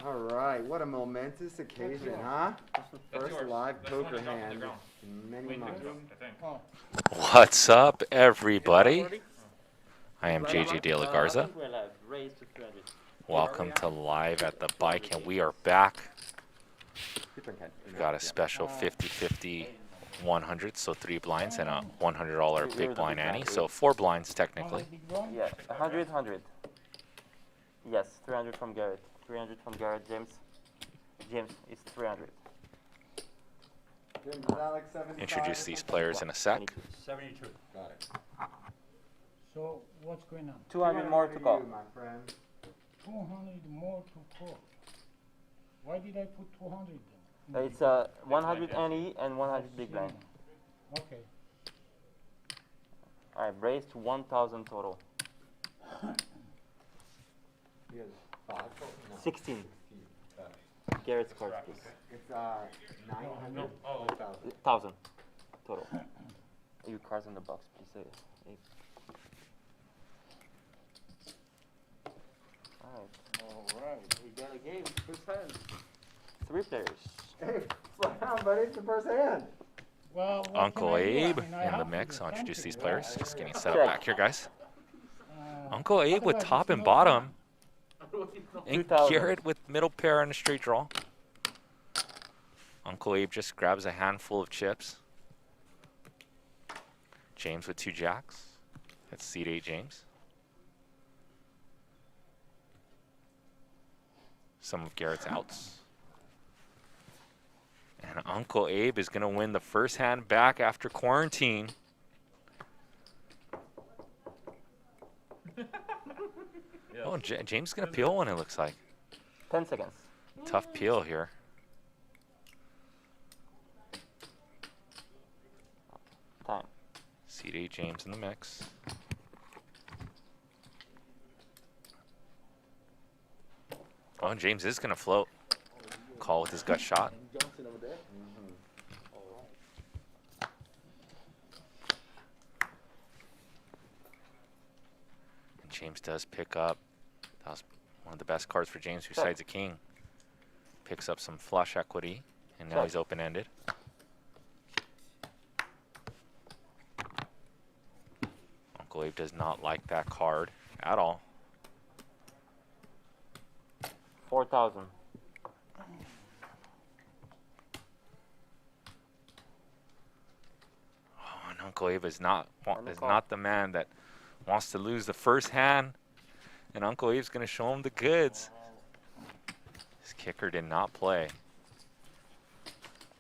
All right, what a momentous occasion, huh? First live poker hand in many months. What's up, everybody? I am JJ De La Garza. Welcome to Live at the Bike, and we are back. We've got a special 50-50 100, so 3 blinds, and a $100 big blind ante, so 4 blinds technically. Yeah, 100. Yes, 300 from Garrett. 300 from Garrett, James. James is 300. Introduce these players in a sec. 72. Got it. So what's going on? 200 more to call. My friend. 200 more to call. Why did I put 200 then? It's 100 NE and 100 big blind. Okay. Alright, raised 1,000 total. He has 5? No, 16. Got it. Garrett's cards, please. It's 900. 1,000 total. Your cards in the box, please. Alright, we got a game. First hand. 3 players. Hey, slow down, buddy. It's the first hand. Well, what Uncle can I do? Abe I mean, I in the have to mix. do I'll introduce something, these players. right? Just getting set up back here, guys. Uh, Uncle Abe with otherwise top it's and no bottom. fun. And 2,000. Garrett with middle pair and a straight draw. Uncle Abe just grabs a handful of chips. James with 2 jacks. That's seed 8 James. Some of Garrett's outs. And Uncle Abe is going to win the first hand back after quarantine. Oh, James is going to peel one, it looks like. 10 seconds. Tough peel here. Time. Seed 8 James in the mix. Oh, and James is going to float. Call with his gut shot. And James does pick up. That was one of the best cards for James besides a king. Picks up some flush equity, and now he's open-ended. Uncle Abe does not like that card at all. 4,000. Oh, and Uncle Abe is not the man that wants to lose the first hand, and Uncle Abe's going to show him the goods. His kicker did not play,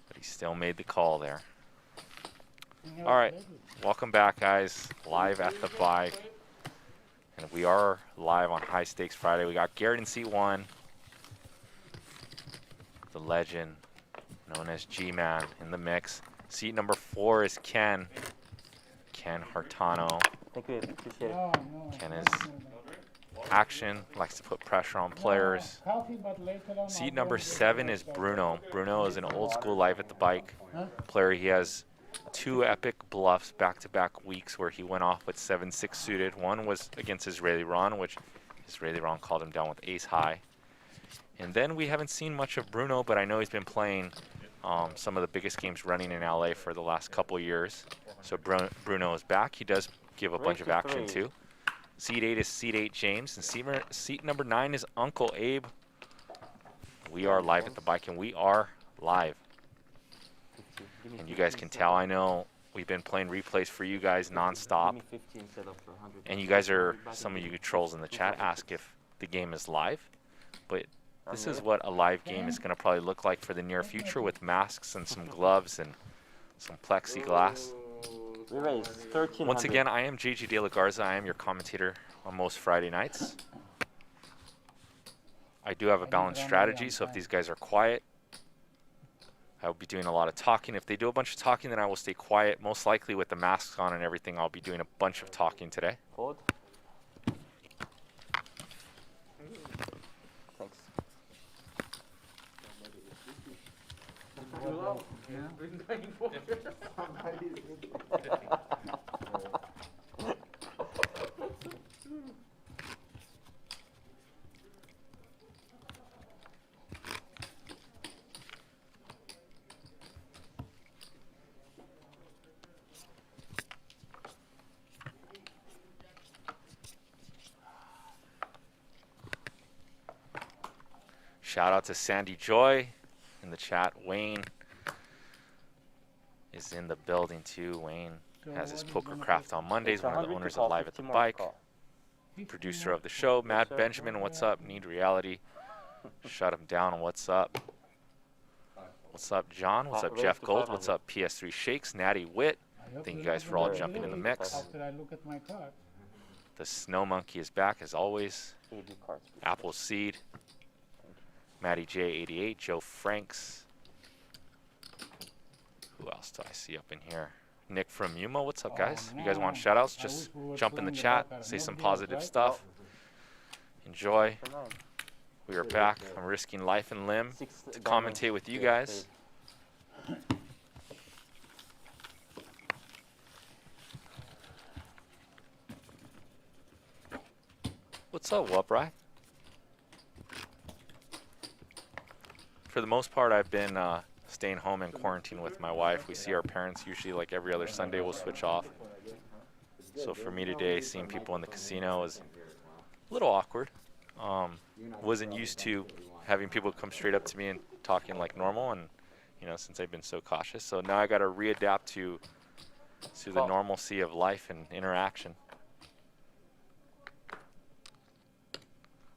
but he still made the call there. All right, welcome back, guys. Live at the bike, and we are live on High Stakes Friday. We got Garrett in seat 1, the legend known as G-Man in the mix. Seat number 4 is Ken Hartano. Thank you, appreciate it. No, no, Ken no, is no, no. action, likes to put pressure on players. No, coffee, but later on Seat I'll number go get 7 the is rest of Bruno. it. Bruno is an old school Live at the Bike Huh? player. He has 2 epic bluffs back-to-back weeks where he went off with 7-6 suited. One was against Israeli Ron, which Israeli Ron called him down with ace high. And then we haven't seen much of Bruno, but I know he's been playing some of the biggest games running in LA for the last couple years. So Bruno is back. He does give a bunch of action too. Seat 8 is seat 8 James, and seat number 9 is Uncle Abe. We are live at the bike, and we are live. And you guys can tell, I know we've been playing replays for you guys nonstop. Give me 15 set up for 100. And you guys are, some of you trolls in the chat ask if the game is live. But this is what a live game is going to probably look like for the near future, with masks and some gloves and some plexiglass. We raised 1,300. Once again, I am JJ De La Garza. I am your commentator on most Friday nights. I do have a balanced strategy, so if these guys are quiet, I will be doing a lot of talking. If they do a bunch of talking, then I will stay quiet. Most likely with the masks on and everything, I'll be doing a bunch of talking today. Fold. Thanks. Shout out to Sandy Joy in the chat. Wayne is in the building too. Wayne So has his what is poker gonna craft put- on Mondays. It's One of the 100 to owners call, of Live at 50 the more to Bike. call. 50 Producer more of the to show, put. Matt sir. Benjamin. What's up? Need reality. Shut him down. What's up? What's up, John? What's up, Raise Jeff to Gold? What's 500. up, PS3 Shakes? Natty Wit. I hope Thank you're you guys not for all gonna jumping in the do it mix. After I look at my card. The Snow Monkey is back as always. AB cards, please. Apple Seed. Matty J88. Joe Franks. Who else do I see up in here? Nick from Yuma. What's up, guys? You guys want no. shout outs? I Just wish we were jump in the playing the chat. baccarat. Say No some deals, positive right? stuff. Enjoy. For 9. We are back. I'm risking life and limb Six to diamonds. commentate with you Yeah, guys. What's up, Wuprai? For the most part, I've been staying home in quarantine with my wife. We see our parents usually like every other Sunday. We'll switch off. So for me today, seeing people in the casino was a little awkward. Wasn't used to having people come straight up to me and talking like normal, and since I've been so cautious. So now I got to readapt to the normalcy of life and interaction.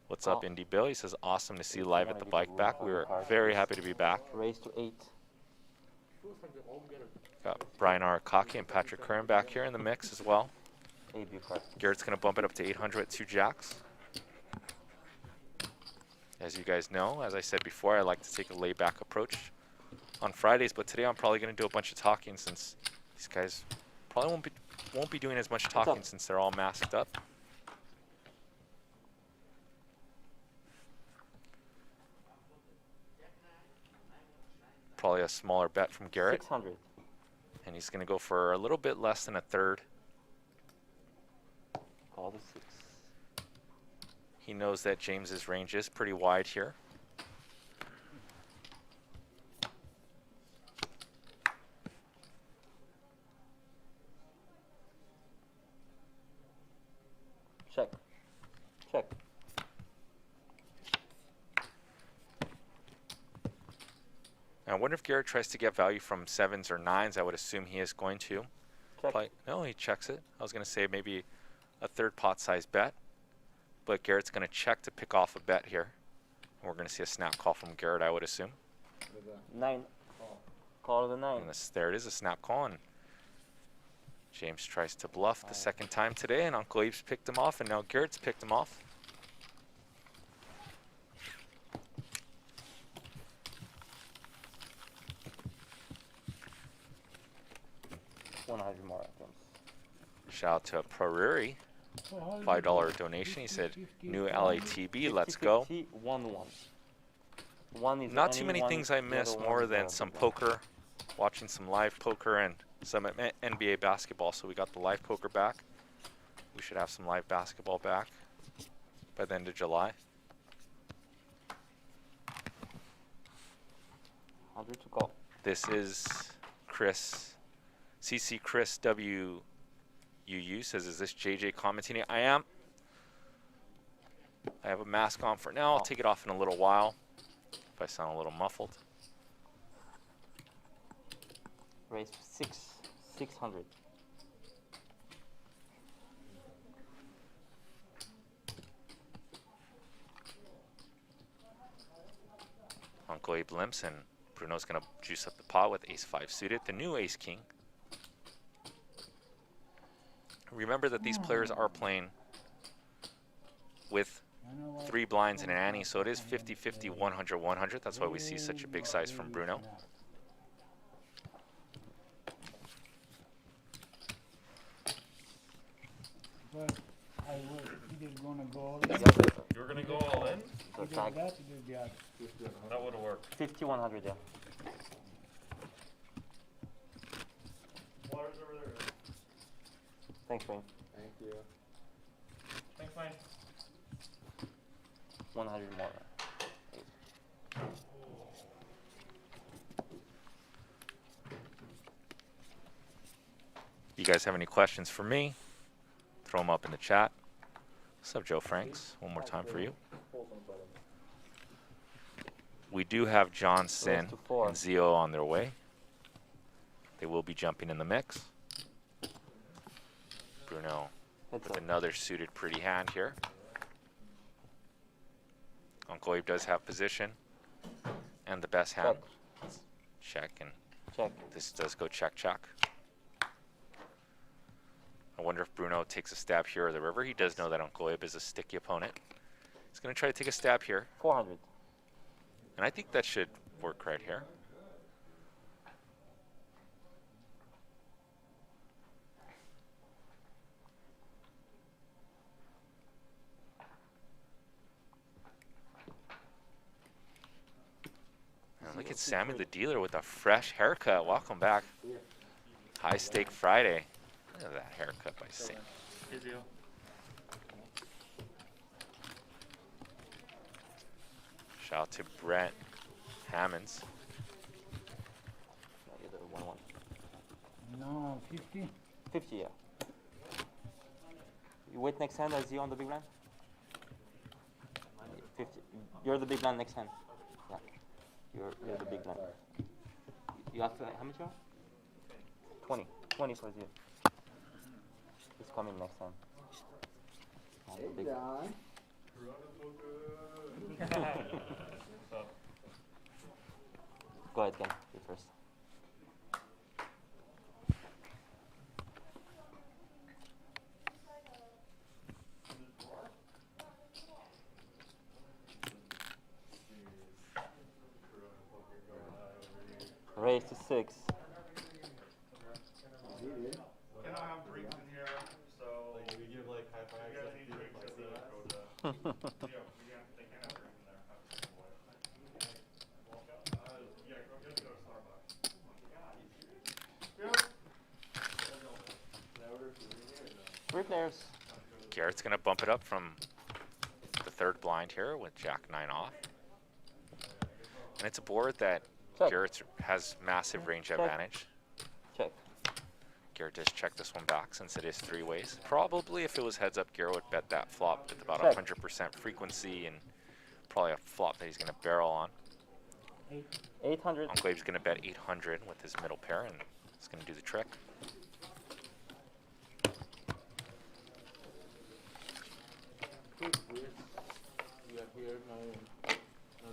What's up, Indie Bill? He says, awesome to see Live at the Bike back. We were very happy to be back. Raise to 8. Got Brian Arakaki and Patrick Curran back here in the mix as well. AB cards. Garrett's going to bump it up to 800 at 2 jacks. As you guys know, as I said before, I like to take a laid-back approach on Fridays, but today I'm probably going to do a bunch of talking since these guys probably won't be doing as much talking since they're all masked up. Probably a smaller bet from Garrett, 600. and he's going to go for a little bit less than a third. Call the 6. He knows that James's range is pretty wide here. Check. Check. I wonder if Garrett tries to get value from 7s or 9s. I would assume he is going to. Check. No, he checks it. I was going to say maybe a third pot size bet, but Garrett's going to check to pick off a bet here. And we're going to see a snap call from Garrett, I would assume. 9. Call the 9. And there it is, a snap call. And James tries to bluff the second time today, and Uncle Abe's picked him off, and now Garrett's picked him off. $100 more items. Shout out to Prairie, So how is it $5 going? donation. He 50, said, 50, new 400? LATB, let's go. 50, 1, 1. One is Not too any many one, things I the miss other more one is than the some big poker, watching some live poker and some NBA basketball. So we got the live poker back. We should have some live basketball back by the end of July. 100 to call. This is Chris, CC Chris WUU says, is this JJ commenting? I am. I have a mask on for now. I'll take it off in a little while if I sound a little muffled. Raise 600. Uncle Abe limps, and Bruno's going to juice up the pot with ace-5 suited, the new ace-king. Remember that these players are playing with 3 blinds and an ante, so it is 50-50, 100-100. That's why we see such a big size from Bruno. But I was either gonna go all in, You're gonna go all in? So either tag. that or the other. That would've worked. 50, 100, yeah. Water's over there. Thanks, Wayne. Thank you. Thanks, Mike. 100 more. You guys have any questions for me? Throw them up in the chat. What's up, Joe Franks? One more time for you. We do have Johnson to 4. and Zio on their way. They will be jumping in the mix. Bruno Heads with up. another suited pretty hand here. Uncle Abe does have position and the best hand. Check, and Check. this does go check, check. I wonder if Bruno takes a stab here or the river. He does know that Uncle Abe is a sticky opponent. He's going to try to take a stab here. 400. And I think that should work right here. And look at Sammy the dealer with a fresh haircut. Welcome back. High Stake Friday. Look at that haircut by Sam. Shout out to Brent Hammonds. Either 1-1. No, 50. 50, yeah. You wait next hand as you on the big blind? 50. You're the big blind next hand. Yeah. You're the big blind. You have to, how much you have? 20. 20 for you. He's coming next hand. On the Hey, big- John. Go ahead, Ken. You first. Raise to 6. He did. Can I have drinks in here? So Like, we give like high fives. you guys like, need people drinks like at the that. Dakota. They can have drinks in there. Yeah, go get to Starbucks. Yeah. 3 players. Garrett's going to bump it up from the third blind here with Jack 9 off. And it's a board that Check. Garrett has massive range Check. advantage. Check. Garrett does check this one back since it is 3 ways. Probably if it was heads up, Garrett would bet that flop with about Check. 100% frequency and probably a flop that he's going to barrel on. 800. Uncle Abe's going to bet 800 with his middle pair, and he's going to do the trick. We are here, no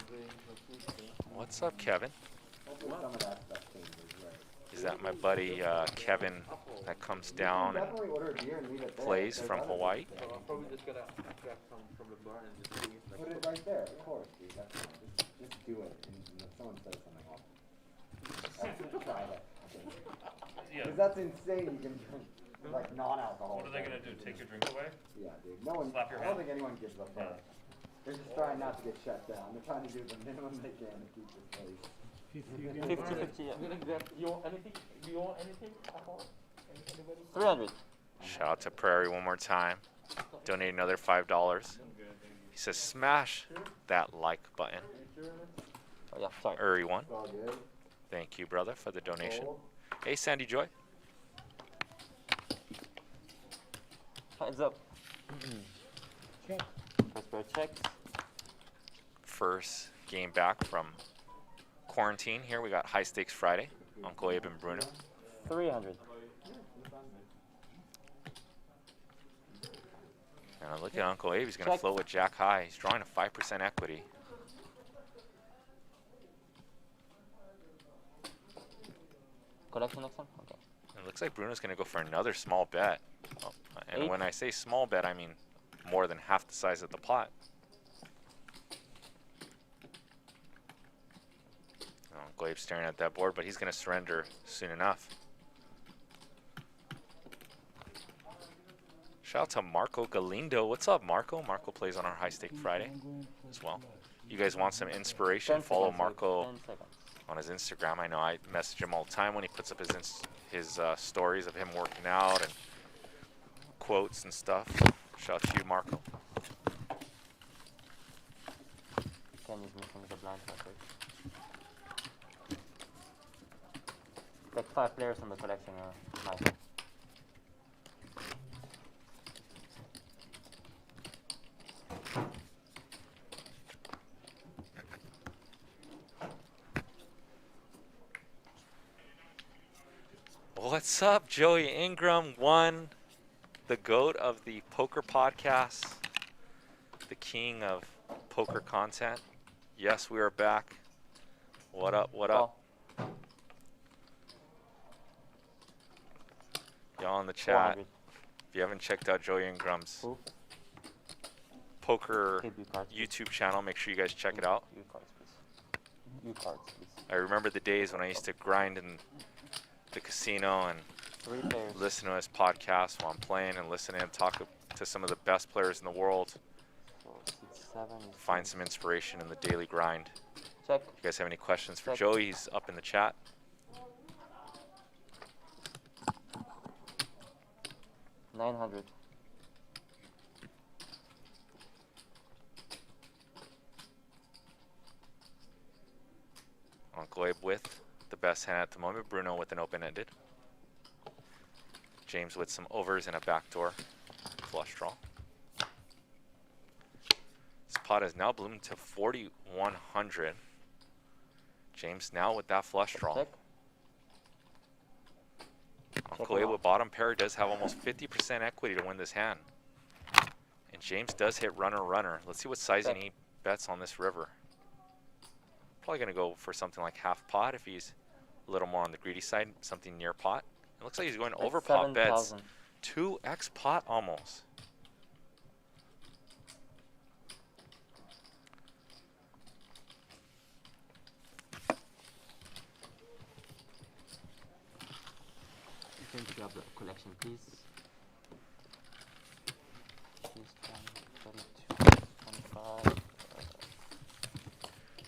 drink, no food. What's up, Kevin? Hopefully some of that stuff changes, right? Is that my buddy Kevin that comes down and Definitely order a beer and leave it there. plays There's from other Hawaii? things. So I'm probably just gonna grab some from the bar and just do it. Like, Put it right there, of course, dude. That's fine. Just do it. And if someone says something, I'll try that. Yeah. Because that's insane. You can drink like non-alcoholic. What are they gonna do? Take your drink away? Yeah, dude. No one. Slap your I don't hand? think anyone gives a fuck. They're just trying not to get shut down. They're trying to do the minimum they can to keep this place. 50 again. 50, 50, yeah. I'm gonna grab. You want anything? Do you want anything? Alcohol? Anybody? 300. Shout out to Prairie one more time. Donate another $5. He says smash that like button. Oh, yeah, sorry. Uri one. It's all good. Thank you, brother, for the donation. Cold. Hey, Sandy Joy. Heads up. Check. First pair checks. First game back from quarantine. Here we got High Stakes Friday. Uncle Abe and Bruno. 300. And look at Uncle Abe. He's going to Check. float with Jack High. He's drawing a 5% equity. Collection next time? Okay. It looks like Bruno's going to go for another small bet. Oh, and 8. when I say small bet, I mean more than half the size of the pot. Uncle Abe's staring at that board, but he's going to surrender soon enough. Shout out to Marco Galindo. What's up, Marco? Marco plays on our High Stake Friday I'm going for as well. plus. You guys want some inspiration? 10 Follow seconds, Marco 10 seconds. on his Instagram. I know I message him all the time when he puts up his stories of him working out and quotes and stuff. Shout out to you, Marco. Ken is missing the blind message. Like 5 players on the collection are nice. What's up, Joey Ingram? One, the GOAT of the poker podcast, the king of poker content. Yes, we are back. What up? What up? Y'all in the chat, 400. if you haven't checked out Joey Ingram's Who? poker Okay, cards, please. YouTube channel, make sure you guys check it out. You cards, please. You cards, please. I remember the days when I used to grind in the casino and 3 players. listen to his podcast while I'm playing and listening and talk to some of the best players in the world. 4, 6, 7. Find some inspiration in the daily grind. Check. You guys have any questions for Check. Joey? He's up in the chat. 900. Uncle Abe with the best hand at the moment. Bruno with an open-ended. James with some overs and a backdoor flush draw. This pot has now bloomed to 4,100. James now with that flush draw. Check. Uncle Abe with bottom pair does have almost 50% equity to win this hand. And James does hit runner. Let's see what sizing he bets on this river. Probably going to go for something like half pot if he's a little more on the greedy side, something near pot. It looks like he's going over pot bets. 2x pot almost. You can grab the collection, please. 32, 25.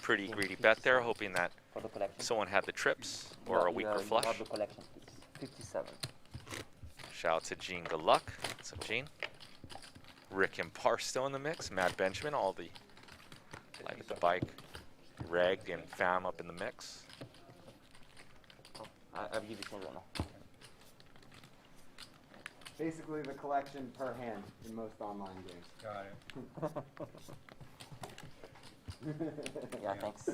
Pretty Yeah, greedy bet there, 57. hoping that For the collection. someone had the trips or No, a weaker you flush. have the collection, please. 57. Shout out to Gene. Good luck. What's up, Gene? Rick and Parr still in the mix. Matt Benjamin, all the Live at the Bike, Reg and Fam up in the mix. Oh, I'll give you 10 right now. Basically the collection per hand in most online games. Got it. Yeah, thanks.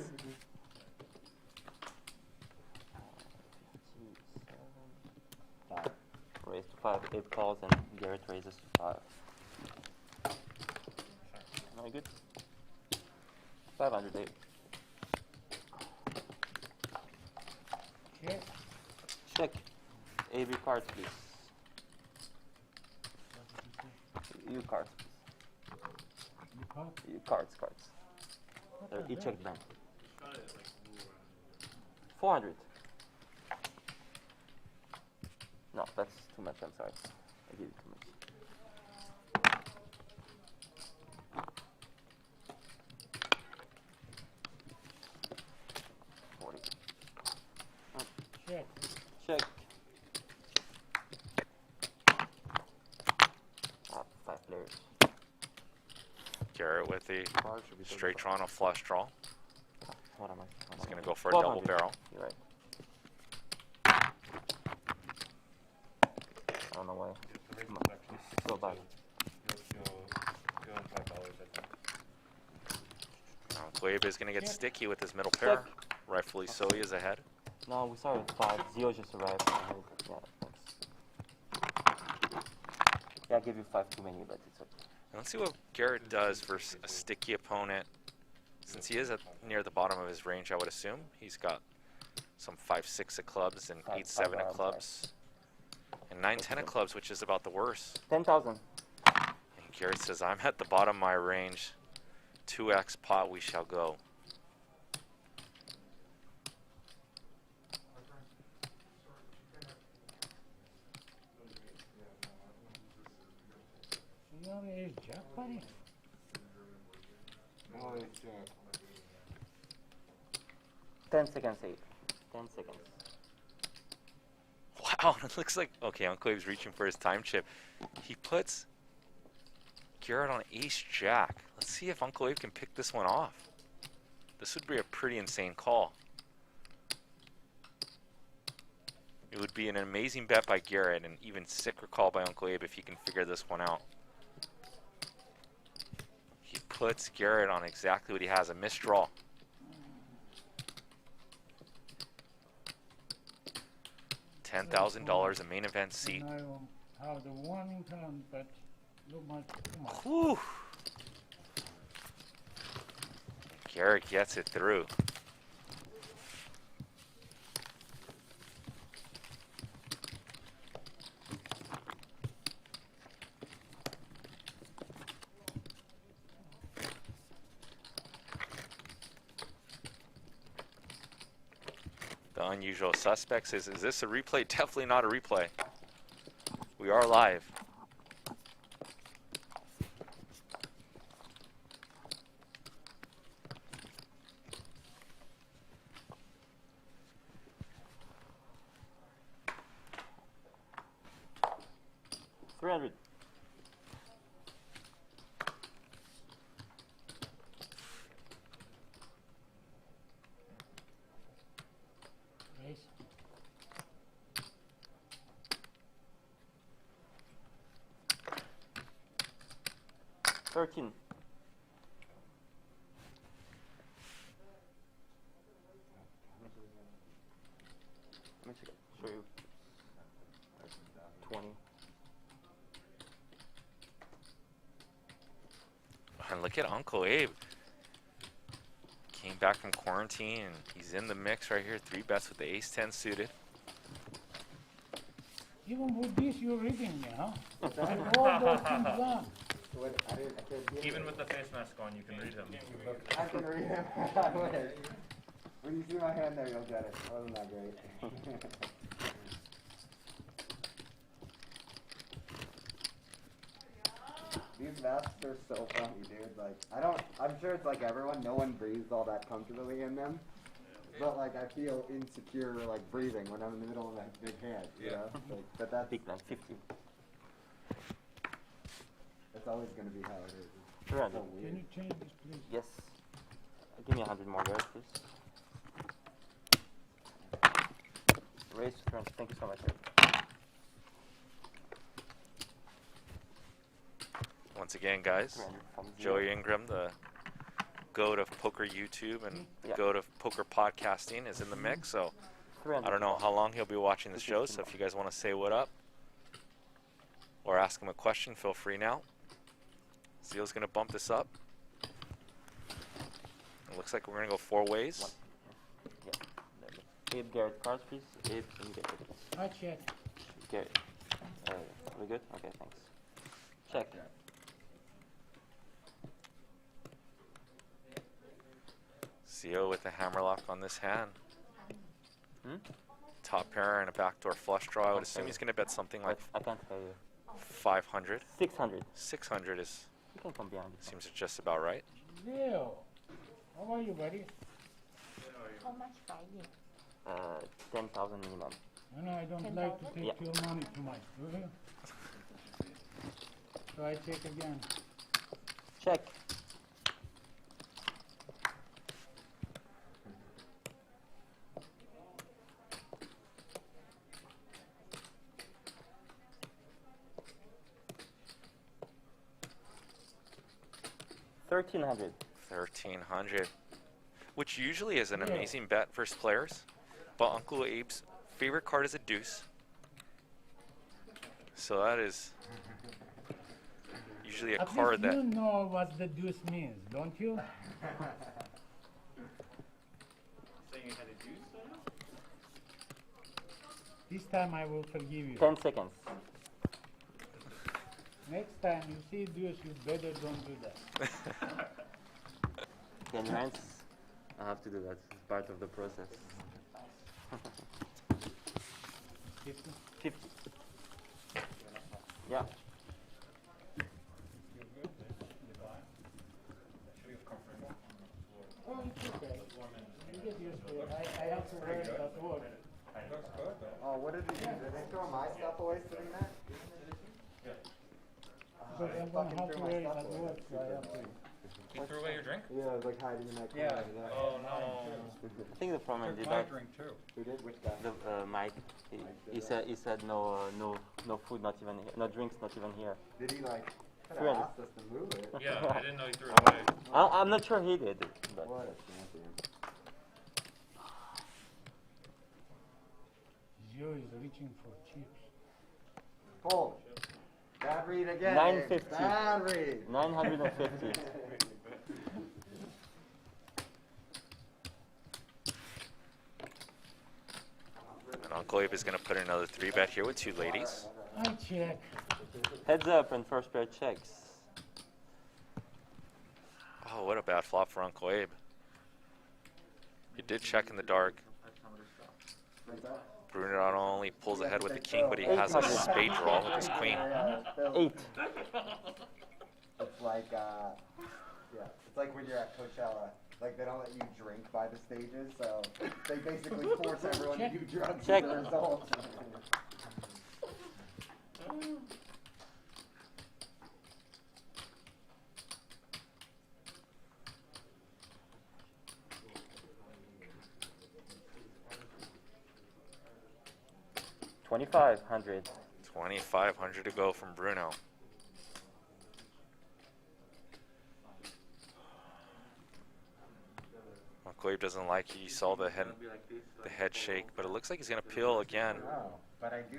5. Raise to 5, 8 calls, and Garrett raises to 5. Am I good? 508. Check. Check. AB cards, please. You cards, please. You call? You cards. What They're the each hell? check bank. 400. No, that's too much. I'm sorry. I gave you too much. Check. Check. 5 players. Garrett with the Card should be straight 35. Toronto flush draw. What am I? He's going to go for a double 1200. barrel. You're right. I don't know why. The raise Come on. collection is So bad. Go on $5, I think. Uncle Abe is going to get Check. sticky with his middle pair. Rightfully so, he is ahead. No, we started at 5. Zio just arrived. Yeah, thanks. Yeah, I gave you 5 too many, but it's okay. Let's see what Garrett does versus a sticky opponent. Since he is near the bottom of his range, I would assume he's got some 5-6 of clubs and 8-7 of clubs and 9-10 of clubs, which is about the worst. 10,000. And Garrett says, "I'm at the bottom of my range. 2x pot, we shall go." You know ace jack, buddy? No, it's Jack. 10 seconds, 8. 10 seconds. Wow, it looks like, okay, Uncle Abe's reaching for his time chip. He puts Garrett on ace jack. Let's see if Uncle Abe can pick this one off. This would be a pretty insane call. It would be an amazing bet by Garrett and even sicker call by Uncle Abe if he can figure this one out. He puts Garrett on exactly what he has, a misdraw. $10,000 a main event seat. And I have the one in hand, but too much. Whew. Garrett gets it through. The unusual suspects is this a replay? Definitely not a replay. We are live. $300. Raise. 13. Let me show you. 20. And look at Uncle Abe. Came back from quarantine and he's in the mix right here. 3 bets with the ace-10 suited. Even with this, you're reading me, huh? And all those things done. What, I can't hear Even you. with the face mask on, you can read him. I can read him. I wish. When you see my hand there, you'll get it. Wasn't that great? These masks are so funny, dude. Like, I'm sure it's like everyone, no one breathes all that comfortably in them. But like, I feel insecure, like, breathing when I'm in the middle of that big hand, you know? Like, but that's, Big blind, 50. that's always gonna be how it is. It's 300. so Can weird. you change this, please? Yes. Give me 100 more there, please. Raise 300. Thank you so much. Once again, guys, 300 from zero. Joey Ingram, the goat of poker YouTube and the Yeah. goat of poker podcasting, is in the mix. So 300. I don't know how long he'll be watching the show. So if you guys want to say what up or ask him a question, feel free now. Zeal's going to bump this up. It looks like we're going to go 4 ways. Yeah. Abe, Garrett, cards, please. Abe, and Garrett. I check. Garrett. We good? Okay, thanks. Check. Zeal with the hammerlock on this hand. Hmm? Top pair and a backdoor flush draw. I would assume he's going to bet something like I can't hear you. 500. 600. 600 is You can come behind. seems just about right. Leo, how are you, buddy? How much buying? 10,000 minimum. You know, I don't 10,000? like to take Yeah. your money too much, do you? So I check again. Check. $1,300. 1,300, which usually is an Yeah. amazing bet versus players, but Uncle Abe's favorite card is a deuce. So that is usually a At card least you that know what the deuce means, don't you? Saying you had a juice on you? This time I will forgive you. 10 seconds. Next time you see deuce, you better don't do that. 10 hands. I have to do that. It's part of the process. 50. 50. Yeah. Oh, it's okay. You get used to it. I have to wear it at work. Oh, what did he do? Did they throw my stuff away sitting there? But I'm fucking gonna have to threw my wear it stuff at away. work, so I have to. You threw away your drink? Yeah, I was like hiding in that corner. Yeah. over there. Oh no. I think the problem is Took my that drink too. Who did? Which guy? the Mike, he said no food, not even here, no drinks, not even here. Did he like could have 300. asked us to move it? Yeah, I didn't know you threw it away. I'm not sure he did, but What a champion. Zio is reaching for chips. Fold. Bad read again. 950. Bad read. 950. And Uncle Abe is going to put another 3-bet here with 2 ladies. I check. Heads up and first pair checks. Oh, what a bad flop for Uncle Abe. He did check in the dark. Bruno not only pulls ahead with the king, but he has a spade draw with his queen. 8. It's like, it's like when you're at Coachella. Like, they don't let you drink by the stages, so they basically force everyone to do drugs Check. as a result. $2,500. 2,500 to go from Bruno. Uncle Abe doesn't like it. You saw the head shake, but it looks like he's going to peel again. Oh, but I do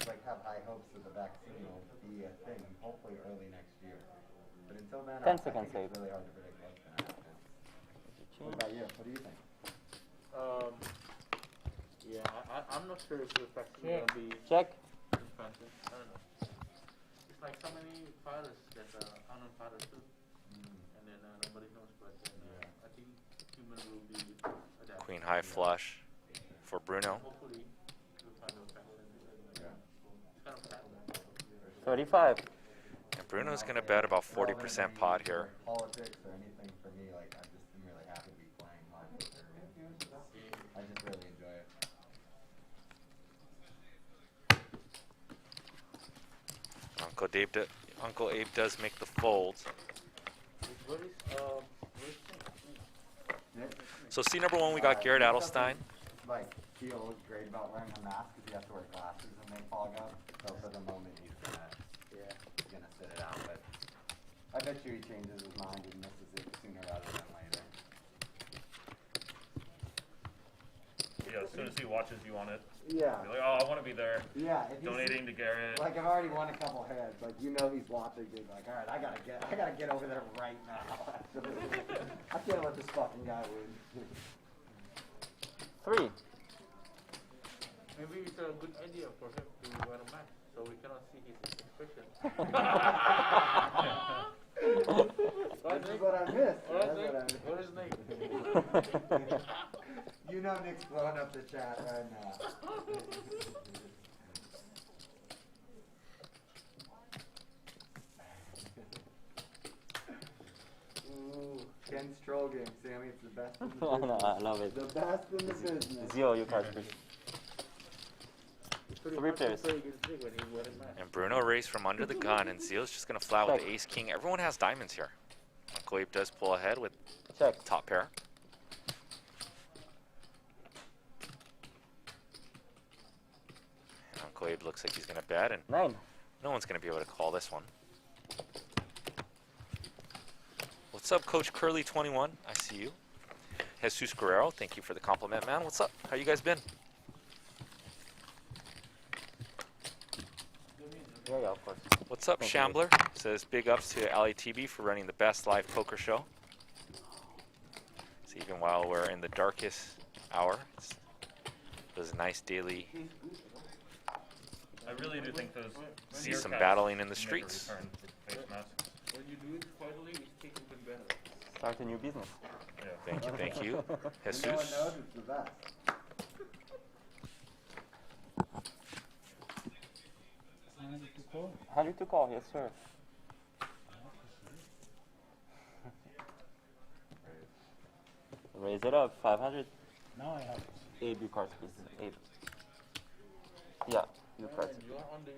like have high hopes that the vaccine will be a thing, hopefully early next year. But until then, 10 I seconds think it's save. really hard to predict what's going to happen. What about you? What do you think? Yeah, I'm not sure if the vaccine Check. will be Check. expensive. I don't know. It's like so many virus that unknown virus too, and then nobody knows. But I think human will be adapted. Queen high flush for Bruno. Hopefully, we'll find a vaccine. It's kind of sad. 35. And Bruno's going to bet about 40% pot here. Politics or anything for me, like I just am really happy to be playing live poker. I just really enjoy it. Uncle Abe does make the folds. What is So C number 1, we got Garrett Adelstein. Like, feel great about wearing a mask because you have to wear glasses when they fog up. So for the moment, he's gonna sit it out. But I bet you he changes his mind and misses it sooner rather than later. Yeah, as soon as he watches you on it, Yeah. be like, oh, I want to be there. Yeah. If he's- Donating to Garrett. Like I've already won a couple heads. Like you know he's watching. He's like, all right, I gotta get over there right now. I can't let this fucking guy win. 3. maybe it's a good idea for him to wear a mask so we cannot see his expression. This is what I missed. Alright, That's what I Nick. missed. Where is Nick? You know Nick's blowing up the chat right now. Ooh, Ken Strogan, Sammy, it's the best in the I business. love it. The best in the business. Zio, you cards, please. It's pretty 3 hard to pairs. play against Nick when he's wearing a mask. And Bruno raised from under the gun, and Zio's just going to flat with Check. ace king. Everyone has diamonds here. Uncle Abe does pull ahead with Check. top pair. And Uncle Abe looks like he's going to bet, and 9. no one's going to be able to call this one. What's up, Coach Curly21? I see you. Jesus Guerrero, thank you for the compliment, man. What's up? How you guys been? Yeah, of course. What's up, Thank you. Shambler? Says big ups to LATV for running the best live poker show. So even while we're in the darkest hour, it was a nice daily. I really do think those. See Meerkats some battling in the make a streets. return with face masks. When you do it quietly, it's taken even better. Start a new business. Yeah. Thank you, thank you. No one Jesus. knows it's the best. To call. 100 to call, yes, sir. Raise it up, 500. Now I have. Abe, your cards, please. Abe. Yeah, your cards. Man, you're on the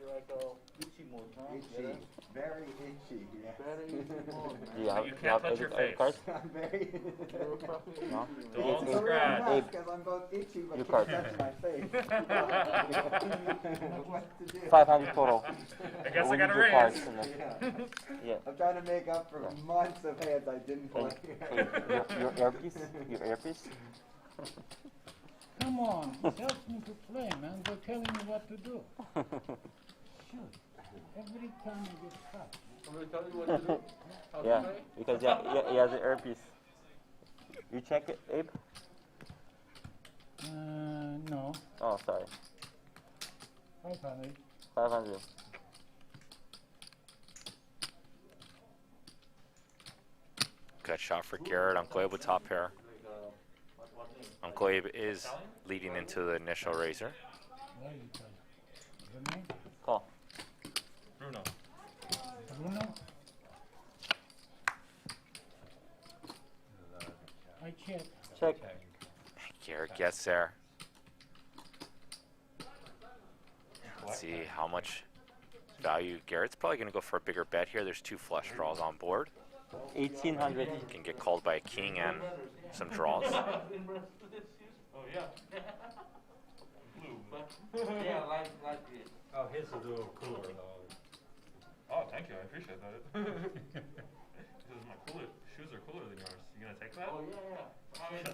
itchy mode, huh? Itchy. Very itchy. Yeah. Very itchy mode, man. Do you have, You do can't touch Abe, your Abe face. cards? I'm very. You're fucking No? itchy, man. Don't It's- scratch. Abe. Because I'm both itchy but Your can't card. touch my face. What to do? 500 total. I guess I We'll got a need your cards raise. and then- Yeah. Yeah. I'm trying to make up for months of hands I didn't play. And your earpiece? Your earpiece? come on. It helps me to play, man. They're telling me what to do. Shoot. Every time I get cut. I'm gonna tell you what to do. How to Yeah, play. because he has an earpiece. You check it, Abe? No. Oh, sorry. 500. 500. Good shot for Garrett. Uncle Abe with top pair. What name? Uncle Abe is leading into the initial razor. What do you tell you? Your name? Call. Bruno. Bruno? I check. Check. Garrett gets there. Let's see how much value. Garrett's probably going to go for a bigger bet here. There's 2 flush draws on board. 1800. Can get called by a king and some draws. Oh yeah. Blue. Yeah, like it. Oh, his is a little cooler though. Oh, thank you. I appreciate that. This is my cooler. Shoes are cooler than yours. You gonna take that? Oh yeah. I mean,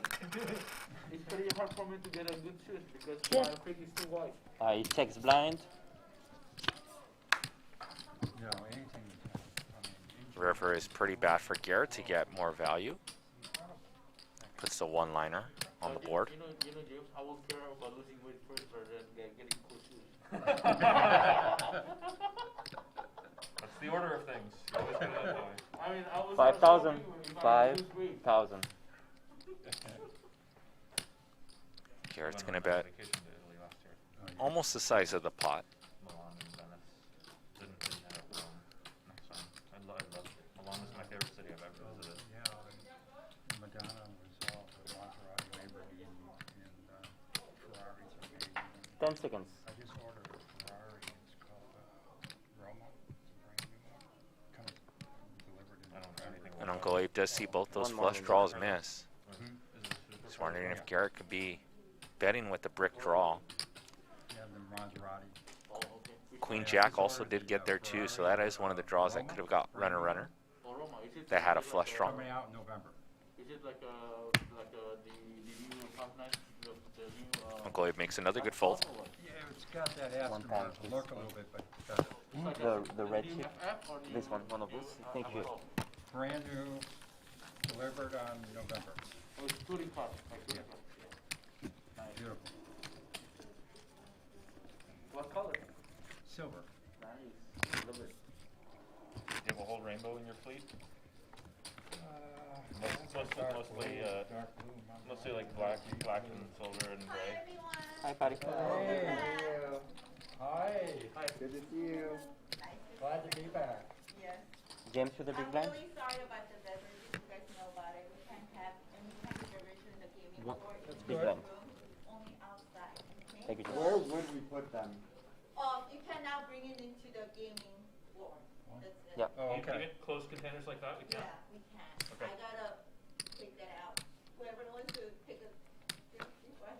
it's pretty hard for me to get a good shoes because Check. my feet is too wide. He checks blind. No, anything. River is pretty bad for Garrett to get more value. Puts the one-liner on the board. You know, James, I will care about losing weight first rather than getting cool shoes. That's the order of things. You always get it that way. I mean, I was 5,000. if I lose weight. 5,000. Garrett's Went going to on bet vacation to Italy last year. almost the size of the pot. Milan and Venice. Didn't have Rome. Next time. I love Milan is my favorite city I've ever visited. Yeah, Madonna was all the Maserati, Lamborghini, and Ferraris are made. 10 seconds. I just ordered a Ferrari. It's called Roma. It's a brand new one. Comes delivered in. I don't know anything And about Uncle Abe does see both those One more flush than draws that. miss. Is He's wondering if Garrett could be betting with the brick draw. Yeah, the Maserati. Oh, okay. Queen Jack also did get there too, so that is one of the draws that could have got runner. Oh, Roma, is it That had a like flush draw. Coming out in November. Is it like the new top nine, the new Uncle Abe makes another good fold. or what? Yeah, it's got that One aftermarket time, please. look a little bit, but It's like The red new chip. FF or This new- one of those. Thank you. Oh, brand new, delivered on November. oh, it's touring car. Like Yeah. touring car. Yeah. Nice. Beautiful. What color? Silver. Nice. Love it. You have a whole rainbow in your fleet? Mostly like black and silver and gray. Hi, buddy. Hey. Hi. Good to see you. Glad to be back. Yes. James with the big I'm blind. really sorry about the beverages. You guys know about it. We can't have any kind of beverage in the gaming What? floor. It's Big in the blind. room, only outside. Okay? Thank you, James. Where would we put them? You cannot bring it into the gaming floor. That's it. Yep. Oh, You okay. get closed containers like that? We can't? Yeah, we can. Okay. I gotta take that out. Whoever wants to take a drink before I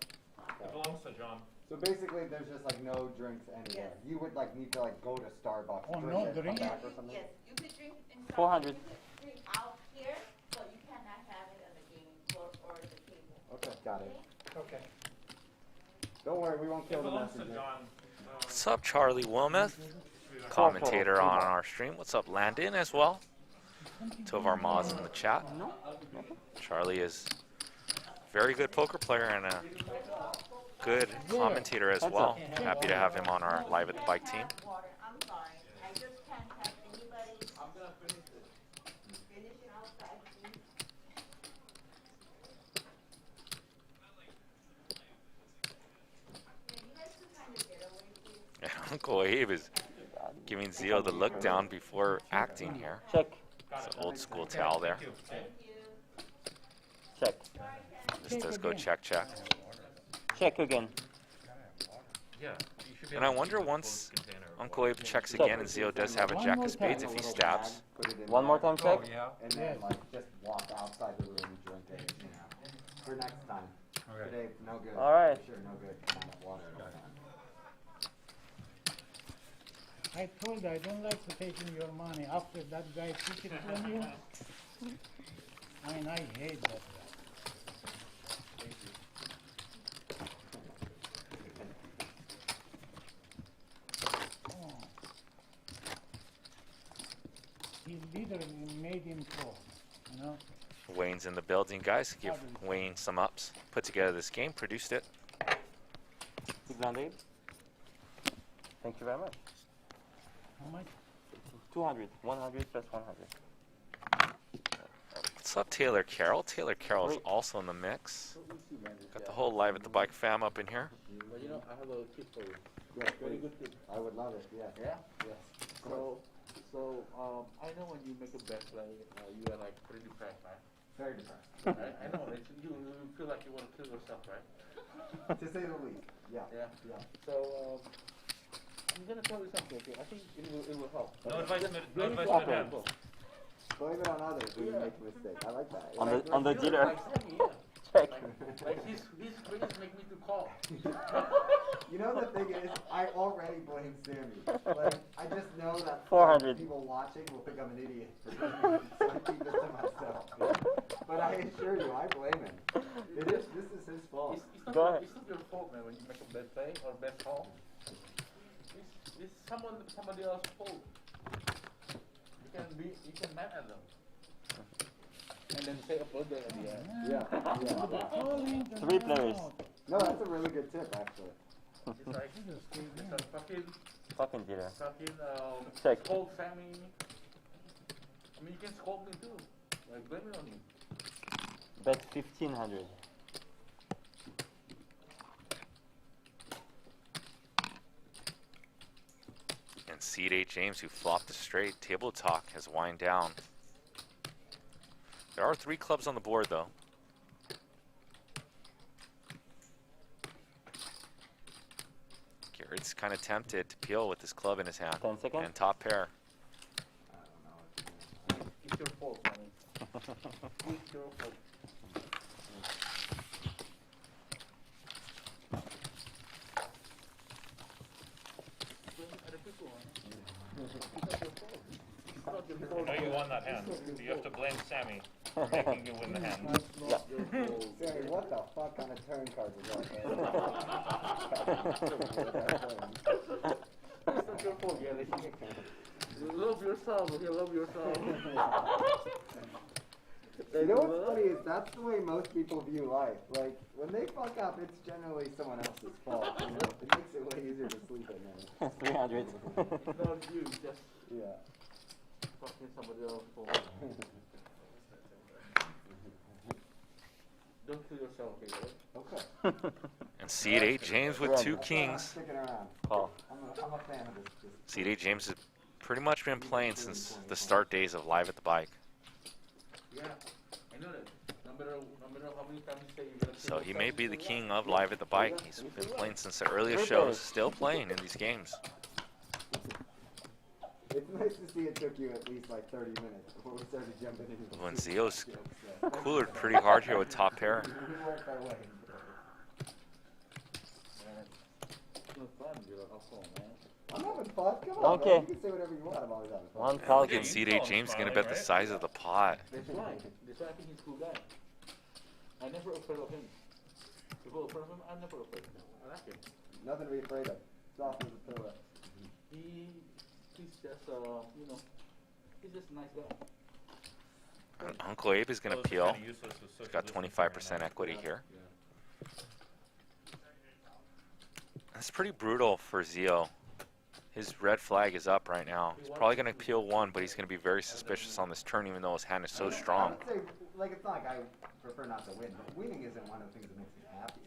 It belongs to John. So basically, there's just like no drinks anywhere. Yes. You would like need to like go to Starbucks, Oh, drink no it, come drink? back or something. Yes, you could drink inside. 400. You could drink out here, but you cannot have it on the gaming floor or the table. Okay, got it. Okay. Don't worry, we won't It kill the belongs to messenger. John. What's up, Charlie Wilmoth? Commentator on our stream. What's up, Landon, as well? 2 of our mods in the chat. Charlie is a very good poker player and a good commentator as well. Happy to have him on our Live at the Bike team. Water, I'm sorry. I just can't have anybody. I'm gonna finish it. Finish it outside, please. Yeah, you guys could kind of get away, please. Uncle Abe is giving Zio the look down before acting here. Check. It's an old school towel there. Check. This does go check, check. Check again. Yeah. You should be And I able to wonder keep a once closed container. Uncle Abe checks again and Zio does have a jack of spades if he stabs. Put it in One more there, time Oh, check. yeah. And then like just walk outside the room and drink it, you know. For next time. Okay. Today, no good. All right. For sure, no good. Amount of water at all times. I told you I don't like to take in your money after that guy took it from you. I mean, I hate that guy. James in the building, guys. Give Wayne some ups. Put together this game, produced it. Big blind Abe. Thank you very much. How much? 200. 100 plus 100. What's up, Taylor Carroll? Taylor Carroll is Wait. also in the mix. Got the whole Live at the Bike fam up in here. But you know, I have a tip for you. Yeah, Very please. good tip. I would love it, yeah. Yeah? Yes. So, I know when you make a bet play, you are like pretty depressed, right? Very depressed. I know, you feel like you want to kill yourself, right? To say the least, yeah. Yeah. Yeah. So, I'm gonna tell you something, okay? I think it will help. No advice, Just no blame advice, it no on hands. people. Blame it on others when you Yeah. make a mistake. I like that. On Yeah. the- on the You know, dealer. Like Sammy, yeah. Check. Like his friends make me to call. You know the thing is, I already blame Sammy. Like, I just know that 400. people watching will think I'm an idiot for blaming him, so I keep this to myself. But I assure you, I blame him. This is his fault. It's not Go your, ahead. it's not your fault, man, when you make a bad play or a bad call. It's somebody else's fault. You can mad at them. And then say apologize at the end. Yeah. 3 players. No, that's a really good tip, actually. It's like, it's like Fucking dealer. fucking, scold Sammy. I mean, you can scold me too. Like, blame it on me. Bet 1500. And seed 8 James, who flopped a straight. Table talk has wind down. There are 3 clubs on the board, though. Garrett's kind of tempted to peel with this club in his hand. 10 seconds. And top pair. I don't know. It's your fault, Sammy. It's your fault. Blame other people, huh? It's not your fault. It's not your I fault. know you won that hand. You have to blame Sammy for making you win the hand. It's not your fault. Sammy, what the fuck kind of turn card was that? It's not your fault, Gary. Love yourself, okay? Love yourself. You know what's funny is that's the way most people view life. Like, when they fuck up, it's generally someone else's fault. You know? It makes it way easier to sleep at night. 300. It's not you, just Yeah. fucking somebody else's fault. Don't kill yourself, okay, Gary? Okay. And seed 8 James with 2 I'm kings. sticking around. Call. I'm a fan of this. Seed 8 James has pretty much been playing since the start days of Live at the Bike. Yeah, I know that. No matter how many times you say you're gonna So kill he may yourself, be you the still king lie. of Live at the Bike. He's been playing since the earliest shows, still playing in these games. It's nice to see it took you at least like 30 minutes before we started jumping into When the Zio's jokes, so. coolered pretty hard here with top pair. We worked our way. Man, it's no fun, you're like, oh, man. I'm having fun. Come on, Okay. man. You can say whatever you want. I'm always having fun. One Look Pelican. at seed 8 James gonna bet the size of the pot. That's why I think he's a cool guy. I never afraid of him. People afraid of him, I'm never afraid of him. I like him. Nothing to be afraid of. Soft as a pillow. He's just, you know, he's just a nice guy. And Uncle Abe is gonna Well, it's peel. kinda useless with social He's got distancing 25% right now. equity here. Yeah. That's pretty brutal for Zio. His red flag is up right now. He's probably going to peel 1, but he's going to be very suspicious on this turn, even though his hand is so strong. I would say, like, it's not like I prefer not to win, but winning isn't one of the things that makes me happiest.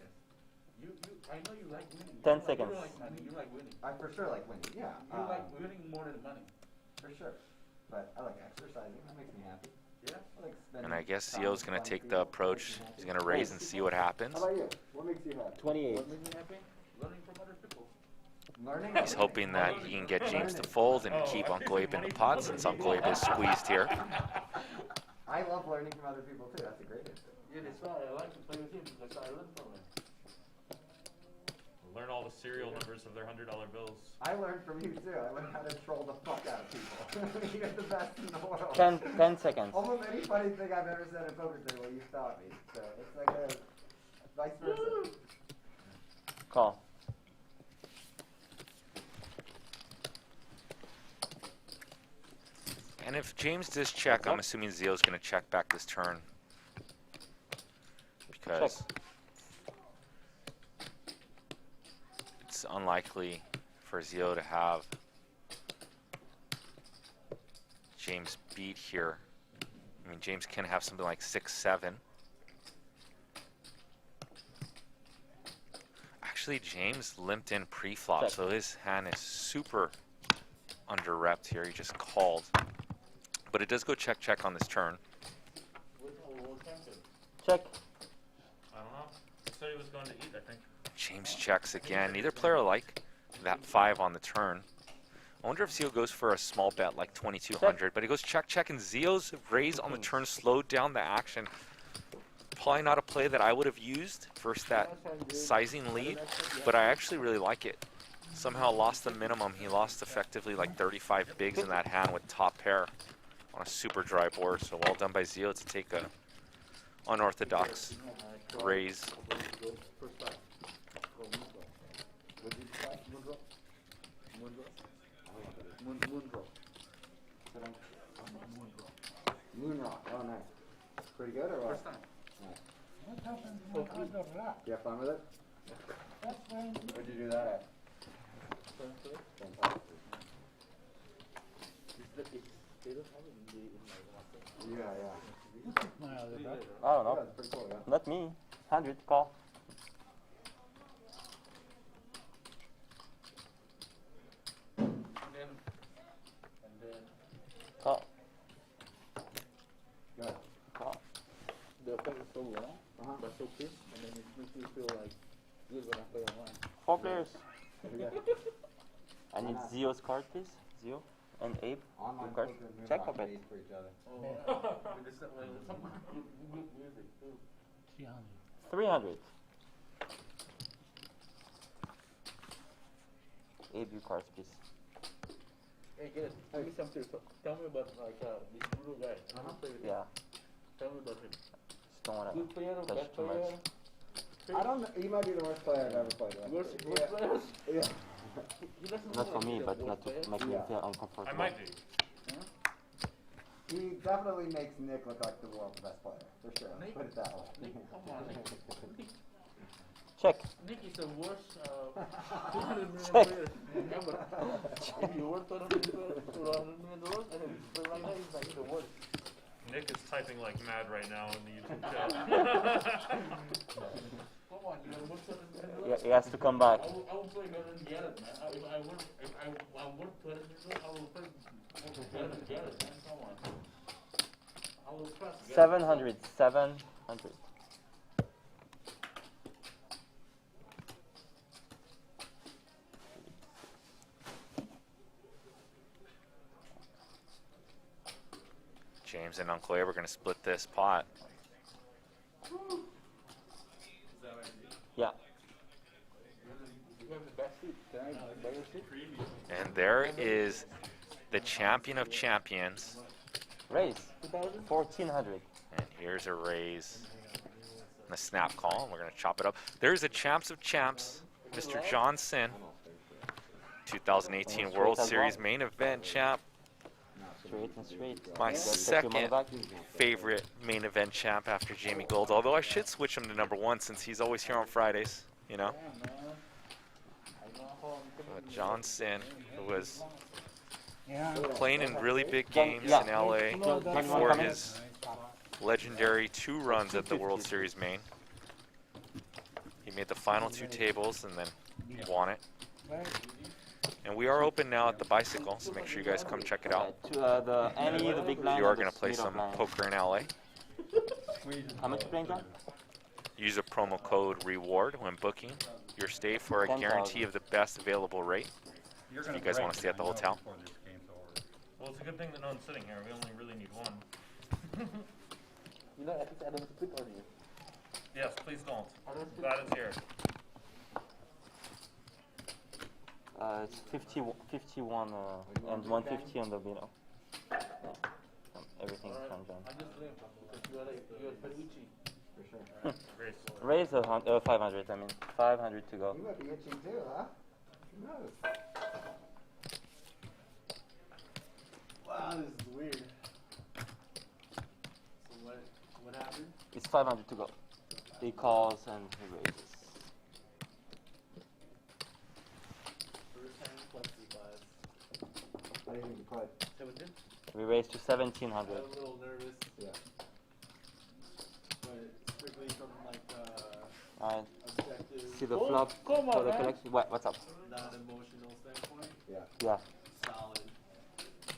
I know you like winning. 10 You seconds. don't like money, you like winning. I for sure like winning, yeah. You like winning more than money. For sure. But I like exercising. That makes me happy. Yeah? I like spending And I guess time Zio's with going to fun take people. the approach. He's going to raise and see what happens. How about you? What makes you happy? 28. What makes me happy? Learning from other people. Learning. He's hoping that he can get James to fold and keep Uncle Abe in the pot since Uncle Abe is squeezed here. I love learning from other people too. That's a great answer. Yeah, that's why I like to play with him, because I learn from him. Learn all the serial numbers of their $100 bills. I learned from you too. I learned how to troll the fuck out of people. You're the best in the world. 10 seconds. Almost any funny thing I've ever said at poker table, you've taught me. So it's like a vice versa. Call. And if James does check, I'm assuming Zio's going to check back this turn. because it's unlikely for Zio to have James beat here. I mean, James can have something like 6-7. Actually, James limped in pre-flop, Check. so his hand is super under-repped here. He just called. But it does go check-check on this turn. Check. I don't know. He said he was going to eat, I think. James checks again. Neither player like that 5 on the turn. I wonder if Zio goes for a small bet like 2200, but he goes check-check, and Zio's raise on the turn slowed down the action. Probably not a play that I would have used versus that sizing lead, but I actually really like it. Somehow lost the minimum. He lost effectively like 35 bigs in that hand with top pair on a super dry board. So well done by Zio to take a unorthodox raise. Moon rock. Oh, nice. Pretty good or what? First time. What happened to my other rock? You have fun with it? That's when Where'd you do that at? Fantastic. Yeah, yeah. you took my other rock. I don't Yeah, know. it's pretty cool, yeah. Not me. 100 call. And then Call. Good. Call. the effect is so long, Uh-huh. but so crisp, and then it makes you feel like good when I play online. 4 players. Yeah. I need Zio's card, please. Zio and Abe. Online Two cards. poker and Check Moon or rock bet? made for each other. Oh, with this, some good music too. 300. 300. Abe, your cards, please. Hey, guys, tell me something. Tell me about like this Bruno guy. I don't play with him. Yeah. Tell me about him. Just don't wanna Good player or touch bad too player? much. I don't know. He might be the worst player I've ever played with. Worst Yeah. players? Yeah. He doesn't Not look for like me, he's a but worst not to player. make me Yeah. feel uncomfortable. I might be. He definitely makes Nick look like the world's best player, for sure. Nick? Put it that way. Nick, come on, Nick. Check. Nick is the worst 200 million Check. player ever. If you worth $200 million and then play like that, he's like the worst. Nick is typing like mad right now in the YouTube chat. Come on, you know, worth $200 Yeah, million. he has to come back. I will play better than Garrett, man. If I work $200 million, I will play better than Garrett, man. Come on. I will trust Garrett. 700. 700. James and Uncle Abe are going to split this pot. Yeah. You have the best seat. Can I buy your seat? And there is the champion of champions. Raise. 2000? 1400. And here's a raise. And a snap call. And we're going to chop it up. There's the champs of champs, Mr. John Sin. 2018 World Series main event champ. Straight and straight. My You guys take your money second back? favorite main event champ after Jamie Gold. Although I should switch him to #1 since he's always here on Fridays, you know. But John Sin, who was Yeah. playing in really big games in LA before his legendary 2 runs at the World Series main. He made the final 2 tables and then won it. Right. And we are open now at the Bicycle, so make sure you guys come check it out. The Annie, the big If blind. you are and the going to play middle some blind. poker in LA, How much you playing, John? use a promo code REWARD when booking your stay for a 10,000. guarantee of the best available rate. You're If gonna you guys break wanna it, stay at the I know, hotel. before this game's over. Well, it's a good thing that no one's sitting here. We only really need one. You know, I think I don't spit on you. Yes, please don't. I don't spit. That is here. It's 51 and 150 on the Vino. Yeah. Everything's Alright, from John. I'm just lame because you're Perucci. For sure. Grace. Raise 500. I mean 500 to go. You might be itching too, huh? Who knows? Wow, this is weird. So what happened? It's 500 to go. He calls and he raises. First hand plus 3 5. How do you think you play? 17? We raise to I'm 1700. a little nervous, Yeah. but strictly from like Alright. objective, See the Oh, flop come for on, the man. collection. What's up? non-emotional standpoint. Yeah. Yeah. Solid.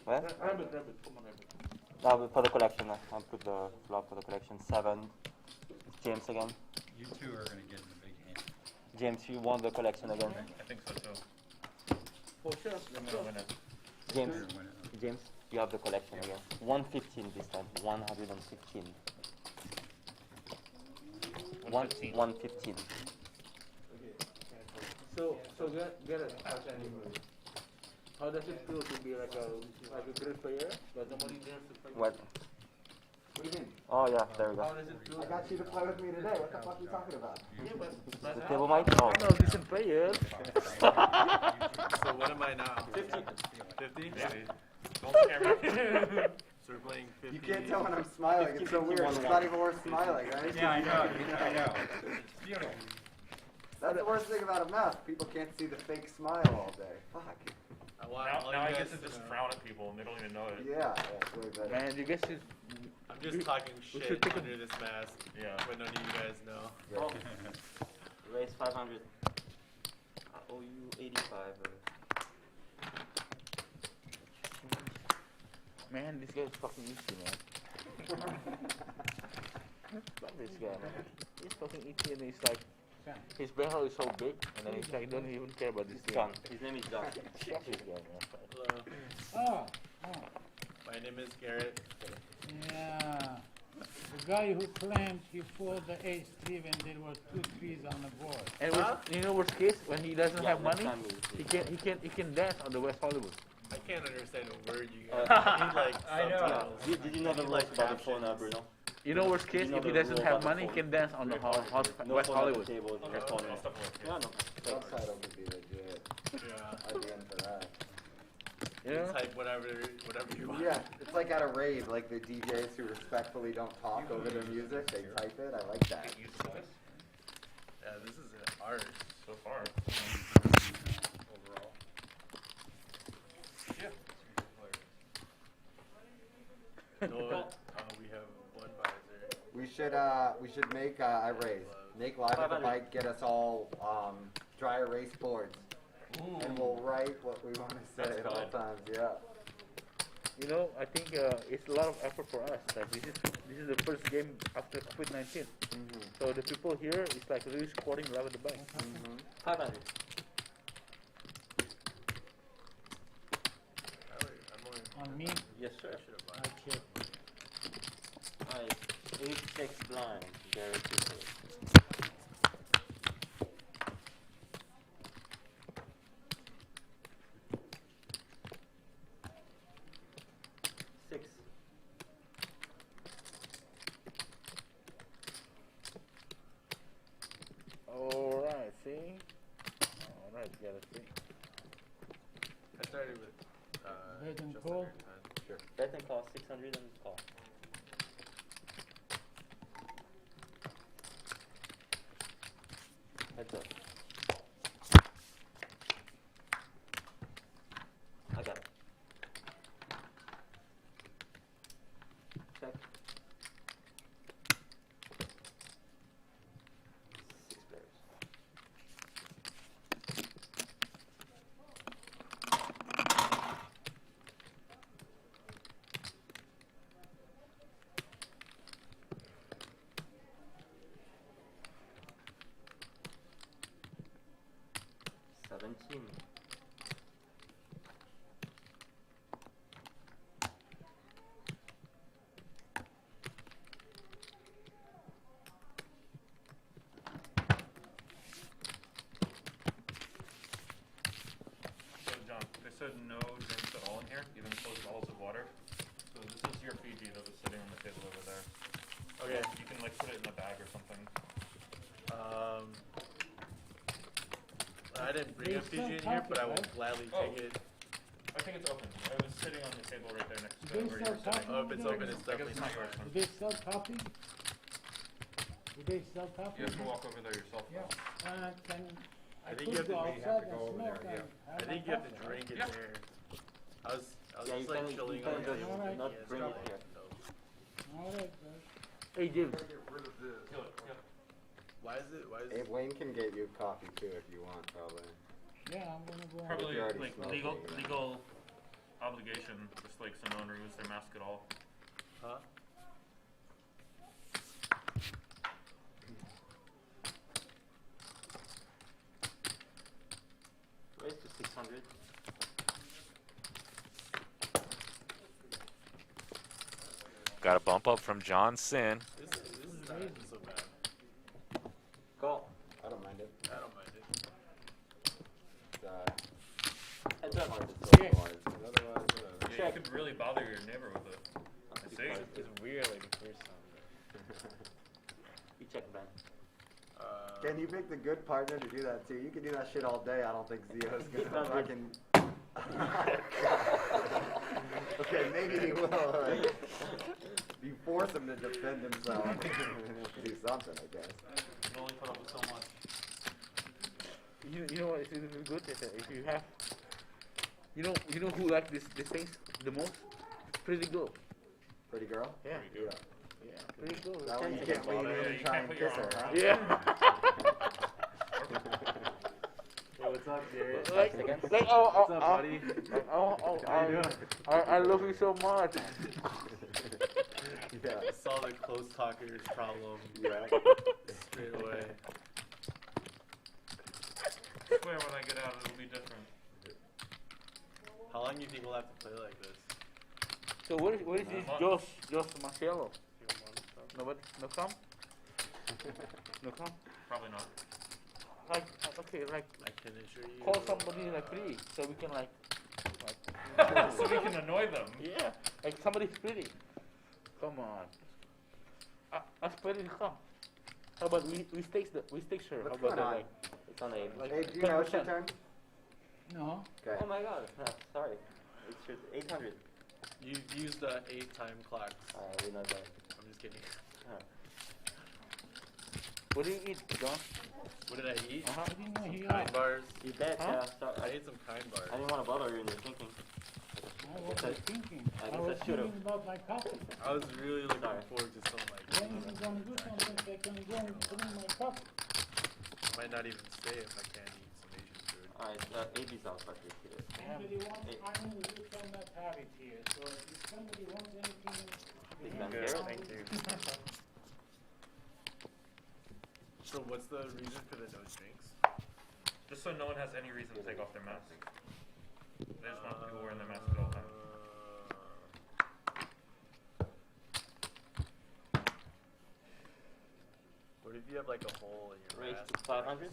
What? Rabbit, come on, rabbit. No, for the collection. I'll put the flop for the collection. 7. James again. You two are gonna get in the big hand. James, you won the collection again. I think so too. For sure. I'm gonna win it. James, You're gonna win it. James, you have the collection again. 115 this time. 115. 115. 115. Okay. So get it. How does it feel to be like a great player, but nobody dares to play? What? What do you mean? Oh yeah, there we How go. does it feel? I got you to play with me today. What the fuck are you talking about? Yeah, but The table might? No. I'm a decent player. So what am I now? 50. 50? Yeah. Don't scare me. So we're playing 50. You can't tell when I'm smiling. It's so weird. It's not even worth smiling, right? Yeah, I know. I know. It's beautiful. That's the worst thing about a mask. People can't see the fake smile all day. Fuck. Now I get to just frown at people and they don't even know it. Yeah, that's way better. Man, you guys should. I'm just talking we shit should take a- under this mask. Yeah. But none of you guys know. Oh. Raise 500. I owe you 85. Man, this guy is fucking easy, man. Love this guy, man. He's fucking easy and he's like, his barrel is so big, and then he's like, don't even care about this thing. John. His name is John. Fuck this guy, man. Hello. Oh, My name is Garrett. yeah. The guy who claimed he folded the ace-3 when there were 2 3s on the board. And you know what's case? When he doesn't have money, time he can dance on the West Hollywood. I can't understand a word you guys I need like I know. subtitles. Did you know the rules about the phone, Bruno? You know worst case? You know If he the doesn't rule have about the money, he phone. can dance on the No West phone Hollywood. At the table. I'll Your phone. stop working. Yeah, no. Subtitle would be legit. Yeah. I'd be in for that. You know? Type whatever you want. Yeah, it's like at a rave, like the DJs who respectfully don't talk over their music, they type it. I like that. Get used to this Yeah, this is an art. so far. Overall. Yeah. No, we have one visor. We should make a raise. Make live at the 500. bike, get us all dry erase boards, and we'll write what we want to say That's at all fine. times. Yeah. You know, I think it's a lot of effort for us. Like this is the first game after COVID-19. So the people here is like really supporting Love at the Bike. 500. On me, Yes, sir. I check. Alright. 8-6 blind. Gary Cooper. Six. Alright, see? Alright, you gotta see. I started with Red and just gold. under 10. Bet and call 600 and call. Heads up. I got it. Check. 6 players. Seventeen. So John, they said no drinks at all in here, even closed bottles of water. So this is your Fiji that was sitting on the table over there. Okay. You can like put it in a bag or something. I didn't bring They a Fiji in still here, but I will talking, gladly Oh. take it. I think it's open. It was sitting on the table right there next to They where you still were sitting. talking? Oh, if it's open, it's I guess definitely it's not not yours. Do they sell coffee? Do they sell coffee? You have to walk over there yourself. Yeah. Can I think you could have to go maybe outside have to and go over smoke there, and I have think a you have to coffee, drink it Yeah. there. I was Yeah, just like chilling on just Alright. not bring it here. right? All right, guys. Hey, Jim. Why is it? Hey, Wayne can get you coffee too if you want, probably. Yeah, I'm gonna go. Probably You're already like smoking, yeah. legal obligation, just like so no one removes their mask at all. Huh? Raise to 600. Got a bump up from John Sin. This is not so bad. Go. I don't mind it. I don't mind it. It's, Heads up. Yeah. otherwise, whatever. Yeah, Check. you could really bother your neighbor with it. See? It's weird like the first time. You check, Ben. Can you pick the good partner to do that too? You can do that shit all day. I don't think Zio's He's gonna not fucking. Okay, maybe he will. Like, you force him to defend himself. Do something, I guess. You can only put up with so much. You know what is even good is that if you have you know who like this things the most? Pretty girl. Pretty girl? Yeah. Yeah. Yeah, pretty girl. That way you can't lean in Yeah, and you try can't and put your kiss her, arm huh? Yeah. Hey, what's up, Jared? like What's up, buddy? How you doing? I love you so much. Yeah. I saw the close talkers problem Yeah. straight away. I swear when I get out it'll be different. How long do you think we'll have to play like this? So what is this Josh Marcelo? Nobody no come? No come? Probably not. Like okay, like I can assure you. call somebody like pretty so we can like So we can annoy them. yeah, like somebody's pretty. Come on. Us pretty come. How about we stakes her? What's How about going that? on? Like, It's on a. like Hey, do you know it's your 10%? turn? No. Okay. Oh my god. No, sorry. It's just 800. You used the 8-time clock. We know that. I'm just kidding. What do you eat, John? What did I eat? Uh-huh. I didn't know he Kind asked. bars. You bet. Huh? Yeah. So, I ate some kind bars. I didn't want to bother you in your thinking. I was thinking. I I guess was I should've. thinking about my coffee. I was really looking Sorry. forward to some like. When is he gonna do something so I can go and drink my coffee? I might not even stay if I can't eat some Asian food. Alright, AB's out back here. Somebody wants Hey. iron, you cannot have it here. So if somebody wants anything, Big you man, can Carol. have Thank it. you. So what's the reason for the no drinks? Just so no one has any reason to take off their mask. They just want people wearing their mask at all times. What if you have like a hole in your Raise mask? to 500?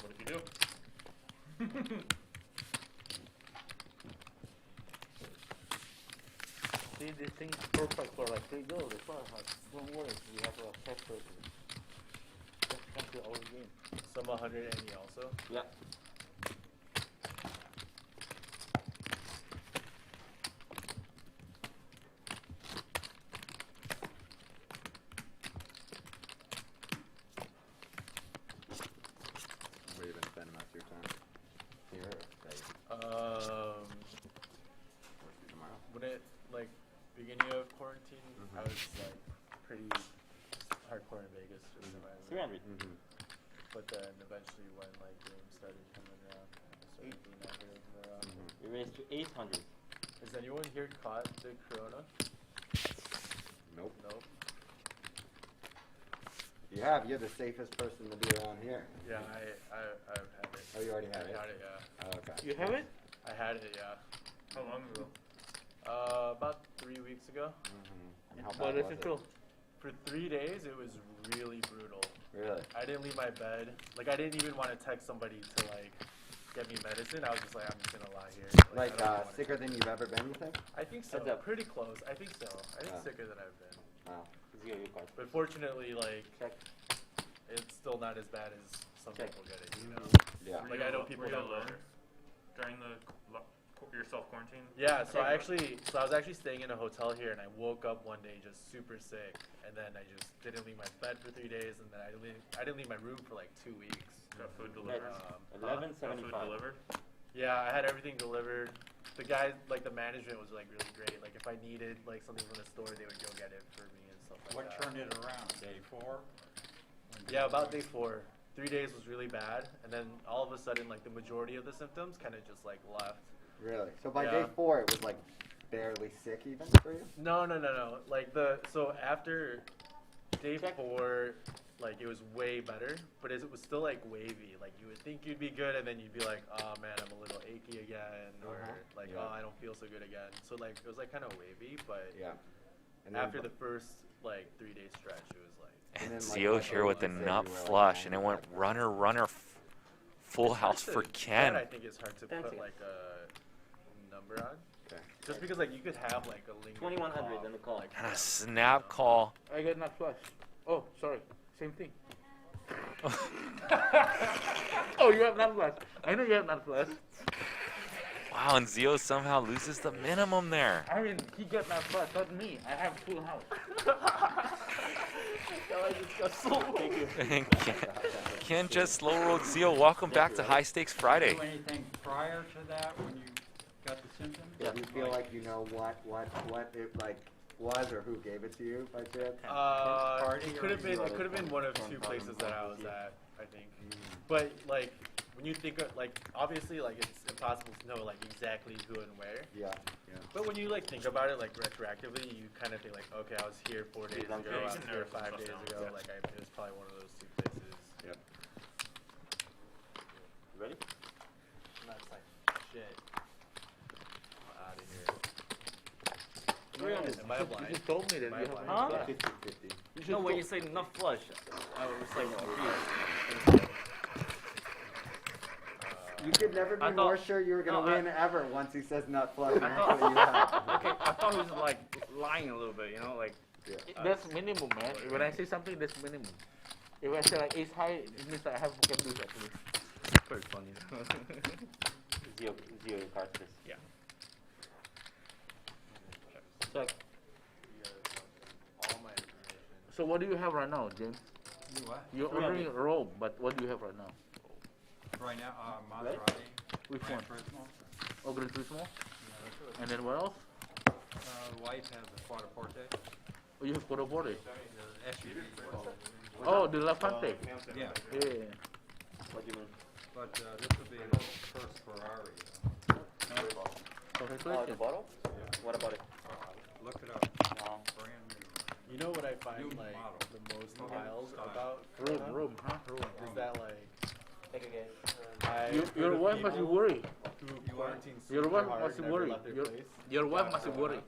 What if you do? See, this thing is perfect for like 3 girls. That's why I'm like, don't worry, we have a separate. Just come to our game. Some 100 and you also? Yeah. Where you been spending most of your time? Here or Vegas? Tomorrow? When it like beginning of quarantine, I was like pretty hardcore in Vegas, just in my room. 300. Mm-hmm. But then eventually when like games started coming around, I started being out here more often. You raised to 800. Has anyone here caught the corona? Nope. Nope. You have. You're the safest person to be around here. Yeah, I've had it. Oh, you already had it? I had it, yeah. Oh, okay. You have it? I had it, yeah. How long ago? About 3 weeks ago. Mm-hmm. And how What bad does was it feel? For 3 days, it was really brutal. Really? I didn't leave my bed. Like, I didn't even want to text somebody to, like, get me medicine. I was just like, I'm just going to lie here. Like, I don't even wanna sicker than you've ever been, you think? I think so. Heads up. Pretty close. I think so. I think Yeah. sicker than I've been. Wow. Zero, you card. But fortunately, like, Check. it's still not as bad as some Check. people get it, you know? Yeah. Like, I know people were you that alone were. during the You're self-quarantined? Yeah, so I was actually staying in a hotel here, and I woke up one day just super sick, and then I just didn't leave my bed for 3 days, and then I didn't leave my room for like 2 weeks. Got food delivered? That's Got food 11.75. delivered? Yeah, I had everything delivered. The guys, like the management, was like really great. Like if I needed like something from the store, they would go get it for me and stuff like What that. turned it around? Day 4? Yeah, about day 4. 3 days was really bad, and then all of a sudden, like the majority of the symptoms kind of just like left. Really? So by Yeah. day 4, it was like barely sick even for you? No. Like so after day 4, like it was way better, but it was still like wavy. Like you would think you'd be good, and then you'd be like, oh man, I'm a little achy again, or like, Yeah. oh, I don't feel so good again. So like it was like kind of wavy, but Yeah. And then after the first like 3-day stretch, it was like. And then, like, Zio like here with the you said, nut you were, like, flush, and it lying went back. runner, full It's hard house to- for that Ken. I think it's hard to Thank put you. like a number on, Okay. just because like you could have like a lingering 2100 cough, in the call. like, And a snap call. I got not flush. Oh, sorry. Same thing. Oh, you have not flush. I know you have not flush. Wow, and Zio somehow loses the minimum there. I mean, he got not flush, not me. I have full house. Thank you. And Ken just slow rolled Zio. Welcome back to High Stakes Friday. Do anything prior to that when you got the symptoms? Did you feel like you know what it like was or who gave it to you by chance? It could have been one of 2 places that I was at, I think. But like when you think of like obviously like it's impossible to know like exactly who and where. Yeah. But when you like think about it like retroactively, you kind of think like, okay, I was here 4 days ago, Yeah, I you was can here narrow some 5 stuff days down. ago. Yeah. Like it was probably one of those 2 places. Yep. Ready? And that's like shit. I'm out of here. Am I You blind? just told me that Am I you blind? have not Huh? flush. 50-50. No, when you say not flush, I was like, You could never be I thought- more sure you were gonna no, I- win ever once he says nut flush. I That's thought- what you have. okay, I thought he was like lying a little bit, you know, like. That's minimum, man. When I say something, that's minimum. If I say like ace high, it means that I have vocabulary actually. Very funny. Zio cards this. Yeah. Check. All my information. So what do you have right now, James? You what? You're ordering Rome, but what do you have right now? Right now, Maserati. Which Gran one? Turismo. Oh, Gran Turismo? And then what else? The wife has a Quattroporte. Oh, you have Quattroporte. The SUV called. Oh, the Lafante. Yeah, Yeah. What do you mean? but this would be his first Ferrari. Oh, the Congratulations. bottle? What about it? Look it up. No. Brand new. You know what I find New like model. the most Okay. wild Style. about Rome, huh? is that like Take again. I Your wife must be worried. who quarantine Your super wife hard must be never worried. left their Your, place. your wife must be worried.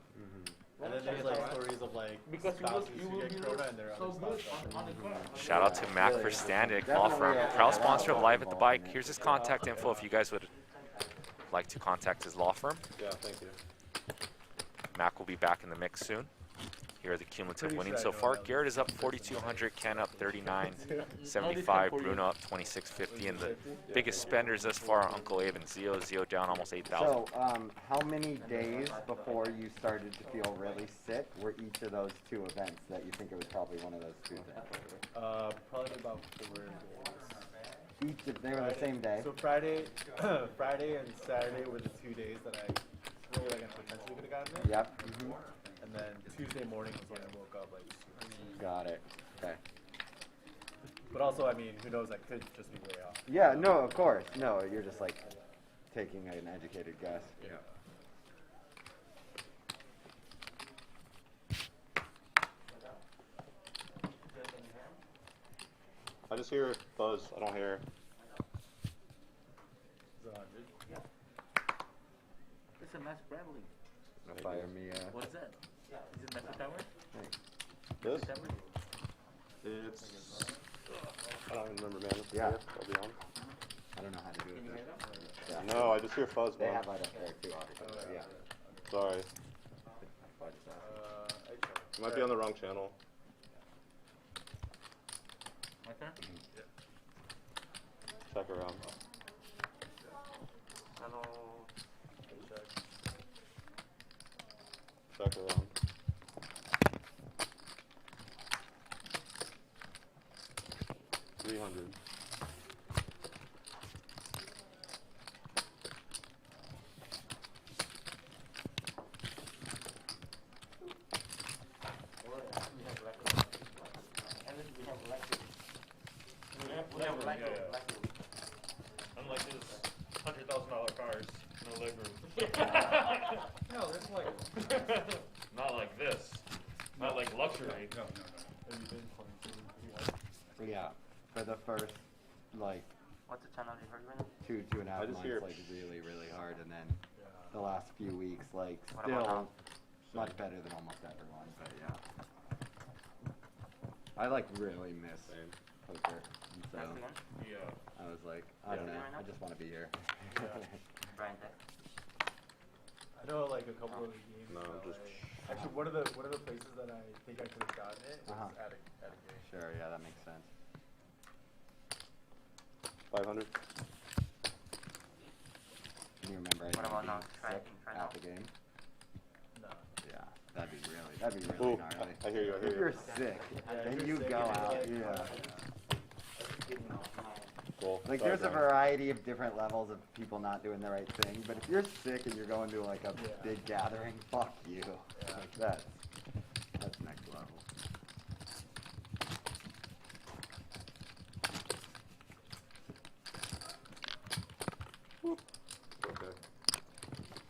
And then there's like stories of like Because spouses you who will get be corona and they're so other good spouse. on the car. Shout out to Mac for Standig, law firm, proud sponsor of Live at the Bike. Here's his contact info if you guys would like to contact his law firm. Yeah, thank you. Mac will be back in the mix soon. Here are the cumulative Pretty winnings sure so I know far. that was Garrett is up the first 4,200, Ken up 39.75, Bruno up 26.50, and the biggest spenders thus far are Uncle Abe and Zio. Zio down almost 8,000. So, how many days before you started to feel really sick were each of those 2 events that you think it was probably one of those 2 things? Probably about 4 days. Each of, they were the same day? So Friday, Friday and Saturday were the 2 days that I feel like I potentially could have gotten it. Yep. And then Tuesday morning was when I woke up like. Got it. Okay. But also, I mean, who knows? I could just be way off. Yeah, no, of course. No, you're just like taking an educated guess. Yeah. I just hear buzz. I don't hear. Is it 100? It's a nice Bradley. Fire me. What is that? Is it Metro Tower? This? Tower? It's. I don't even remember, man. It's Yeah. here, I'll be honest. I don't know how to do Can you it. hear that? Yeah. No, I just hear fuzz, They man. have light up there too, obviously. Yeah. Sorry. I checked. You might be on the wrong channel. My turn? Check around. Hello. I checked. second round. $300. We have unlike his $100,000 cars, no leg room. No, there's like. Not like this. Not like luxury. No. Have you been playing Yeah, for the first like What's the channel you heard right now? 2.5 I just months, hear like really hard, and then Yeah. the last few weeks, like What about still now? much better than almost everyone. But yeah, I like really miss poker, and so Next again? Yeah. I was like, I don't Yeah. know, I just want to be here. Brian Tech. I know like a couple of the games. No, in just- LA. Actually, one of the places that I think I could have gotten it was Uh-huh. at a game. Sure, yeah, that makes sense. 500. Can you remember What about now? being Try- sick try at now. the game? No. Yeah, that'd be really Ooh, gnarly. I hear you. If you're sick, Yeah, then if you you're sick go and you're out, like, yeah. Cool. Like Sorry, there's a Brian. variety of different levels of people not doing the right thing, but if you're sick and you're going to like a Yeah. big gathering, fuck you. Yeah. Like that's next level. Okay.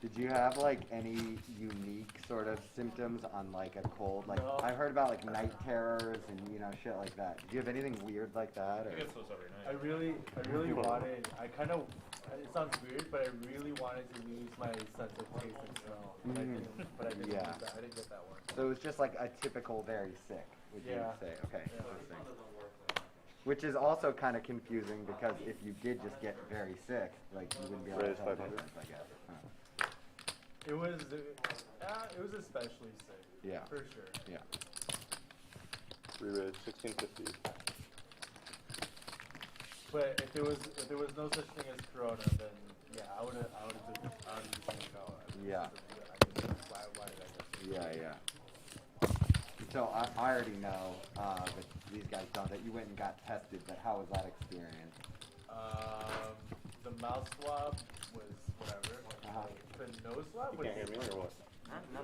Did you have like any unique sort of symptoms on like a cold? Like No. I heard about like night terrors and shit like that. Do you have anything weird like that? He Or? gets those every I night. really wanted. I kind of. It sounds weird, but I really wanted to lose my sense of taste and smell. But I didn't. Yeah. Get that. I didn't get that one. So it was just like a typical very sick, would you Yeah. say? Okay, Yeah. interesting. Which is also kind of confusing because if you did just get very sick, like you wouldn't be able to Raise tell the 500. difference, I guess. Huh. It was especially sick. Yeah. For sure. Yeah. Re-raise 1650. But if there was no such thing as Corona, then yeah, I would have just let it go. Yeah. Why did I go? Yeah. So I already know, but these guys don't, that you went and got tested, but how was that experience? The mouth swab was whatever. Uh-huh. The nose swab You was. can't hear me or what? Huh? No.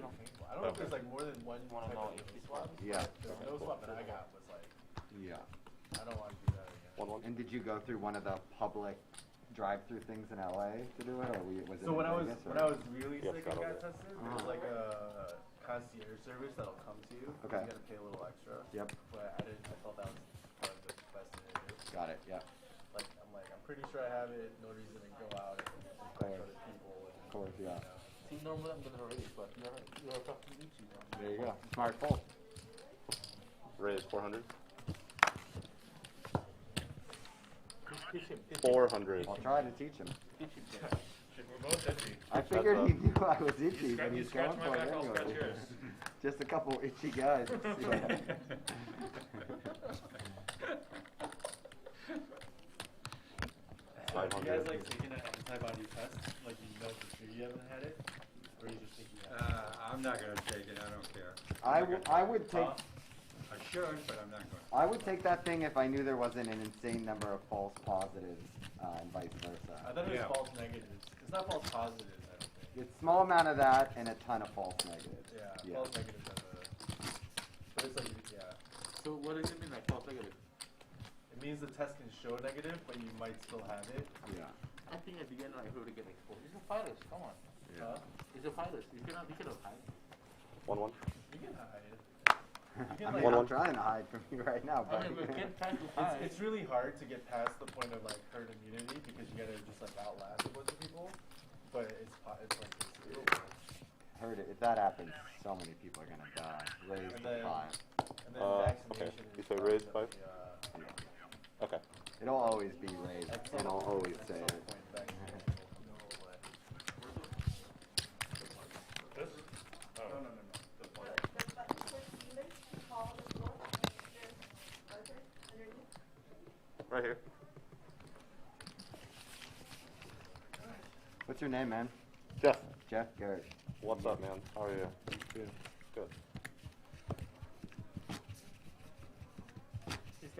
I don't know if there's like more than one Wanna type know of if nose it's swab. Yeah. The nose swab that I got was like, Yeah. I don't want to do that again. 1-1. And did you go through one of the public drive-through things in LA to do it, or was it So in when I was Vegas, or? when I was really Yeah, sick and that'll got do. tested, there was like a concierge service that'll come to you. Okay. You gotta pay a little extra. Yep. But I didn't. I thought that was probably the best thing to do. Got it. Yeah. I'm pretty sure I have it. No reason to go out and infect other people. And, Of course. Yeah. See, normally I'm gonna raise, but you're talking to you. There you go. Smart fold. Raise 400. Teach him. 400. I'll try to teach him. We're both itchy. I figured he knew I was You itchy, but you he's scratch going my for it back, I'll scratch anyway. yours. Just a couple itchy guys. Yeah. you guys 500. like taking an antibody test? Like you know for sure you haven't had it, or you just think you have? I'm not gonna take it, I don't care. I would take I should, but I'm not going. I would take that thing if I knew there wasn't an insane number of false positives and vice I versa. thought it was Yeah. false negatives. It's not false positives, I don't think. It's small amount of that and a ton of false negatives. Yeah, false negatives are the. But it's like yeah. So what does it mean, like false negative? It means the test can show negative, but you might still have it. Yeah. I think at the end I heard to get exposed. It's a virus. Come on. Huh? It's a virus. You cannot hide. 1-1. You can hide. I mean, One, I'm one. trying to hide from you right now, I but mean, we can't try to hide. It's really hard to get past the point of like herd immunity because you gotta just like outlast a bunch of people. But it's like it's doable. heard it. If that happens, so many people are gonna die. Raise And the then- 5. And then Okay. vaccination You is say probably raise the, 5? Okay. It'll always be raised, at some and I'll always at say some it. point vaccination will go away. This? Oh. No. The point. Right here. What's your name, man? Jeff. Jeff Garrett. What's up, man? How are you? Good. Yeah. Good. He's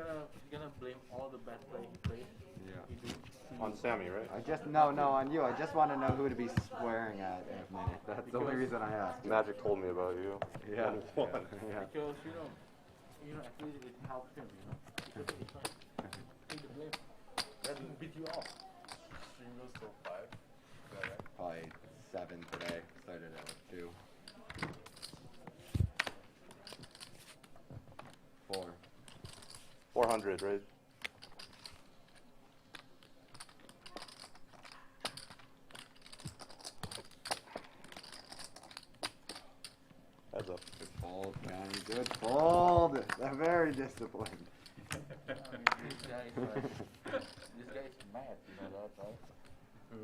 gonna blame all the bad play he plays. Yeah. He do. On Sammy, right? I just no on you. I just want to know who to be swearing at in a minute. That's the only reason I asked. Magic told me about you. Yeah. Yeah. Yeah. Because at least it helps him. Because he's like, take the blame. That beat you off. Stream goes till 5. Is that right? Probably 7 today. Started at like 2. 4. 400, right? Heads up. Good fold, man. Good fold. They're very disciplined. This guy is mad, you know that, right? Who?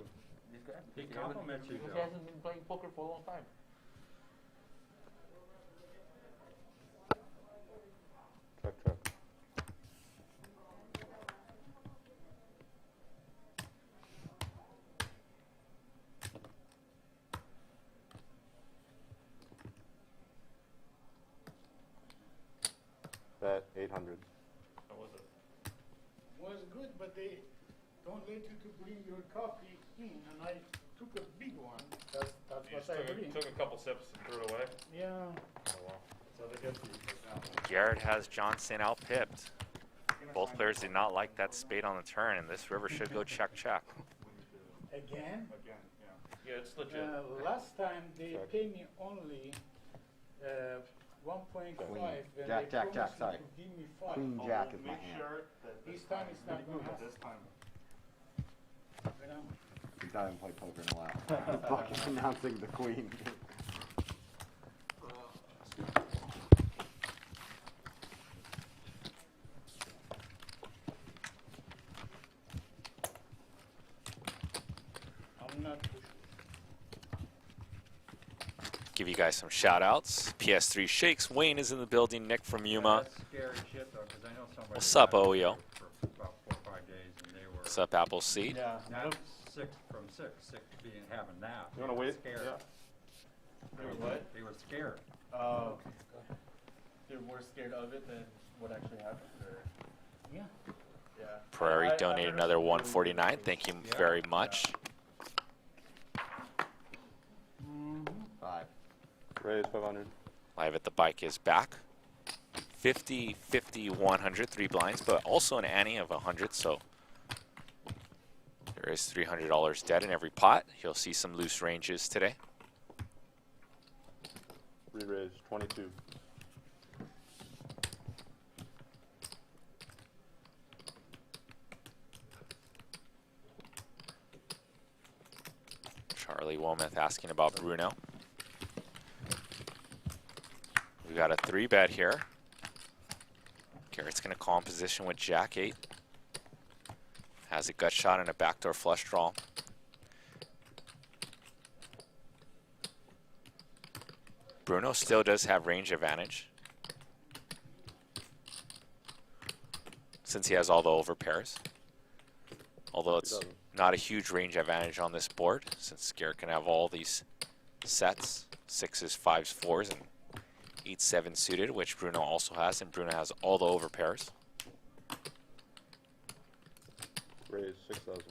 This guy. He Because compliments you, He Joe. hasn't been playing poker for a long time. Check. Bet 800. How was it? Was good, but they don't let you to bring your coffee in, and I took a big one. That's You just what I bring. took a couple sips and threw it away? Yeah. Oh, wow. So they get to you right now. Garrett has Johnson out-pipped. Both players did not like that spade on the turn, and this river should go check. Again? Again, yeah. Yeah, it's legit. Last time they Check. pay me only 1.5, Queen. and Jack, they Jack, promised sorry. to give me 5. Queen Oh, Jack is my make hand. sure that This time it's not gonna happen. This time. You know? Since I haven't played poker in a while. Fucking announcing the queen. I'm not too sure. Give you guys some shout-outs. PS3 Shakes. Wayne is in the building. Nick from Yuma. That's scary shit though, 'cause I know somebody. What's up, got it Oyo? For about 4 or 5 days, and they were What's up, Appleseed? Yeah. not sick being having that. You wanna They were wait? Scared. Yeah. They were what? They were scared. Oh. They're more scared of it than what actually happened. Or, Yeah. yeah. Prairie I donated heard another some really 149. good Thank you Yeah. very much. 5. Raise 500. Live at the Bike is back. 50, 50, 100, 3 blinds, but also an ante of 100, so there is $300 dead in every pot. You'll see some loose ranges today. Re-raise 22. Charlie Womath asking about Bruno. We got a 3-bet here. Garrett's going to call in position with Jack 8. Has a gut shot and a backdoor flush draw. Bruno still does have range advantage, since he has all the over pairs. Although it's doesn't. not a huge range advantage on this board, since Garrett can have all these sets, 6s, 5s, 4s, and 8-7 suited, which Bruno also has, and Bruno has all the over pairs. Raise 6,000.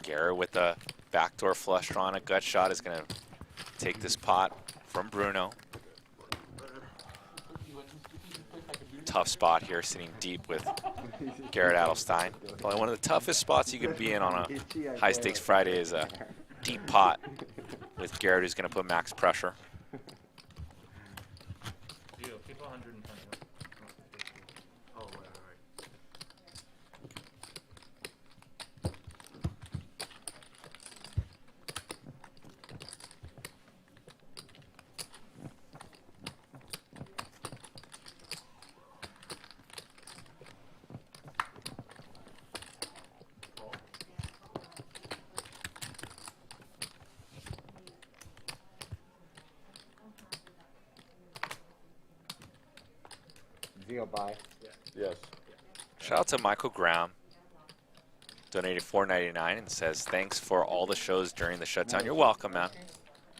Garrett with a backdoor flush draw and a gut shot is going to take this pot from Bruno. Tough spot here, sitting deep with Garrett Adelstein. Probably one of the toughest spots you could be in on a high stakes Friday is a deep pot with Garrett, who's going to put max pressure. Deal. Keep 120. Oh, right. Zio buy. Yes. Shout out to Michael Graham. Donated $4.99 and says, thanks for all the shows during the shutdown. You're welcome, man.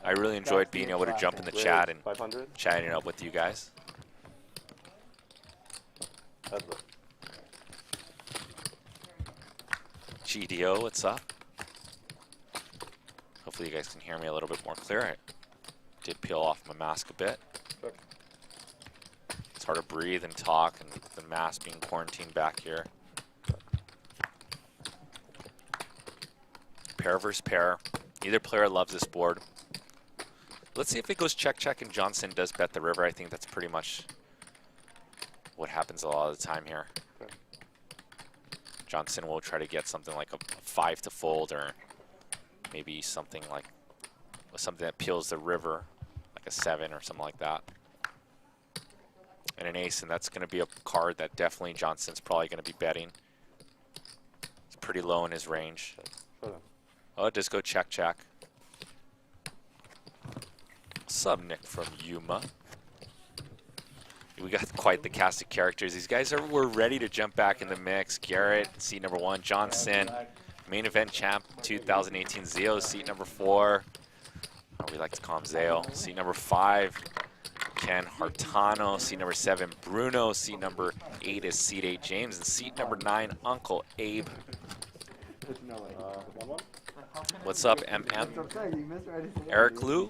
I really enjoyed being able to jump in the chat and 500. chatting it up with you guys. That's it. GDO, what's up? Hopefully you guys can hear me a little bit more clear. I did peel off my mask a bit. It's hard to breathe and talk, and the mask being quarantined back here. Pair versus pair. Neither player loves this board. Let's see if it goes check-check and Johnson does bet the river. I think that's pretty much what happens a lot of the time here. Okay. Johnson will try to get something like a 5 to fold, or maybe something like something that peels the river, like a 7 or something like that. And an ace, and that's going to be a card that definitely Johnson's probably going to be betting. It's pretty low in his range. Sure then. Oh, it does go check-check. What's up, Nick from Yuma? We got quite the cast of characters. These guys were ready to jump back in the mix. Garrett, seat number 1. Johnson, main event champ 2018. Zeo, seat number 4. We like to call him Zeo. Seat number 5. Ken Hartano, seat number 7. Bruno, seat number 8 is seat 8. James, and seat number 9, Uncle Abe. What's up, MM? Eric Liu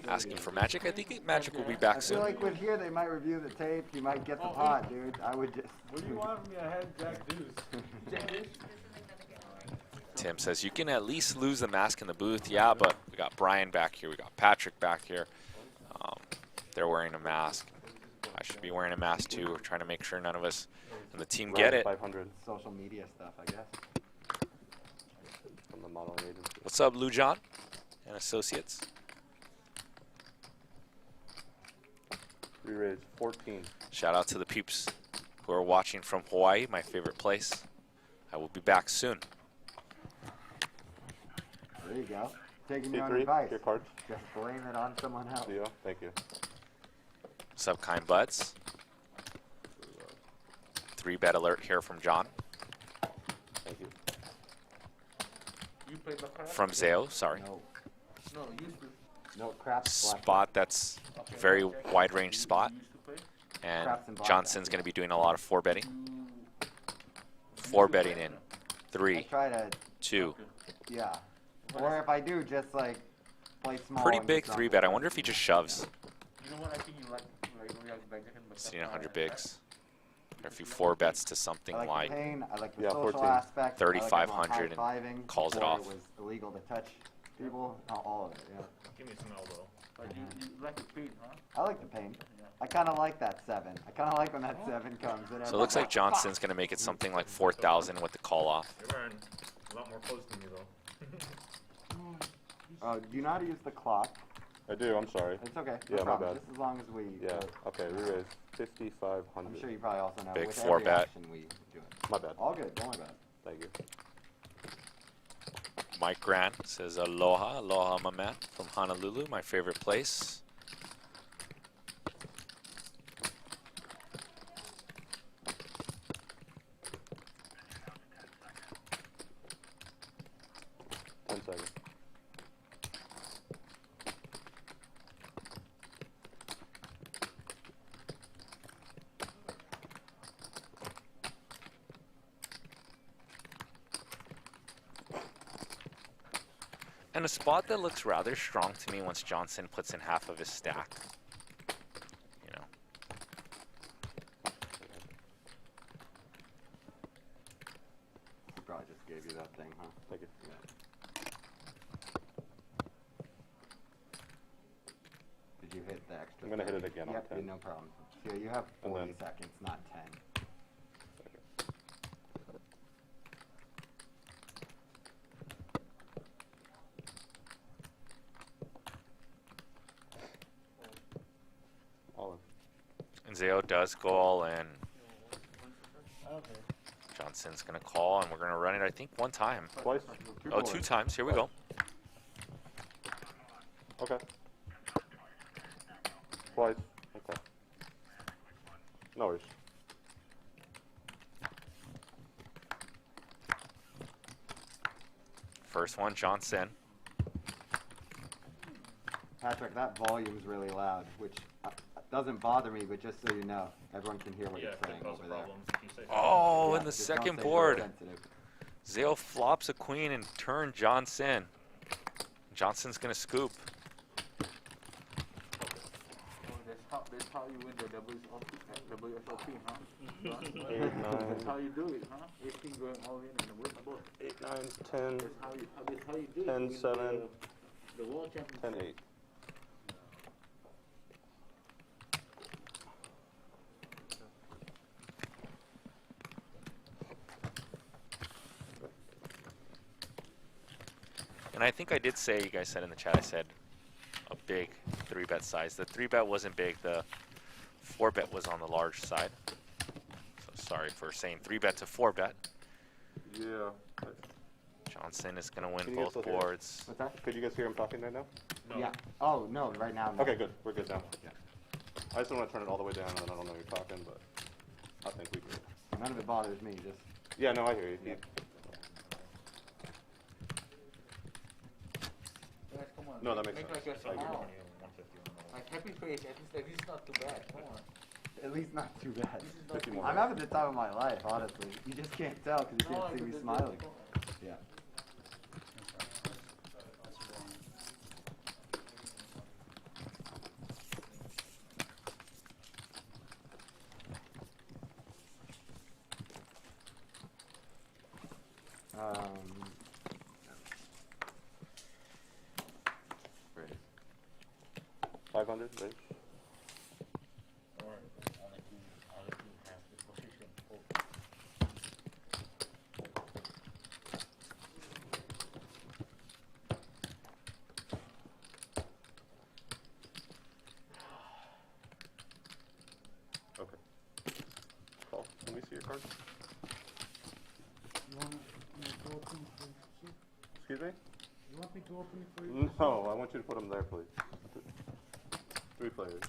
asking for Magic. I think Magic will be back I soon. feel like with here they might review the tape. You might get the pot, dude. I would just. What do you want from me? I had Jack Deuce. Tim says you can at least lose the mask in the booth. Yeah, but we got Brian back here. We got Patrick back here. They're wearing a mask. I should be wearing a mask too. We're trying to make sure none of us in the team get it. 500 Social media stuff, I guess. from the modeling agency. What's up, Lou John and Associates? Re-raise 14. Shout out to the peeps who are watching from Hawaii, my favorite place. I will be back soon. There you go. Taking your own C3, advice. your cards. Just blame it on someone else. Leo, thank you. What's up, kind buds? 3-bet alert here from John. Thank you. You play baccarat? From Zeo, sorry. No. No, you used to. No, craps. black. Spot that's very wide range spot. You used to play? And Craps and black. Johnson's going to be doing a lot of 4-betting. 4-betting in I 3, try to, 2. yeah. Or if I do, just like play small. Pretty and big get 3-bet. I wonder if he just shoves. You know what? I think you like blackjack and baccarat. Seeing 100 bigs. Or if he 4-bets to something I like like the pain. I like the Yeah, social 14. aspect. 3,500 and I like high-fiving calls it before off. It was illegal to touch people. All of it. Yeah. Give me some elbow. But you like the pain, huh? I like the pain. I kind of like that 7. I kind of like when that 7 comes. So it looks like Johnson's going to make it something like 4,000 with the call off. You're wearing a lot more clothes than me, though. Oh, do you know how to use the clock? I do, I'm sorry. It's okay. Yeah, No my problem. bad. Just as long as we. Yeah, okay, re-raise I'm 5,500. sure you probably also know. Big with 4 every bet. action we do it. My bad. All good. Don't worry about it. Thank you. Mike Grant says aloha, aloha my man from Honolulu, my favorite place. Ten seconds. And a spot that looks rather strong to me once Johnson puts in half of his stack. You know. He probably just gave you that thing, huh? Thank you. Did you hit the extra? I'm gonna hit it 30? again on Yep, 10. no problem. So you have And 40 then- seconds, not 10. All in. And Zeo does go all in. Okay. Johnson's going to call, and we're going to run it, I think, one time. Twice? Oh, 2 times. Here we go. Okay. Twice. Okay. No worries. First one, Johnson. Patrick, that volume's really loud, which doesn't bother me, but just so you know, everyone can hear what Yeah, you're it could saying cause a over there. problem. If you say Oh, Yeah, in the just don't second say so board. sensitive. Zale flops a queen and turn Johnson. Johnson's gonna scoop. That's how you win the WSOP, huh? Eight, nine. That's how you do it, huh? 18 going all in and win the board. 8, 9, 10, That's how you do it. 10, You win 7, the world championship. 10, 8. And I think I did say, you guys said in the chat, I said a big 3-bet size. The 3-bet wasn't big, the 4-bet was on the large side. So sorry for saying 3-bet to 4-bet. Yeah. Johnson is going to Can win you guys both still hear? boards. What's that? Could you guys hear him talking right now? No. Yeah. Oh, no, right now. No. Okay, good. We're good now. Yeah. I just don't want to turn it all the way down, and then I don't know you're talking, but I think we can. None of it bothers me, just. Yeah, no, I hear you. Yeah. Guys, come on. No, that makes Make sense. like a I agree. smile. 150 on the Like happy face. At least not too bad. Come on. At least not too bad. This is not 50 too more. I'm having the time of my life, honestly. You just can't tell because you No, can't see me this- smiling. come on. Yeah. Raise. 500, right? Or only two have the position. Okay. Paul, let me see your card. You want me to open for you? Excuse me? You want me to open it for you? No, I want you to put them there, please. 3 players.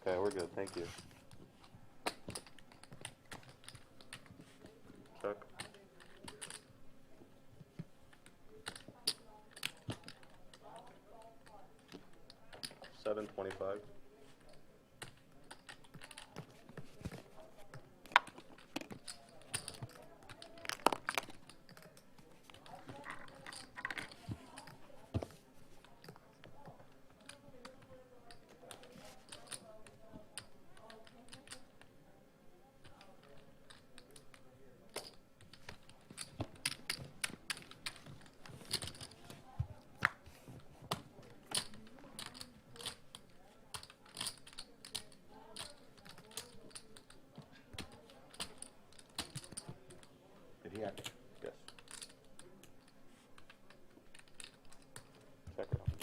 Okay, we're good. Thank you. Check. $7.25. Did he have it? Yes. Check it out.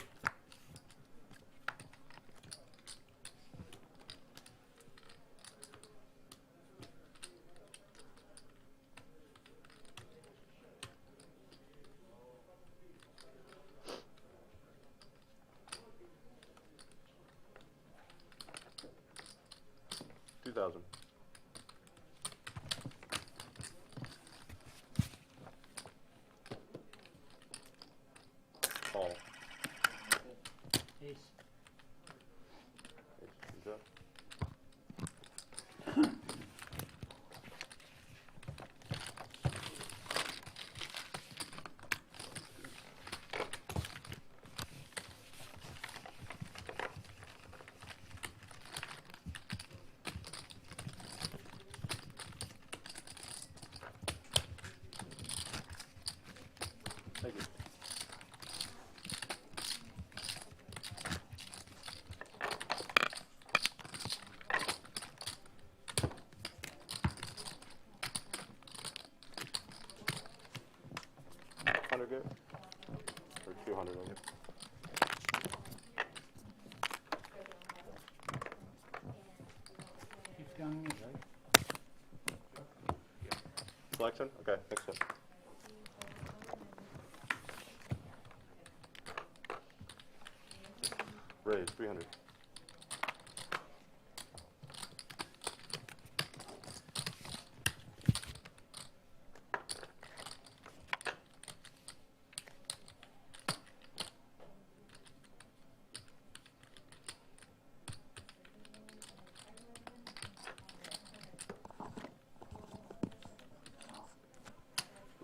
$2,000. Paul. Ace. Good job. Thank you. $100 good? Or 200 I guess. Keeps telling me, right? Selection? Okay, next step. Raise, 300.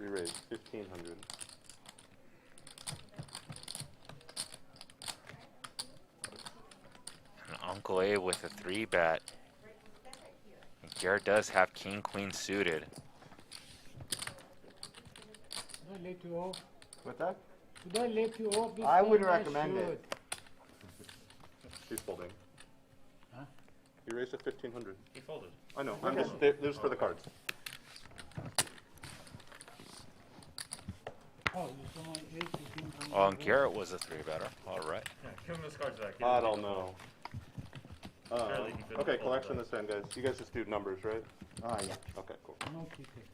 Re-raise 1500. And Uncle A with a 3-bet. And Garrett does have king queen suited. Should I let you off? What's that? Should I let you off this I time? wouldn't recommend should. it. He's folding. Huh? You raised at 1500. He folded. I know. I'm just. This is for the cards. Oh, you saw my 8 15 from Oh, and Garrett was a 3-better. All right. Yeah, give him his cards back. I don't know. Surely he couldn't Okay, fold collection that. this end, guys. You guys just do numbers, right? Oh, yeah. Okay, cool. No ticket.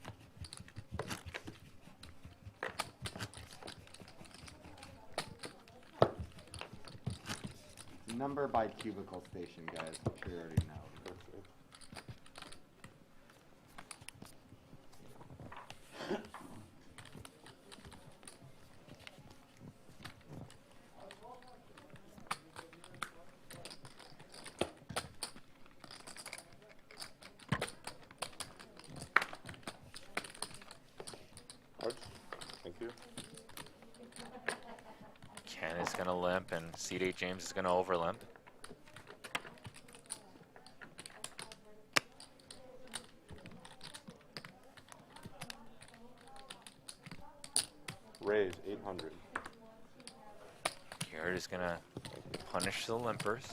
Number by cubicle station, guys. I'm sure you already know. Cards. Thank you. Ken is going to limp, and C.D. James is going to overlimp. Raise 800. Garrett is going to punish the limpers.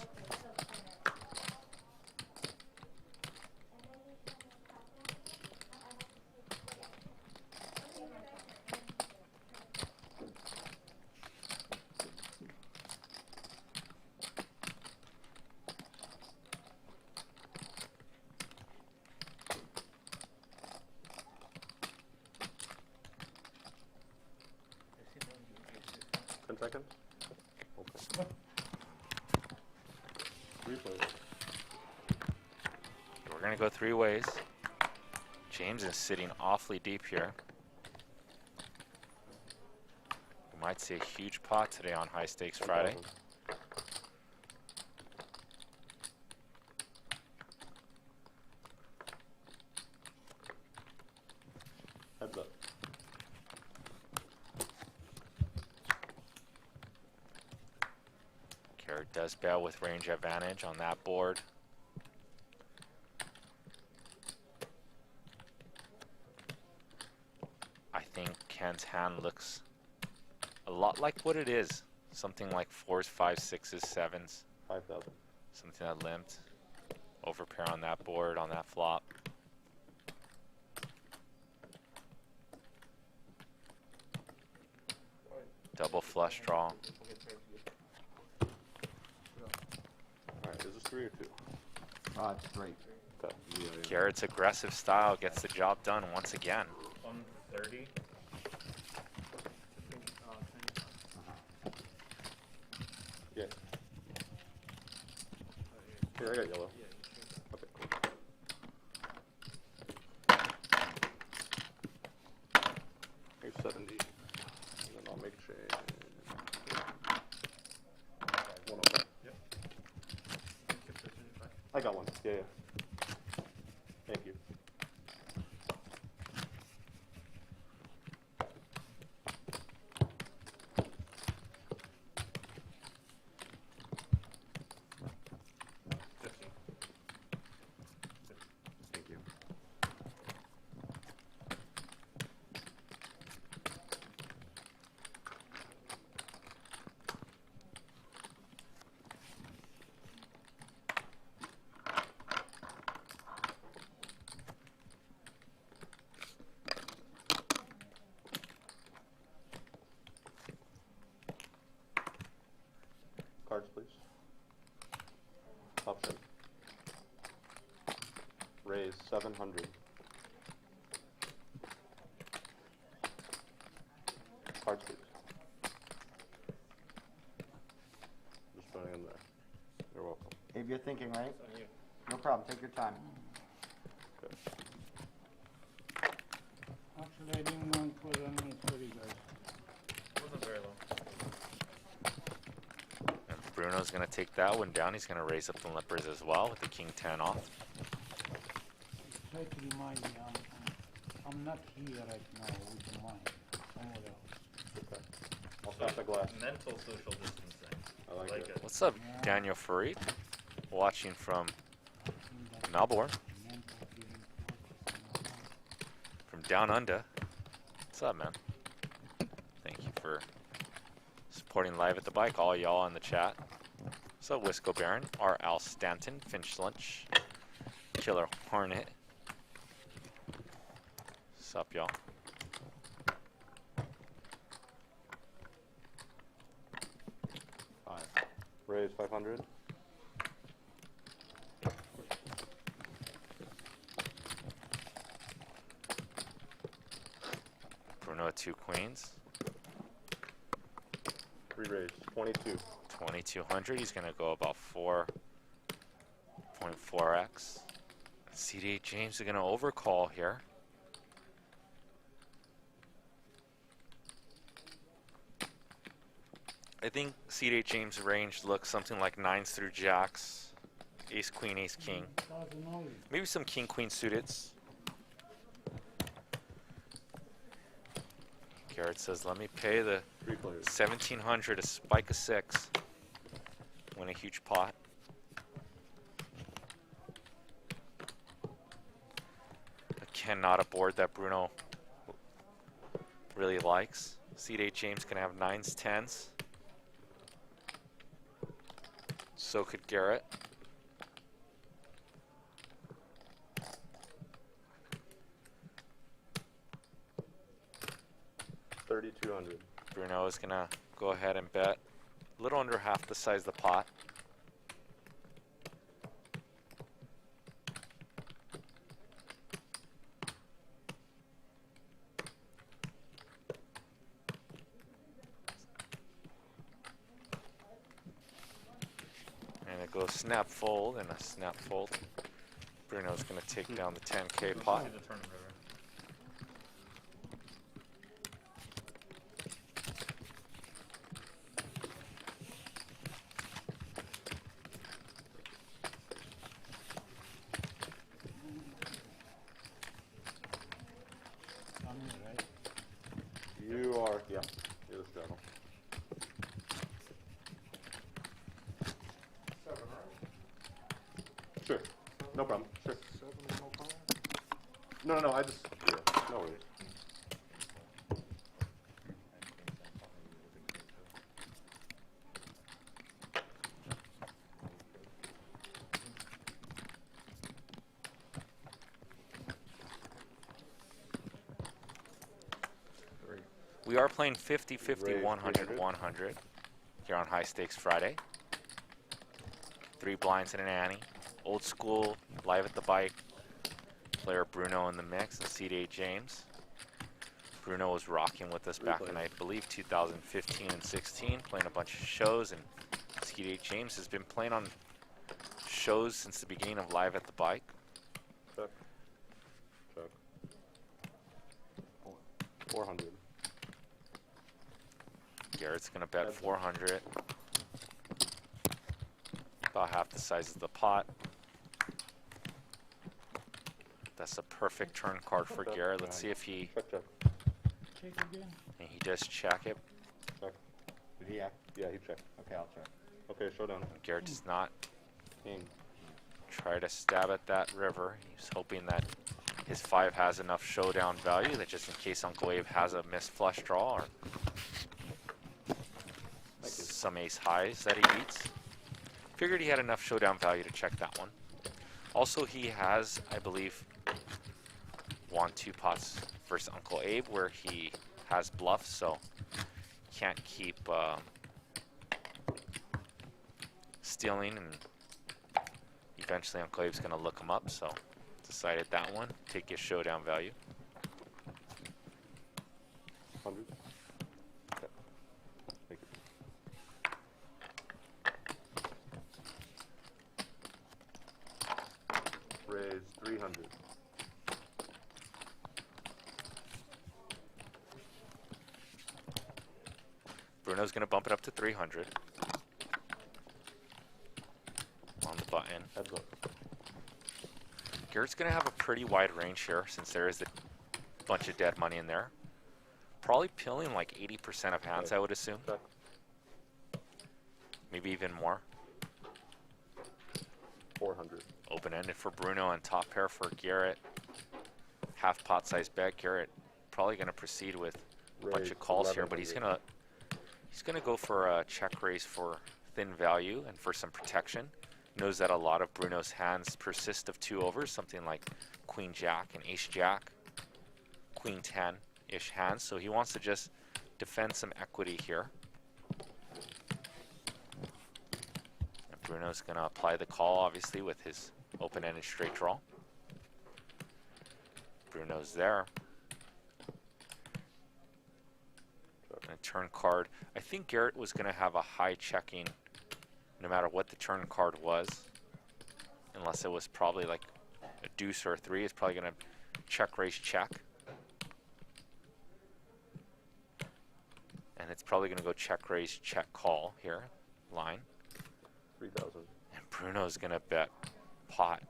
Seconds? Okay. Replay. We're going to go 3 ways. James is sitting awfully deep here. We might see a huge pot today on High Stakes Friday. Heads up. Garrett does bet with range advantage on that board. I think Ken's hand looks a lot like what it is. Something like 4s, 5s, 6s, 7s. 5,000. Something that limped. Overpair on that board, on that flop. Double flush draw. Alright, is this 3 or 2? It's great. Okay. Garrett's aggressive style gets the job done once again. 130. Yeah. Here, I got yellow. Okay, cool. Here's 70. And then I'll make a change. 105. Yep. I got one. Yeah, yeah. Thank you. Thank you. Cards, please. Option. Raise 700. Cards, please. Just putting in there. You're welcome. Abe, you're thinking, right? No problem. Take your time. Okay. Actually, I didn't want for the minute for you guys. Wasn't very long. And Bruno's going to take that one down. He's going to raise up the limpers as well with the king 10 off. Try to remind me. I'm not here right now with mine. Somewhere else. Okay. I'll stop the glass. Mental social distancing. I like it. it. What's up, Yeah. Daniel Farid? Watching from I think that Melbourne, mental healing process and all that. from down under. What's up, man? Thank you for supporting Live at the Bike, all y'all in the chat. What's up, Wisco Baron? R. Al Stanton, Finch Lunch, Killer Hornet. What's up, y'all? Raise 500. Bruno at 2 queens. Re-raise 22. 2200. He's going to go about 4.4x. CD8 James is going to overcall here. I think CD8 James' range looks something like 9s through jacks, ace queen, ace king, Doesn't know it. maybe some king queen suiteds. Garrett says, let me pay the 3 players. 1700 a spike of 6. Win a huge pot. Again, not a board that Bruno really likes. CD8 James can have 9s, 10s. So could Garrett. $3,200. Bruno is gonna go ahead and bet a little under half the size of the pot. And it goes snap fold and a snap fold. Bruno's gonna take down the 10K pot. See the turn river. I'm here, right? You are, yeah, you're the straddle. Sure, no problem, sure. No, I just, yeah, no worries. We are playing 50, 50, Raise 100, 300. 100 here on High Stakes Friday. 3 blinds and an ante. Old school, Live at the Bike. Player Bruno in the mix and CD8 James. Bruno was rocking with us back in, I believe, 2015 and 16, playing a bunch of shows, and CD8 James has been playing on shows since the beginning of Live at the Bike. Check. Check. 400. Garrett's gonna bet 400. About half the size of the pot. That's a perfect turn card for Garrett. Let's see if he, Check, check. Check again. and he does check it. Check. Did he act? Yeah, he checked. Okay, I'll check. Okay, showdown. Garrett does not King. try to stab at that river. He's hoping that his 5 has enough showdown value that just in case Uncle Abe has a missed flush draw or some ace highs that he beats. Figured he had enough showdown value to check that one. Also, he has, I believe, won 2 pots versus Uncle Abe where he has bluffs, so can't keep stealing, and eventually Uncle Abe's gonna look him up, so decided that one, take his showdown value. 100. Okay. Thank you. Raise 300. Bruno's gonna bump it up to 300 on the button. Heads up. Garrett's gonna have a pretty wide range here since there is the bunch of dead money in there. Probably pilling like 80% of hands, I would assume. Check. Maybe even more. 400. Open-ended for Bruno and top pair for Garrett. Half pot size bet. Garrett probably going to proceed with a bunch Raise of calls here, but he's 1100. gonna go for a check raise for thin value and for some protection. Knows that a lot of Bruno's hands persist of 2 overs, something like Queen Jack and Ace Jack, Queen 10-ish hands. So he wants to just defend some equity here. And Bruno's gonna apply the call, obviously, with his open-ended straight draw. Bruno's there. And a turn card. I think Garrett was going to have a high checking no matter what the turn card was. Unless it was probably like a deuce or a 3. It's probably going to check, raise, check. And it's probably going to go check, raise, check, call here. Line. 3,000. And Bruno's going to bet pot.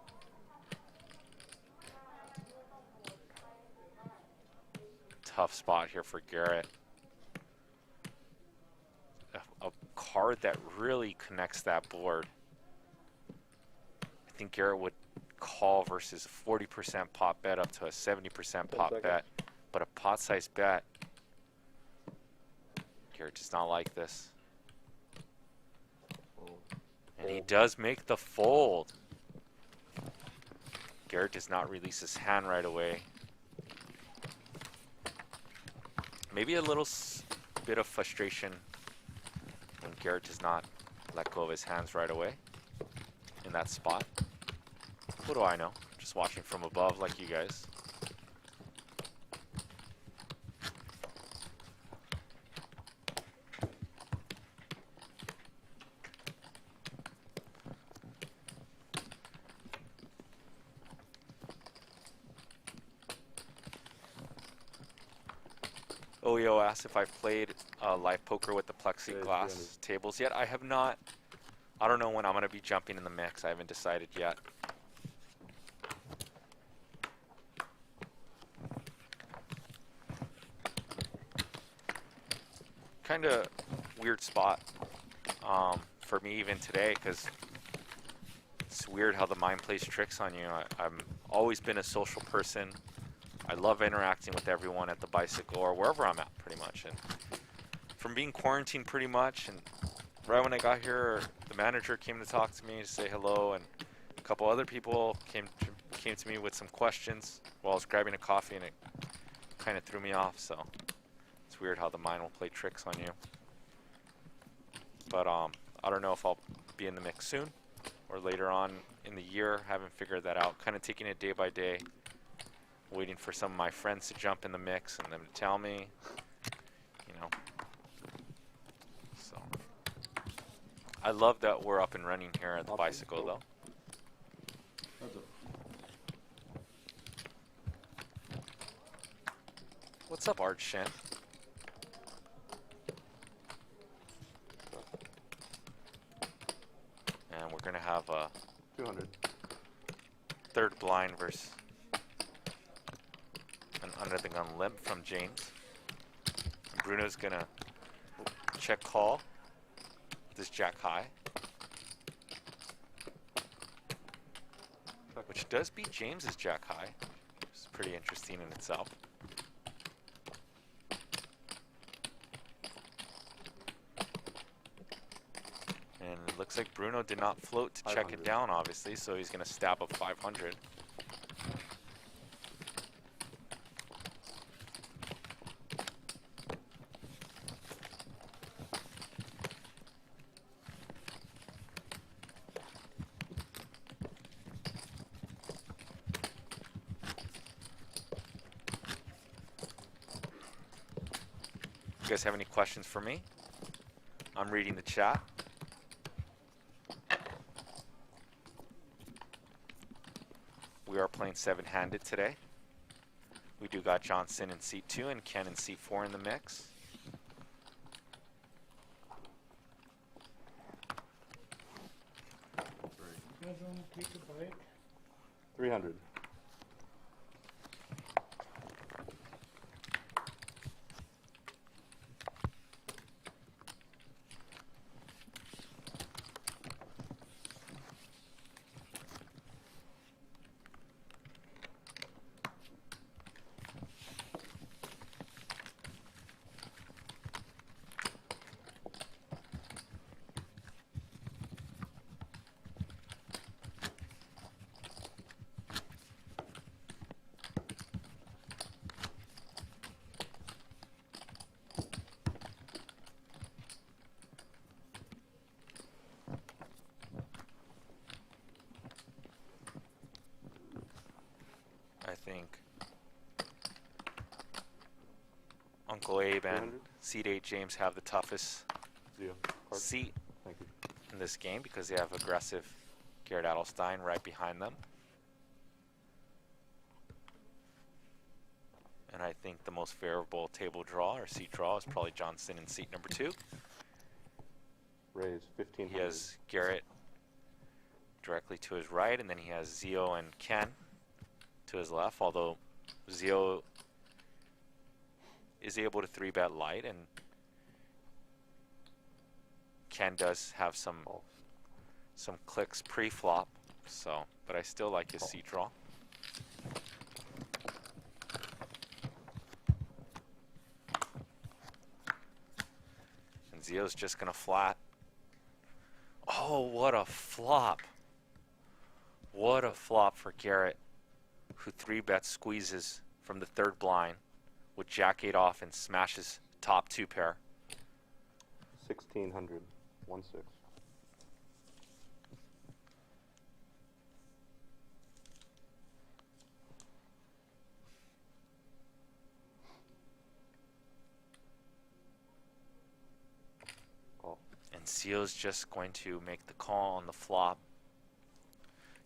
Tough spot here for Garrett. A card that really connects that board. I think Garrett would call versus a 40% pot bet up to a 70% pot bet. But a pot size bet, Garrett does not like this. And he does make the fold. Garrett does not release his hand right away. Maybe a little bit of frustration when Garrett does not let go of his hands right away in that spot. What do I know? Just watching from above like you guys. Oyo asked if I've played live poker with the plexiglass tables yet. I have not. I don't know when I'm going to be jumping in the mix. I haven't decided yet. Kind of weird spot for me even today, because it's weird how the mind plays tricks on you. I'm always been a social person. I love interacting with everyone at the bicycle or wherever I'm at, pretty much. And from being quarantined pretty much, and right when I got here, the manager came to talk to me to say hello, and a couple other people came to me with some questions while I was grabbing a coffee, and it kind of threw me off. So it's weird how the mind will play tricks on you. But I don't know if I'll be in the mix soon or later on in the year. Haven't figured that out. Kind of taking it day by day. Waiting for some of my friends to jump in the mix and them to tell me, you know. So I love that we're up and running here at the bicycle, though. What's up, Art Shen? And we're gonna have a 200. third blind versus an under the gun limp from James. And Bruno's gonna check call this jack high, which does beat James's jack high. It's pretty interesting in itself. And it looks like Bruno did not float to check it 500. down, obviously, so he's gonna stab up 500. You guys have any questions for me? I'm reading the chat. We are playing 7-handed today. We do got Johnson in seat 2 and Ken in seat 4 in the mix. You guys want to take a break? 300. think Uncle Abe and 200? Seat 8 James have the toughest Zero. Card. seat Thank you. in this game because they have aggressive Garrett Adelstein right behind them. And I think the most favorable table draw or seat draw is probably Johnson in seat number 2. Raise 1500. He has Garrett directly to his right, and then he has Zio and Ken to his left, although Zio is able to 3-bet light, and Ken does have some clicks pre-flop, so, but I still like his seat draw. And Zio's just gonna flat. Oh, what a flop. What a flop for Garrett, who 3-bet squeezes from the 3rd blind with Jack-8 off and smashes top 2 pair. 1600. 1-6. And Zio's just going to make the call on the flop.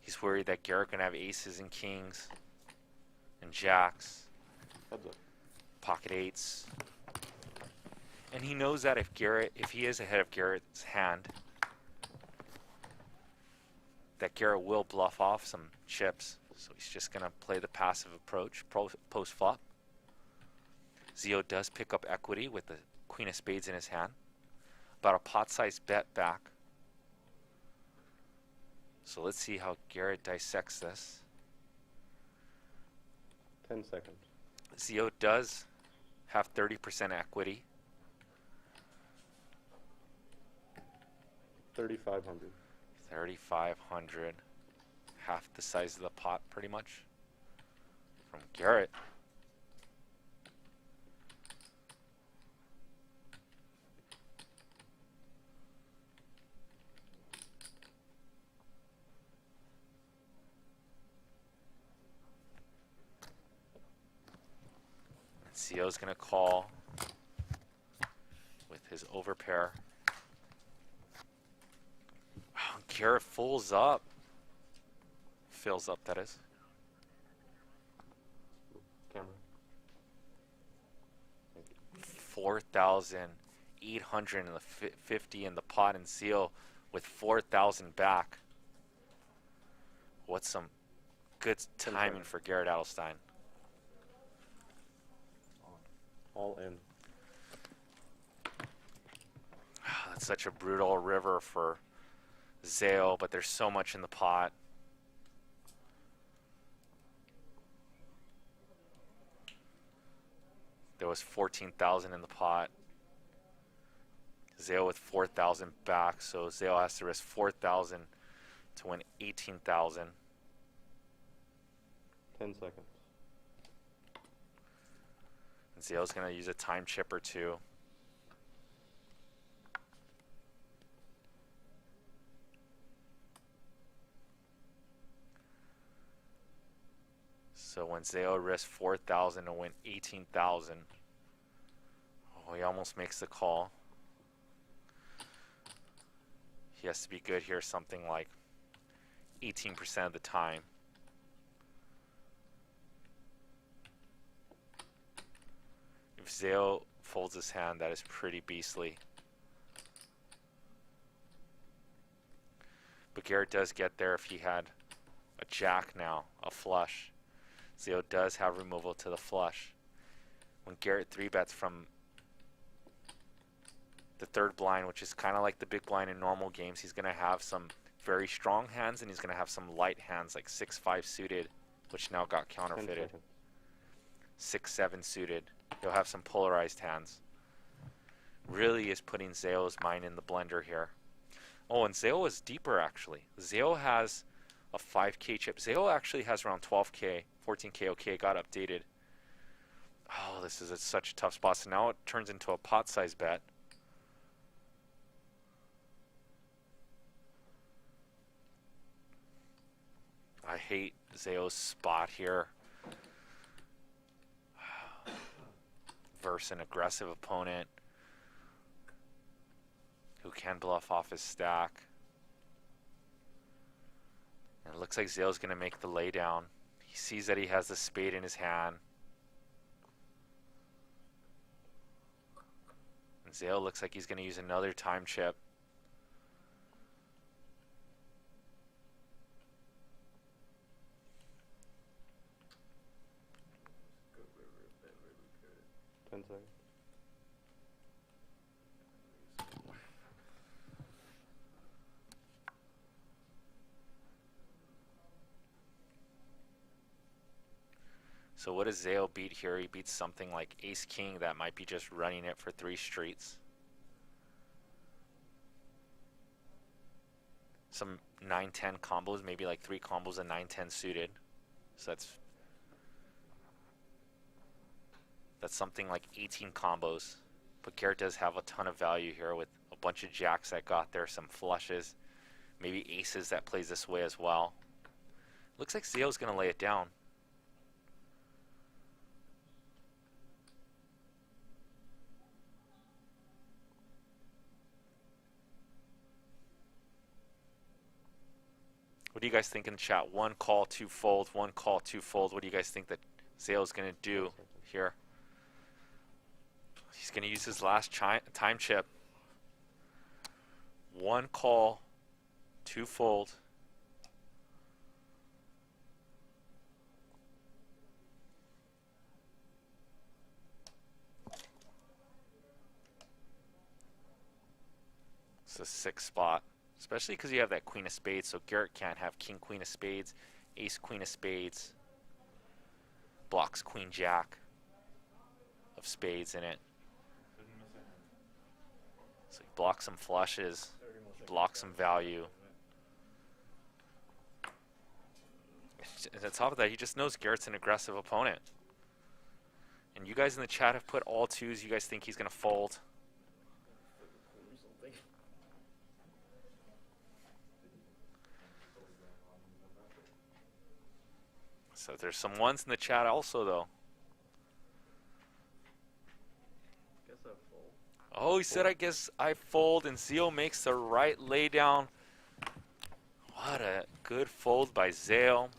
He's worried that Garrett gonna have aces and kings and jacks, Heads up. pocket 8s. And he knows that if he is ahead of Garrett's hand, that Garrett will bluff off some chips. So he's just gonna play the passive approach post flop. Zio does pick up equity with the queen of spades in his hand. About a pot-sized bet back. So let's see how Garrett dissects this. 10 seconds. Zio does have 30% equity. 3500. 3,500. Half the size of the pot, pretty much. From Garrett. Zio's gonna call with his overpair. Oh, Garrett fills up, that is. Camera. 4,800 in the 50 in the pot, and Zio with 4,000 back. What's some good timing for Garrett Adelstein? All in. That's such a brutal river for Zale, but there's so much in the pot. There was 14,000 in the pot. Zale with 4,000 back, so Zale has to risk 4,000 to win 18,000. 10 seconds. And Zale's gonna use a time chip or two. So when Zale risks 4,000 to win 18,000, oh, he almost makes the call. He has to be good here something like 18% of the time. If Zale folds his hand, that is pretty beastly. But Garrett does get there if he had a jack now, a flush. Zale does have removal to the flush. When Garrett 3-bets from the 3rd blind, which is kind of like the big blind in normal games, he's going to have some very strong hands, and he's going to have some light hands like 6-5 suited, which now got counterfeited. 6-7 suited. He'll have some polarized hands. Really is putting Zale's mind in the blender here. Oh, and Zale is deeper actually. Zale has a 5K chip. Zale actually has around 12K, 14K. Okay, got updated. Oh, this is such a tough spot. So now it turns into a pot size bet. I hate Zale's spot here. versus an aggressive opponent who can bluff off his stack. And it looks like Zale's going to make the laydown. He sees that he has the spade in his hand. And Zale looks like he's going to use another time chip. Ten seconds. So what does Zale beat here? He beats something like Ace-King that might be just running it for 3 streets. Some 9-10 combos, maybe like 3 combos of 9-10 suited. So that's something like 18 combos. But Garrett does have a ton of value here with a bunch of jacks that got there, some flushes, maybe aces that plays this way as well. Looks like Zale's going to lay it down. What do you guys think in the chat? 1 call, 2 fold, 1 call, 2 fold. What do you guys think that Zale's going to do here? He's going to use his last time chip. 1 call, 2 fold. It's a 6 spot. Especially because you have that Queen of Spades, so Garrett can't have King, Queen of Spades, Ace, Queen of Spades. Blocks Queen, Jack of Spades in it. So he blocks some flushes, blocks some value. And on top of that, he just knows Garrett's an aggressive opponent. And you guys in the chat have put all 2s. You guys think he's going to fold? So there's some 1s in the chat also, though. Guess I fold. Oh, he said, I guess I fold, and Zale makes the right laydown. What a good fold by Zale.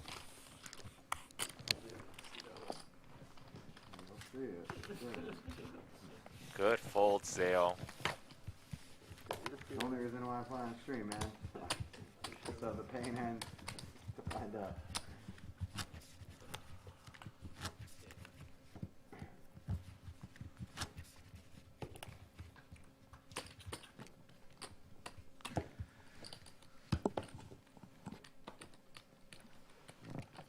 Good fold, Zale. The only reason why I play on stream, man. So the pain ends to find out.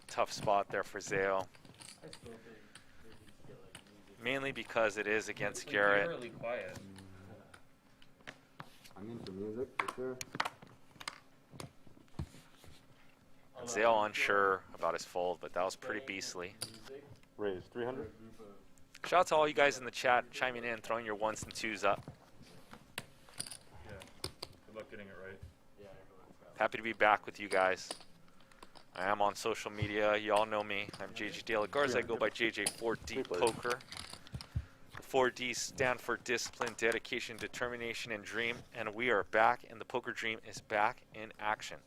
Tough spot there for Zale. Mainly because it is against Garrett. Really quiet. I'm into music for sure. And Zale unsure about his fold, but that was pretty beastly. Raise 300. Shout out to all you guys in the chat chiming in, throwing your 1s and 2s up. Yeah. Good luck getting it right. Happy to be back with you guys. I am on social media. You all know me. I'm JJ De La Garza. I go by JJ4D Poker. The 4Ds stand for discipline, dedication, determination, and dream. And we are back, and the poker dream is back in action.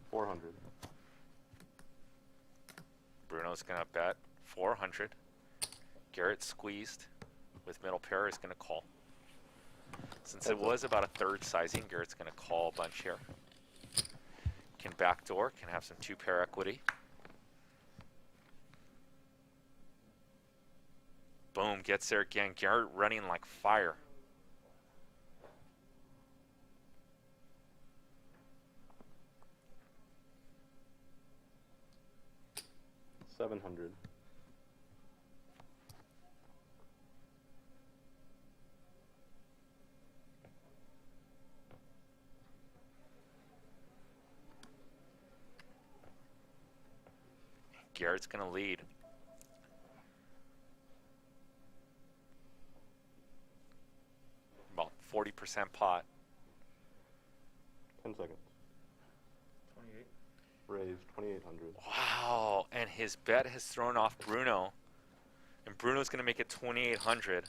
400. Bruno's going to bet 400. Garrett squeezed with middle pair is going to call. Since it was about a 1/3 sizing, Garrett's going to call a bunch here. Can backdoor, can have some 2-pair equity. Boom, gets there again. Garrett running like fire. $700. Garrett's going to lead. About 40% pot. 10 seconds. Raised 2,800. Wow, and his bet has thrown off Bruno. And Bruno's going to make it 2,800.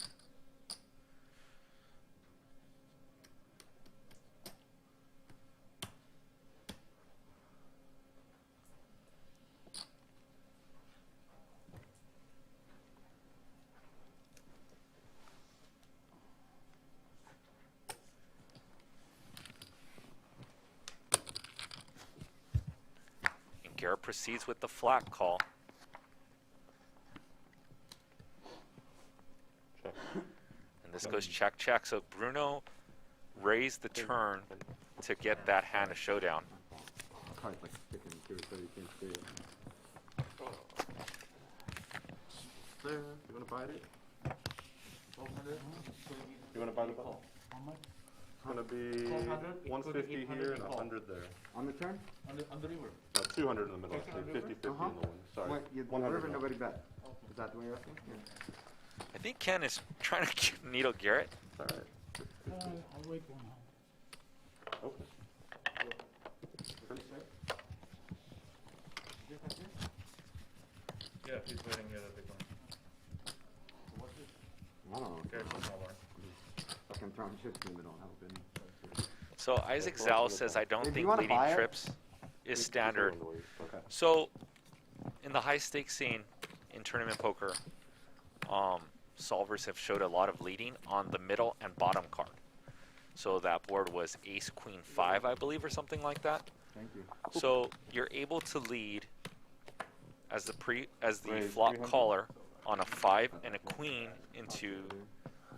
And Garrett proceeds with the flat call. Check. And this goes check, check. So Bruno raised the turn to get that hand a showdown. Cards like sticking to it so you can't see it. There. You want to buy it? 1,200. You want to buy the ball? How much? It's going to be 1,200, 150 including here and 800 100 there. On the turn? On the river. No, 200 in the middle. 50-50 Uh-huh. in the one. Sorry. Wait, you 100 river, now. nobody bet. Is that the way you're asking? Yeah. I think Ken is trying to needle Garrett. It's all right. I'll wait 1 hand. Okay. Yeah, he's waiting near the big one. I don't know. Garrett's a small one. Fucking throwing chips in the middle, helping. So Isaac Zhao says, I don't If you think wanna leading buy it, trips is standard. Okay. So in the high stakes scene in tournament poker, solvers have showed a lot of leading on the middle and bottom card. So that board was ace queen 5, I believe, or something like that. Thank you. So you're able to lead as the Raise flop 300. caller on a 5 and a queen into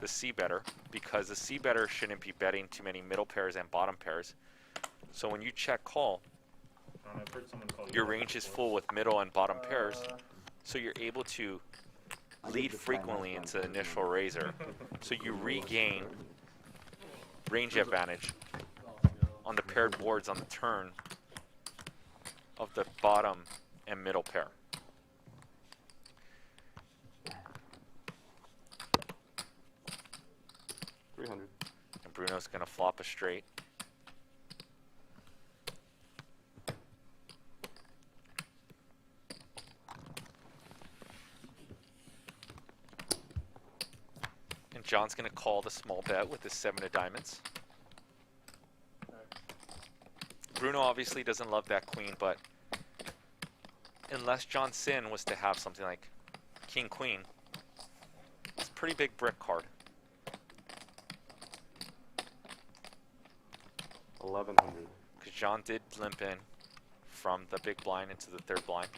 the C better, because the C better shouldn't be betting too many middle pairs and bottom pairs. So when you check call, I've heard someone call you your out range is before. full with middle and bottom pairs, so you're able to I get lead this frequently time into the initial raiser. So you regain range advantage on the paired boards on the turn of the bottom and middle pair. $300. And Bruno's going to flop a straight. And John's going to call the small bet with his 7 of diamonds. Bruno obviously doesn't love that queen, but unless John Sin was to have something like king queen, it's a pretty big brick card. 1,100. Because John did limp in from the big blind into the third blind.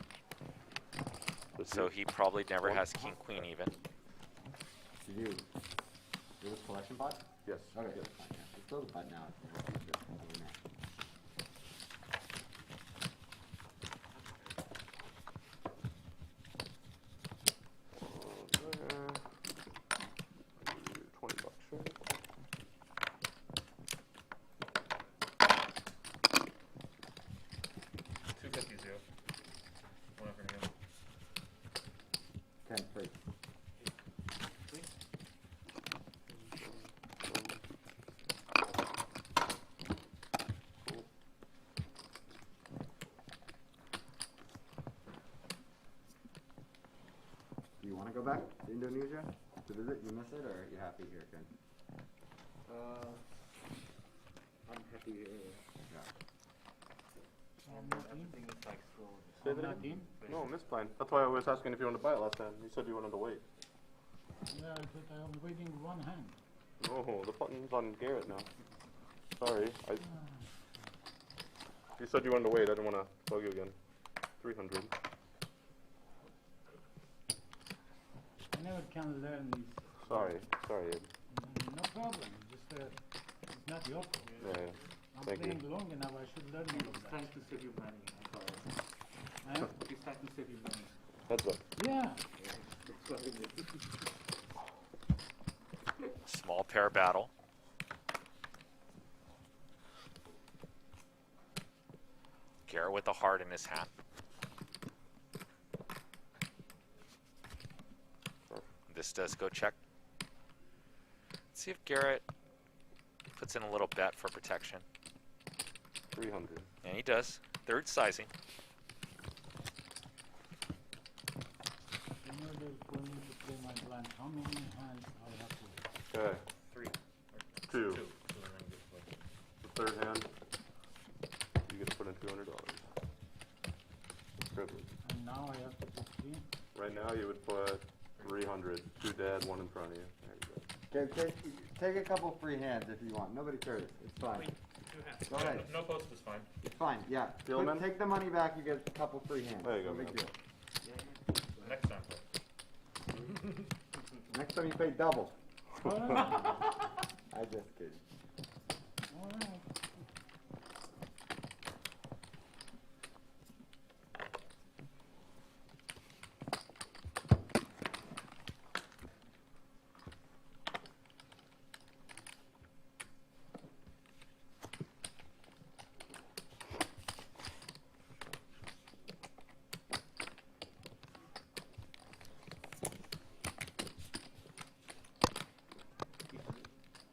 So he probably never has king queen even. Do you do this collection pot? Yes. Okay. Yes. Fine, yeah. Just throw the pot now. $20, right? $250. One for him. 10, 3. Do you want to go back to Indonesia to visit? You miss it, or are you happy here, Ken? I'm happy here. Yeah. Everything is like slow. Say that again? No, misplan. That's why I was asking if you wanted to buy it last time. You said you wanted to wait. Yeah, but I'm waiting 1 hand. Oh, the button's on Garrett now. Sorry. You said you wanted to wait. I didn't want to bug you again. 300. I never can learn these. Sorry. Sorry, Ed. No problem. Just it's not your fault. Yeah, yeah. I'm Thank playing you. long enough. I should learn all of It's that. trying to save you money. I thought. Huh? It's trying to save you money. Heads up. Yeah. That's what it is. Small pair battle. Garrett with a heart in his hand. This does go check. Let's see if Garrett puts in a little bet for protection. 300. And he does. Third sizing. In order for me to play my blind, how many hands I have to? Okay. 3. Two. 2. So then you get like The third hand, you get to put in $200. Privilege. And now I have to put 3. Right now, you would put 300. 2 dead, 1 in front of you. There you go. Okay, take a couple free hands if you want. Nobody cares. It's fine. 2 hands. Go ahead. No post is fine. It's fine. Yeah. Gilman? Take the money back. You get a couple free hands. There you go, No big man. deal. Next time, post. Next time you pay double. All right. I just kidding. All right.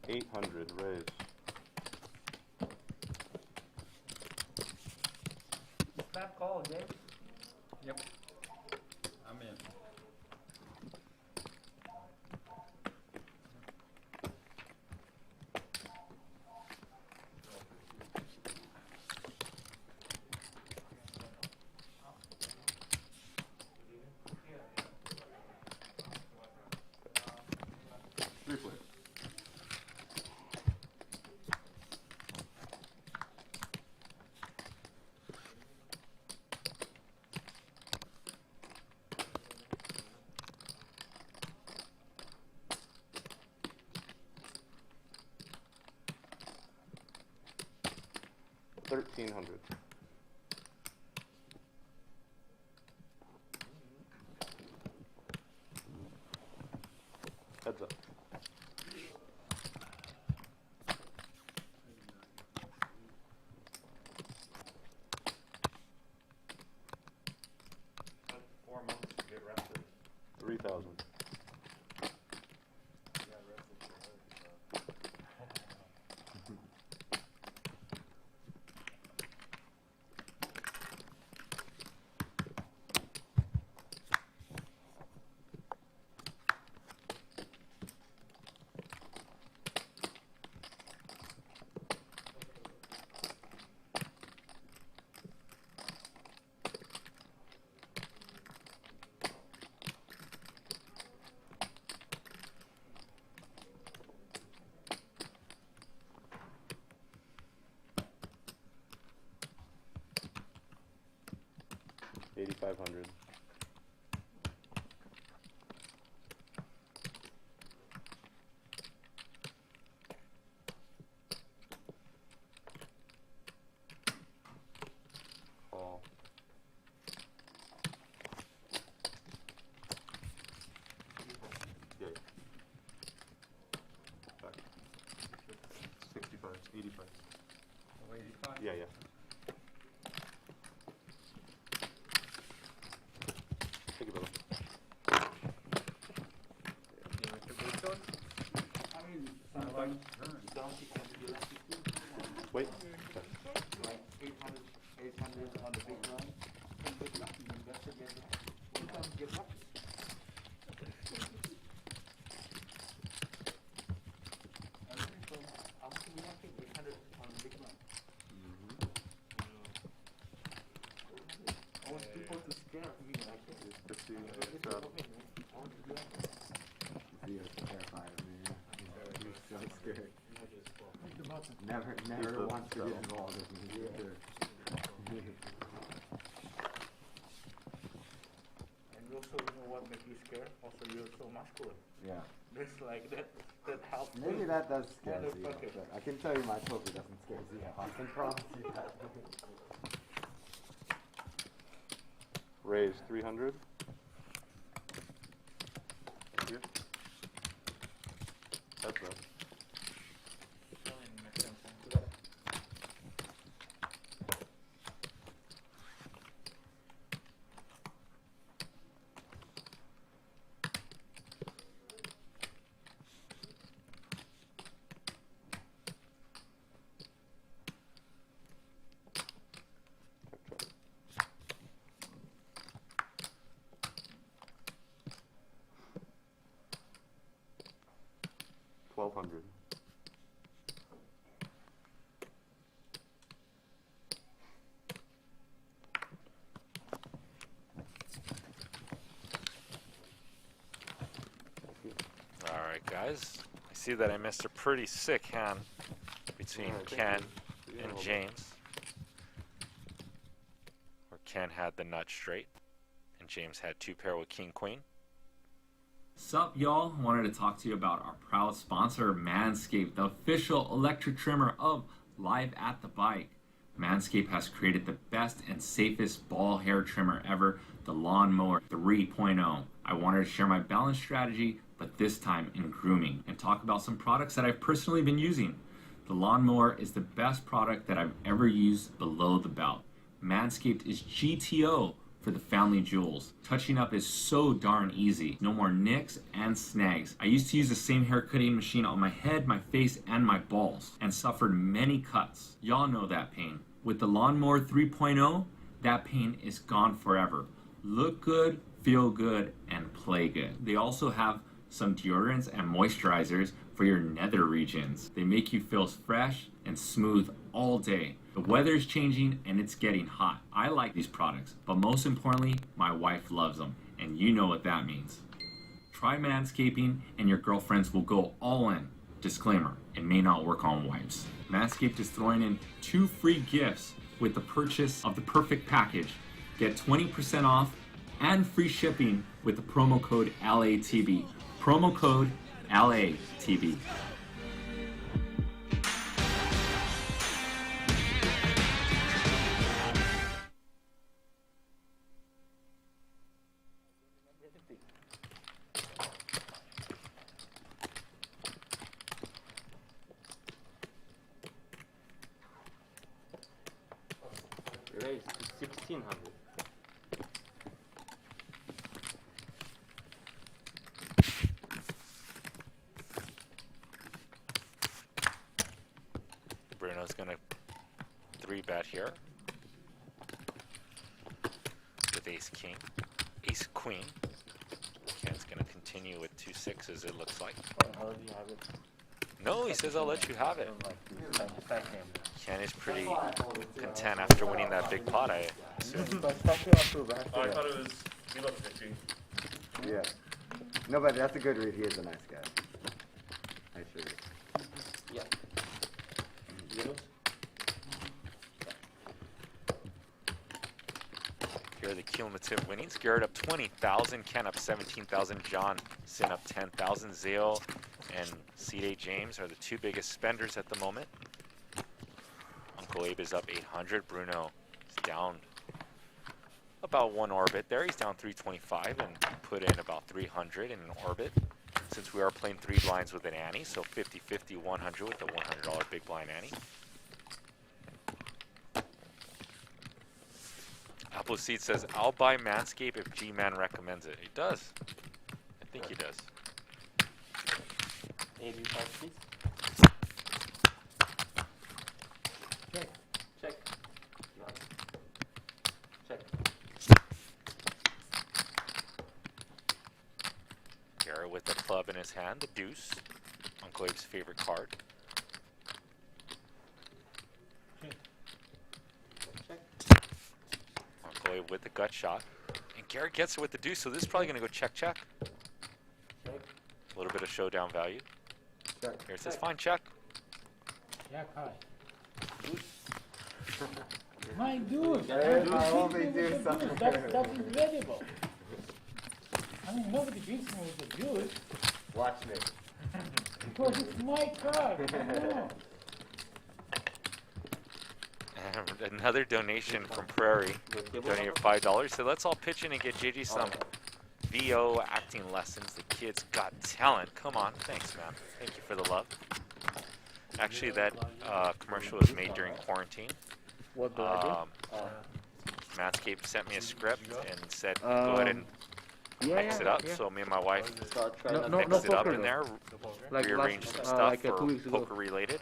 $800 raise. Snap call, James. Yep. I'm in. Three players. $1,300. Heads up. Like 4 months to get rested. 3,000. $8,500. Call. Yeah. Back. 65, 85. Oh, 85? Yeah, yeah. Thank you, brother. I mean, sometimes donkey can be like 15. Wait. Like 800 on the big run. Can get lucky. That's it. Sometimes get lucky. I think so. After we have 800 on the big run. I want people to scare me like this. 50, I want to do that. He is terrified, man. He's so scared. Think about it. Never wants to get involved with me. And also, you know what makes you scared? Also, you're so muscular. Yeah. That's like that helps. Maybe me. that does scare you. Motherfucker. But I can tell you my poker doesn't scare you. I can promise you that. Raise 300. Here. That's up. Selling next time. Check, 1200. All right, guys. I see that I missed a pretty sick hand between Yeah, I think Ken we and got a James. Where Ken had the nut straight, and James had two pair with king queen. Sup, y'all? Wanted to talk to you about our proud sponsor, Manscaped, the official electric trimmer of Live at the Bike. Manscaped has created the best and safest ball hair trimmer ever, the Lawnmower 3.0. I wanted to share my balanced strategy, but this time in grooming, and talk about some products that I've personally been using. The Lawnmower is the best product that I've ever used below the belt. Manscaped is GTO for the family jewels. Touching up is so darn easy. No more nicks and snags. I used to use the same hair cutting machine on my head, my face, and my balls, and suffered many cuts. Y'all know that pain. With the Lawnmower 3.0, that pain is gone forever. Look good, feel good, and play good. They also have some deodorants and moisturizers for your nether regions. They make you feel fresh and smooth all day. The weather's changing and it's getting hot. I like these products, but most importantly, my wife loves them, and you know what that means. Try manscaping and your girlfriends will go all in. Disclaimer, it may not work on wives. Manscaped is throwing in 2 free gifts with the purchase of the perfect package. Get 20% off and free shipping with the promo code LATB. Promo code LATB. Raise to 1600. Bruno's gonna 3-bet here with ace king, ace queen. Ken's gonna continue with 2 6s, it looks like. How do you have it? No, he says I'll let you have it. Thank Ken is pretty content after winning that big pot, I assume. Oh, I thought it was, he looked fishy. Yeah. No, but that's a good read. He is a nice guy. Nice read. Yeah. Yellows? Here are the cumulative winnings. Garrett up 20,000, Ken up 17,000, John Sin up 10,000. Zale and C.J. James are the 2 biggest spenders at the moment. Uncle Abe is up 800. Bruno is down about 1 orbit there. He's down 325 and put in about 300 in an orbit. Since we are playing 3 blinds with an ante, so 50-50, 100 with the $100 big blind ante. Appleseed says, I'll buy Manscaped if G-Man recommends it. He does. I think he does. AB5, please. Check. Check. Check. Garrett with the club in his hand, the deuce. Uncle Abe's favorite card. Uncle Abe with the gut shot. And Garrett gets it with the deuce, so this is probably going to go check, check. Check. A little bit of showdown value. Check. Garrett says, fine, check. Jack high. My dude, Hey, I'm I only beating do you with the something. deuce. That's incredible. I mean, nobody beats me with the deuce Watch me. because it's my card. Come on. And another donation from Prairie. Donated $5. So let's all pitch in and get JJ some VO acting lessons. The kid's got talent. Come on. Thanks, man. Thank you for the love. Actually, that commercial was made during quarantine. What do I Manscaped sent me a script and said, go ahead and mix it up. So me and my wife Start trying No, mixed it up poker in there, Like rearranged last, some stuff like 2 for weeks ago. poker related.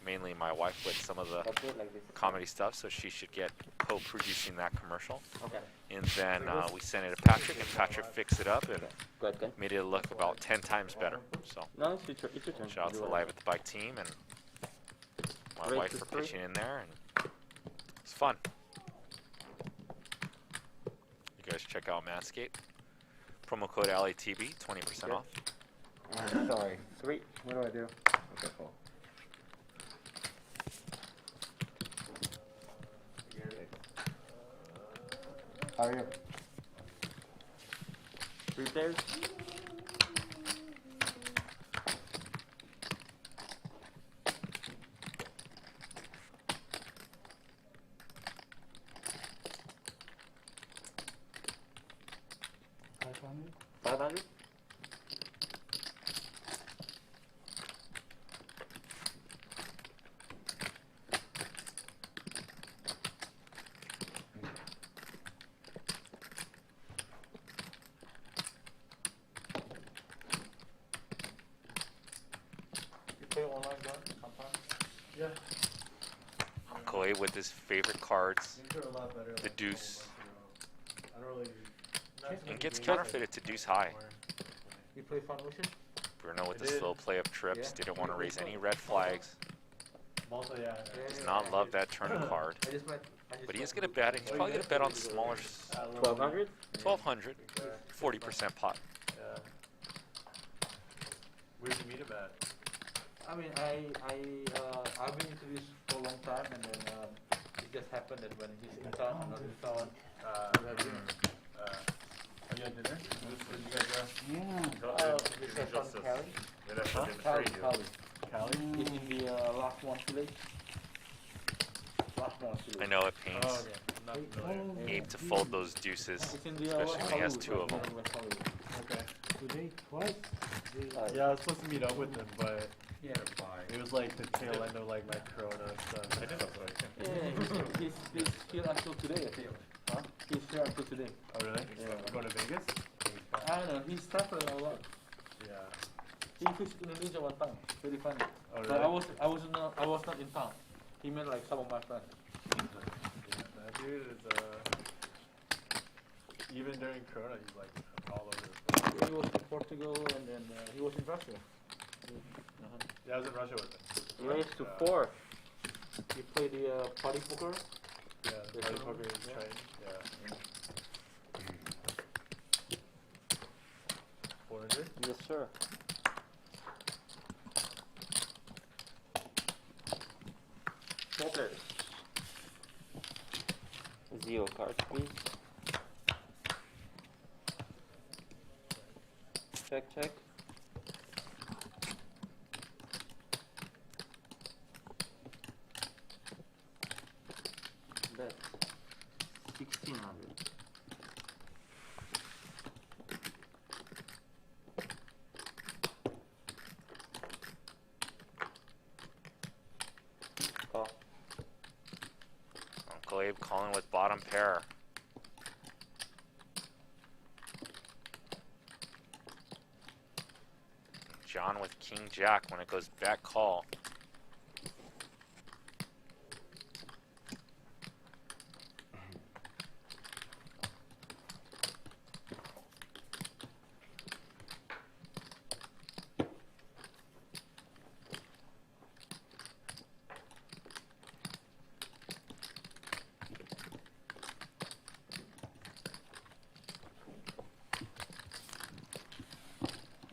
mainly my wife with some of the That's it, like this. comedy stuff, so she should get co-producing that commercial. Okay. And then we sent it to Patrick, and Patrick fixed it up and Good, good. made it look about 10 times better. So No, it's your turn. shout out to the Live at the Bike team and my Great wife to for see. pitching in there, and it's fun. You guys check out Manscaped. Promo code LATB, 20% off. Sorry. Sweet. What do I do? Okay, cool. How are you? 3 players. $500. You play online, John, sometimes? Yeah. Uncle A with his favorite cards, These are a lot better. the like, deuce, I don't really. not too and many gets games counterfeited to deuce high. anymore. You play Fun Ocean? Bruno with I the did. slow play of trips, Yeah. didn't want to raise any red flags, Malta, yeah. does not love that turn card. I just met. But he is going to bet, and he's probably going to bet on the smaller 1200. 1200, 40% pot. Yeah. Where'd you meet him at? I mean, I've been into this for a long time, and then it just happened that when he's in town, I'm not in town. We have dinner. Are you at dinner? Where'd you guys go? Yeah. This is from Cali. Huh? Cali. Cali? It's in the last one village. Last one village. I know it pains Oh, okay. I'm not familiar. Abe to fold those deuces, It's in the especially when he has two of them. Okay. Today, twice. Yeah, I was supposed to meet up with him, but Yeah. it was like the tail end of like my corona stuff. I did Yeah, he's here until today, I think. Huh? He's here until today. Oh, really? Yeah. Going to Vegas? I don't know, he's traveling a lot. Yeah. He visited Indonesia one time. Very funny. Oh, But really? I was not in town. He met like some of my friends. Yeah, that dude is, even during corona, he's like all over the place. He was in Portugal and then he was in Russia. Yeah, I was in Russia with him. He raised to 4. He played the party poker. Yeah, the party Yeah. poker Yeah. train. Yeah. 400? Yes, sir. Checkers. 0 cards, please. Check. Bet. 1600. Call. Uncle Abe calling with bottom pair. John with king jack when it goes back call.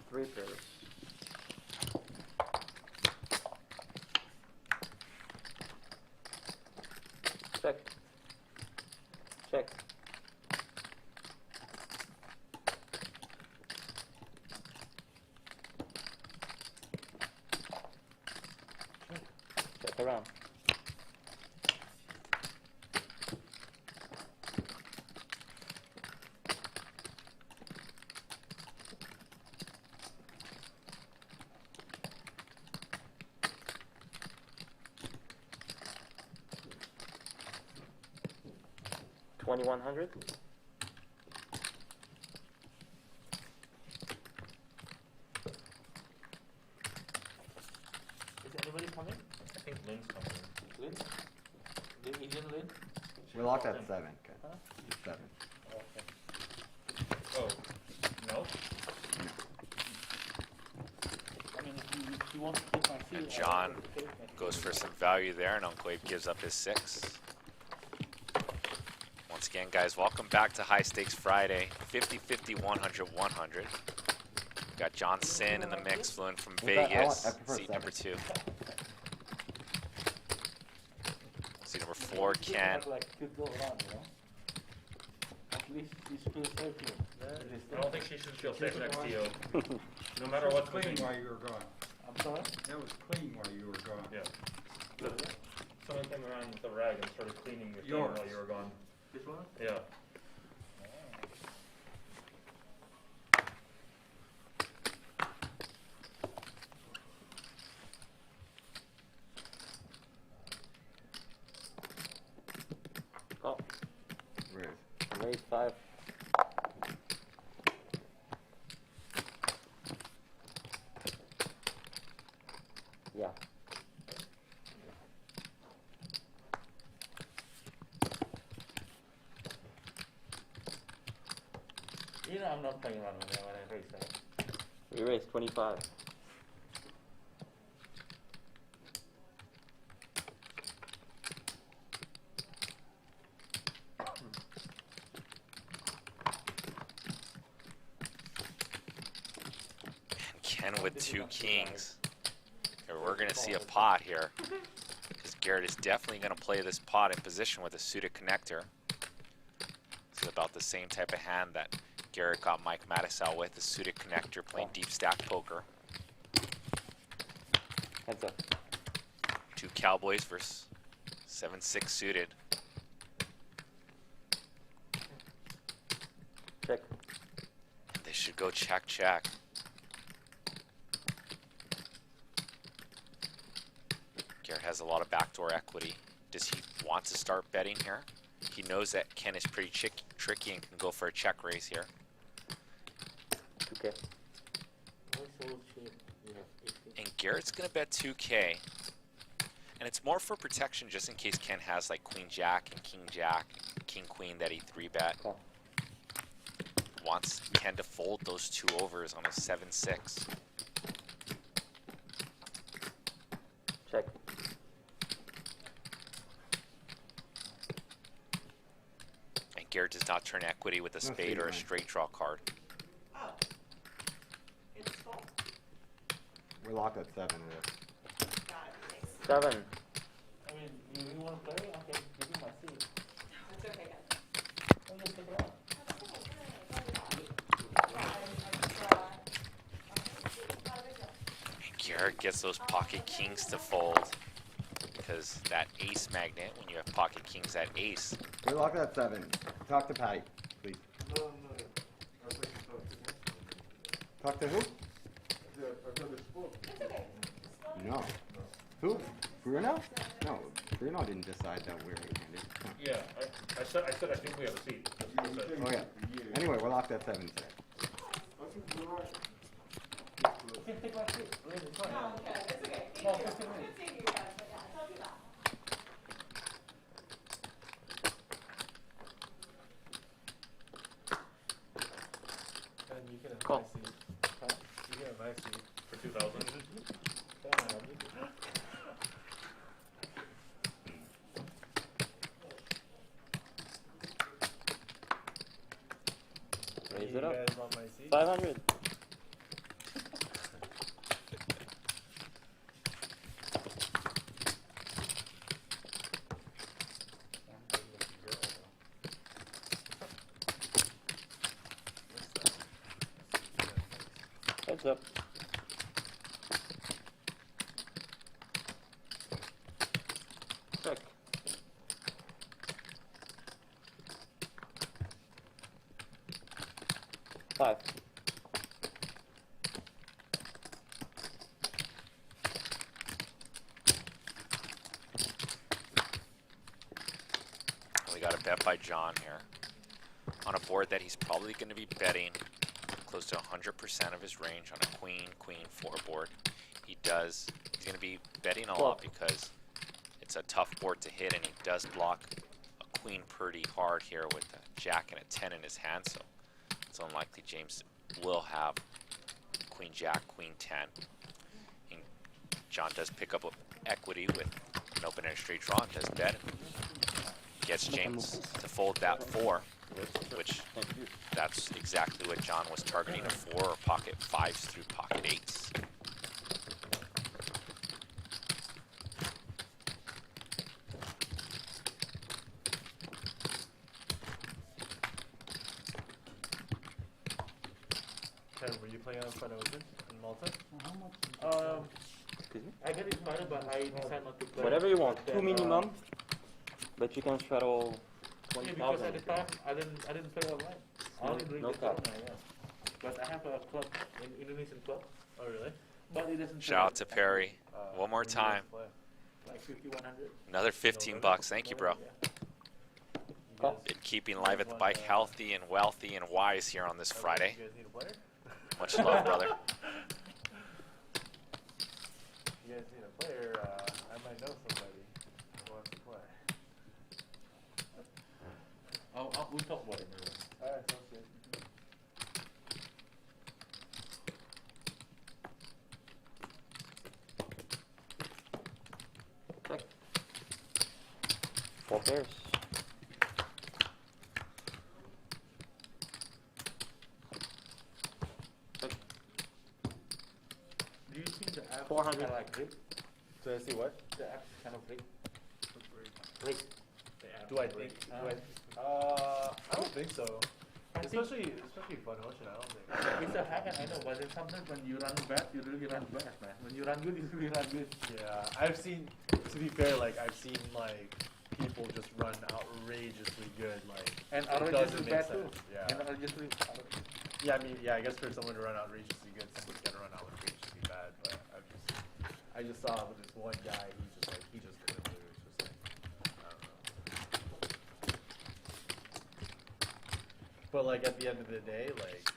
Three pairs. Check. Check around. $2,100. Is anybody coming? I think We locked at 7. Okay. 7. Oh, no? I mean, if you want to take my seat, And John goes for some value there, and Uncle Abe gives up his 6. Once again, guys, welcome back to High Stakes Friday. 50-50, 100-100. Got John Sin in the mix, flew in from Vegas, I prefer seat 7. number 2. Seat number 4, Ken. like could go around, you know? At least she's still safe here. I don't think she should feel safe next to you. No matter what's Clean between. while you were gone. I'm sorry? That was clean while you were gone. Yeah. Someone came around with a rag and started cleaning your Yours. thing while you were gone. This one? Yeah. Oh, Raise. raise 5. Yeah. You know, I'm not playing around with that when I race, right? We raised 25. And Ken with 2 kings. Here, we're going to see a pot here. Because Garrett is definitely going to play this pot in position with a suited connector. This is about the same type of hand that Garrett got Mike Mattisau with, a suited connector playing deep stack poker. Heads up. 2 Cowboys versus 7-6 suited. Check. They should go check, check. Garrett has a lot of backdoor equity. Does he want to start betting here? He knows that Ken is pretty tricky and can go for a check raise here. Okay. And Garrett's going to bet 2K. And it's more for protection just in case Ken has like Queen Jack and King Jack, King Queen that he 3-bet. Call. Wants Ken to fold those 2 overs on a 7-6. Check. And Garrett does not turn equity with a No spade or a straight straight draw card. Oh. It's full. We're locked at 7 here. Got it. 7. I mean, you really want to play? Okay, give me my seat. It's okay, guys. I'll just take it out. And Garrett gets those pocket kings to fold. Because that ace magnet, when you have pocket kings at ace, We're locked at 7. Talk to Patty, please. No. I think Talk to who? I thought it's full. No. Who? Bruno? No, Bruno didn't decide that we're handed. Yeah, I said I think we have a seat. That's what I said. Oh yeah. Anyway, we're locked at 7 today. You can take my seat. Really, it's fine. No, okay, it's okay. No, Thank you. 15 minutes. Good seeing you guys, but yeah, don't do that. And you can have Call. my seat. Huh? You can have my seat. For 2,000. Raise You it up. guys want my seat? 500. Heads up. Check. Five. we got a bet by John here. On a board that he's probably going to be betting close to 100% of his range on a queen, queen, 4 board. He's going to be betting a lot because it's a tough board to hit, and he does block a queen pretty hard here with a jack and a 10 in his hand, so it's unlikely James will have queen jack, queen 10. And John does pick up equity with an open and a straight draw and does bet. Gets James to fold that 4, which that's exactly what John was targeting, a 4 or pocket 5s through pocket 8s. Ken, were you playing on Fun Ocean in Malta? How much? Excuse me? I got invited, but I decided not to play. Whatever you want. Then, 2 minimum, but you can straddle Yeah, because 20,000. at the time I didn't play online. Only during No the cap. corona, yeah. But I have a club, an Indonesian club, Oh, really? but it doesn't. Shout out to Perry. One more When do you guys time. play? Like 50, 100. Another 15 bucks. Thank you, bro. Yeah. You guys, Been keeping Live at the Bike healthy and wealthy and wise here on this Friday. You guys need a player? Much love, brother. You guys need a player, I might know somebody who wants to play. We'll talk about it later. Alright, sounds good. Check. 4 pairs. Check. Do you think the app 400. kind of like rigged? So I see what? The app is kind of rigged. Rigged. Do I think? I don't think so. I think Especially Fun Ocean, I don't think. it's a hack, I know, but then sometimes when you run bad, you really run bad, man. When you run good, you really run good. Yeah, I've seen, to be fair, like, I've seen, like, people just run outrageously good, like, And it outrageously doesn't make bad too. sense. Yeah. And outrageously. Yeah, I mean, yeah, I guess for someone to run outrageously good, someone's gotta run outrageously bad, but I just saw with this one guy, he just couldn't lose, just like, I don't know. But, like, at the end of the day, like,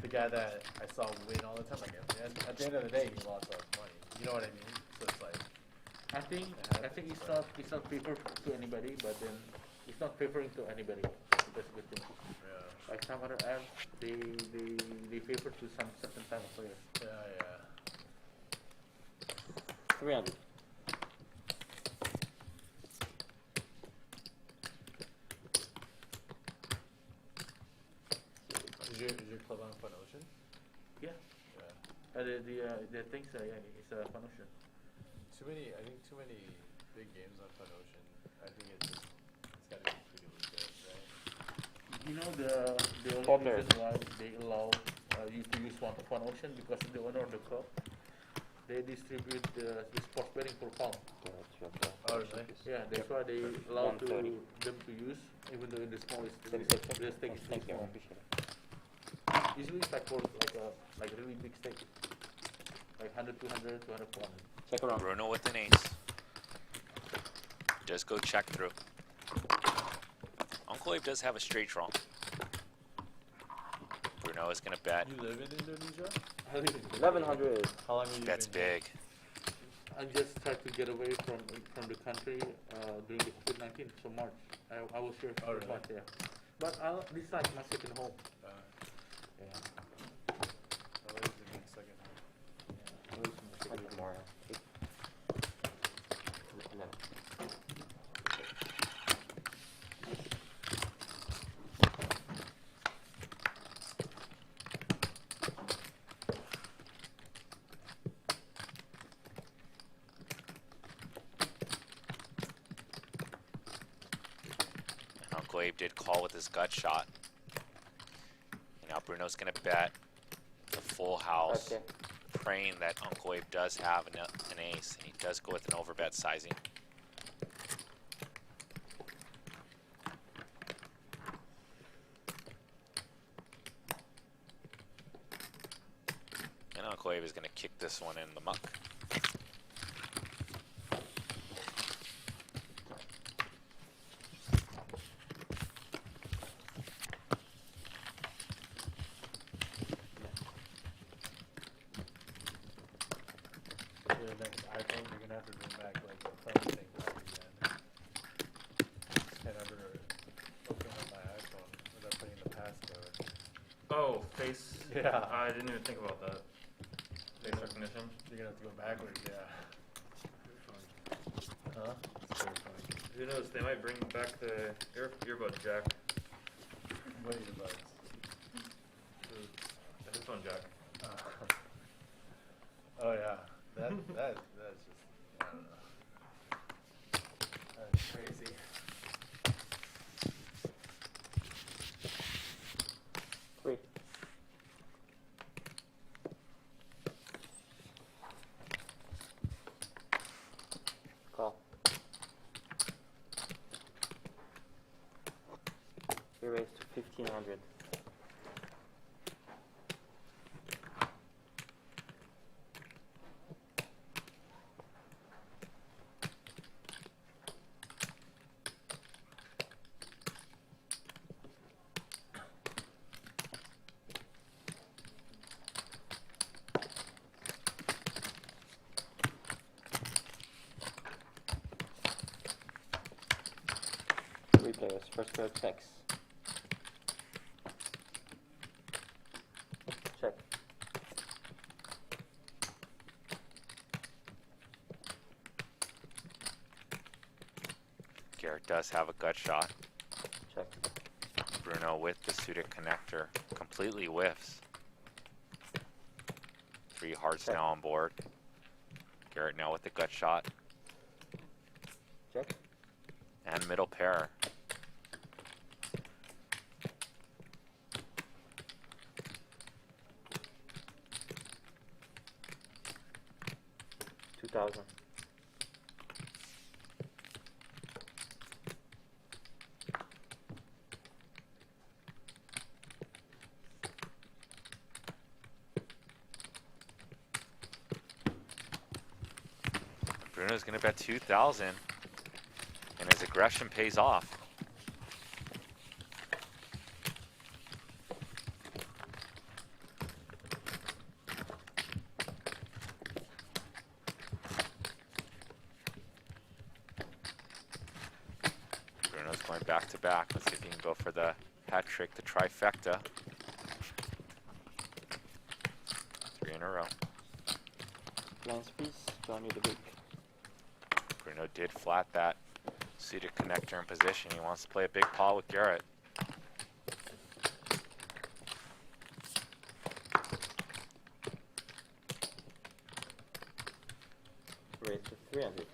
the guy that I saw win all the time, like, at the end of the day, he lost all his money. You know what I mean? So it's like, I think it's not favor to anybody, but then it's not favoring to anybody. That's a good thing. yeah, Like some other apps, they favor to some certain type of player. yeah. 300. Is your club on Fun Ocean? Yeah. Yeah. The things yeah, it's a fun option. I think too many big games on Fun Ocean. I think it's gotta be pretty legit, right? You know the Four only pairs. reason why they allow you to use Fun Ocean because the owner of the club, they distribute the sports betting for pound. Oh, really? Yeah, that's why they allow them 130. to use, even though in the smallest Thank the stake is you, really I small. appreciate it. Usually it's like for like really big stake, like 100, 200, 200, 400. Check around. Bruno with an ace. Does go check through. Uncle Abe does have a straight draw. Bruno is gonna bet. You live in Indonesia? 1100. How long have you Bets been here? big. I just tried to get away from the country during the COVID-19, so March. I was here Oh, for really? March, yeah. But this is like my second home. Yeah. How long has it been second home? This is my second home. More. 11. And Uncle Abe did call with his gut shot. And now Bruno's gonna bet the full house, Okay. praying that Uncle Abe does have an ace, and he does go with an overbet sizing. And Uncle Abe is gonna kick this one in the muck. The next iPhone, you're gonna have to bring back like the phone thing back again. Oh, face. Yeah. I didn't even think about that. Face recognition. You're gonna have to go backwards, yeah. Huh? It's very funny. Who knows? They might bring back the earbud jack. What earbuds? The headphone jack. Oh yeah. That's just, I don't know. That's crazy. Three. Call. We raised to 1,500. Three players. First pair checks. Check. Garrett does have a gut shot. Check. Bruno with the suited connector completely whiffs. 3 hearts Check. now on board. Garrett now with the gut shot Check. and middle pair. $2,000. Bruno's gonna bet 2,000, and his aggression pays off. Bruno's going back to back. Let's see if he can go for the hat trick, the trifecta. 3 in a row. Blind squeeze. Join you the big. Bruno did flat that suited connector in position. He wants to play a big pot with Garrett. Raise to 300.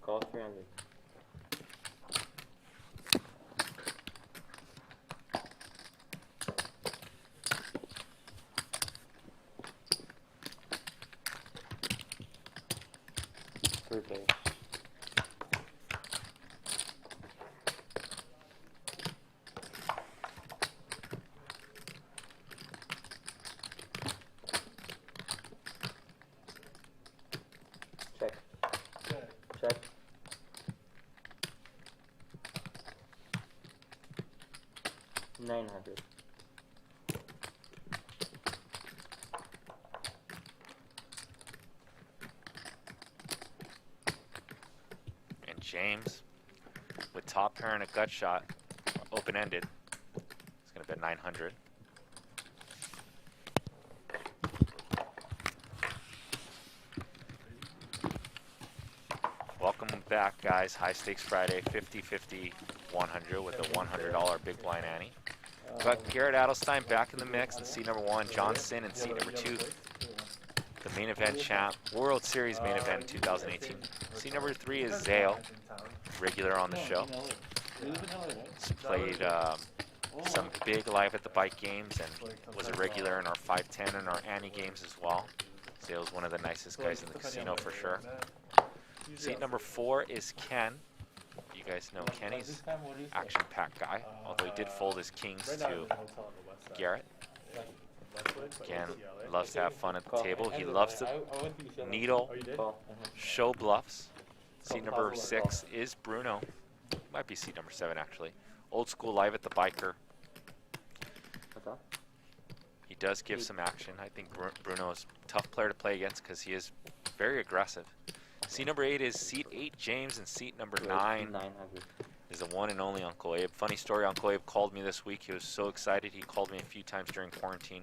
Call 300. Three players. Check. Check. $900. And James, with top pair and a gut shot, open-ended, he's gonna bet 900. Welcome back, guys. High Stakes Friday, 50-50, 100 with a $100 big blind ante. Got Garrett Adelstein back in the mix in seat number 1, Johnson in seat number 2. The main event champ, World Series main event in 2018. Seat number 3 is Zale, regular on the show. He's played some big live at the bike games and was a regular in our 510 and our ante games as well. Zale's one of the nicest guys in the casino for sure. Seat number 4 is Ken. You guys know Kenny's action-packed guy, although he did fold his kings to Garrett. Again, loves to have fun at the table. He loves to needle, show bluffs. Seat number 6 is Bruno. Might be seat number 7 actually. Old school live at the biker. He does give some action. I think Bruno is a tough player to play against because he is very aggressive. Seat number 8 is seat 8, James, and seat number 9 900. is the one and only Uncle Abe. Funny story, Uncle Abe called me this week. He was so excited. He called me a few times during quarantine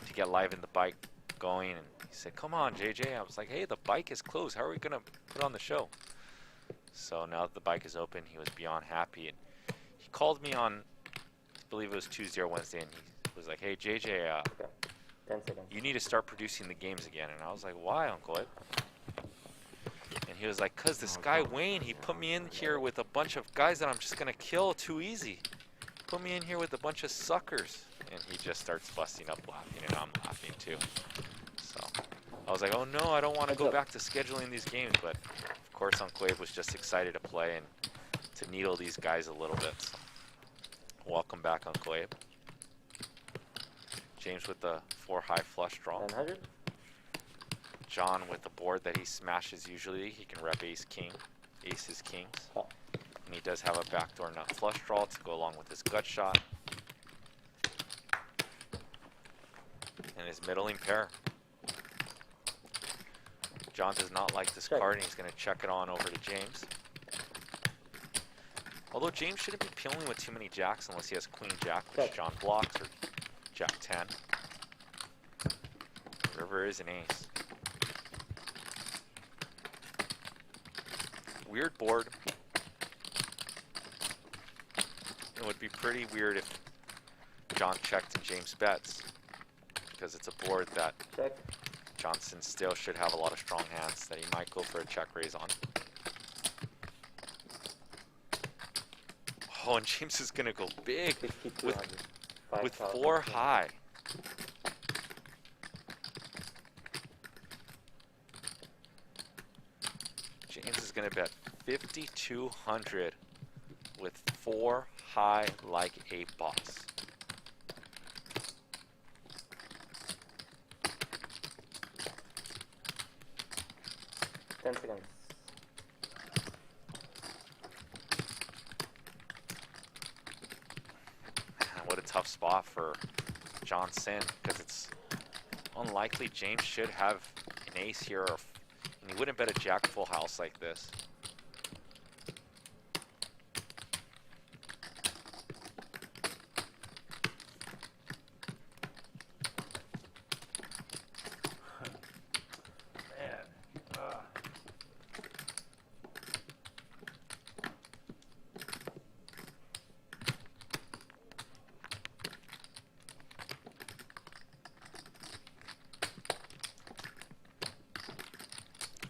to get Live in the Bike going, and he said, come on, JJ. I was like, hey, the bike is closed. How are we going to put on the show? So now that the bike is open, he was beyond happy. And he called me on, I believe it was Tuesday or Wednesday, and he was like, hey, JJ, Okay. 10 seconds. you need to start producing the games again. And I was like, why, Uncle Abe? And he was like, cause this guy Wayne, he put me in here with a bunch of guys that I'm just gonna kill too easy. Put me in here with a bunch of suckers. And he just starts busting up laughing, and I'm laughing too. So I was like, oh no, I don't want to go back to scheduling these games. But of course, Uncle Abe was just excited to play and to needle these guys a little bit. So welcome back, Uncle Abe. James with the 4 high flush draw. 900. John with the board that he smashes usually. He can rep ace king, aces kings. And he does have a backdoor nut flush draw to go along with his gut shot. And his middling pair. John does not like this card, and he's going to check it on over to James. Although James shouldn't be peeling with too many jacks unless he has queen jack, which John blocks, or jack 10. River is an ace. Weird board. It would be pretty weird if John checked and James bets, because it's a board that Johnson still should have a lot of strong hands that he might go for a check raise on. Oh, and James is going to go big with 4 high. James is going to bet 5,200 with 4 high like a boss. Seconds. What a tough spot for Johnson, because it's unlikely James should have an ace here, and he wouldn't bet a jack full house like this.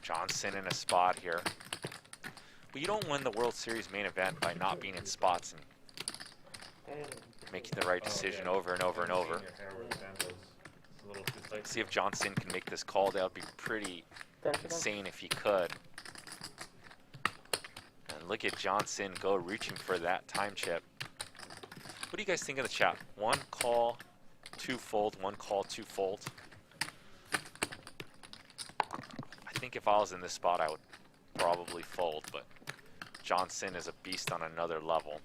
Johnson in a spot here. But you don't win the World Series main event by not being in spots and making the right decision over and over and over. See if Johnson can make this call. That would be pretty insane if he could. And look at Johnson go reaching for that time chip. What do you guys think of the chat? 1 call, 2 fold, 1 call, 2 fold. I think if I was in this spot, I would probably fold, but Johnson is a beast on another level.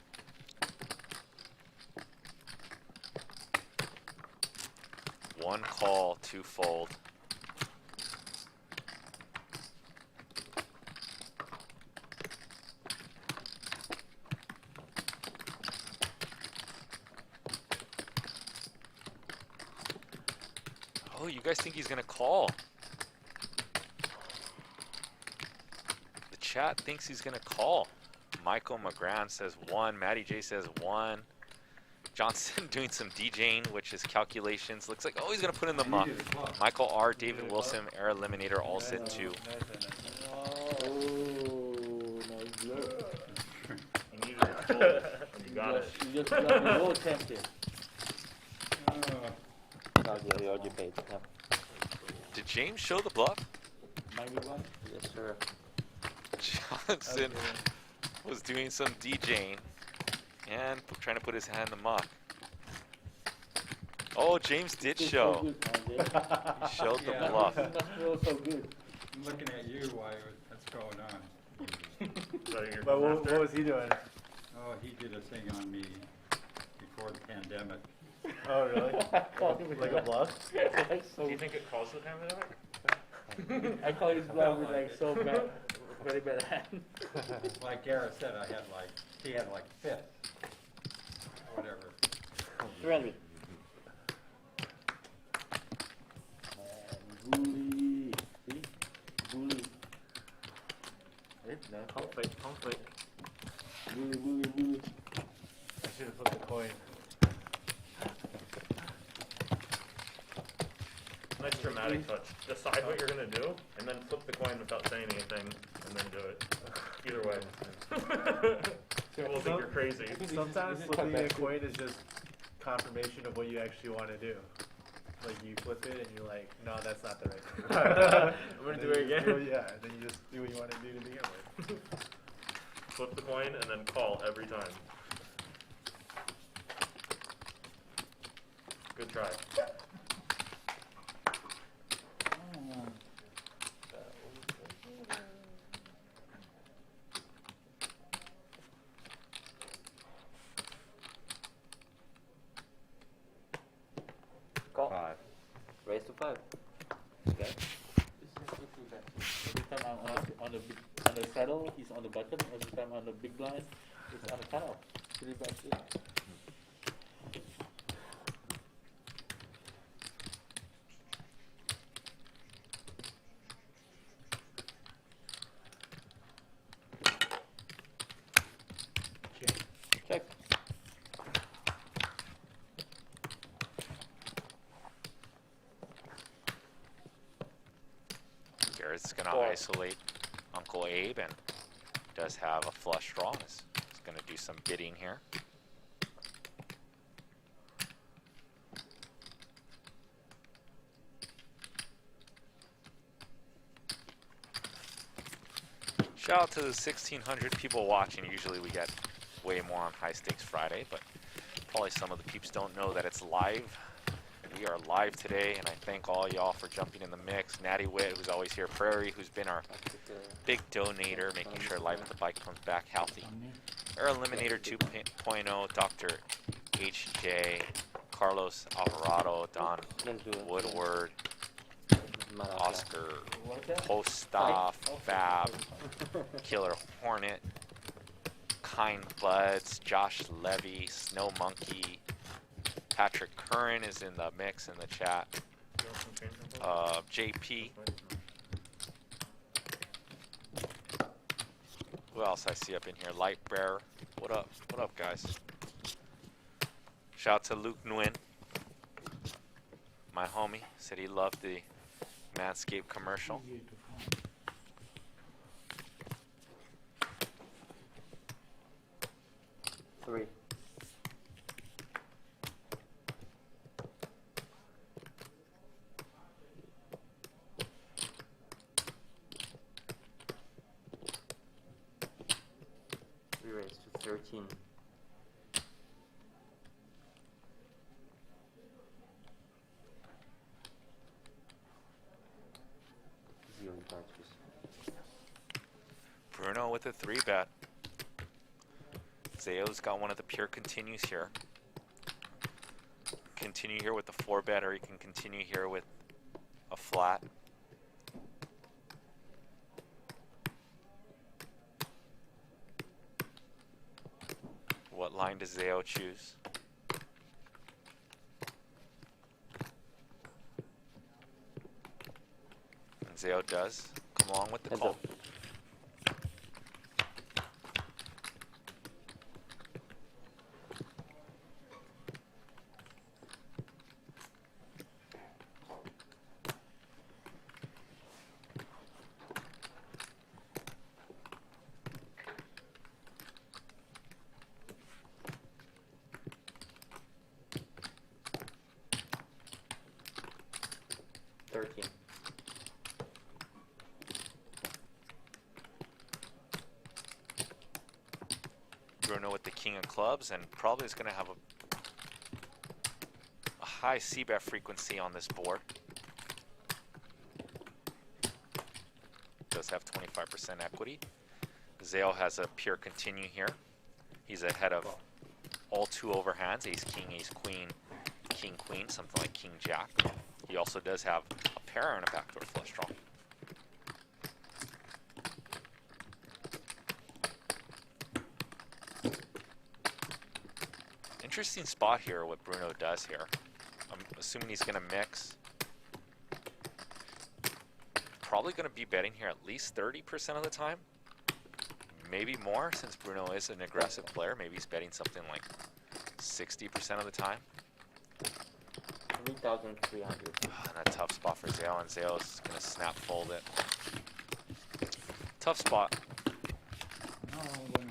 One call, 2 fold. Oh, you guys think he's gonna call? Chat thinks he's gonna call. Michael McGran says 1. Matty J says 1. Johnson doing some DJing, which his calculations looks like, oh, he's gonna put in the muck. Michael R, David Wilson, Air Eliminator all said 2. You got it. You just got the whole champion. You already paid. Yeah. Did James show the bluff? 91? Yes, sir. Johnson was doing some DJing and trying to put his hand in the muck. Oh, James did show. He showed the bluff. It must feel so good. I'm looking at you while that's going on. But what was he doing? Oh, he did a thing on me before the pandemic. Oh, really? I call him Like a bluff? like so. Do you think it calls with him that? I call his bluff with like so bad, very bad hand. Like Garrett said, he had like fifth, whatever. 300. Bully. See? Bully. No. Conflict. Bully. I should have flipped the coin. Nice dramatic touch. Decide what you're gonna do, and then flip the coin without saying anything, and then do it. Either way. People think you're crazy. Sometimes Is it flipping a convection? coin is just confirmation of what you actually want to do. Like you flip it and you're like, no, that's not the right thing. I'm gonna do it again. Yeah, and then you just do what you want to do to begin with. Flip the coin and then call every time. Good try. Call. 5. Raise to 5. Okay. Every time I'm on the saddle, he's on the button. Every time on the big blind, it's on the cutoff. 3 bets. Check. Garrett's going to Four. isolate Uncle Abe and does have a flush draw. He's going to do some bidding here. Shout out to the 1,600 people watching. Usually we get way more on High Stakes Friday, but probably some of the peeps don't know that it's live. We are live today, and I thank all y'all for jumping in the mix. Natty Witt, who's always here. Prairie, who's been our big donator, making sure Live at the Bike comes back healthy. Air Eliminator 2.0, Dr. HJ, Carlos Alvarado, Don Woodward, Oscar Postoff, Fab, Killer Hornet, Kind Buds, Josh Levy, Snow Monkey, Patrick Curran is in the mix in the chat. JP. Who else I see up in here? Light Bearer. What up? What up, guys? Shout out to Luke Nguyen. My homie said he loved the Manscaped commercial. Three. We raised to 13. Zero charges. Bruno with a 3-bet. Zayo's got one of the pure continues here. Continue here with the 4-bet, or you can continue here with a flat. What line does Zayo choose? And Zayo does come along with the Heads call. up. Bruno with the king of clubs, and probably is going to have a high c-bet frequency on this board. Does have 25% equity. Zayo has a pure continue here. He's ahead of all 2 overhands, ace king, ace queen, king queen, something like king jack. He also does have a pair and a backdoor flush draw. Interesting spot here, what Bruno does here. I'm assuming he's going to mix. Probably going to be betting here at least 30% of the time. Maybe more, since Bruno is an aggressive player. Maybe he's betting something like 60% of the time. 3,300. And a tough spot for Zale, and Zale is going to snap fold it. Tough spot. Now I'm going to win.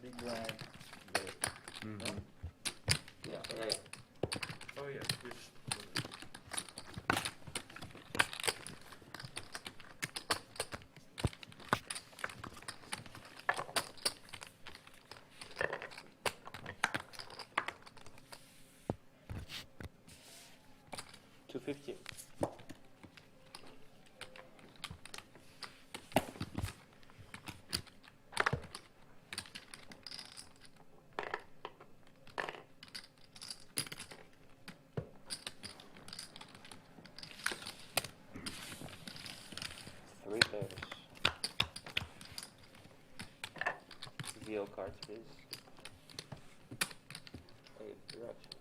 Big blind. Yeah, yeah. Oh yeah. $250. Three pairs. Zero cards, please. Hey, direction.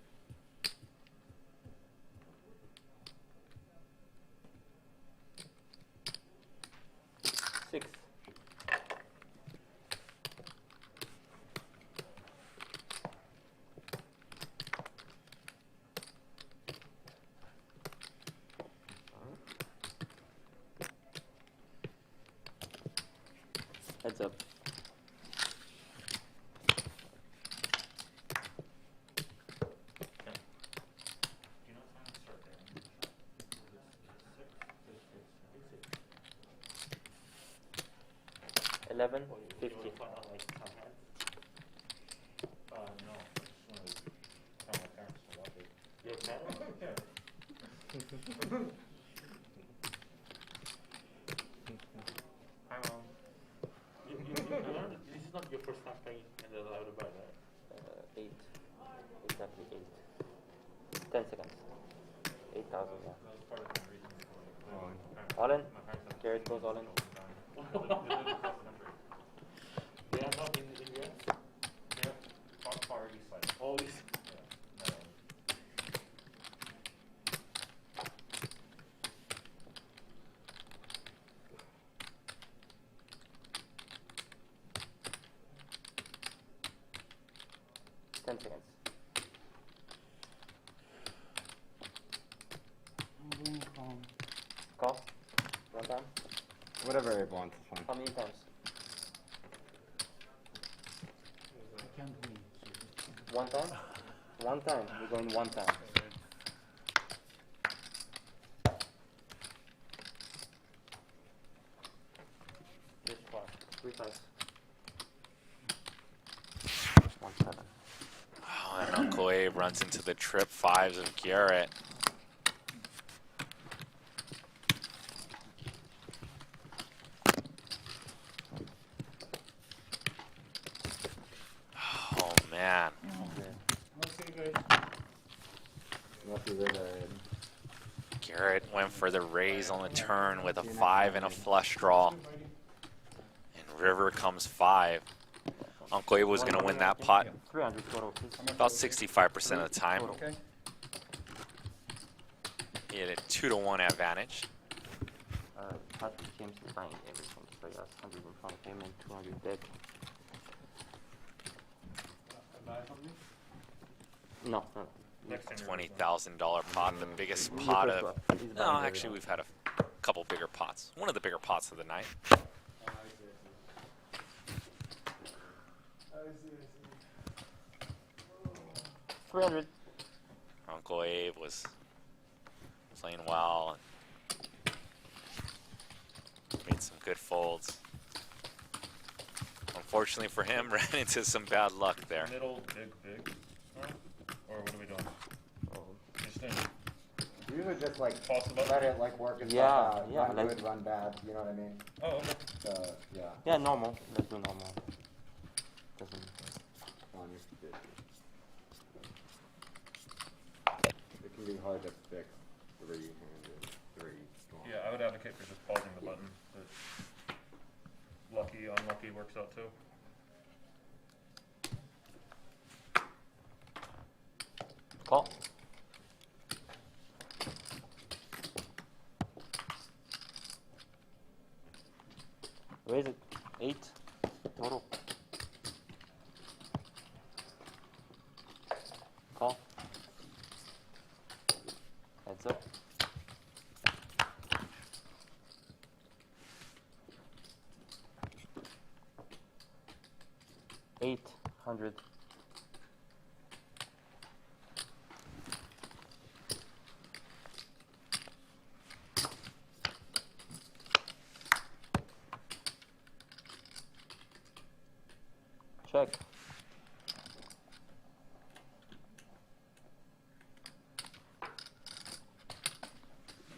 Six. Heads up. Do you know what time to start betting? It's 11, You 50. wanna find out, like, some heads? No. I just wanted to tell my parents to watch it. Your parents? Hi, Mom. You learned this is not your first time playing in the louder bar, right? 8. Exactly 8. 10 seconds. 8,000, yeah. That was part of the reason for All in? my parents had Garrett goes all in. They are not in US? Yeah, far east side. All these. Yeah, no. 10 seconds. I'm going home. Call. One time. Whatever Abe wants is fine. How many times? I can't win. One time? One time. We're going one time. This far. 3 times. 1 7. Oh, and Uncle Abe runs into the trip fives of Garrett. Oh, man. I'll see you guys. Lucky River. Garrett went for the raise on the turn with a 5 and a flush draw. And river comes 5. Uncle Abe was going to win that pot 300 total, please. about 65% of the time. Okay. He had a 2-to-1 advantage. Patrick James is buying everything. So yes, 100 in front of him and 200 dead. No, no. Next time $20,000 pot, the biggest pot of. No, actually, we've had a couple bigger pots. One of the bigger pots of the night. 300. Uncle Abe was playing well and made some good folds. Unfortunately for him, ran into some bad luck there. Middle, big. Huh? Or what are we doing? Just in. You would just like Toss the button? let it like work itself Yeah, out. yeah, Run like- good, run bad. You know what I mean? Oh, okay. Yeah. Yeah, normal. Let's do normal. Doesn't. On your stick. It can be hard to fix three-handed, three-strong. Yeah, I would advocate for just pausing the button. But lucky, unlucky works out too. Call. Raise it. 8 total. Call. Heads up. $800. Check.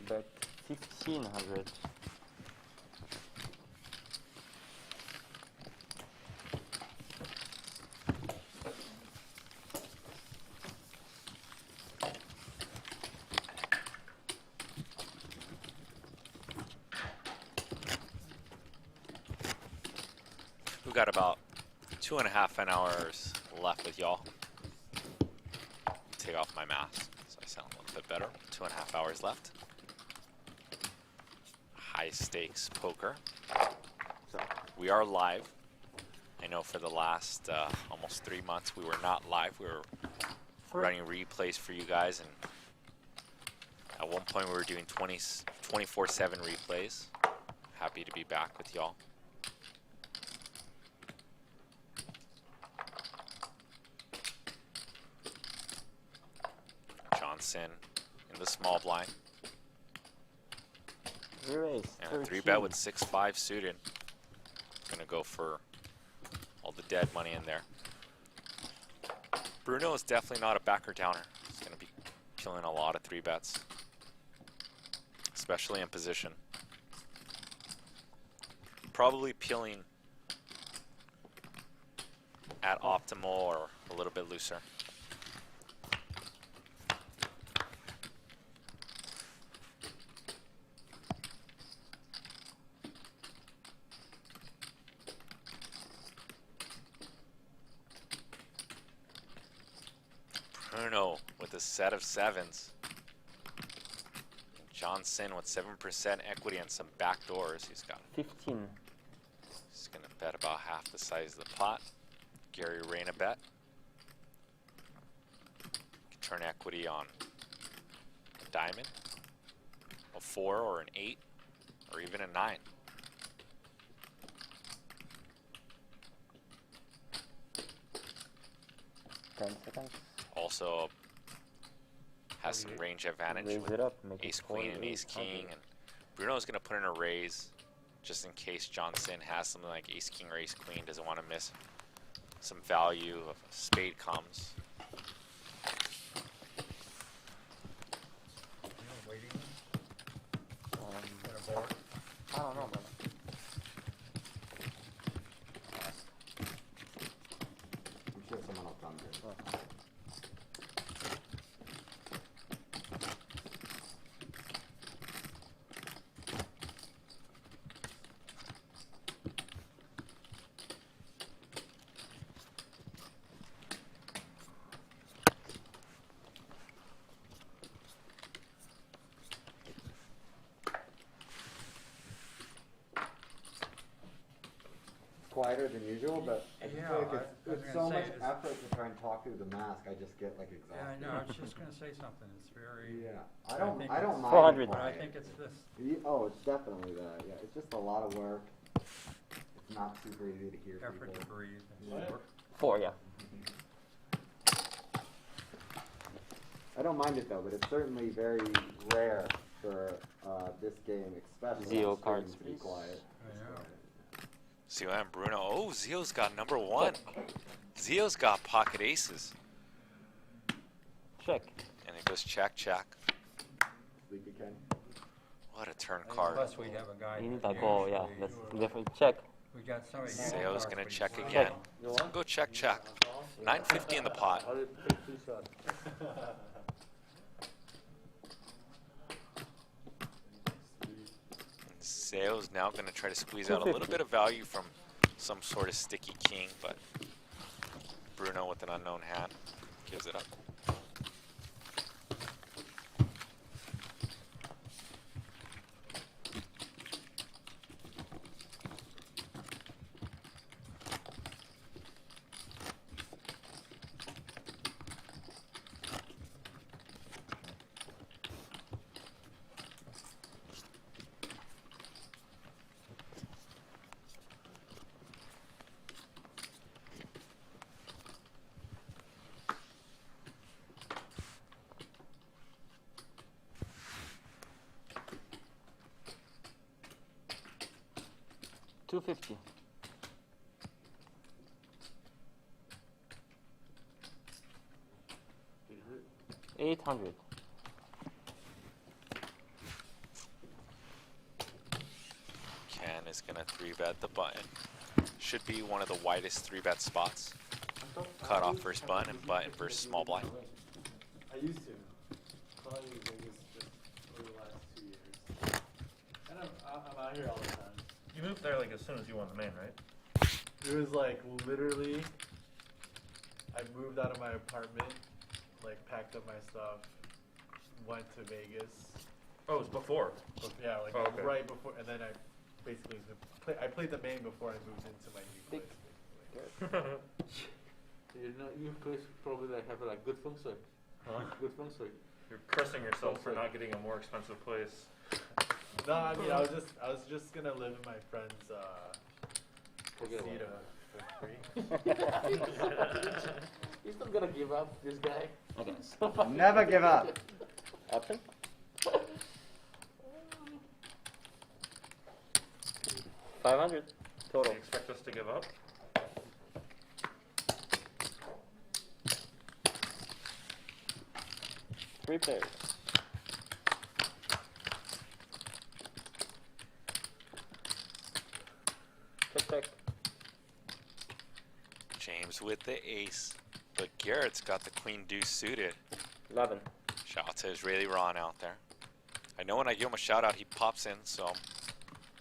Bet 1500. We got about 2.5 hours left with y'all. Take off my mask so I sound a little bit better. 2.5 hours left. High stakes poker. So we are live. I know for the last almost 3 months we were not live. We were running replays for you guys, and at one point we were doing 24/7 replays. Happy to be back with y'all. Johnson in the small blind. Raise. And a 3-bet with 6-5 suited. Gonna go for all the dead money in there. Bruno is definitely not a backer downer. He's gonna be killing a lot of 3-bets, especially in position. Probably peeling at optimal or a little bit looser. Bruno with a set of 7s. Johnson with 7% equity and some back doors. He's got 15. He's gonna bet about half the size of the pot. Gary Reyna bet. Can turn equity on a diamond, a 4 or an 8, or even a 9. Seconds. Also has some range advantage Raise with it up. Make ace it queen and ace 4800. king, and Bruno's gonna put in a raise just in case Johnson has something like ace king or ace queen, doesn't want to miss some value if a spade comes. Waiting. Um, Got a board. I don't know, but I'm sure someone will come here. Quieter than usual, but I just Yeah, feel like I was it's gonna so say, much it's- effort to try and talk through the mask. I just get like Yeah, I exhausted. know, I was just gonna say something, it's very. Yeah, I I don't think mind. it's- 400. But I quiet. think it's this. Oh, it's definitely that. Yeah, it's just a lot of work. It's not super easy to hear Effort to people. breathe. Yeah. 4, yeah. I don't mind it though, but it's certainly very rare for this game, especially Zero on stream, cards, to be please. quiet. I know. Zio and Bruno. Oh, Zio's got number 1. Zio's got pocket aces. Check. And it goes check, check. Leak again. What a turn card. Plus we have a guy. You need that that goal, yeah. usually- That's different. Check. We got somebody. Seo's gonna check Check. again. Go check, check. 950 in the pot. I'll take 2 shots. Seo's now gonna try to squeeze out a little bit of value from some sort of sticky king, but Bruno with an unknown hand gives it up. $250. $800. Ken is gonna 3-bet the button. Should be one of the widest 3-bet spots. Cut off first button and button versus small blind. I used to. Probably Vegas just over the last 2 years. And I'm out here all the time. You moved there like as soon as you won the main, right? It was like literally, I moved out of my apartment, like packed up my stuff, went to Vegas. Oh, it was before. Yeah, like Oh, okay. right before, and then I basically I played the main before I moved into my new place. You know, your place probably like have like good feng shui. Huh? Good feng shui. You're cursing yourself for not getting a more expensive place. No, I mean I was just gonna live in my friend's Forget about casita for free. He's not gonna give up, this guy. Okay. Never give up. Option? $500 Do total. you expect us to give up? Three players. Check, check. James with the ace, but Garrett's got the queen deuce suited. 11. Shout out to Israeli Ron out there. I know when I give him a shout out, he pops in, so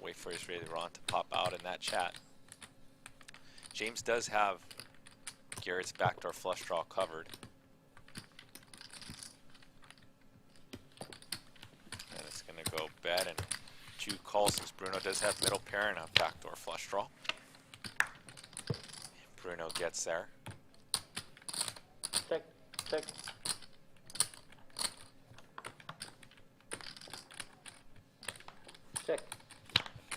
wait for Israeli Ron to pop out in that chat. James does have Garrett's backdoor flush draw covered. And it's going to go bet and 2 calls since Bruno does have middle pair and a backdoor flush draw. Bruno gets there. Check, check. Check.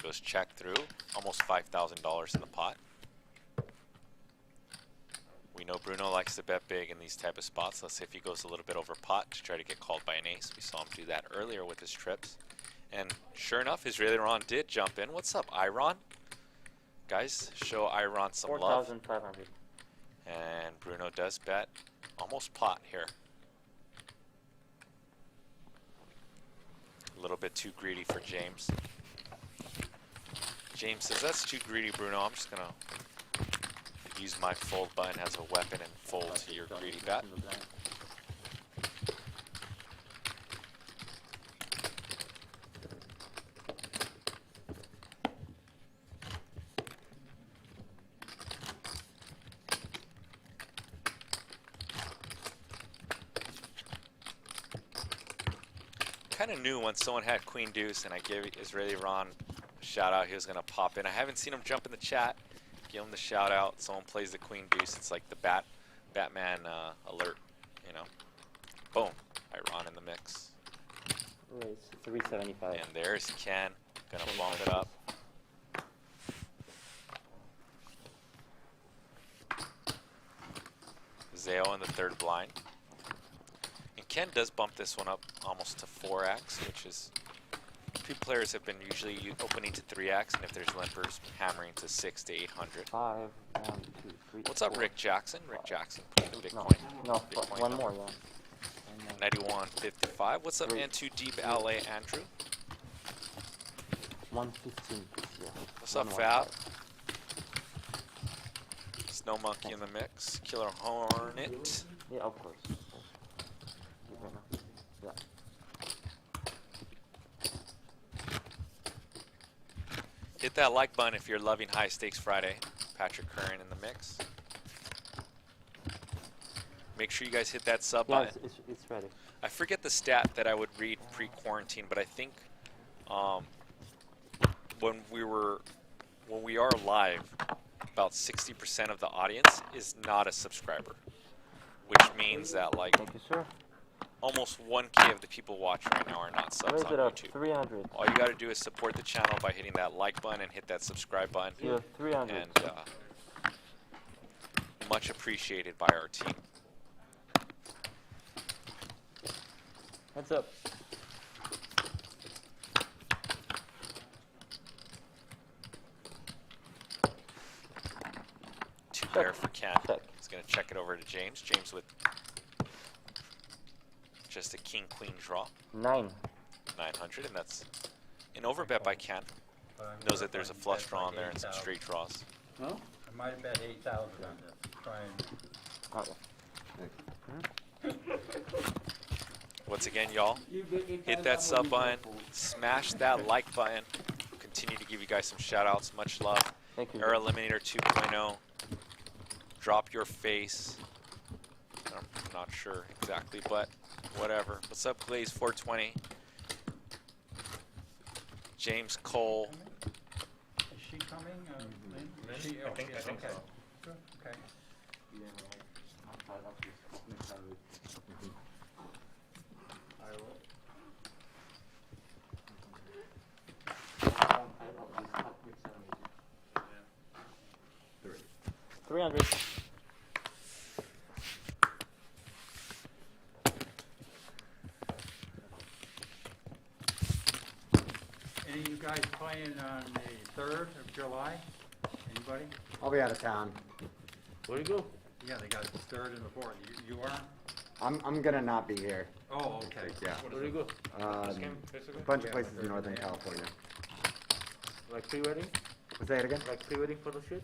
Goes check through, almost $5,000 in the pot. We know Bruno likes to bet big in these type of spots. Let's see if he goes a little bit over pot to try to get called by an ace. We saw him do that earlier with his trips. And sure enough, Israeli Ron did jump in. What's up, Iron? Guys, show Iron some love. 4,500. And Bruno does bet almost pot here. A little bit too greedy for James. James says, that's too greedy, Bruno. I'm just going to use my fold button as a weapon and fold to your greedy bet. Kind of knew when someone had queen deuce and I gave Israeli Ron a shout out, he was going to pop in. I haven't seen him jump in the chat. Give him the shout out. Someone plays the queen deuce. It's like the Batman alert, you know. Boom. Iron in the mix. Raise 375. And there's Ken. Gonna bump it up. Zao in the third blind. And Ken does bump this one up almost to 4x, which is 2 players have been usually opening to 3x, and if there's limpers, hammering to 6 to 800. 5, 1, 2, 3. What's up, 4. Rick Jackson? Rick Jackson, putting the No, Bitcoin. no, Bitcoin one number. more, yeah. 91.55. What's up, man? Too deep, LA, Andrew. 115. Yeah. What's up, Fab? Snow Monkey in the mix. Killer Hornet. Yeah, of course. Yeah. Hit that like button if you're loving High Stakes Friday. Patrick Curran in the mix. Make sure you guys hit that sub Yeah, button. it's ready. I forget the stat that I would read pre-quarantine, but I think when we are live, about 60% of the audience is not a subscriber, which means that like Thank you, sir. almost 1K of the people watching right now are not subs Raise on it up. YouTube. 300. All you got to do is support the channel by hitting that like button and hit that subscribe button. Yeah, 300. And much appreciated by our team. Heads up. Two pair for Ken. He's going to check it over to James. James with just a king-queen draw. 900, 900, and that's an overbet by Ken. Knows that there's a flush draw on there and some straight draws. No? I might have bet 8,000 on this. Try and... Once again, y'all, hit that sub button, smash that like button. Continue to give you guys some shout outs. Much love. Thank you. Air Eliminator 2.0. Drop your face. I'm not sure exactly, but whatever. What's up, Glaze 420? James Cole. Is she coming? Lynn? Is she, I think okay. so. Good, okay. Yeah. 300. Any of you guys playing on the 3rd of July? Anybody? I'll be out of town. Where you go? Yeah, they got the 3rd and the 4th. You are? I'm gonna not be here. Oh, okay. Yeah. Where you go? A bunch of places in Northern California. Like pre-wedding? Say it again? Like pre-wedding photo shoot?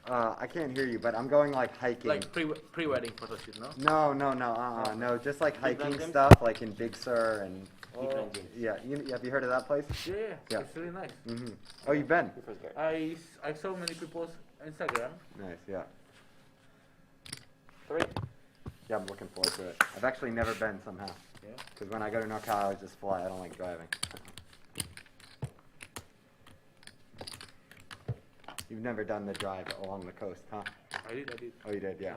I can't hear you, but I'm going like hiking. Like pre-wedding photo shoot, no? No, just like Big hiking Mountain? stuff, like in Big Sur and Oh. yeah. Have you heard of that place? Yeah, Yeah. it's really nice. Mm-hmm. Oh, you've been? I saw many people's Instagram. Nice, yeah. 3. Yeah, I'm looking forward to it. I've actually never been somehow. Yeah. Because when I go to NorCal, I always just fly. I don't like driving. You've never done the drive along the coast, huh? I did. Oh, you did, yeah.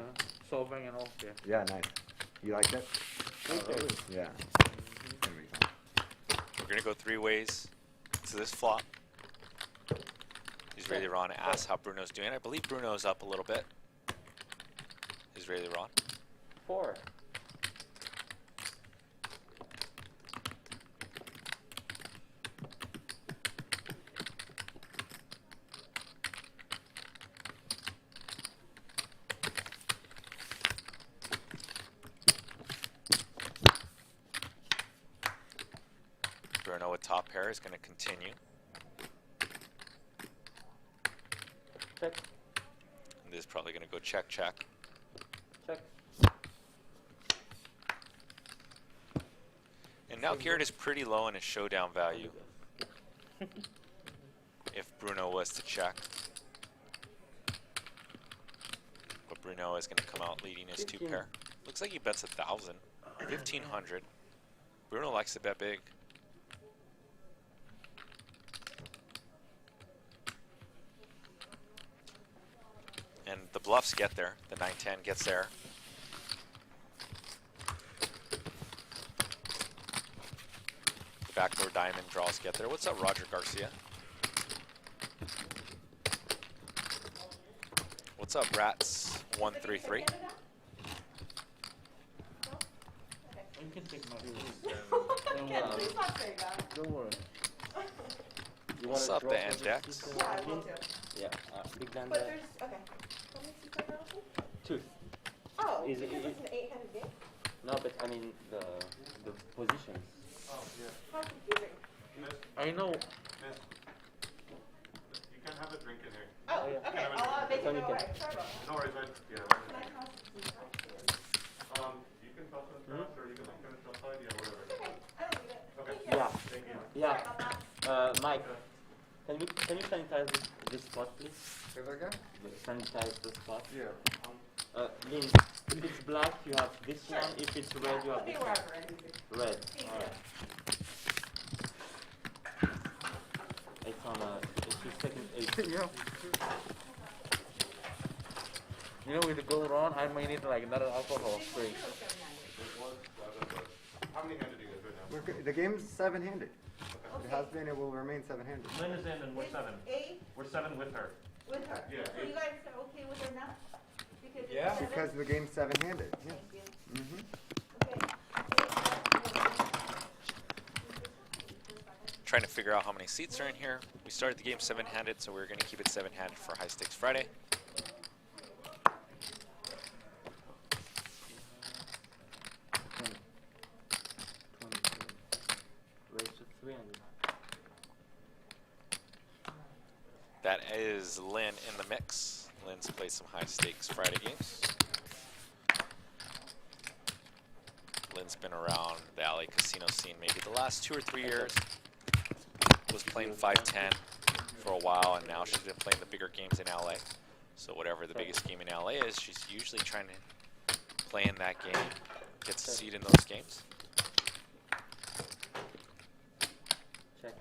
Solvang and all, yeah. Yeah, nice. You liked it? Okay. Yeah. We're going to go 3 ways to this flop. He's really Ron asks how Bruno's doing. I believe Bruno's up a little bit. He's really Ron. 4. Bruno with top pair is going to continue. Check. And this is probably going to go check, check. Check. And now Garrett is pretty low in his showdown value. If Bruno was to check. But Bruno is going to come out leading his 2 pair. Looks like he bets 1,000. 1,500. Bruno likes to bet big. And the bluffs get there. The 9-10 gets there. The backdoor diamond draws get there. What's up, Roger Garcia? What's up, Rats 133? You can take my Ken, please not say that. Don't worry. What's up, the Index? Yeah, I will too. Yeah, big blind. But there's, okay. How many seats are there? 2. Oh, Is because it- it's an 8-handed game? No, but I mean the positions. Oh, yeah. How confusing. I know. Miss, you can't have a drink in here. Oh, okay, I'll make it Tony go can- away. Sorry about that. No worries, yeah. Can I toss some stuff? You can toss it for us, or you can finish outside, yeah, whatever. Okay, I don't need it. Okay. Thank you. Yeah. Thank you. Yeah. Sorry about that. Mike, can you sanitize this spot, please? Say that again? Sanitize the spot. Yeah. Lynn, if it's black, you have this Sure. one. If it's red, you have Put me this one. wherever it is. Red. Thank you. Alright. It's on it's just second 8. Yeah. You know, with the gold on, I might need like another alcohol spray. How many handed do you guys right now? The game's 7-handed. It has been, it will remain 7-handed. Lynn is in and we're 7. Eight We're 7 with her. with her. Yeah, So eight. you guys are okay with her now? Because it's Yeah. seven? Because the game's 7-handed. Yeah. Thank you. Mm-hmm. Okay. Trying to figure out how many seats are in here. We started the game 7-handed, so we're going to keep it 7-handed for High Stakes Friday. Raise to 300. That is Lynn in the mix. Lynn's played some High Stakes Friday games. Lynn's been around the LA casino scene maybe the last 2 or 3 years. Was playing 5-10 for a while, and now she's been playing the bigger games in LA. So whatever the biggest game in LA is, she's usually trying to play in that game, gets a seat in those games. Check.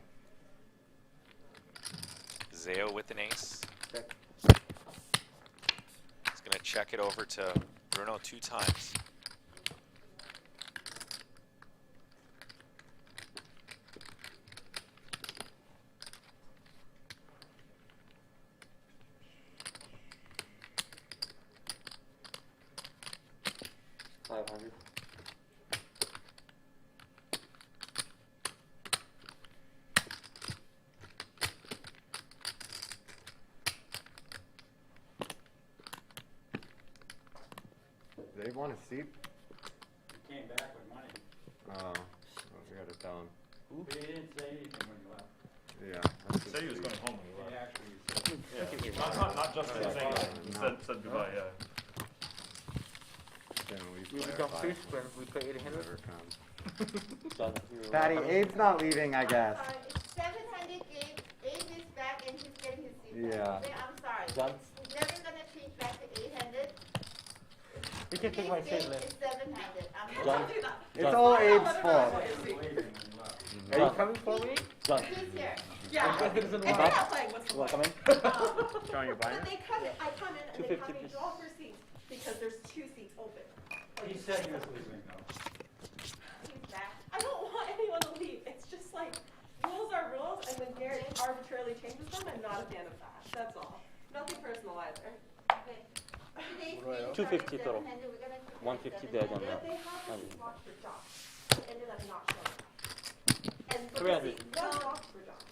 Zeo with an ace. Check. He's going to check it over to Bruno 2 times. They want a seat? He came back with money. Oh. We gotta tell him. But he didn't say anything when you left. Yeah. He said he was going home when he He left. actually said, Yeah. Not just for saying that. He said goodbye, yeah. Then We play become our fish five, when we play 800. whoever comes. Doesn't Patty, Abe's not leaving, I guess. It's 700 game, Abe is back and he's getting his seat Yeah. back. I'm sorry. John? He's never gonna change back to 800. You can take my His seat, game Lynn. is 700. I'm John? not do that. It's all Abe's fault. leaving when you left. Are you coming for me? John. He's here. Yeah. And they're not playing what's You want to come in? John, you're buying But it? they come in, I come in and they 250 have me piece. draw for seats because there's 2 seats open. He said he was leaving though. He's back. I don't want anyone to leave. It's just like, rules are rules, and when Garrett arbitrarily changes them, I'm not a fan of that. That's all. Nothing personal either. Okay. Today's game 250 total. 700. We're gonna keep it 150 there, then, 700. They have and- this locked for Josh. It ended up not showing up. And so 300. this seat was locked for Josh.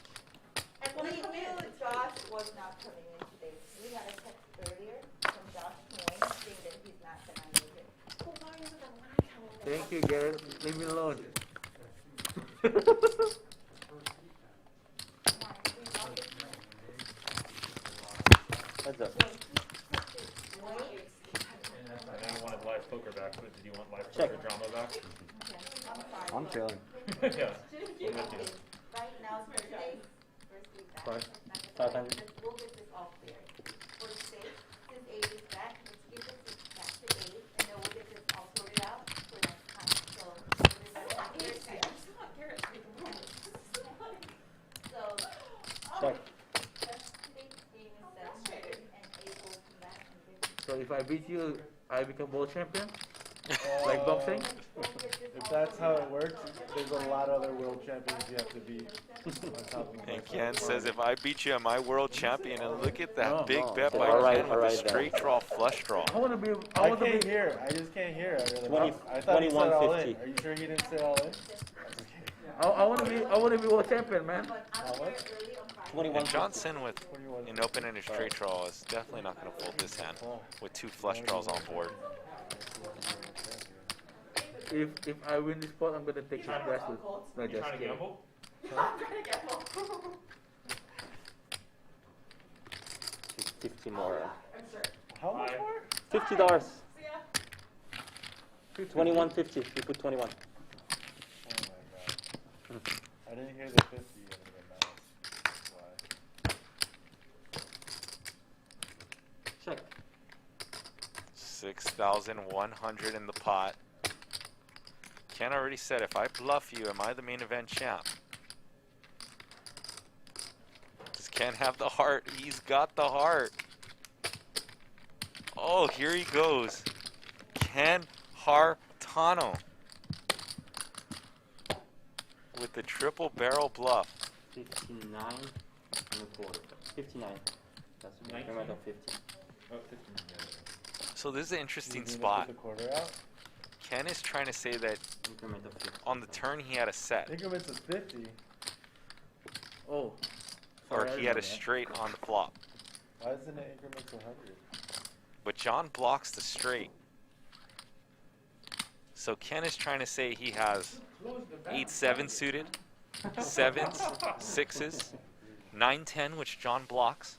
And when we knew Josh was not coming in today. We had a text earlier from Josh Moyne saying that he's not gonna make it. So why is it that when I come in? Thank you, Garrett. Leave me alone. Heads up. I know you wanted live poker back, but did you want live Check. poker drama back? I'm chilling. Yeah. Right now, it's Thursday, first week back. Fine. It's 500. We'll get this all cleared. For today, since Abe is back, let's give this back to Abe, and then we'll get this all sorted out for next time. So, this is not Garrett's time. I just want Garrett to make a move. So, Check. today's game is 700, and Abe will come back and give us. So if I beat you, I become world champion? Like boxing? If that's how it works, there's a lot of other world champions you have to beat on top of And Ken says, if I beat you, am I world champion? And look at that No, big no. bet by Alright, Ken with a alright then. straight draw, flush draw. I want to be. I want to can't be. hear. I just can't hear. I really 20 I thought he said all in. 2150. Are you sure he didn't say all in? I want to be. I want to be world champion, man. But I'm there early on Friday. 21. And Johnson with 21. an open-ended straight draw is definitely not going to fold this hand with 2 flush draws on board. if I win this spot, I'm gonna take his bracelet. No, You just trying to kidding. gamble? I'm trying to gamble. 50 more. I'm sure. How much Hi. more? $50. See ya. 21.50. You put 21. Oh my god. I didn't hear the 50 in the mouse. That's why. Check. 6,100 in the pot. Ken already said, if I bluff you, am I the main event champ? Does Ken have the heart? He's got the heart. Oh, here he goes. Ken Hartano with the triple barrel bluff. 59 and a quarter. 59. That's the increment of 50. Oh, 15. So this is an interesting You gonna spot. put the quarter out? Ken is trying to say that Increment of 50. on the turn he had a set, Increments of 50. Oh. or Sorry, I he didn't had know a that. straight on the flop. Why isn't it increments of 100? But John blocks the straight. So Ken is trying to say he has 8-7 suited, 7s, 6s, 9-10, which John blocks.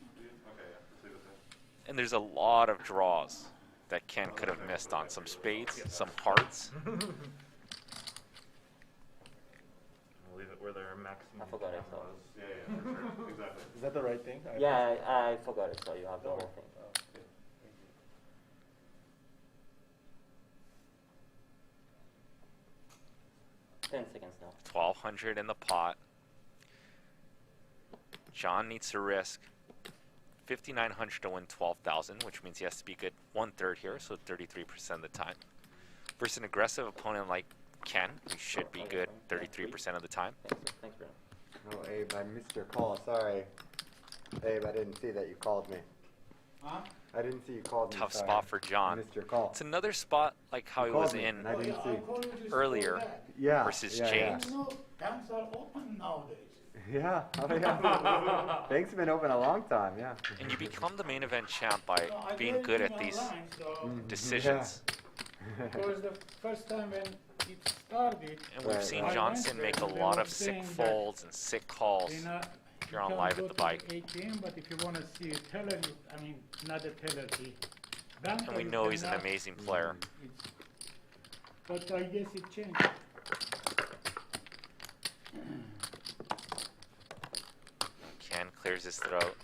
And there's a lot of draws that Ken could have missed on. Some spades, some hearts. We'll leave it where their maximum. I forgot it, so. was. Yeah, for sure. Exactly. Is that the right thing? Yeah, I forgot it, so you have the whole thing. Oh, okay. Thank you. 10 seconds now. 1,200 in the pot. John needs to risk 5,900 to win 12,000, which means he has to be good 1/3 here, so 33% of the time. Versus an aggressive opponent like Ken, who should be good 33% of the time. Thanks, Brandon. Oh, Abe, I missed your call. Sorry. Abe, I didn't see that you called me. Huh? I didn't see you called me. Tough sorry. spot for I John. missed your call. It's another spot like how You he was called me, in and I didn't see. earlier Yeah. versus yeah, James. You know, banks are open nowadays. Yeah. Oh, yeah. Banks have been open a long time. Yeah. And you become the main event champ by No, I being read good it at these online, so decisions. it was the first time when it started. And we've Right, seen right. Johnson make a They lot were of sick saying that, folds and sick calls. You know, You're on can live go at the to bike. ATM, but if you want to see a teller, I mean, not a teller, the banker. And we you know he's an cannot- amazing player. it's- But I guess it changed. Ken clears his throat.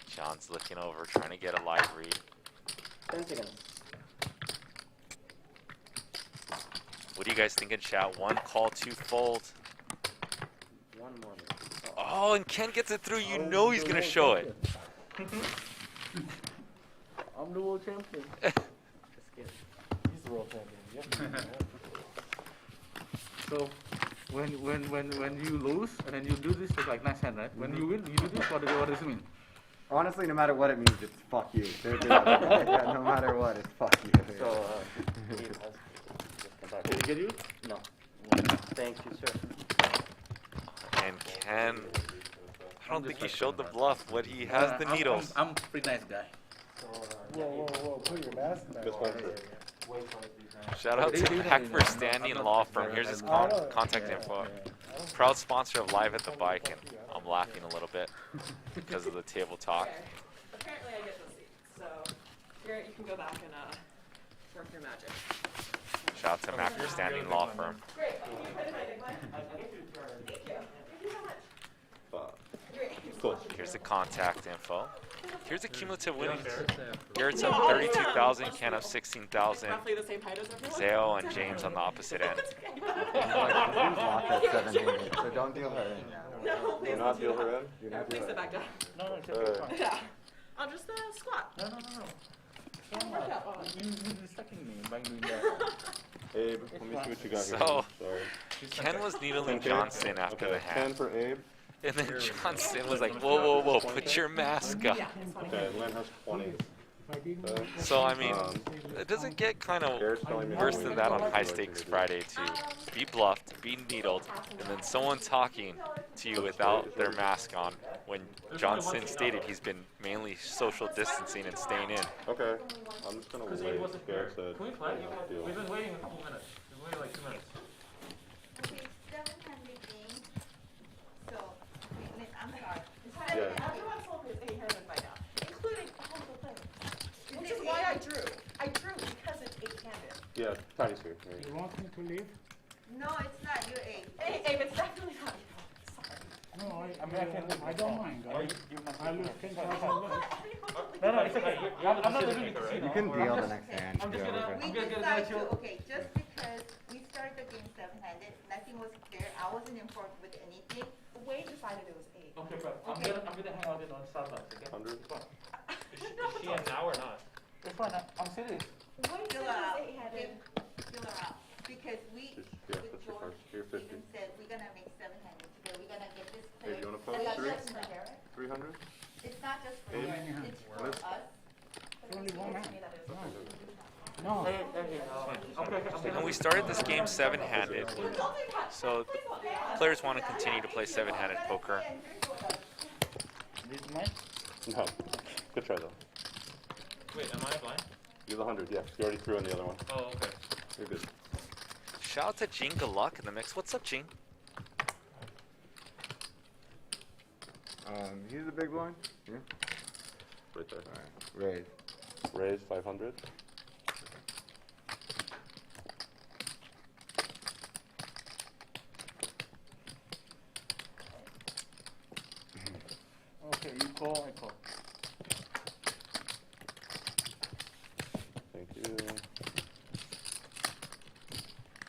John's looking over, trying to get a live read. 10 seconds. What do you guys think in chat? 1 call, 2 fold. One more. Oh, and Ken gets it through. You know he's going to show it. I'm the world champion. Just kidding. He's the world champion. Yep. So when you lose and then you do this, it's like nice hand, right? When you win, you do this. What does it mean? Honestly, no matter what it means, it's fuck you. Yeah, no matter what, it's fuck you. So, Dave has just come back. Did he get you? No. Thank you, sir. And Ken, I don't think he showed the bluff, but he has the needles. I'm a pretty nice guy. Whoa. Put your mask back. This one, sir. Shout out to Hack for Standing Law Firm. Here's his contact info. Proud sponsor of Live at the Bike, and I'm laughing a little bit because of the table talk. Okay. Apparently I get those seats, so you can go back and work your magic. Shout out to Hack for Standing Law Firm. Great. Can you put in my big one? Thank you. Thank you so much. Great. Cool. Here's the contact info. Here's the cumulative winnings. Garrett's up 32,000, Ken up 16,000. Roughly the same height as everyone. Zao and James on the opposite end. Lock at 700, so don't deal her in. No, Do not deal her in? Do not Please deal sit her back down. No, it's okay, fine. Yeah. I'll just squat. No. It'll work out. You're distracting me by doing that. Abe, let me see what you got here. So- Sorry. Ken was needling 10K? Johnson after Okay, the 10 hand. for Abe. And then Johnson was like, whoa, put your mask on. Yeah, it's funny. Okay, Len has 20. I didn't. Okay. So I mean, does it get kind of Garrett's telling me worse that than you that don't on like high what you're stakes gonna do. Friday to be bluffed, be needled, and then someone talking to you without their mask on when Johnson stated he's been mainly social distancing and staying in? Okay, I'm just gonna Because wait. Abe wasn't here. Garrett said, Can we play? deal. We've been waiting a couple minutes. We've been waiting like 2 minutes. Okay, 700 game. So, I'm sorry. Yeah. Everyone told me it's 800 by now, including all the players. Which Is is it why I 800? drew. I drew because it's 8-handed. Yeah, Tiny's here. Here you You go. want me to leave? No, it's not. You're 8. Abe, it's definitely not you. Sorry. No, I mean, I can leave. I don't mind. Or you must I lose leave. 10,000 less. No, no, it's okay. I'm not leaving Right? it. You can deal the next hand. I'm just yeah, gonna- okay. We I'm gonna decided let you- to, okay, just because we started the game 7-handed, nothing was there, I wasn't informed with anything. Wade decided it was 8. Okay, bro. Okay. I'm gonna hang out in on Starbucks, okay? 100? It's fine. Is she in now or not? It's fine. I'm serious. Wade Fill said her out. it was 8-handed. Fill her out. Because we, Yeah, with that's your George, first. You're 50. even said, we're gonna make 7-handed today, we're gonna get this Hey, clear. you wanna And post that's three? just for Garrett. 300? It's not just for Abe? Garrett, it's for Let's- us. It's only one hand. No. And we started this game seven-handed, so the players want to continue to play seven-handed poker. This is mine? No. Good try, though. Wait, am I blind? You're the 100, yeah. You already threw in the other one. Oh, okay. You're good. Shout out to Gene Luck in the mix. What's up, Gene? He's a big blind. Yeah. Right there. Alright. Raise. Raise 500. Okay, you call, I call. Thank you.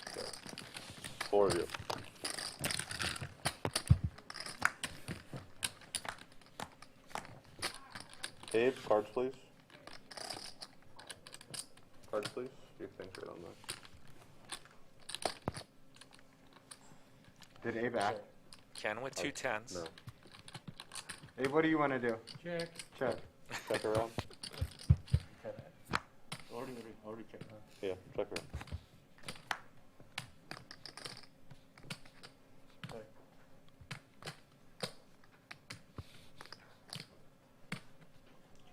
Okay. 4 of you. Abe, cards please. Cards please. Your thing's right on there. Did Abe act? Ken with two tens. No. Abe, what do you want to do? Check. Check. Check around. Already checked. Yeah, check around.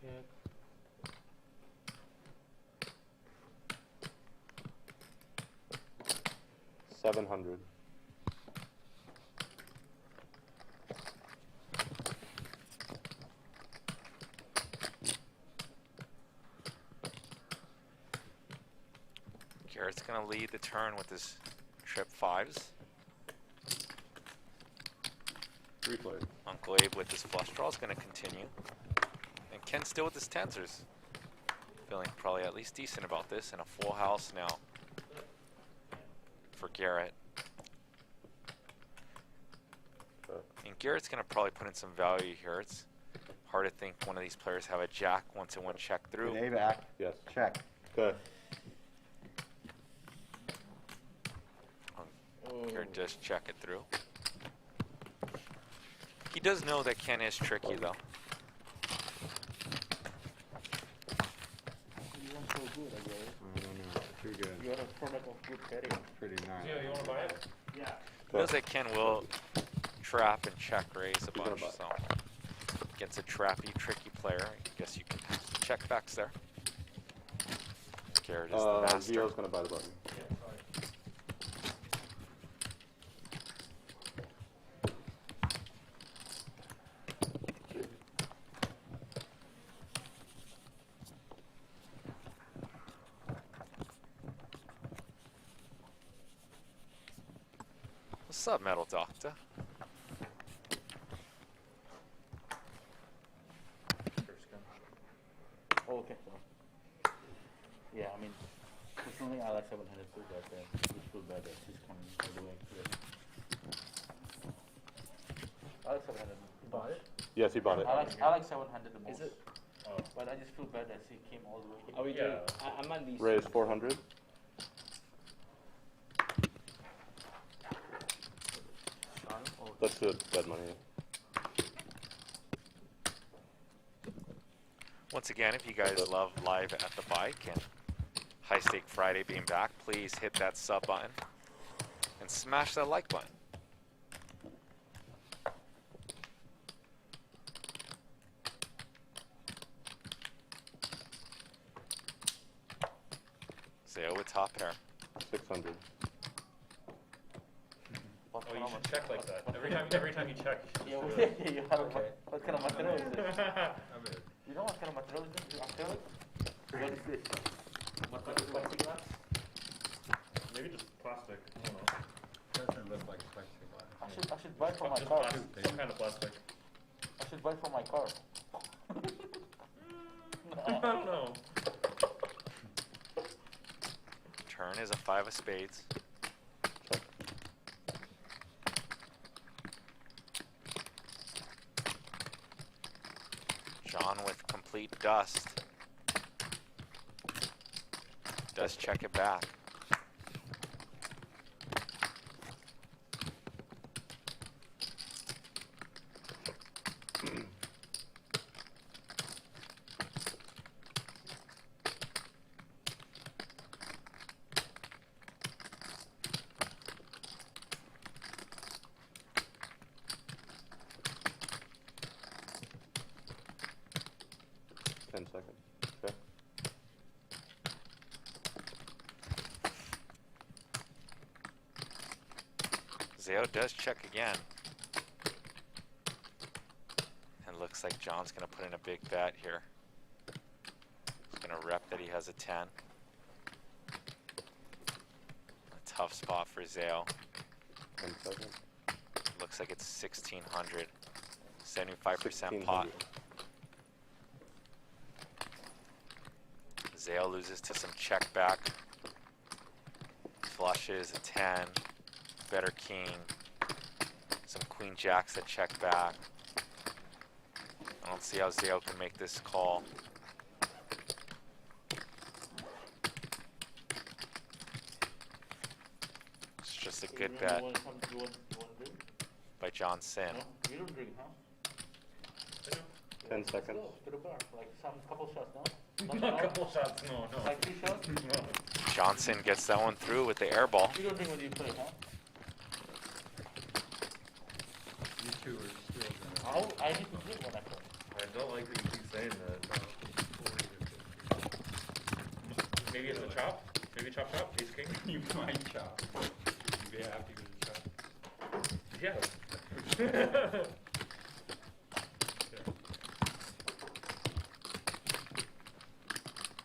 Check. $700. Garrett's gonna lead the turn with his trip fives. 3 players. Uncle Abe with his flush draw is gonna continue. And Ken still with his tensors. Feeling probably at least decent about this, and a full house now for Garrett. And Garrett's gonna probably put in some value here. It's hard to think one of these players have a jack once it went check through. Did Abe act? Yes. Check. Okay. Garrett does check it through. He does know that Ken is tricky though. You weren't so good, I guess. I don't know. Too good. You are a product of good betting. Pretty nice. Yeah, you wanna buy it? Yeah. He knows that Ken will trap and check raise a He's gonna bunch, buy. so against a trappy, tricky player, I guess you can have some checkbacks there. Garrett is the master. Vio's gonna buy the button. What's up, Metal Doctor? Oh, okay. So. Yeah, I mean, personally, I like 700 too, but it's too bad that she's coming all the way here. I like 700. You bought it? Yes, he bought it. I like 700 the most. Is it? Oh. But I just feel bad that she came all the way here. Are we Yeah. doing? I'm on these. Raise 400. Let's do it dead money. Once again, if you guys love Live at the Bike and High Stake Friday being back, please hit that sub button and smash that like button. Zeo with top pair. 600. Oh, you should check like that. Every time you check, you should Yeah, just do it. you have what kind of material is this? I'm in. You know what kind of material is this? Acrylic? What is this? What type of plexiglass? Maybe just plastic. I don't know. Doesn't look like plexiglass. I should buy for my Just car. plastic, some kind of plastic. I should buy for my car. I don't know. Turn is a 5 of spades. John with complete dust. Does check it back. Check. Zeo does check again. And looks like John's going to put in a big bet here. He's going to rep that he has a 10. A tough spot for Zeo. 1 second. Looks like it's 1600. 75% pot. 1600. Zale loses to some check back. Flushes a 10. Better king. Some queen jacks that check back. I don't see how Zale can make this call. It's just a good bet You want drink? by John Sin. No? You don't drink, huh? 10 seconds. Go to the bar, like some couple shots, no? Not a couple shots, no. Like 2 shots? No. Johnson gets that one through with the air ball. You don't drink when you play, huh? You two are still gonna. I need to drink when I play. I don't like that you keep saying that. Maybe it's a chop? Maybe chop, ace king? You might chop. You be happy with the chop. Yeah.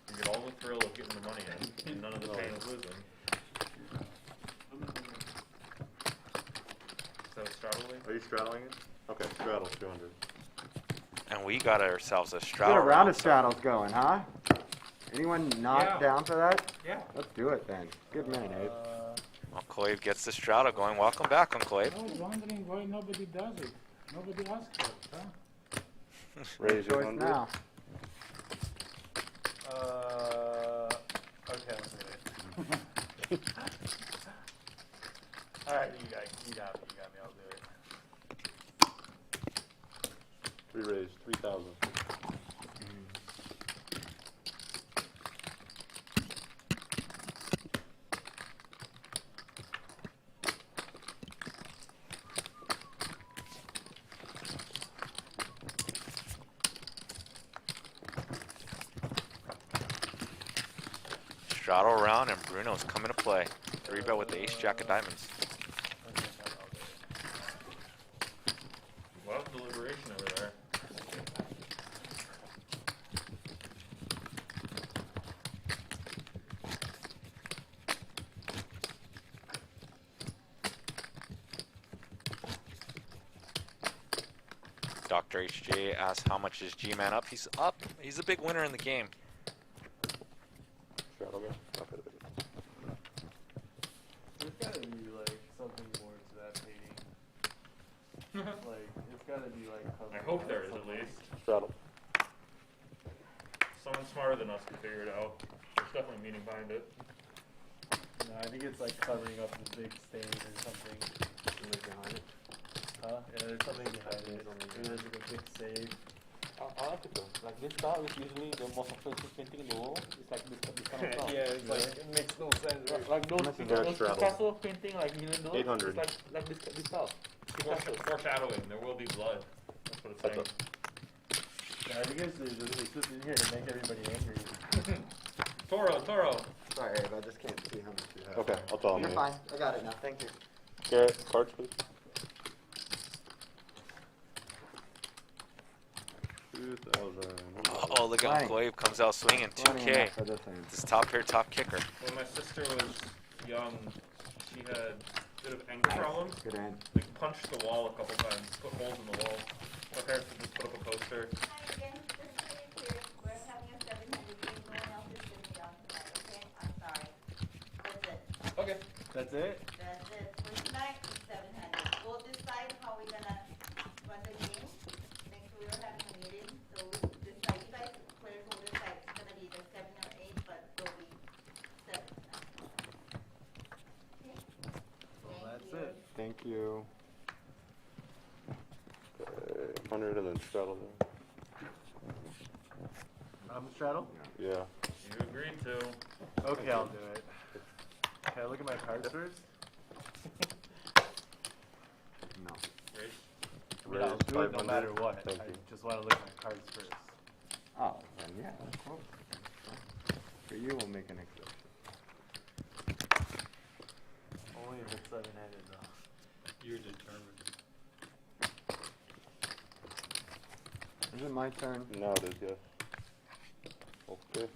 You get all the thrill of getting the money in, and none of the pain of losing. So straddling? Are you straddling it? Okay, straddle 200. And we got ourselves a Get straddle a round round. of straddles going, huh? Anyone not Yeah. down for that? Yeah. Let's do it then. Good man, Abe. Uncle Abe gets the straddle going. Welcome back, Uncle Abe. I was wondering why nobody does it. Nobody asks for it, huh? Raise your Choice 100. now. Okay, let's do it. Alright, you got me, I'll do it. We raised 3,000. Straddle round and Bruno's coming to play. 3-bet with the ace jack of diamonds. A lot of deliberation over there. Dr. HJ asks how much is G-Man up. He's up. He's a big winner in the game. Straddle go. Okay. There's gotta be like something more to that painting. Like, it's gotta be like. I hope there is at least. Straddle. Someone smarter than us can figure it out. There's definitely meaning behind it. No, I think it's like covering up this big stain or something. Behind it. Huh? Yeah, there's something behind it. Maybe there's like a big save. I like it though. Like this style is usually the most expensive painting in the world. It's like this kind of style. Yeah, it's like it makes no sense. Right? Like those, This is very those straddle. Picasso painting, like $1,000,000. 800. It's like this style. Picasso. Foreshadowing, there will be blood. That's what it's saying. Yeah, you guys are just in here to make everybody angry. Toro. Sorry, Abe, I just can't see how much you have. Okay, I'll tell him. You're fine. I got it now. Thank you. Garrett, cards, please. 2,000. Oh, look at Fine. Uncle Abe comes out swinging 20 2K. enough for this hand. This top pair, top kicker. When my sister was young, she had a bit of anger problems. Good hand. Like punched the wall a couple times, put holes in the wall. My parents would just put up a poster. Hi again, just to be clear, we're having a 700 game, no one else is gonna be on tonight, okay? I'm sorry. That's it. Okay. That's it? That's it. For tonight, it's 700. We'll decide how we're gonna run the game. Next week we're having a meeting, so we'll decide, you guys, players will decide it's gonna be either 7 or 8, but it'll be 7 tonight. Okay? Well, Thank that's you. it. Thank you. Okay, 100 and then straddle there. I'm straddle? Yeah. You agreed to. Okay, I'll do it. Can I look at my cards first? No. Raise. I mean, I'll do it no 500. matter what. Thank I you. just want to look at my cards first. Oh, then yeah, of course. For you, we'll make an exception. Only if it's 7-handed though. You're determined. Is it my turn? Now it is, yes. Okay.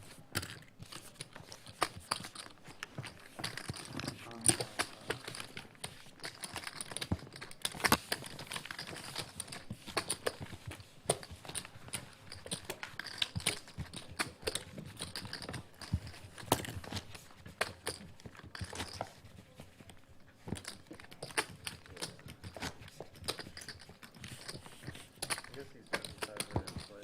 I guess he's 75 right in play.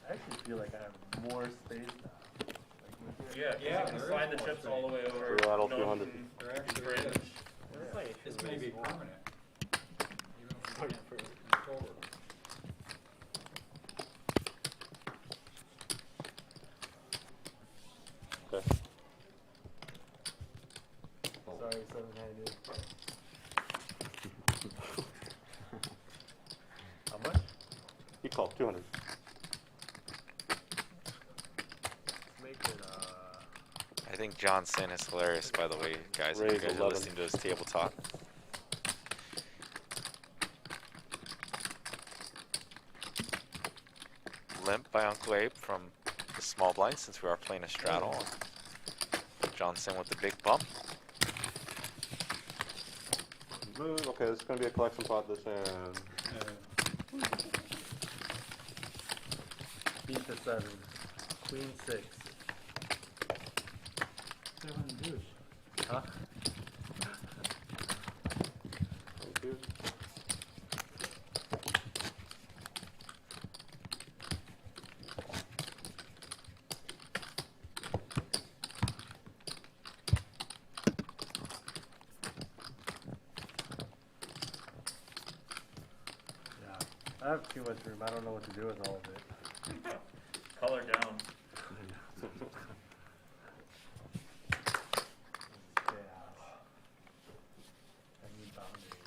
I actually feel like I have more space now. Like with Yeah, Yeah, you can there slide is the more chips all the way over. Rattle no one 200. can There actually bridge. is. This may be permanent. Even if we can't control it. Okay. Sorry, 7-handed. How much? He called 200. Make it, I think John Sin is hilarious, by the way, guys. If you Raise guys are 11. listening to his table talk. Limp by Uncle Abe from the small blind since we are playing a straddle. John Sin with the big bump. Move. Okay, this is going to be a collection pot this hand. beat the 7. Queen 6. 7 deuce. Huh? Thank you. Yeah. I have too much room. I don't know what to do with all of it. Color down. Chaos. I need boundaries.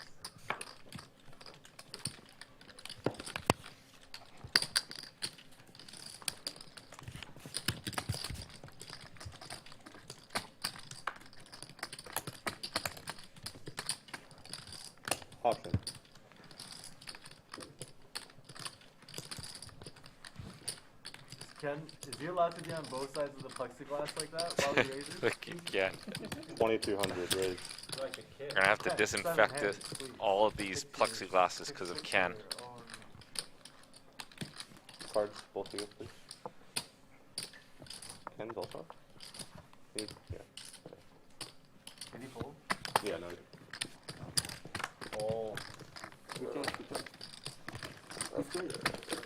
Option. Ken, is he allowed to be on both sides of the plexiglass like that while he raises? Look again. 2,200 raise. Like a kid. We're gonna have to Okay, disinfect 7-handed, it, please. all of these plexiglasses because of Ken. Cards, both of you, please. Ken's also. Yeah. Can he fold? Yeah, no. Oh.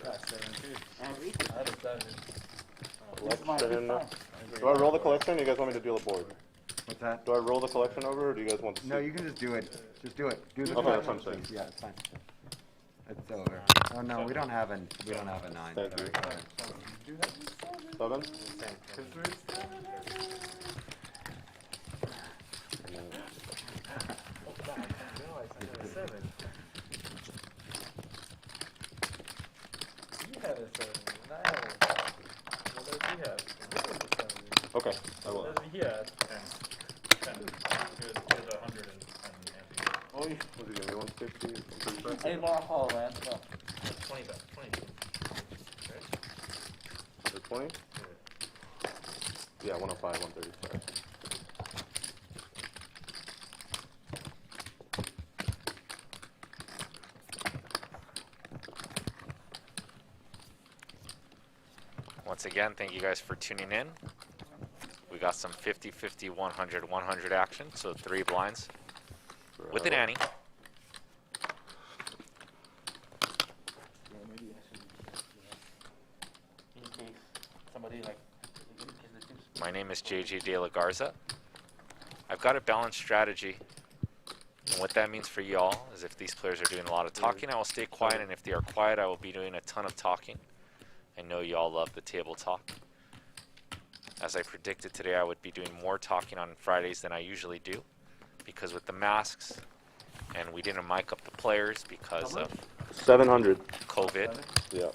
That's 7 too. I had a 7. Collection. Do I roll the collection or you guys want me to deal a board? What's that? Do I roll the collection over, or do you guys want to see? No, you can just do it. Just do it. Do the Okay, that's collection. what I'm saying. Yeah, it's fine. It's over. Oh no, we don't have a 9. Thank Sorry, you. go ahead. 7? Okay, I will. Yeah. 10. Here's 100 and Oh, you, Was he giving me 150? I need more alcohol, man. No. 20 back. 20. Right? For 20? Yeah, 105, 130, sorry. Once again, thank you guys for tuning in. We got some 50, 50, 100, 100 action, so 3 blinds with an ante. Maybe I should. In case somebody like. In case the team's. My name is JJ De La Garza. I've got a balanced strategy. And what that means for y'all is if these players are doing a lot of talking, I will stay quiet, and if they are quiet, I will be doing a ton of talking. I know y'all love the table talk. As I predicted today, I would be doing more talking on Fridays than I usually do, because with the masks, and we didn't mic up the players because of 700. COVID. Yeah.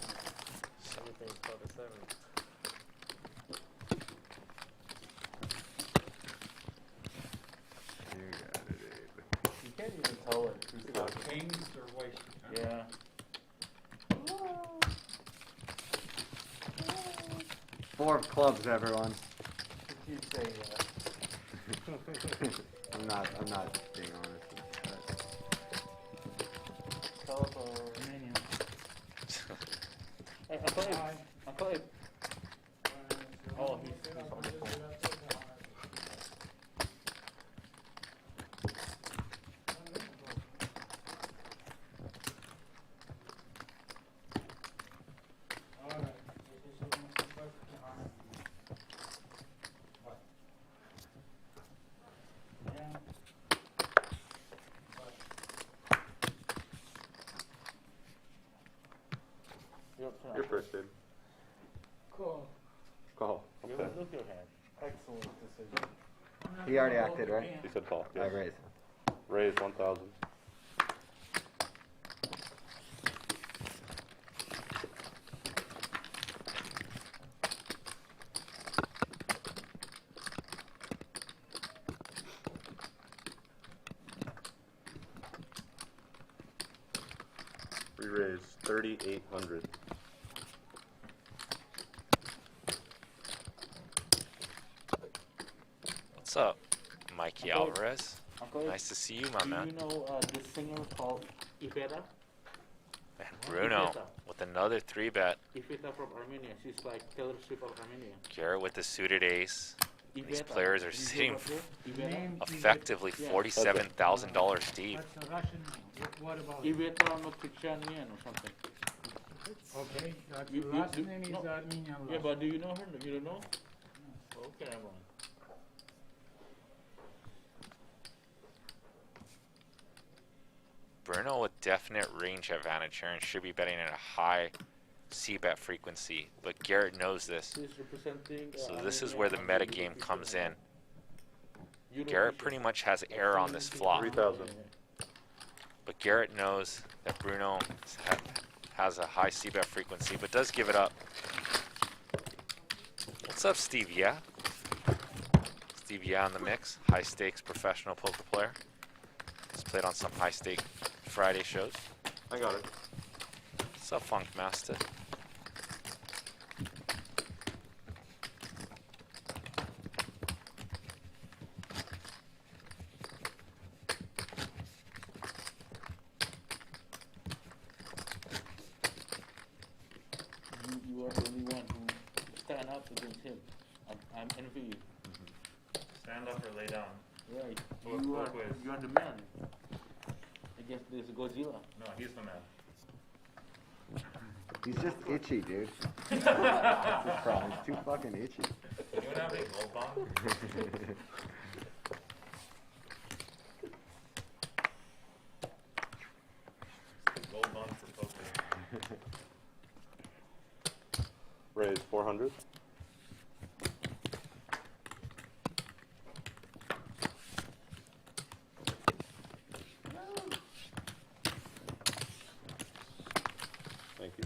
You can't even tell it. Kings or wasted. Huh? Yeah. 4 of clubs, everyone. You say I'm not being honest. Teleport. Hey, I play. Oh, he's on the phone. You're first, dude. Cool. Call. Okay. Look your hand. Excellent decision. He already acted, right? He said call. I Yes. raise. Raise 1,000. Re-raise 3,800. What's up, Mikey Uncle- Alvarez? Uncle, Nice to see you, my do man. you know this singer called Iveta? And Bruno with another 3-bet. Iveta from Armenia. She's like Taylor Swift of Armenia. Garrett with the suited ace. These Iveta. players are Do you sitting know about her? Iveta? Name effectively Yeah. $47,000 deep. That's a Russian name. What about it? Iveta Notichanian or something. Okay, that's You- the you- last you- name is no. Armenian Yeah, Russian. but do you know her? You don't know? Okay, I'm wrong. Bruno with definite range advantage here and should be betting at a high C-bet frequency, but Garrett knows this. She's representing. So this is where the meta game comes in. Garrett pretty much has Uh, air on this flop, 3,000. but Garrett knows that Bruno has a high C-bet frequency, but does give it up. What's up, Steve? Yeah? Steve, yeah, in the mix. High stakes professional poker player. He's played on some high stake Friday shows. I got it. What's up, Funk Master? You are the only one who stand up against him. I'm envy you. Stand up or lay down. Right. Both- You are both ways. you are the man. Against this Godzilla. No, he's the man. He's just itchy, dude. That's his problem. He's too fucking itchy. Anyone have any gold bond? Gold on for poker. Raise 400. Thank you.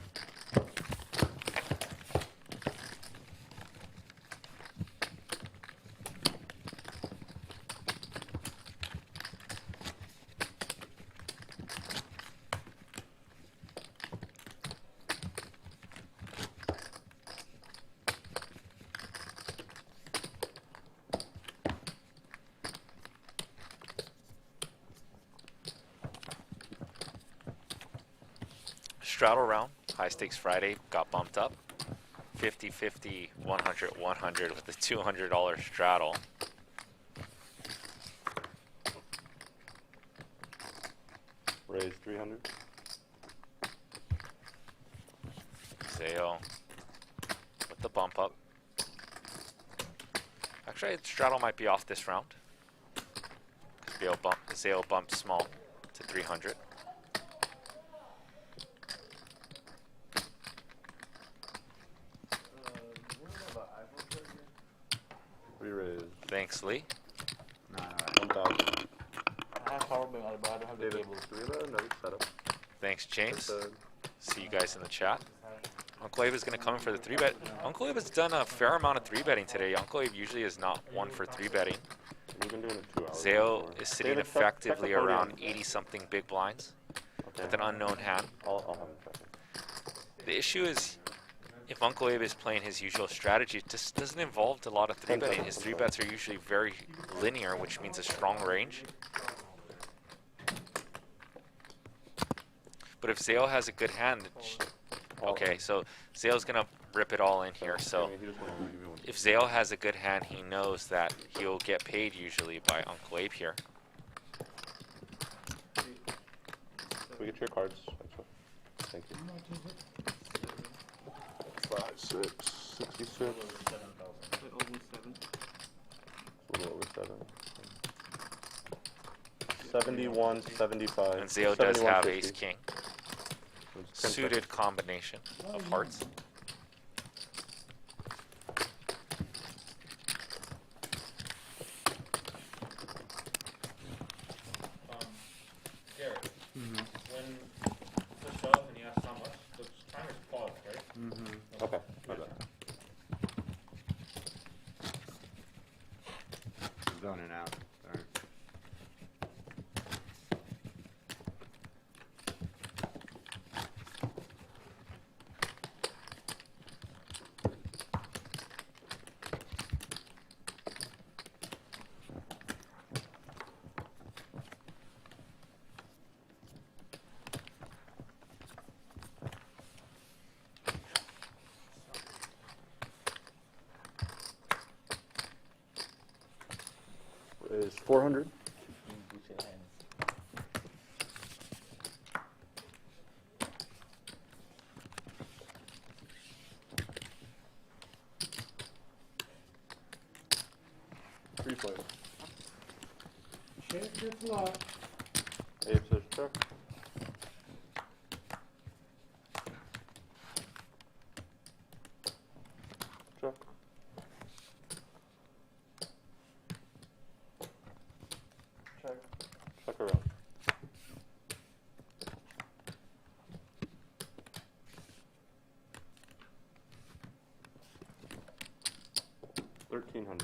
Straddle round, high stakes Friday, got bumped up. 50-50, 100-100 with the $200 straddle. Raise 300. Zale with the bump up. Actually, straddle might be off this round. Zale bumped small to 300. Re-raise. Thanks, Lee. Nah, 1,000. I have power bank, but I don't have the David, cable. do we have another setup? Thanks, James. Just, See you guys in the chat. Uncle Abe is going to come in for the 3-bet. Uncle Abe has done a fair amount of 3-betting today. Uncle Abe usually is not one for 3-betting. we've been doing it 2 hours. Zale before. is sitting David, check the effectively podium. around 80-something big blinds Okay. with an unknown hand. I'll have him check it. The issue is, if Uncle Abe is playing his usual strategy, it just doesn't involve a lot of 3-betting. His 3-bets are usually very linear, which means a strong range. But if Zale has a good hand, okay, so Zale's gonna rip it all in here. So He just wanted to give you one. if Zale has a good hand, he knows that he'll get paid usually by Uncle Abe here. Can we get your cards? Actually? Thank you. How much is it? 5, 6, 66. Over 7,000. Almost 7. A little over 7. 71, 75. And Zale does have 71.50. ace king. It's 10 Suited combination of hearts. Garrett, when push shove and you ask how much, the timer's paused, right? Okay, my bad. zoning out. Sorry. Is 400. Three players. Check the flop. Abe says check. Check. Check. Check around. $1,300.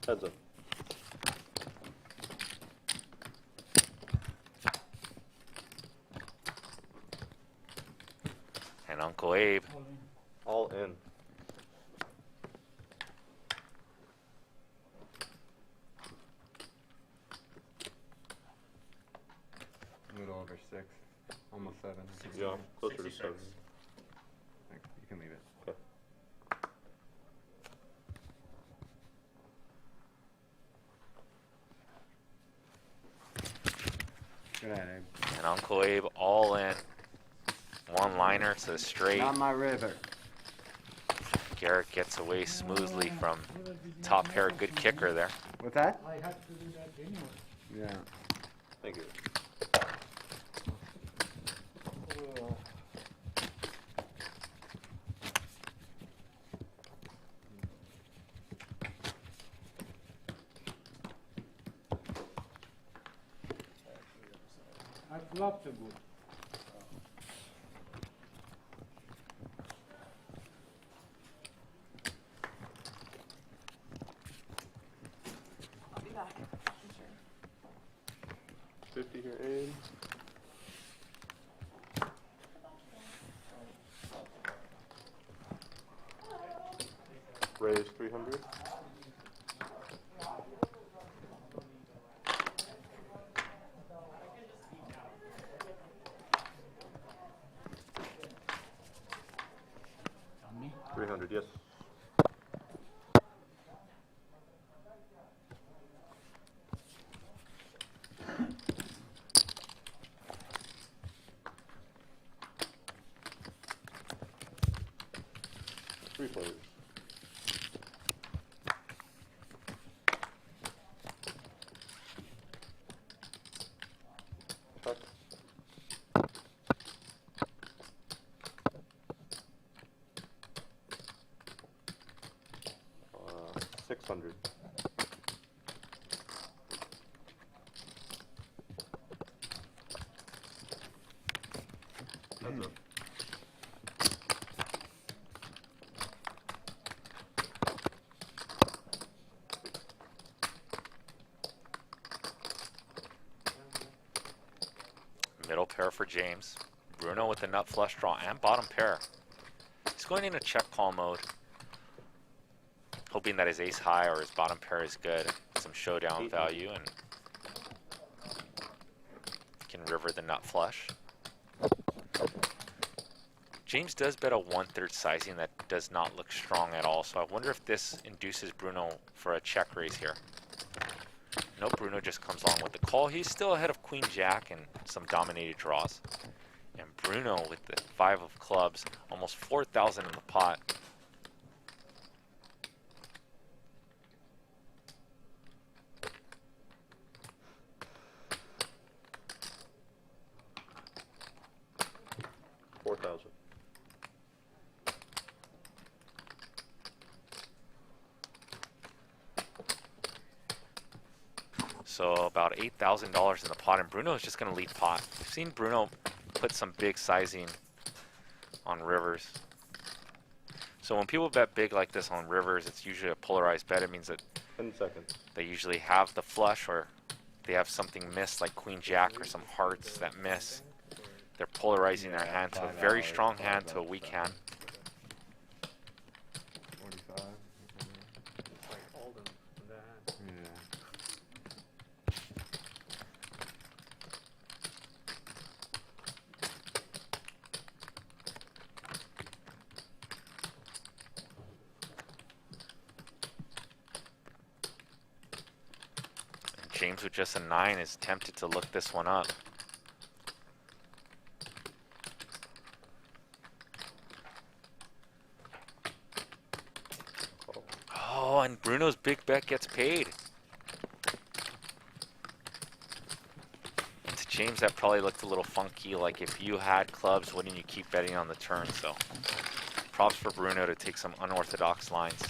Heads up. And Uncle Abe. All in. A little over 6, almost 7. Yeah, closer to 66. 7. Thanks. You can leave it. Okay. Good night, Abe. And Uncle Abe all in. One liner to the straight. Not my river. Garrett gets away smoothly from top pair. Good kicker there. What's that? I had to do that anyway. Yeah. Thank you. I flopped a good. I'll be back. I'm sure. 50 here, Abe. Raise 300. On me? 300, yes. Three players. Check. 600. Heads up. Middle pair for James. Bruno with the nut flush draw and bottom pair. He's going into check call mode, hoping that his ace high or his bottom pair is good. Some showdown value, and can river the nut flush. James does bet a 1/3 sizing that does not look strong at all, so I wonder if this induces Bruno for a check raise here. No, Bruno just comes on with the call. He's still ahead of Queen Jack and some dominated draws. And Bruno with the 5 of clubs, almost 4,000 in the pot. So about $8,000 in the pot, and Bruno is just going to lead pot. We've seen Bruno put some big sizing on rivers. So when people bet big like this on rivers, it's usually a polarized bet. It means that 10 seconds. They usually have the flush, or they have something missed like Queen Jack or some hearts that miss. They're polarizing their hand to a very strong hand to a weak hand. 45. Yeah. James with just a 9 is tempted to look this one up. Oh, and Bruno's big bet gets paid. To James, that probably looked a little funky. Like, if you had clubs, wouldn't you keep betting on the turn? So props for Bruno to take some unorthodox lines.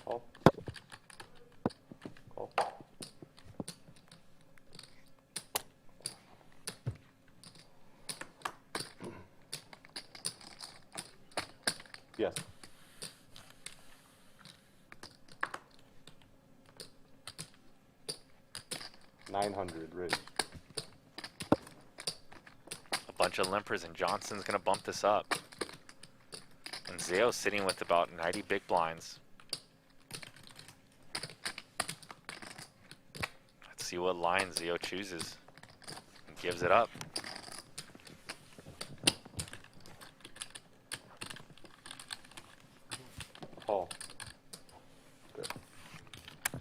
Call. Call. Yes. 900, raise. A bunch of limpers, and Johnson's going to bump this up. And Zayo's sitting with about 90 big blinds. Let's see what line Zayo chooses. And gives it up. Call. Good.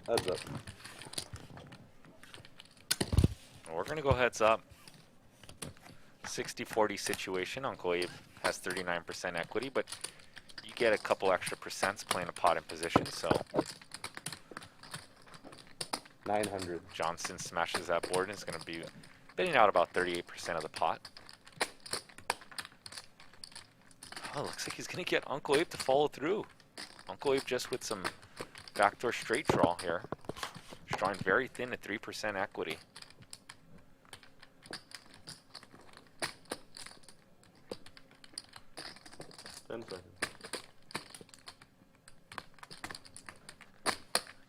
Heads up. We're going to go heads up. 60-40 situation. Uncle Abe has 39% equity, but you get a couple extra percents playing a pot in position, so 900. Johnson smashes that board and is going to be bidding out about 38% of the pot. Oh, looks like he's going to get Uncle Abe to follow through. Uncle Abe just with some backdoor straight draw here. He's drawing very thin at 3% equity. I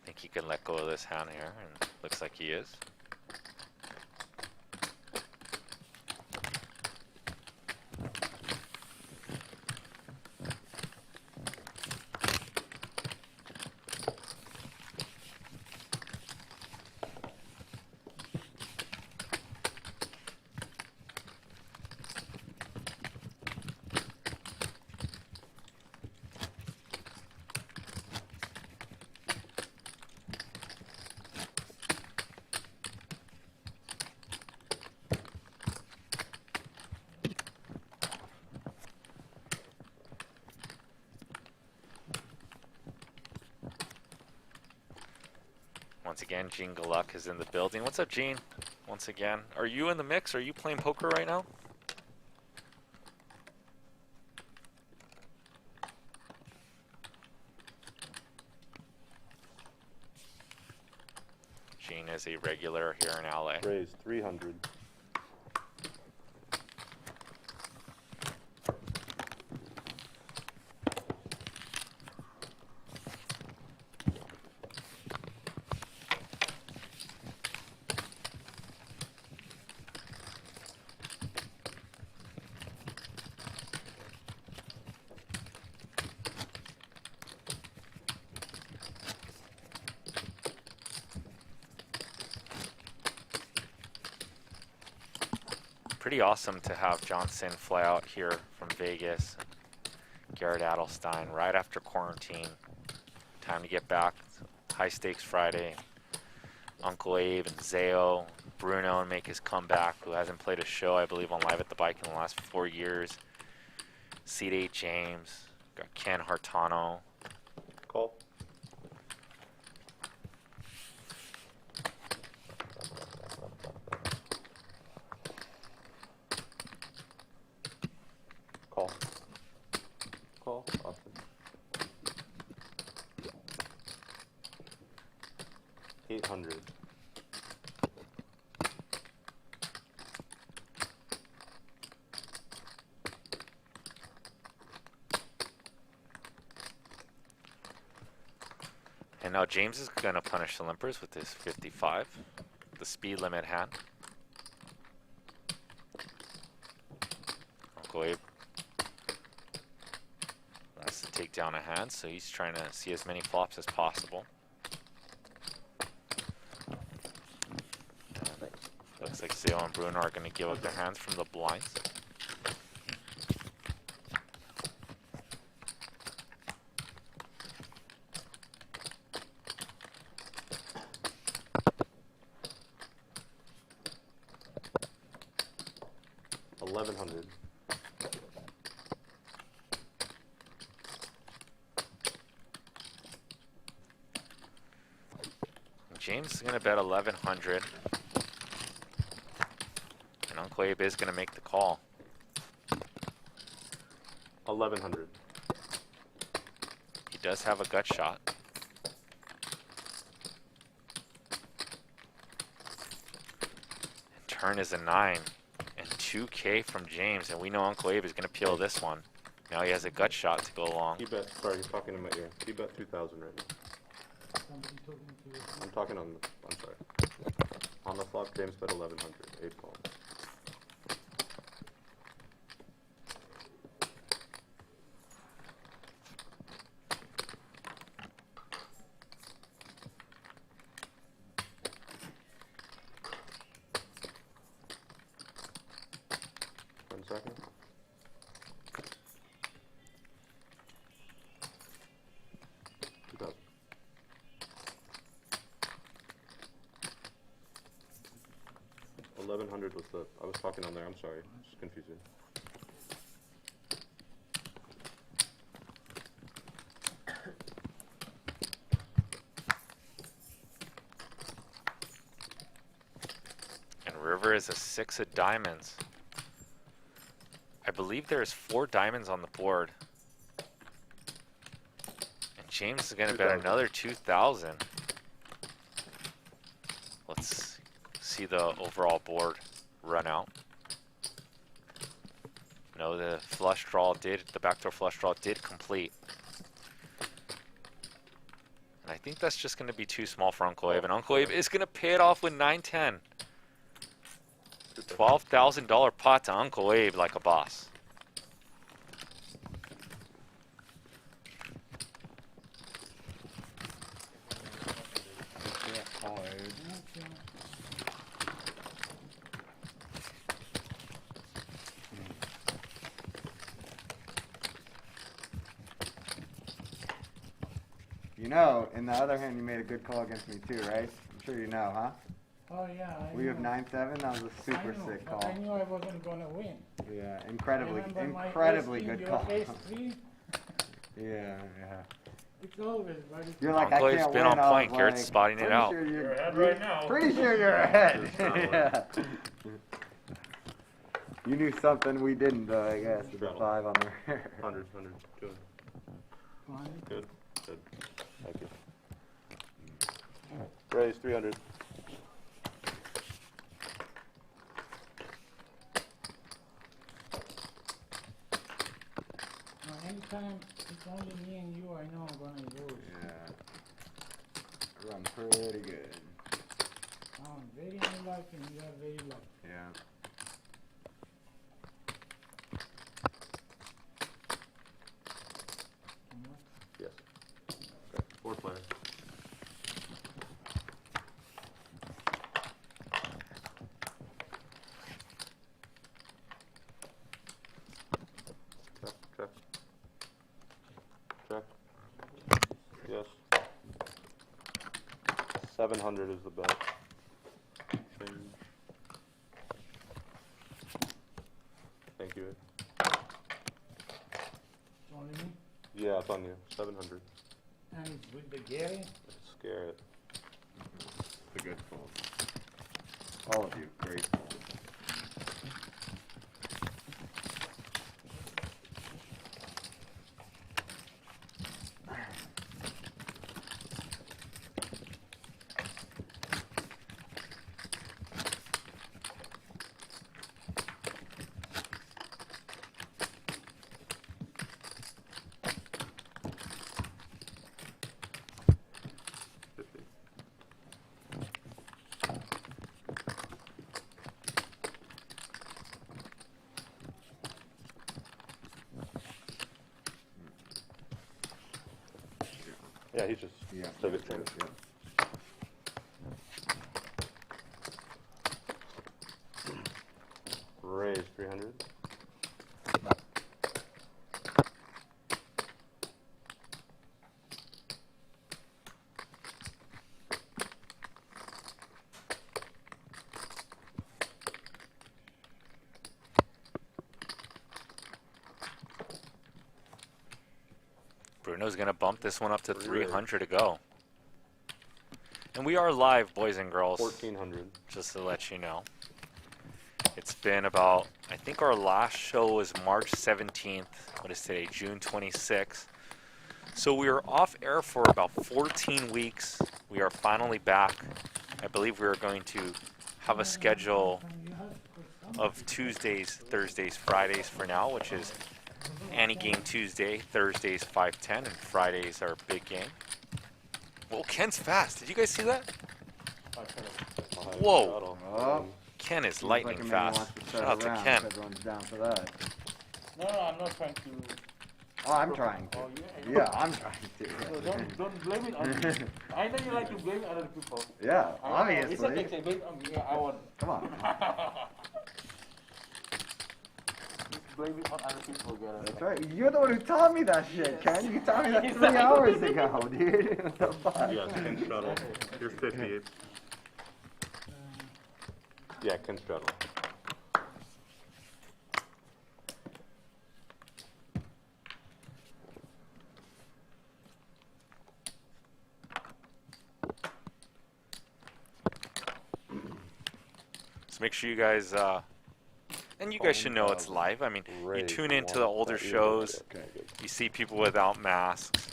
think he can let go of this hand here, and looks like he is. Once again, Gene Galuk is in the building. What's up, Gene? Once again, are you in the mix? Are you playing poker right now? Gene is a regular here in LA. Raise 300. Pretty awesome to have Johnson fly out here from Vegas. Garrett Adelstein right after quarantine. Time to get back. High stakes Friday. Uncle Abe and Zayo, Bruno and make his comeback, who hasn't played a show, I believe, on Live at the Bike in the last 4 years. C.D. James, got Ken Hartano. Call. Call. Call. Austin. 800. And now James is going to punish the limpers with his 55, the speed limit hand. Uncle Abe wants to take down a hand, so he's trying to see as many flops as possible. Looks like Zayo and Bruno are going to give up their hands from the blinds. $1,100. James is going to bet 1,100. And Uncle Abe is going to make the call. 1,100. He does have a gut shot. And turn is a 9. And 2K from James. And we know Uncle Abe is going to peel this one. Now he has a gut shot to go along. He bet, sorry, you're talking in my ear. He bet 2,000 right now. I'm talking on the, I'm sorry. On the flop, James bet 1100. 8 ball. Second. $1,100 was the. I was talking on there. I'm sorry. It's confusing. And river is a 6 of diamonds. I believe there's 4 diamonds on the board. And James is going to bet another 2,000. Let's see the overall board run out. No, the flush draw did, the backdoor flush draw did complete. And I think that's just going to be too small for Uncle Abe. And Uncle Abe is going to pay it off with 9-10. $12,000 pot to Uncle Abe like a boss. You know, in the other hand, you made a good call against me too, right? I'm sure you know, huh? Oh yeah. We have 9-7. That was a super I know, sick but call. I knew I wasn't gonna win. Yeah, incredibly Remember good your call. ace three? Yeah. It's always, buddy. You're like, Uncle I Abe's can't been win. on point. I was Garrett's like, spotting it pretty out. Sure You're ahead right now. Pretty sure you're ahead. Yeah. You knew something we didn't, though, I guess, with the 5 on there. 100, 200. Good. Good. Thank you. Raise 300. Anytime it's only me and you, I know I'm gonna lose. Yeah. Run pretty good. I'm very unlucky and you are very lucky. Yeah. Yes. Okay. 4 players. Check. Check. Yes. 700 is the bet. Thank you. It's only me. Yeah, it's on you. 700. And it's with the Gary. Scare it. It's a good call. All of you, great calls. Yeah, he's just took his chance. Raise 300. Bruno's going to bump this one up to 300 to go. And we are live, boys and girls. 1,400. Just to let you know. It's been about, I think our last show was March 17th. What is today? June 26th. So we were off air for about 14 weeks. We are finally back. I believe we are going to have a schedule of Tuesdays, Thursdays, Fridays for now, which is Annie Game Tuesday, Thursdays 5:10, and Fridays our big game. Well, Ken's fast. Did you guys see that? Whoa. Oh. Ken is Seems lightning like a man fast. wants to Shout start out to around Ken. if everyone's down for that. No, I'm not trying to. Oh, I'm trying to. Oh, yeah. Yeah, I'm trying to. So don't blame it on me. I know you like to blame other people. Yeah, I know. obviously. It's okay, say blame it on me. Yeah, I won. Come on. Just blame it on other people, Garrett. That's right. You're the one who taught me that shit, Ken. You taught me that 3 hours ago, dude. What the fuck? Yeah, Ken Straddle. You're 58. Yeah, Ken Straddle. So make sure you guys, and you guys should know it's live. I mean, you tune into the older shows, Okay, good. you see people without masks.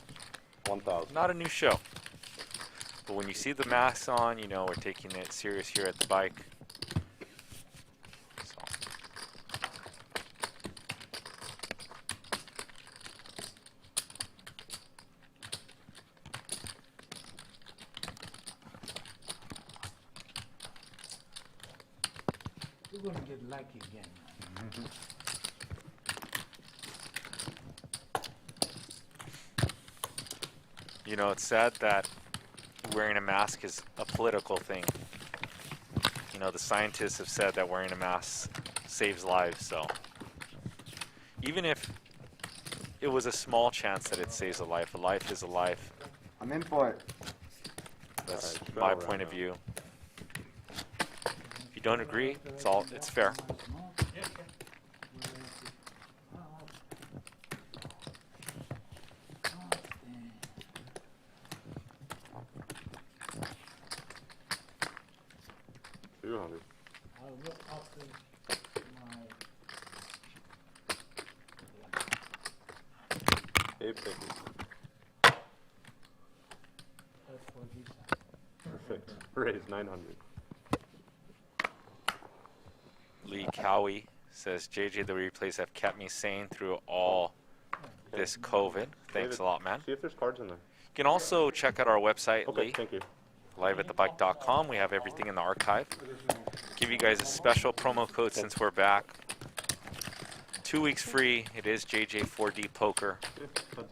1,000. Not a new show. But when you see the masks on, you know we're taking it serious here at the bike. So. You're gonna get lucky again. You know, it's sad that wearing a mask is a political thing. You know, the scientists have said that wearing a mask saves lives, so even if it was a small chance that it saves a life is a life. I'm in for it. That's Alright, my go point of around. view. If you don't agree, it's fair. I'll look after my 850. that's for this. Perfect. Raise 900. Lee Cowie says, JJ, the replays have kept me sane through all this COVID. Thanks a lot, man. See if there's cards in there. You can also check out our website, Okay, Lee, thank you. liveatthebike.com. We have everything in the archive. Give you guys a special promo code since we're back. 2 weeks free. It is JJ4D Poker.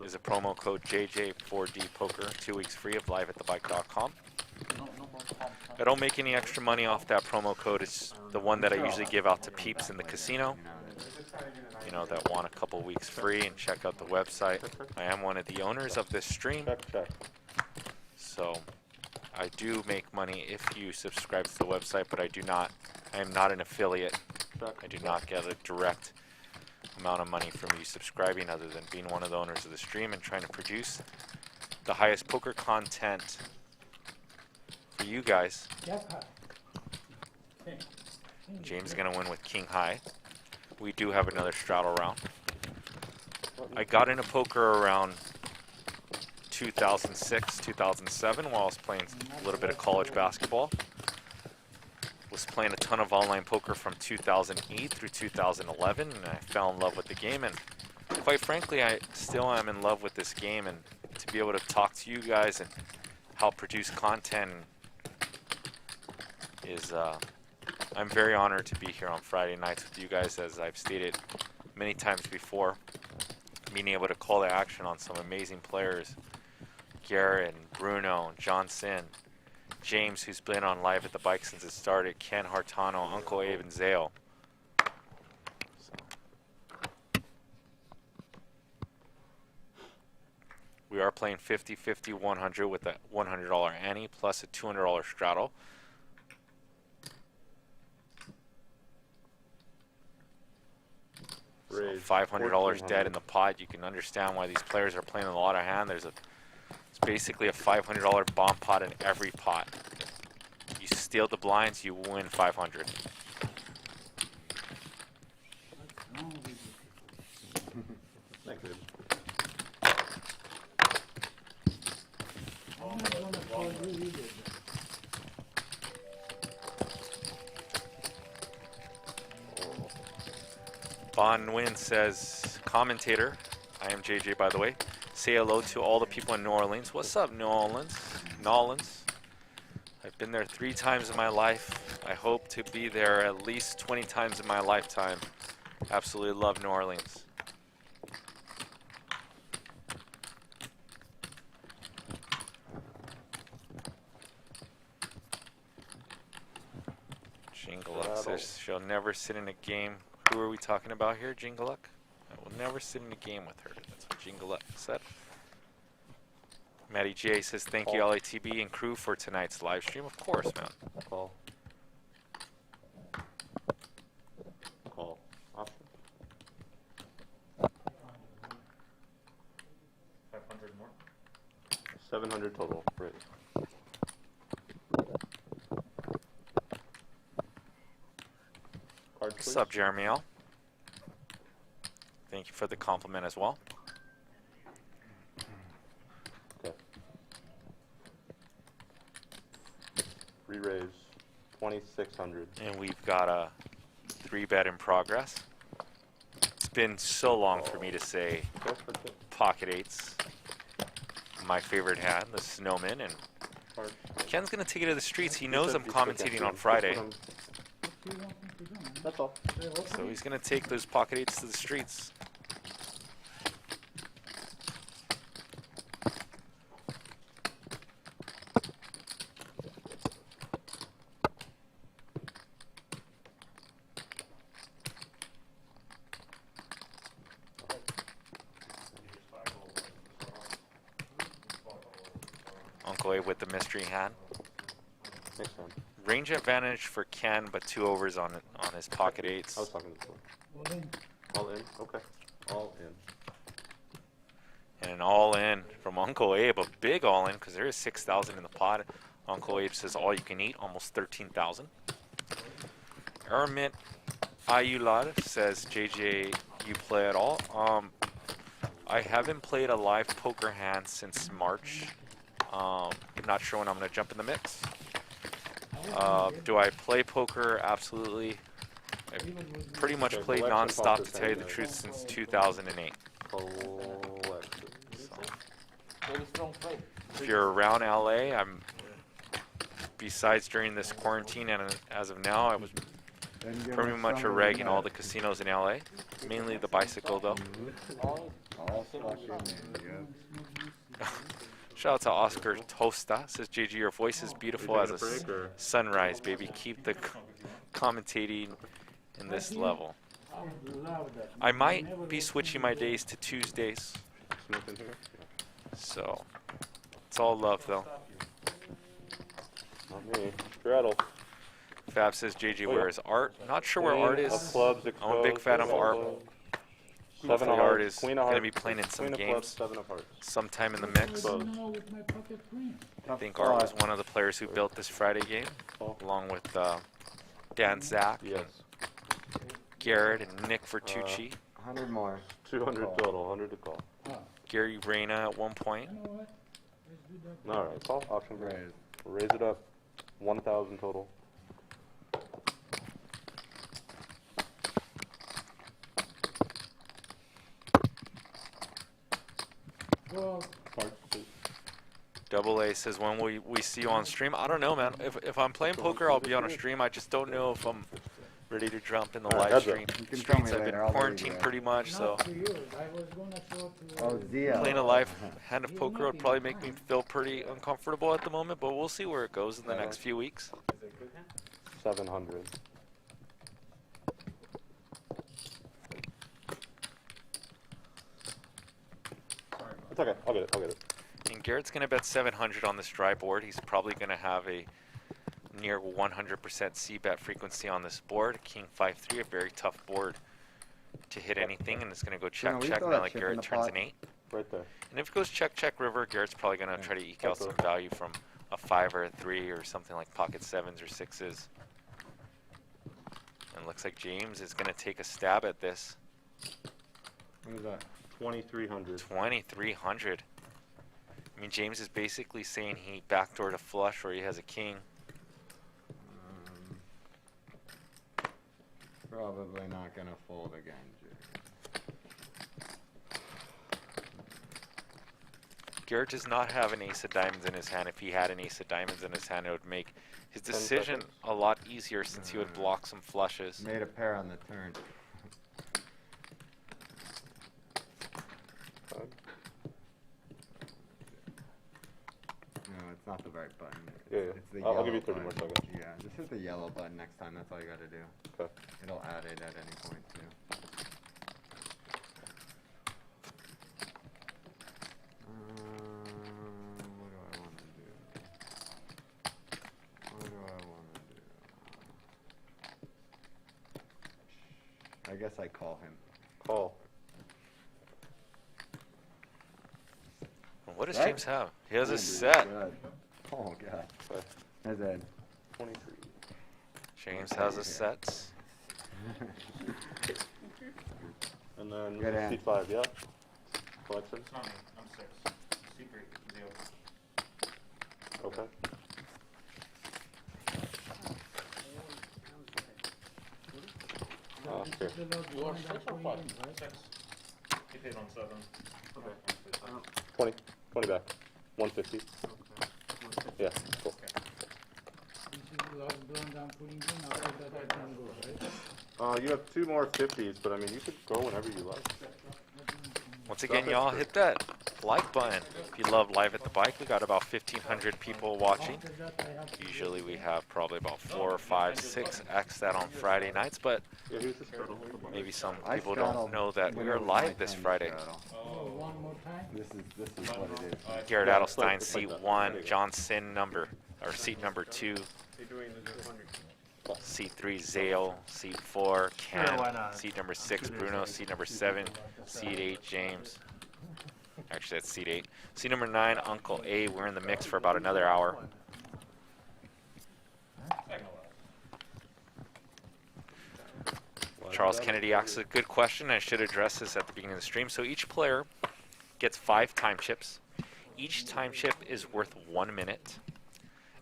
Is a promo code JJ4D Poker. 2 weeks free of liveatthebike.com. I don't make any extra money off that promo code. It's the one that I usually give out to peeps in the casino. You know, that want a couple weeks free and check out the website. I am one of the owners of this stream. Check. So I do make money if you subscribe to the website, but I am not an affiliate. I do not get a direct amount of money from you subscribing other than being one of the owners of the stream and trying to produce the highest poker content for you guys. James is going to win with King High. We do have another straddle round. I got into poker around 2006, 2007 while I was playing a little bit of college basketball. Was playing a ton of online poker from 2008 through 2011, and I fell in love with the game, and quite frankly I still am in love with this game, and to be able to talk to you guys and help produce content is I'm very honored to be here on Friday nights with you guys, as I've stated many times before, being able to call to action on some amazing players. Garrett and Bruno and Johnson, James, who's been on Live at the Bike since it started, Ken Hartano, Uncle Abe, and Zale. We are playing 50, 50, 100 with a $100 ante plus a $200 straddle. So $500 dead in the pot. You can understand why these players are playing a lot of hand. It's basically a $500 bomb pot in every pot. You steal the blinds, you win 500. Thanks, dude. I'm not gonna call you either. Bon Nguyen says, commentator, I am JJ by the way, say hello to all the people in New Orleans. What's up, New Orleans? Nolans. I've been there 3 times in my life. I hope to be there at least 20 times in my lifetime. Absolutely love New Orleans. Jingaluk says she'll never sit in a game. Who are we talking about here, Jingaluk? I will never sit in a game with her. That's what Jingaluk said. Matty J says, thank you, LATB and crew, for tonight's live stream. Of course, man. Call. Call. Option. 500 more. 700 total. Right. Card, please. What's up, Jeremy L? Thank you for the compliment as well. Okay. Re-raise 2,600. And we've got a 3-bet in progress. It's been so long for me to say pocket 8s. My favorite hand, the Snowman, and Card. Ken's gonna take it to the streets. He knows I'm commentating on Friday, That's all. so he's gonna take those pocket 8s to the streets. Uncle A with the mystery hand. Makes sense. Range advantage for Ken, but 2 overs on his pocket 8s. I was talking this one. All in? Okay. All in. And an all-in from Uncle Abe, a big all-in, because there is 6,000 in the pot. Uncle Abe says all you can eat, almost 13,000. Ermit Ayulad says, JJ, you play at all? I haven't played a live poker hand since March. I'm not sure when I'm going to jump in the mix. Do I play poker? Absolutely. I pretty much played non-stop, to tell you the truth, since 2008. Very strong play. If you're around LA, besides during this quarantine and as of now, I was pretty much a reg in all the casinos in LA. Mainly the bicycle, though. Shout out to Oscar Tosta. Says, JG, your voice is beautiful as a sunrise, baby. Keep the commentating in this level. I might be switching my days to Tuesdays. So, it's all love, though. Not me. Straddle. Fab says, JG, where is Art? Not sure where Art is. Clubs, I'm a big fan of Art. Hopefully Art is going to be playing in some games sometime in the mix. I think Art was one of the players who built this Friday game, along with Dan Zach, Garrett, and Nick Vertucci. 100 more. 200 total, 100 to call. Gary Reyna at one point. Alright, call. Option raise. Raise it up. 1,000 total. Double A says, when will we see you on stream? I don't know, man. If I'm playing poker, I'll be on a stream. I just don't know if I'm ready to jump in the live stream. Streams, I've been quarantined pretty much, so playing a live hand of poker would probably make me feel pretty uncomfortable at the moment, but we'll see where it goes in the next few weeks. 700. It's okay. I'll get it. I'll get it. And Garrett's going to bet 700 on this dry board. He's probably going to have a near 100% C-bet frequency on this board. King 5-3, a very tough board to hit anything, and it's going to go check, check. Now like Garrett turns an 8. Right there. And if it goes check, check, river, Garrett's probably going to try to eke out some value from a 5 or a 3 or something like pocket 7s or 6s. And it looks like James is going to take a stab at this. What is that? 2,300. 2,300. I mean, James is basically saying he backdoored a flush or he has a king. Probably not going to fold again, Garrett does not have an ace of diamonds in his hand. If he had an ace of diamonds in his hand, it would make his 10 decision seconds. a lot easier since he would block some flushes. Made a pair on the turn. Five. No, it's not the right button. Yeah, yeah. It's the I'll give you yellow 30 more button. seconds. Yeah, just hit the yellow button next time. That's all you gotta do. Okay. It'll add it at any point too. What do I want to do? What do I want to do? I guess I call him. Call. What does Set? James have? He has Oh a my set. God. Oh god. Okay. That's it. 23. James has a set. And then Good hand. C5, yeah? Collection? It's not me. I'm 6. C3. 0. Okay. Here. You are 6 or 5? 6. He paid on 7. Okay. 20. 20 back. 150. Yeah, cool. This is the last blunder I'm putting in, after that I can go, right? You have 2 more 50s, but I mean, you could go whenever you like. Once again, y'all hit that like button. If you love Live at the Bike, we got about 1,500 people watching. After that I have to Usually we have probably about 4, 5, 6x that on Friday nights, but Yeah, here's the straddle. maybe some I people straddle don't know that we are whenever my live this turn to Friday. straddle. go one more time. This is what it is. Garrett Yeah, it's like- Adelstein, it's like seat that. 1, Johnson seat number 2, You're doing the 200. seat 3, Zale, seat 4, Ken, why not? seat number 6, Bruno, seat number 7, seat 8, James. Actually, that's seat 8. Seat number 9, Uncle A. We're in the mix for about another hour. Charles Kennedy asks a good question. I should address this at the beginning of the stream. So each player gets 5 time chips. Each time chip is worth 1 minute.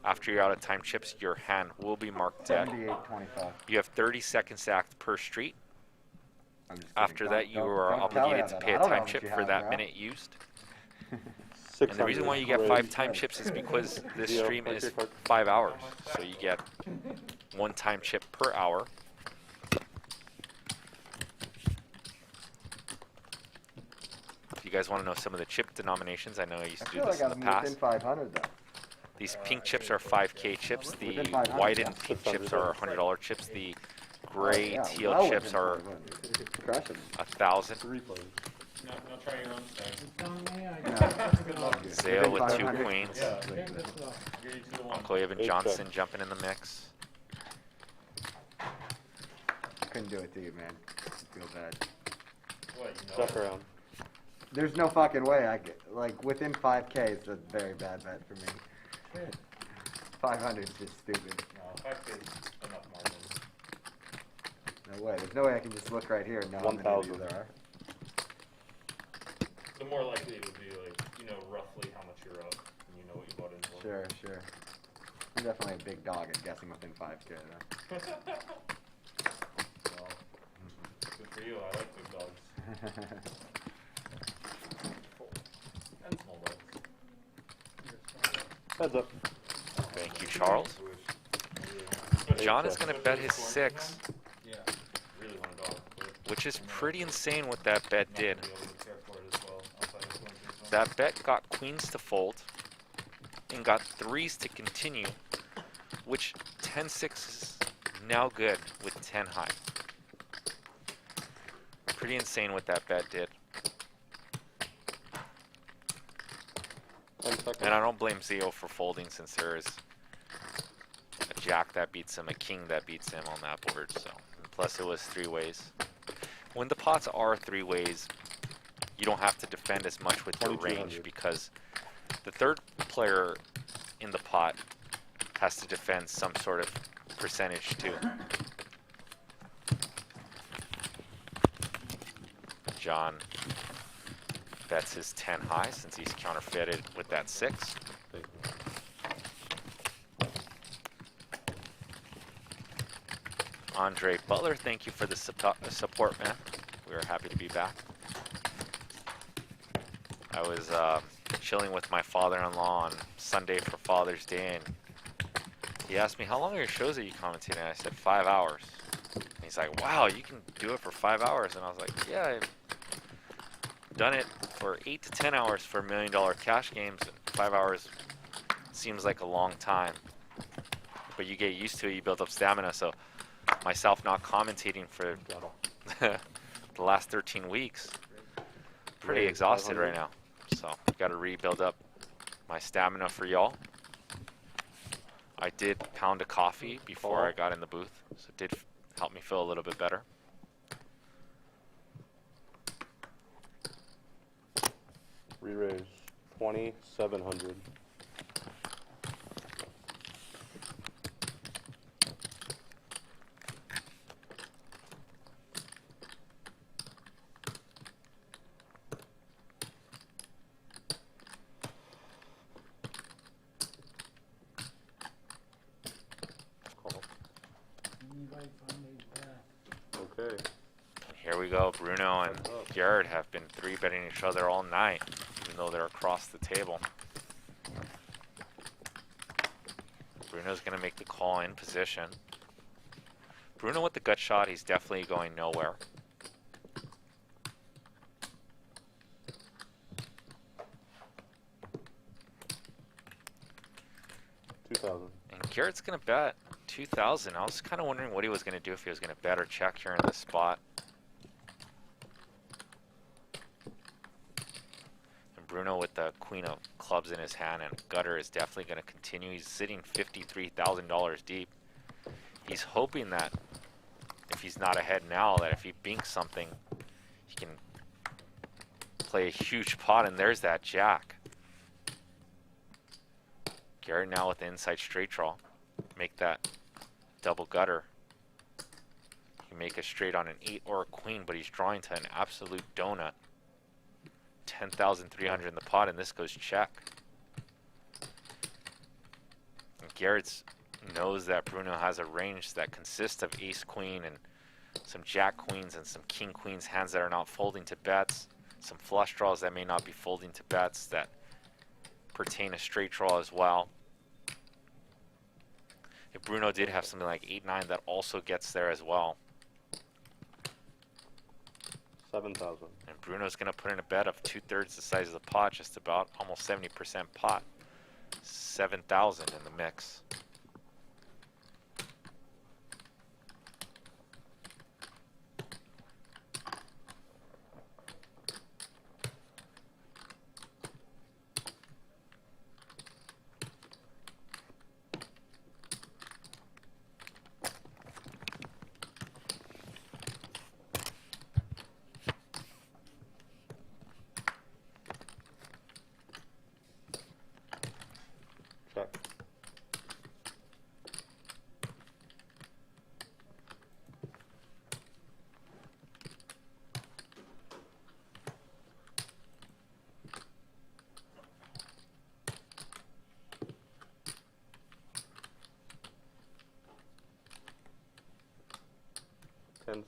After you're out of time chips, your hand will be marked dead. 78.25. You have 30 seconds to act per street. I'm just After kidding. that, you Don't- are don't tell me obligated to that. pay I a don't know time what chip you for have, that bro. minute used. 600. And the reason why you get Great. 5 time chips is because this Zero, stream punch is your card. 5 hours. So you get 1 time chip per hour. If you guys want to know some of the chip denominations, I know I used I to do feel this like in the I'm within past. 500 though. These pink chips are 5K chips. The Within 500, white yeah. and pink chips 600. are $100 chips. The gray Yeah, teal well chips within are 500. Crushing. 1,000. 3 players. Now try your own style. You tell me, I Yeah. can take the slot. Zale with 2 500. queens. Yeah. Take the slot. Give you 2 to 1. Uncle Evan 8 Johnson check. jumping in the mix. Couldn't do it to you, man. I feel bad. What, you know? Check around. There's no fucking way I get, like, within 5K is a very bad bet for me. 500 is just stupid. No, 5K is enough margin. No way. There's no way I can just look right here and know how many of 1,000. these there are. The more likely it would be, like, you know roughly how much you're up, and you know what you bought in for. Sure, sure. I'm definitely a big dog at guessing within 5K though. Well, good for you. I like big dogs. And small dogs. Heads up. Thank you, Charles. John is going to bet his 6, Yeah. Really want a dog. But which is pretty insane what that bet not did. gonna be able to care for it as well, outside of going through some. That bet got queens to fold and got 3s to continue, which 10-6 is now good with 10 high. Pretty insane what that bet did. 10 seconds. And I don't blame Zio for folding since there is a jack that beats him, a king that beats him on that board. So, and plus it was 3 ways. When the pots are 3 ways, you don't have to defend as much with your range 2200. because the third player in the pot has to defend some sort of percentage too. John bets his 10 high since he's counterfeited with that 6. Thank you. Andre Butler, thank you for the support, man. We are happy to be back. I was chilling with my father-in-law on Sunday for Father's Day, and he asked me, how long are your shows that you commentate? And I said, 5 hours. And he's like, wow, you can do it for 5 hours. And I was like, yeah, I've done it for 8 to 10 hours for $1 million cash games. And 5 hours seems like a long time. But you get used to it, you build up stamina. So myself not commentating for the last 13 weeks, pretty exhausted right now. So got to rebuild up my stamina for y'all. I did pound a coffee before I got in the booth, so it did help me feel a little bit better. Re-raise 2,700. Okay. Here we go. Bruno and Garrett have been 3-betting each other all night, even though they're across the table. Bruno's going to make the call in position. Bruno with the gut shot, he's definitely going nowhere. And Garrett's going to bet 2,000. I was kind of wondering what he was going to do, if he was going to bet or check here in this spot. And Bruno with the queen of clubs in his hand, and gutter is definitely going to continue. He's sitting $53,000 deep. He's hoping that if he's not ahead now, that if he binks something, he can play a huge pot, and there's that jack. Garrett now with the inside straight draw. Make that double gutter. You make a straight on an 8 or a queen, but he's drawing to an absolute donut. 10,300 in the pot, and this goes check. And Garrett knows that Bruno has a range that consists of ace queen and some jack queens and some king queens, hands that are not folding to bets, some flush draws that may not be folding to bets that pertain to straight draw as well. If Bruno did have something like 8-9, that also gets there as well. 7,000. And Bruno's going to put in a bet of 2/3 the size of the pot, just about, almost 70% pot. 7,000 in the mix. Check.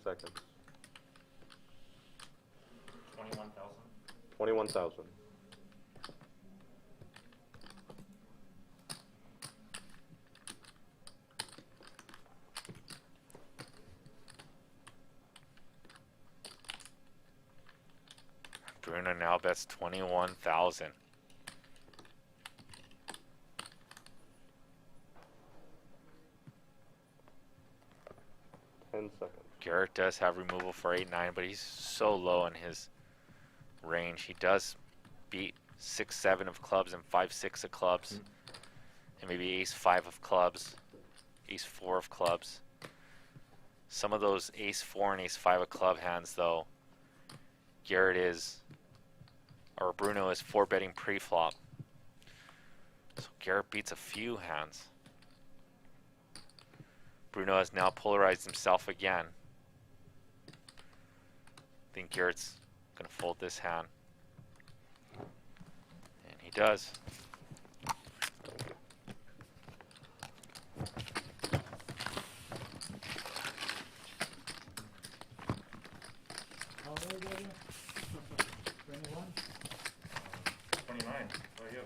Seconds. 21,000. 21,000. Bruno now bets 21,000. Garrett does have removal for 8-9, but he's so low in his range. He does beat 6-7 of clubs and 5-6 of clubs, and maybe ace-5 of clubs, ace-4 of clubs. Some of those ace-4 and ace-5 of club hands, though, Garrett is, or Bruno is 4-betting pre-flop. So Garrett beats a few hands. Bruno has now polarized himself again. I think Garrett's going to fold this hand. And he does. How old are you? 21? 21,000. 1999. How about you?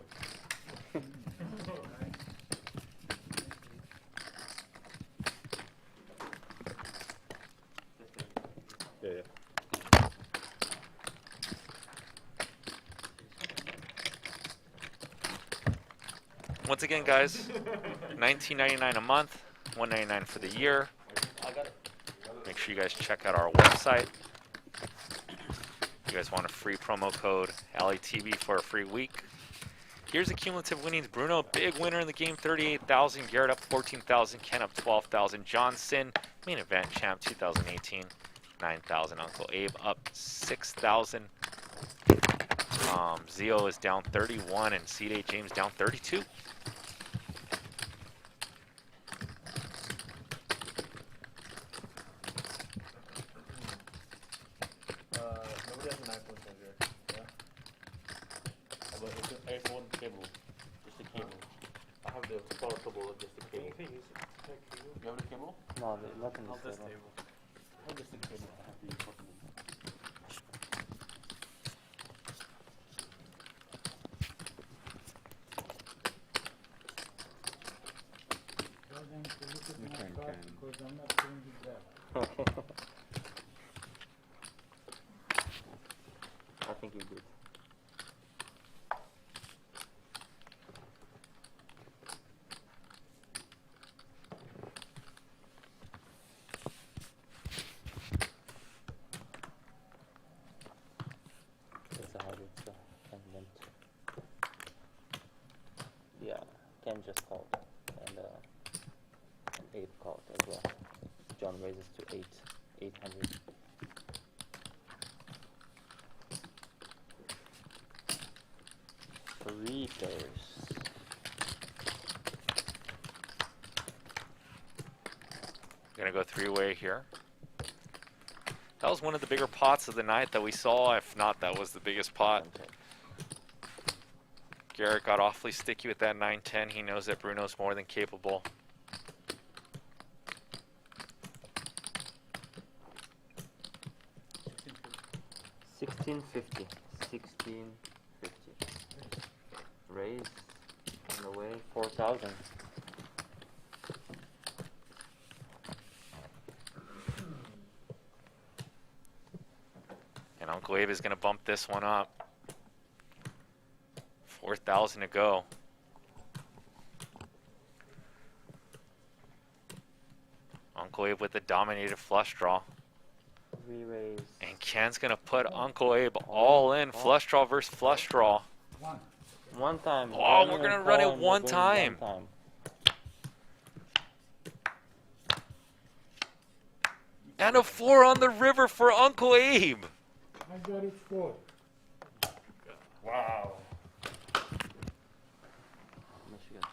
Yeah, yeah. Once again, guys, $19.99 a month, $199 for the year. I got it. Make sure you guys check out our website. If you guys want a free promo code LATV for a free week. Here's the cumulative winnings. Bruno, big winner in the game, 38,000. Garrett up 14,000. Ken up 12,000. Johnson, main event champ 2018, 9,000. Uncle Abe up 6,000. Zio is down 31 and C-Day James down 32. Nobody has an iPhone charger. Yeah. But it's an iPhone cable. Just the cable. I have the portable, just the cable. You have the cable? No, not in Not this this table. table. I have just the cable. I have the portable. Tell them to look at You my can, card Ken. because I'm not doing it that. I think you're good. It's a habit, so Ken went. Yeah, Ken just called, and Abe called as well. John raises to 800. Three players. Gonna go three-way here. That was one of the bigger pots of the night that we saw. If not, that was the biggest pot. Garrett got awfully sticky with that 9-10. He knows that Bruno's more than capable. $16.50. Raise on the way. 4,000. And Uncle Abe is gonna bump this one up. 4,000 to go. Uncle Abe with the dominated flush draw. Re-raise. And Ken's gonna put Uncle Abe all in. Flush draw versus flush draw. One time. Oh, we're gonna run it one time. And a 4 on the river for Uncle Abe. I got it 4. Wow. How much you got?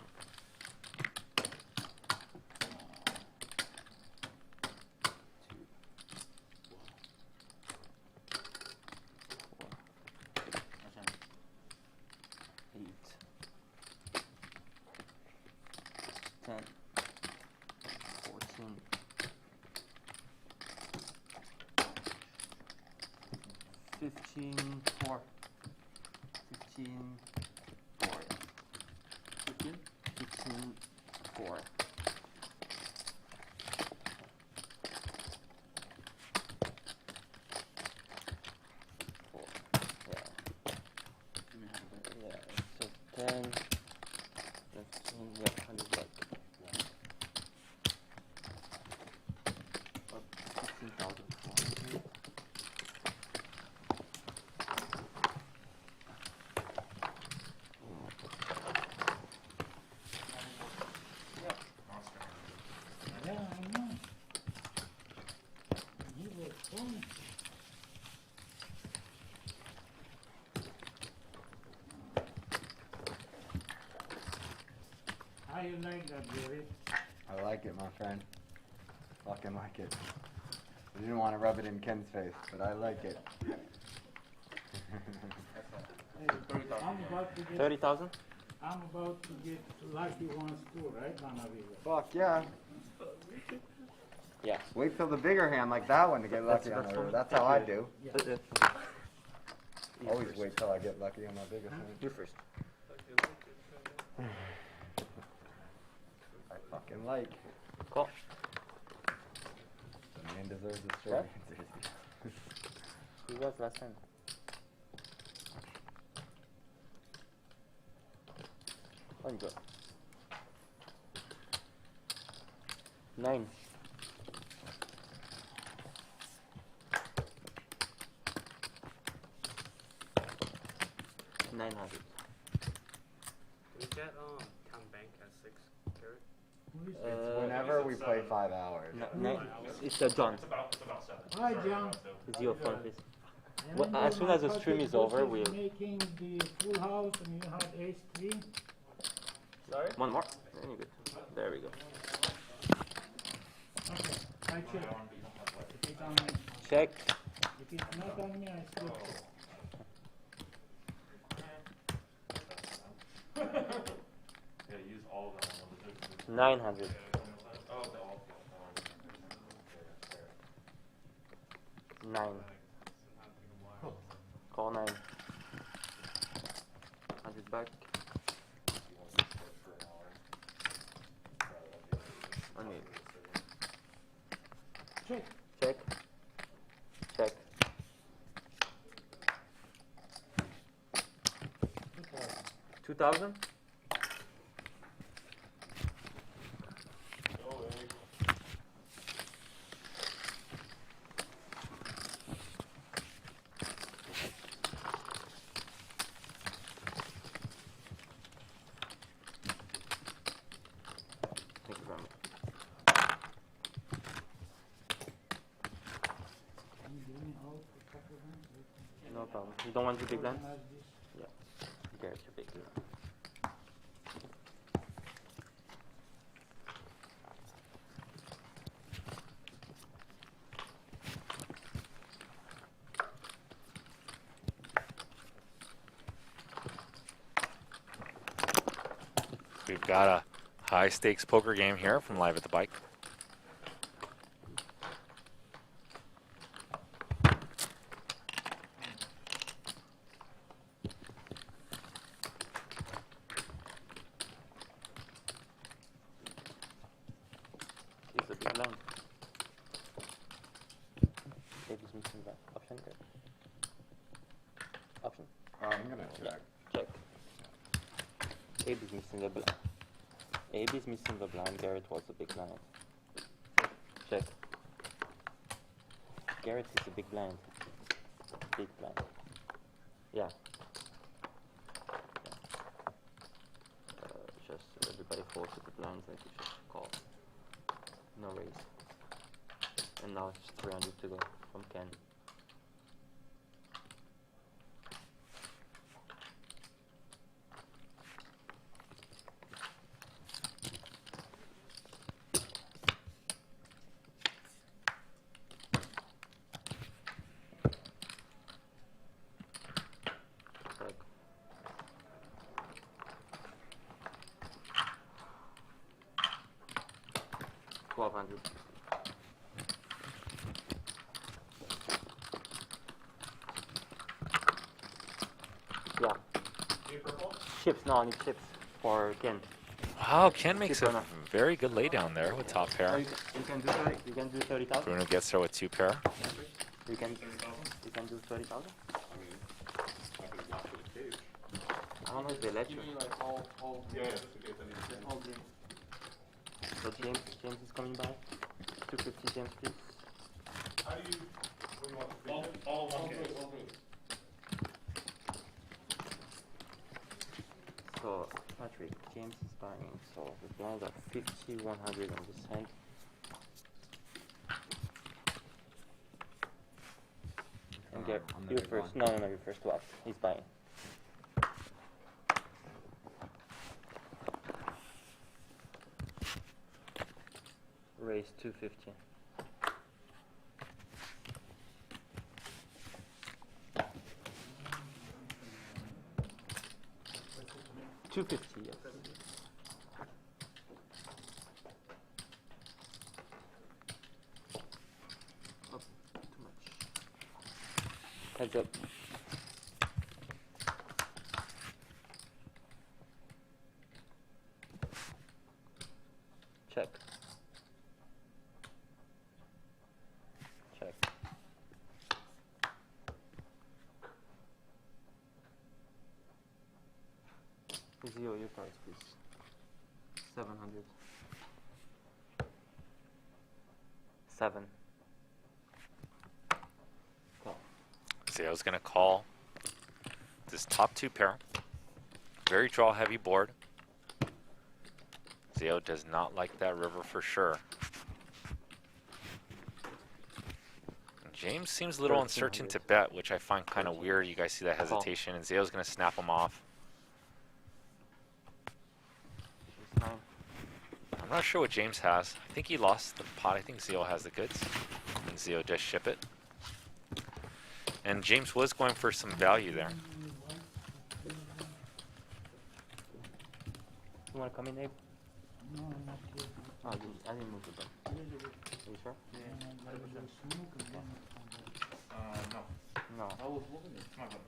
Eight. 10. 14. 15. 4. 15. 4. 15? 15. 4. Yeah. Yeah, so 10, 15, yeah, 100 bucks. Up 15,400. Yeah, I know. You were fun. How you like that, Gary? I like it, my friend. Fucking like it. I didn't want to rub it in Ken's face, but I like it. Hey, I'm about to get 30,000? I'm about to get lucky ones too, right, Bonneville? Fuck yeah. Yeah. Wait till the bigger hand like that one to get lucky on the river. That's how I do. Yeah. You Always first. wait till I get lucky on my biggest one. You first. I fucking like. Call. The man deserves a straight What? answer. He was last time. On you go. 9. $900. We get town bank at 6 carat. Who is it? It's whenever we play 5 hours. It's John. It's about 7. Hi, Sorry, John. about 2. It's your phone, please. Remember Well, as soon as the my stream pocket is over, boss we'll. making the full house and you had ace 3. Sorry? One more. Then you're good. There we go. Okay, I check. If it's on me. Check. If it's not on me, I still check. Yeah, use all of them on the 900. Oh, the all. 9. Call 9. 100 back. On me. Check. Check. Check. 2,000. Thank you very much. Can you give me out a couple of hands? No problem. You don't want your big blinds? Organize this. Yeah. There's your big blind. We've got a high stakes poker game here from Live at the Bike. He's a big blind. Maybe he's missing that option there. Option. I'm gonna check. Check. Abe's missing the blind. Abe's missing the blind. Garrett was a big blind. Check. Garrett is a big blind. Big blind. Yeah. Just everybody falls to the blinds and you just call. No raise. And now it's 300 to go from Ken. Check. $1,200. Yeah. Chips, no, I need chips for Ken. Wow, Ken makes Super a enough. very good laydown there with top Oh, pair. you can do 30, you can do 30,000. Bruno gets there with 2 pair. You can do 30,000. I don't know if they let you. So James is coming by. 250 James, please. All one game. So Patrick, James is buying. So the blinds are 50, 100 on this hand. And Garrett, I'm the you big first. one. No, you first. What? He's buying. Raise 250. $250, yes. Oh, too much. Heads up. Zero, your price, please. 700. 7. Okay. Zayo's gonna call this top 2 pair. Very draw heavy board. Zayo does not like that river for sure. James seems a little uncertain to bet, which I find kind of weird. You guys see that hesitation, and Zayo's gonna snap him off. I'm not sure what James has. I think he lost the pot. I think Zayo has the goods, and Zayo does ship it. And James was going for some value there. You want to come in, Abe? No, not yet. Oh, I didn't move the button. Are you sure? No. No. I was looking at my button.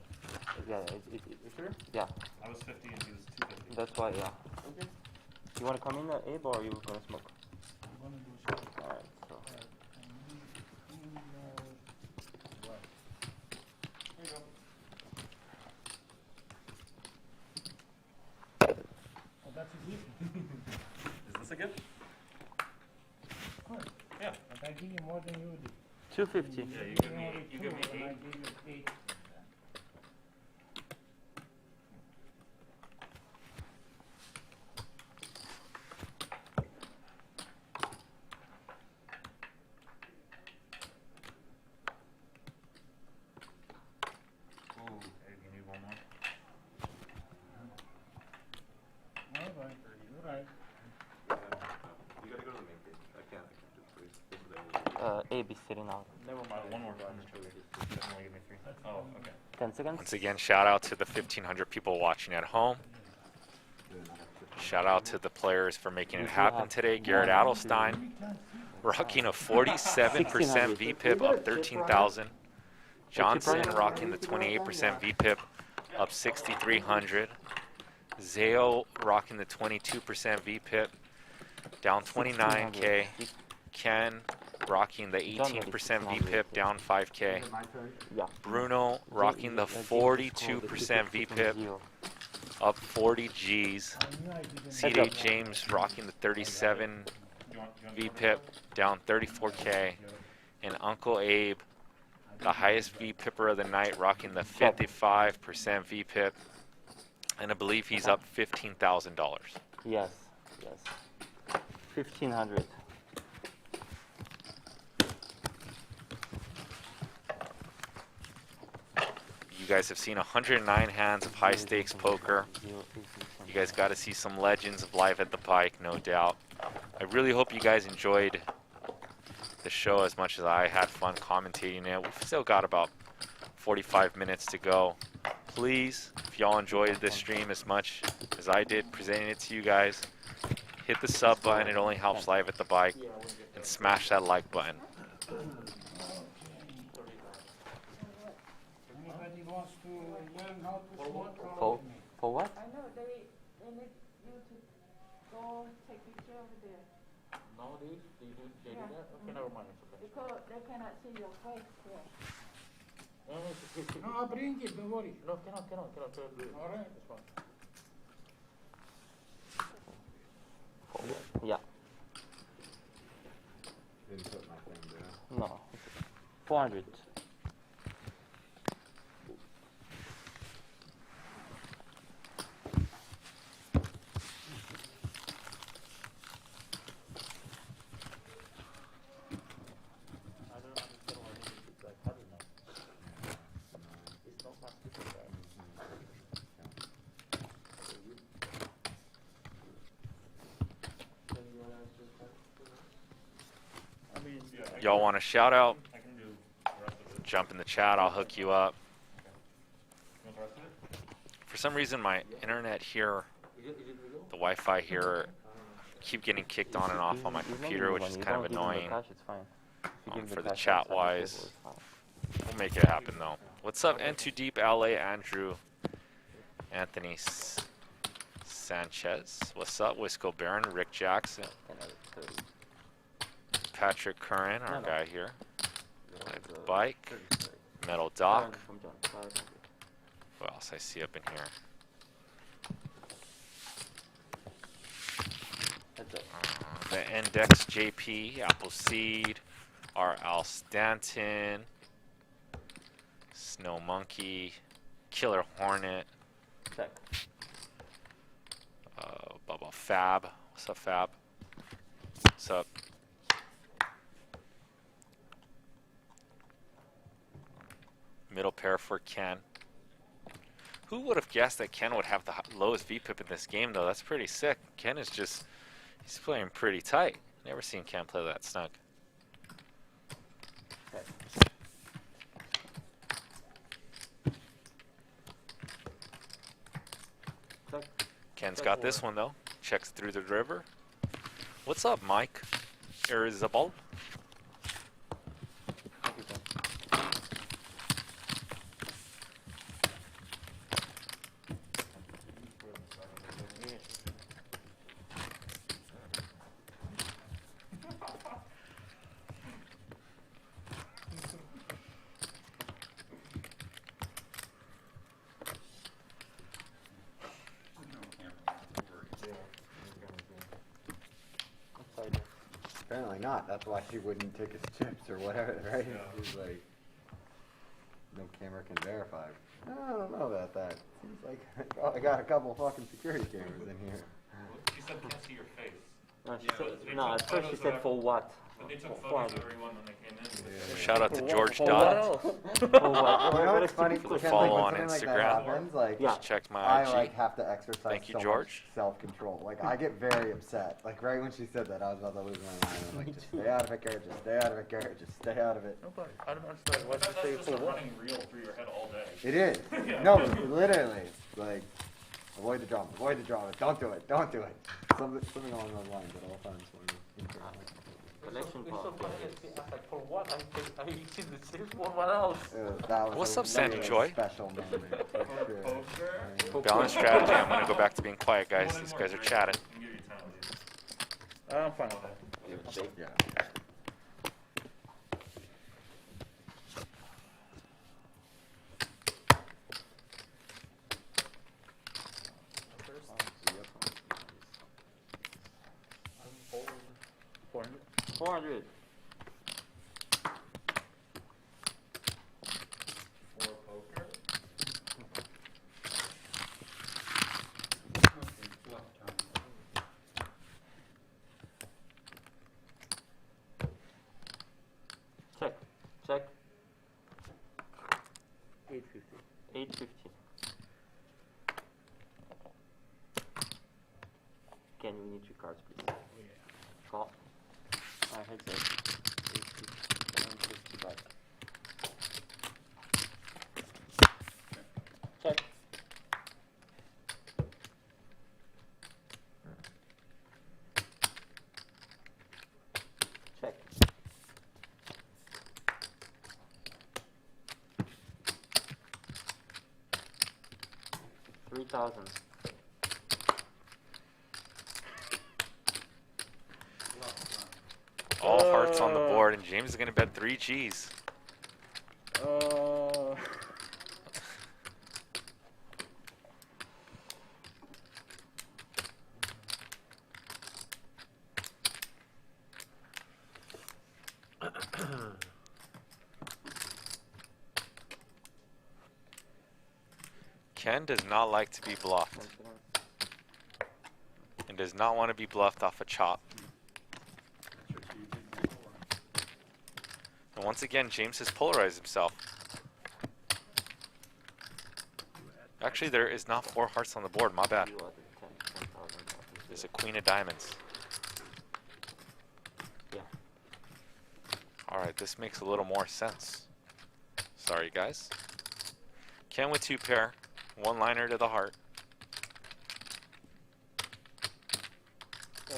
Yeah, You sure? yeah. I was 50 and he was 250. That's why, yeah. Okay. You want to come in, Abe, or are you going to smoke? I'm gonna do something. Alright, so. There you go. Oh, that's a gift. Is this a gift? Of course. Yeah. But I give you more than you did. 250. Yeah, you give me only 8. You give me 2, and I 8. give you 8. Oh, hey, you need one more? All right, you're right. You gotta go to the main page. I can't do 3. Abe is sitting out. Never mind. One more. Definitely give me 3. Oh, okay. 10 seconds. Once again, shout out to the 1,500 people watching at home. Shout out to the players for making it happen today. Garrett Adelstein rocking a 47% VPIP up 13,000. Johnson rocking the 28% VPIP up 6,300. Zayo rocking the 22% VPIP down 29K. Ken rocking the 18% VPIP down 5K. Yeah. Bruno rocking the 42% VPIP up 40 Gs. CD James rocking the 37 VPIP down 34K. And Uncle Abe, the highest VPIPper of the night, rocking the 55% VPIP. And I believe he's up $15,000. Yes, yes. 1,500. You guys have seen 109 hands of high stakes poker. You guys got to see some legends of Live at the Bike, no doubt. I really hope you guys enjoyed the show as much as I had fun commentating it. We've still got about 45 minutes to go. Please, if y'all enjoyed this stream as much as I did presenting it to you guys, hit the sub button. It only helps Live at the Bike. And smash that like button. Anybody wants to learn how to smoke? For what? I know, they need you to go take picture over there. Nowadays, they do Yeah. that? Okay, never mind. It's okay. Because they cannot see your face there. No, it's No, I'll bring it, don't worry. No, cannot do it. All right. It's fine. Yeah. Didn't put my thing down. No. 400. I don't understand why they make it like harder now. It's not much different, right? Can you answer that? I mean, Y'all want a shout out? I can do the rest of it. Jump in the chat. I'll hook you up. You want the rest of it? For some reason, my internet here, the Wi-Fi here, keep getting kicked on and off on my computer, which is kind of annoying. It's fine. For the chat-wise, we'll make it happen though. What's up, N2 Deep, LA, Andrew, Anthony Sanchez. What's up, Wisco Baron, Rick Jackson, Patrick Curran, our guy here. Bike, Metal Doc. What else I see up in here? Heads up. The Index JP, Appleseed, R. Al Stanton, Snow Monkey, Killer Hornet, Check. Bubba Fab. What's up, Fab? What's up? Middle pair for Ken. Who would have guessed that Ken would have the lowest VPIP in this game, though? That's pretty sick. Ken is just, he's playing pretty tight. Never seen Ken play that snug. Check. Check. Ken's Check got this over. one, though. Checks through the river. What's up, Mike? Irresistible. Thank you, Ken. Outside. Apparently not. That's why she wouldn't take his chips or whatever, right? She's like, no camera can verify. I don't know about that. Seems like I got a couple fucking security cameras in here. She said can't see your face. No, she Yeah, said, they no, took at first she photos said of- for what? But they took For photos of what? everyone when they came in. Shout out to George For Dodd. what? For what? You know What what's is funny? typical? For the Ken, follow like, on when something Instagram. like that happens, like, Yeah. Just checked my I IG. like have to exercise Thank you, so George. much self-control. Like I get very upset. Like right when she said that, I was about to lose my mind. I'm like, just stay out of it, Garrett. Just stay out of it, Garrett. Just stay out of it. Nobody. I don't understand why That's she say just for a what. running reel through your head all day. It is. Yeah. No, literally. Like, avoid the drama. Avoid the drama. Don't do it. Don't do it. Something along those lines at all times for me. Collection It's so part. funny. I was like, for what? I see the same one. What else? That was What's a up, Sandy really Joy? Special moment. For sure. Balanced strategy. I'm going to go back to being quiet, guys. These guys are chatting. I'll give you time. I'm fine with that. Yeah. I'm old. 400. 400. For poker? Check. Check. 850. 850. Can we need 3 cards, please? Call. Heads up. 850. 150 back. Check. Check. $3,000. All hearts on the board, and James is going to bet 3 Gs. Ken does not like to be bluffed and does not want to be bluffed off a chop. And once again, James has polarized himself. Actually, there is not 4 hearts on the board. My bad. You are the 10,000. There's a queen of diamonds. Yeah. Alright, this makes a little more sense. Sorry, guys. Ken with 2 pair. 1-liner to the heart.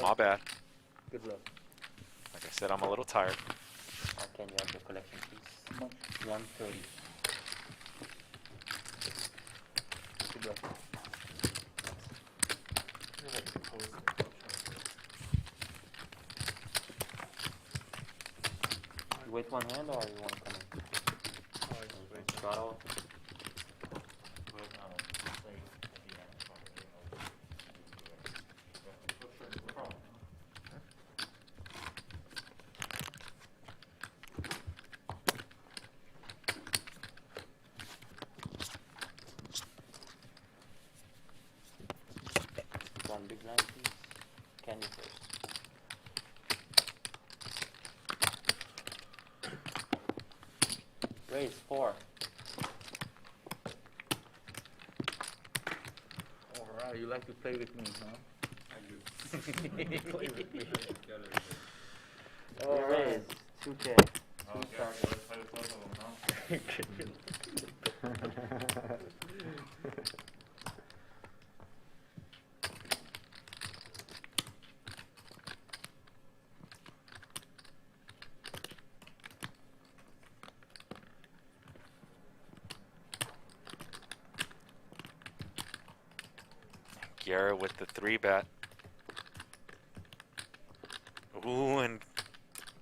My bad. Good luck. Like I said, I'm a little tired. Can you have the collection, please? 130. Good luck. You wait one hand or you want to come in? Shot out. big blind, please. Candy first. Raise 4. Alright, you like to play with me, huh? Play with me. You raise 2K. Oh, Two yeah, thousand. let's play with both of them, huh? Garrett with the 3-bet. Ooh, and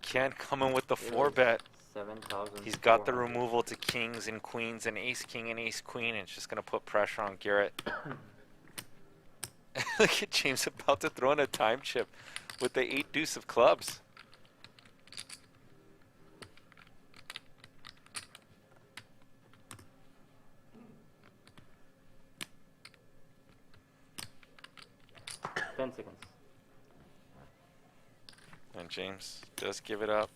Ken coming with the 4-bet. 7,000. He's got the removal to kings and queens and ace king and ace queen, and it's just gonna put pressure on Garrett. Look at James about to throw in a time chip with the 8 deuce of clubs. Seconds. And James does give it up.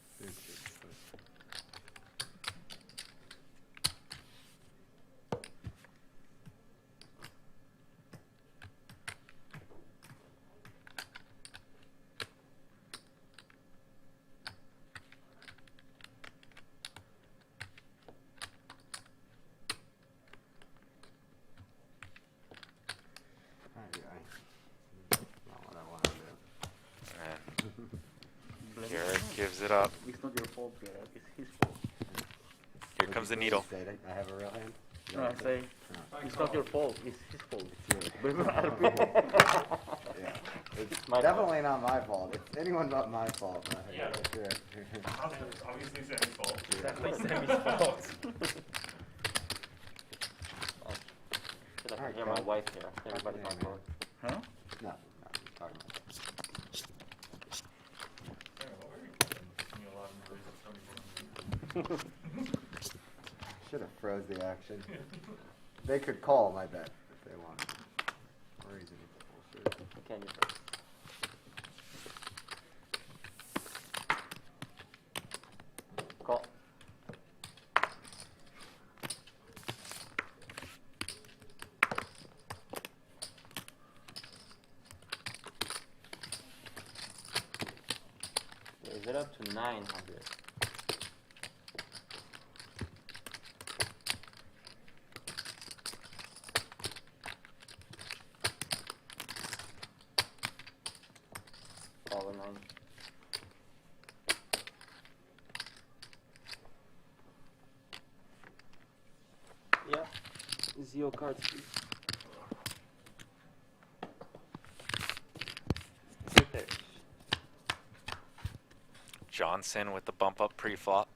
Not what I want to do. And Garrett gives it up. It's not your fault, Garrett. It's his fault. Here comes the needle. Say that I have a real hand? No, I say, it's not your fault. It's his fault. Yeah. It's My definitely not my fault. It's anyone but my fault. Yeah. Sure. Obviously Sammy's fault. Definitely Sammy's fault. Should I Alright, hear my Ken. wife here? Everybody's Yeah, on man. board. Huh? No, I'm talking about Yeah, what were you doing? You allowed him to raise up 74. should have froze the action. They could call my bet if they wanted. Or easy bullshit. Candy first. Call. Raise it up to 900. All the 9. Yeah. 0 cards, please. Okay. Johnson with the bump up pre-flop.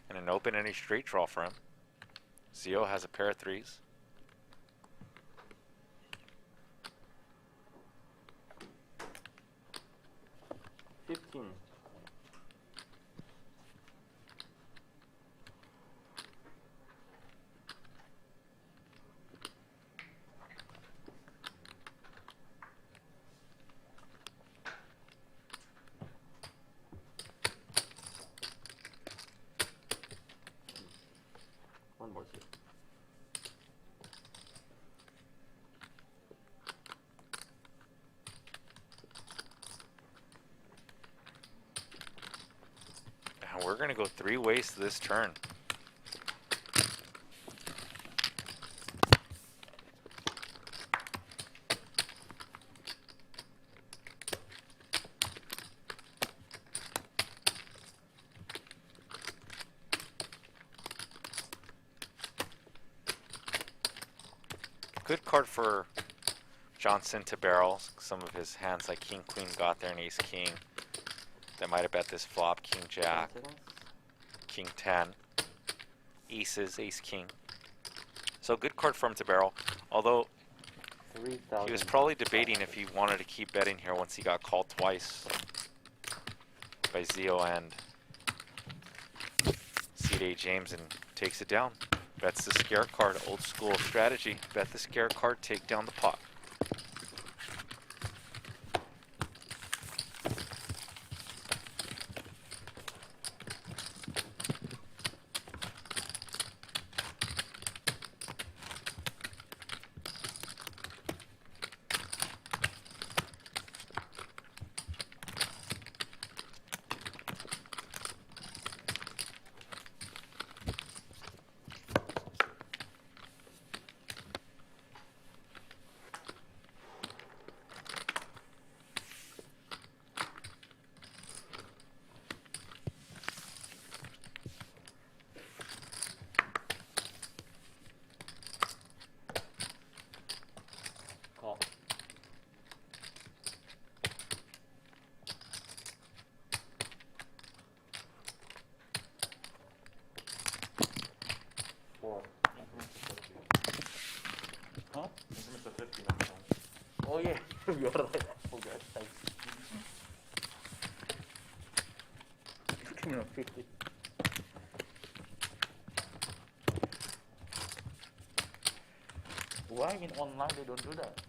And an open any straight draw for him. Zio has a pair of 3s. One more zero. And we're going to go 3 ways to this turn. Good card for Johnson to barrel. Some of his hands like King Queen got there and Ace King. That might have bet this flop. King Jack, King 10, Aces, Ace King. So good card for him to barrel. Although he was probably debating if he wanted to keep betting here once he got called twice by Zio and C.J. James and takes it down. Bets the scare card, old school strategy. Bet the scare card, take down the pot. Oh yeah, you're right. I forgot. Thanks. Give me a 50. Why in online they don't do that?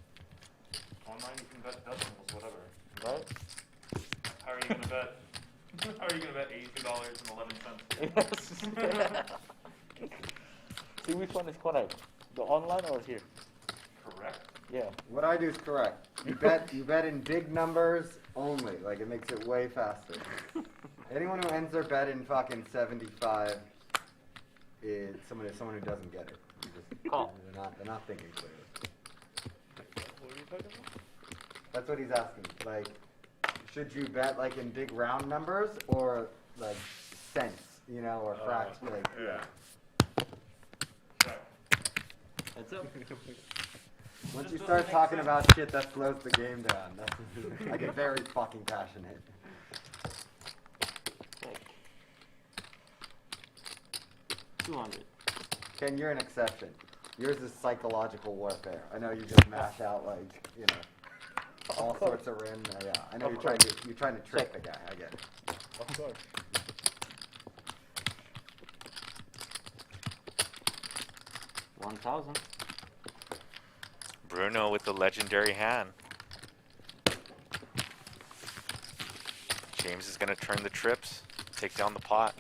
Online you can bet decimals, whatever. Right? How are you gonna bet? How are you gonna bet $82.11? Yes. See which one is correct? The online or here? Correct. Yeah. What I do is correct. You bet in big numbers only. Like it makes it way faster. Anyone who ends their bet in fucking 75 is someone who doesn't get it. Call. They're not thinking clearly. What are you talking about? That's what he's asking. Like, should you bet like in big round numbers or like cents, you know, or fractions? Like, Yeah. Heads up. Once Just you doesn't start make talking sense. about shit that slows the game down, I get very fucking passionate. Okay. 200. Ken, you're an exception. Yours is psychological warfare. I know you just mash out like, you know, all sorts of random. Yeah, I know Of you're trying to trick the guy. I get it. Of course. 1,000. Bruno with the legendary hand. James is going to turn the trips, take down the pot.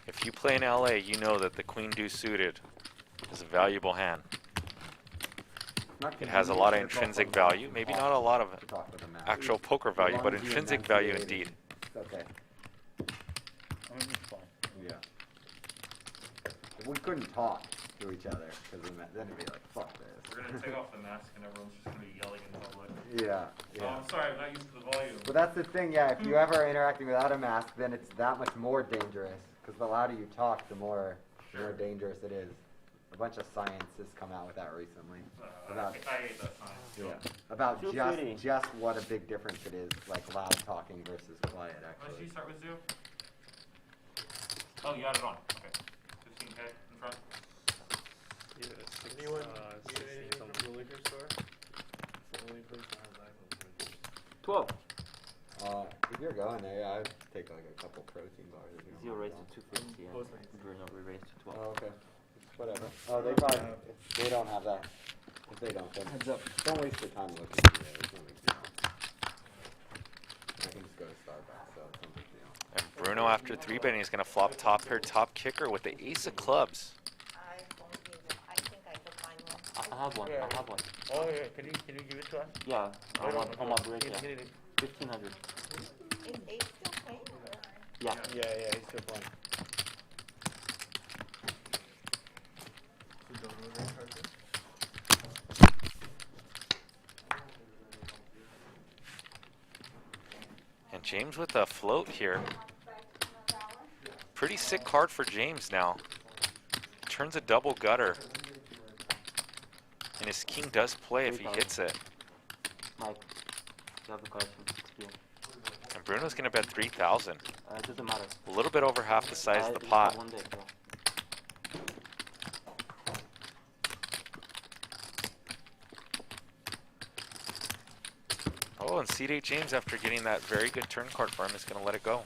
If you play in LA, you know that the queen deuce suited is a valuable hand. It has a lot of intrinsic value, maybe not a lot of actual poker value, but intrinsic value indeed. Okay. I mean, it's fine. Yeah. If we couldn't talk to each other, because then it'd be like, fuck this. We're gonna take off the mask and everyone's just gonna be yelling in public. Yeah. Oh, I'm sorry, I'm not used to the volume. But that's the thing, yeah. If you ever interacting without a mask, then it's that much more dangerous. Because the louder you talk, the more dangerous it is. A bunch of science has come out with that recently. About I hate that science. yeah, about 250. just what a big difference it is, like loud talking versus quiet. When did Actually, you start with 0? Oh, you had it on. Okay. 15K in front. Yeah, anyone need anything from the liquor store? It's the only place that has iPhones. 12. if you're going there, yeah, I'd take like a couple protein bars. If you don't 0 mind raised that. to 250 and Bruno we raised to 12. Oh, okay. Whatever. Oh, they probably they don't have that. If they don't, then Heads up. don't waste your time looking. There's no big deal. I can just go to Starbucks, so it's no big deal. And Bruno, after 3-betting, is going to flop top pair, top kicker with the ace of clubs. I won't need it. I think I can find one. I have one. Yeah. I have one. Oh yeah, can you give it to us? Yeah, on my break. Get Yeah. it. 1,500. Is Ace still playing? Or? Yeah. Yeah, he's still playing. And James with a float here. Pretty sick card for James now. Turns a double gutter. And his king does play if he hits it. Mike, you have the question. Yeah. And Bruno's going to bet 3,000. It doesn't matter. A little bit over half the size of the You pot. have 1 day, bro. Oh, and C8 James, after getting that very good turn card for him, is going to let it go.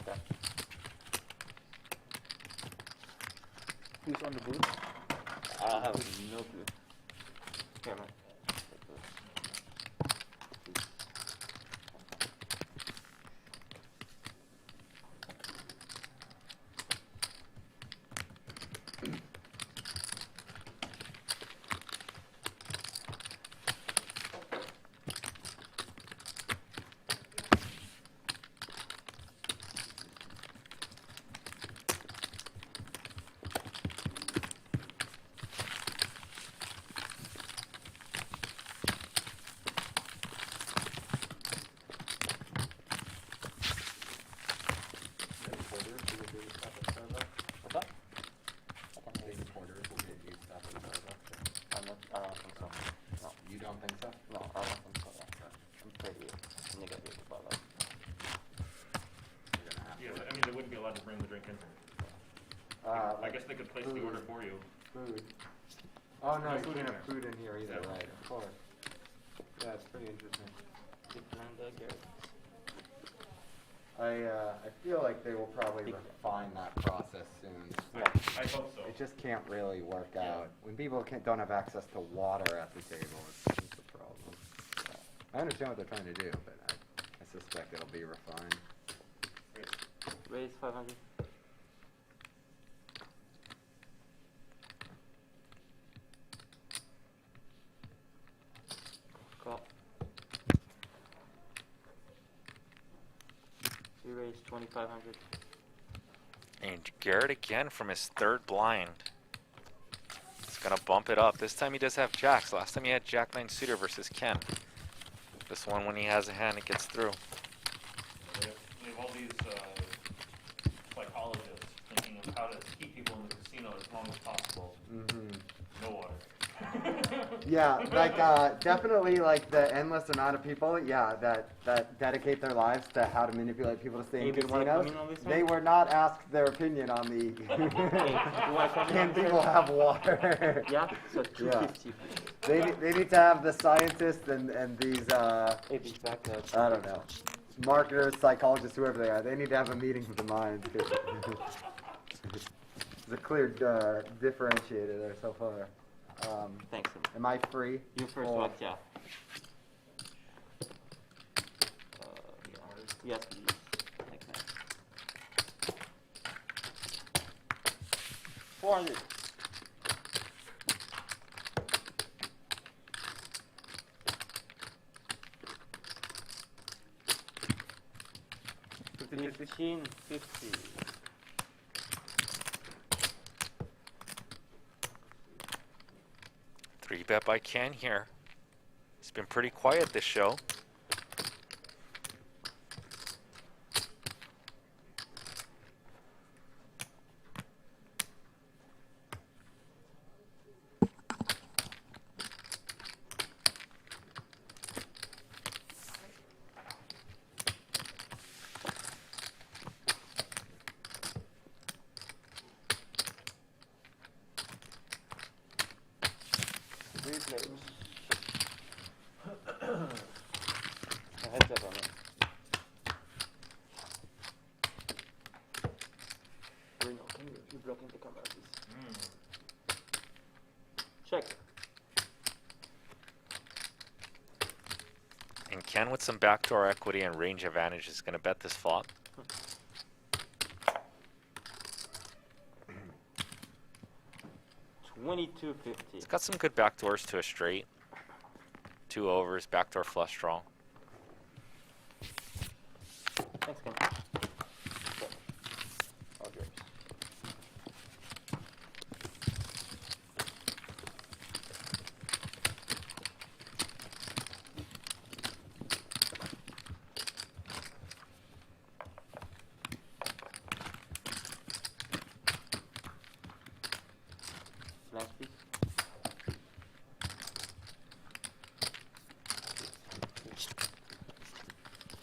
Okay. Who's on the booth? I have no clue. Here, man. I don't think so. No. You don't think so? No, I don't think so. Yeah. I'm pretty negative about that. You're gonna have Yeah, to. but bring the drink in? I guess they could place the food. order for you. Food. Oh no, No you food can't in have there. food in here either, Yeah. right? Of course. Yeah, it's pretty interesting. I feel like they will probably refine that process soon. I hope so. It just can't really work out. When people don't have access to water at the table, it's a problem. I understand what they're trying to do, but I suspect it'll be refined. Raise 500. Call. You raise 2,500. And Garrett again from his third blind. He's gonna bump it up. This time he does have jacks. Last time he had Jack 9 suitor versus Ken. This one, when he has a hand, it gets through. We have all these psychologists thinking of how to keep people in the casino as long as possible. No water. Yeah, like definitely like the endless amount of people, yeah, that dedicate their lives to how to manipulate people to stay in Hey, do you wanna come casinos. in on this They one? were not asked their opinion on the can people have water. Yeah, so 250. They need to have the scientists and these Maybe back I don't know, marketers, psychologists, whoever they are. They need to have a meeting with the minds. There's a clear differentiator there so far. Thanks. Am I free? You first Or- one, yeah. Yes, please. Thanks, man. 400. $15.50. 3-bet by Ken here. He's been pretty quiet this show. Three players. A heads up on it. Bruno, can you block in the camera, please? Check. And Ken with some backdoor equity and range advantage is going to bet this flop. $22.50. He's got some good backdoors to a straight. 2 overs, backdoor flush draw. Thanks, Ken. All yours. Flash, please.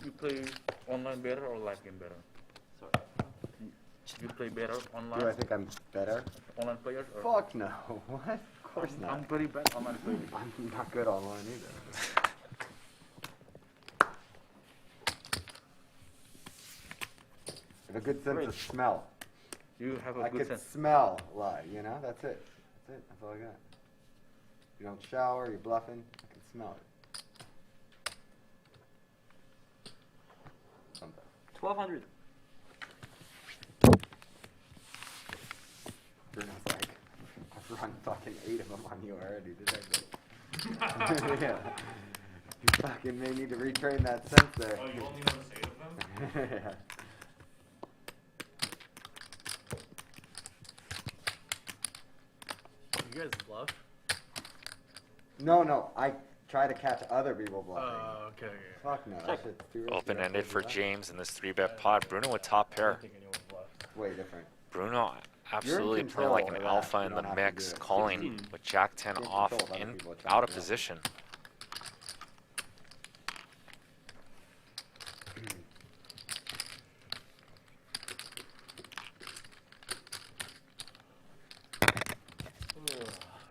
You play online better or live game better? Sorry. You play better online? Do I think I'm better? Online players? Or? Fuck no. What? Of course not. I'm pretty bad online player. I'm not good online either. I have a good sense of smell. You have a I good could sense. smell live, you know? That's it. That's it. That's all I got. You don't shower, you're bluffing, I can smell it. Something. 1,200. Bruno's like, I've run fucking 8 of them on you already, did I? Yeah. You fucking may need to retrain that sense there. Oh, you only noticed 8 of them? Yeah. You guys bluff? No, I try to catch other people bluffing. Oh, okay. Fuck no, that shit's too risky. Open-ended That's for what James in this 3-bet pot. Bruno with top I pair. don't think anyone bluffed. it's Way different. Bruno absolutely playing control like an of that. alpha You in don't the have to mix, do it. calling with Jack 10 Can't off control other in people trying out to of do that. position.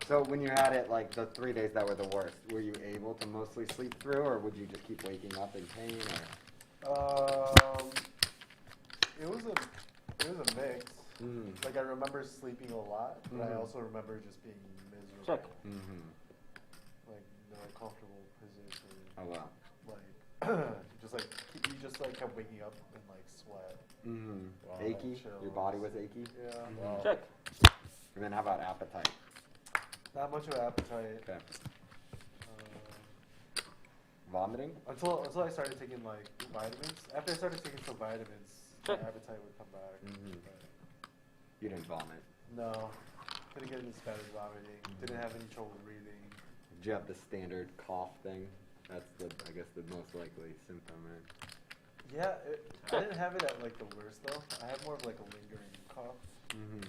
So when you had it, like the 3 days that were the worst, were you able to mostly sleep through, or would you just keep waking up in pain? It was a mix. Like I remember sleeping a lot, but I also remember just being miserable. Check. Like no comfortable position. Oh wow. Like you just like kept waking up in like sweat. Wow. Achy. Chills. Your body was achy. Yeah. Wow. Check. And then how about appetite? Not much of an appetite. Okay. Vomiting? Until I started taking like vitamins. After I started taking some vitamins, my appetite would come back. But You didn't vomit. no, didn't get any spasms vomiting. Didn't have any trouble breathing. Did you have the standard cough thing? That's I guess the most likely symptom, right? Yeah, I didn't have it at like the worst though. I had more of like a lingering cough. I don't know.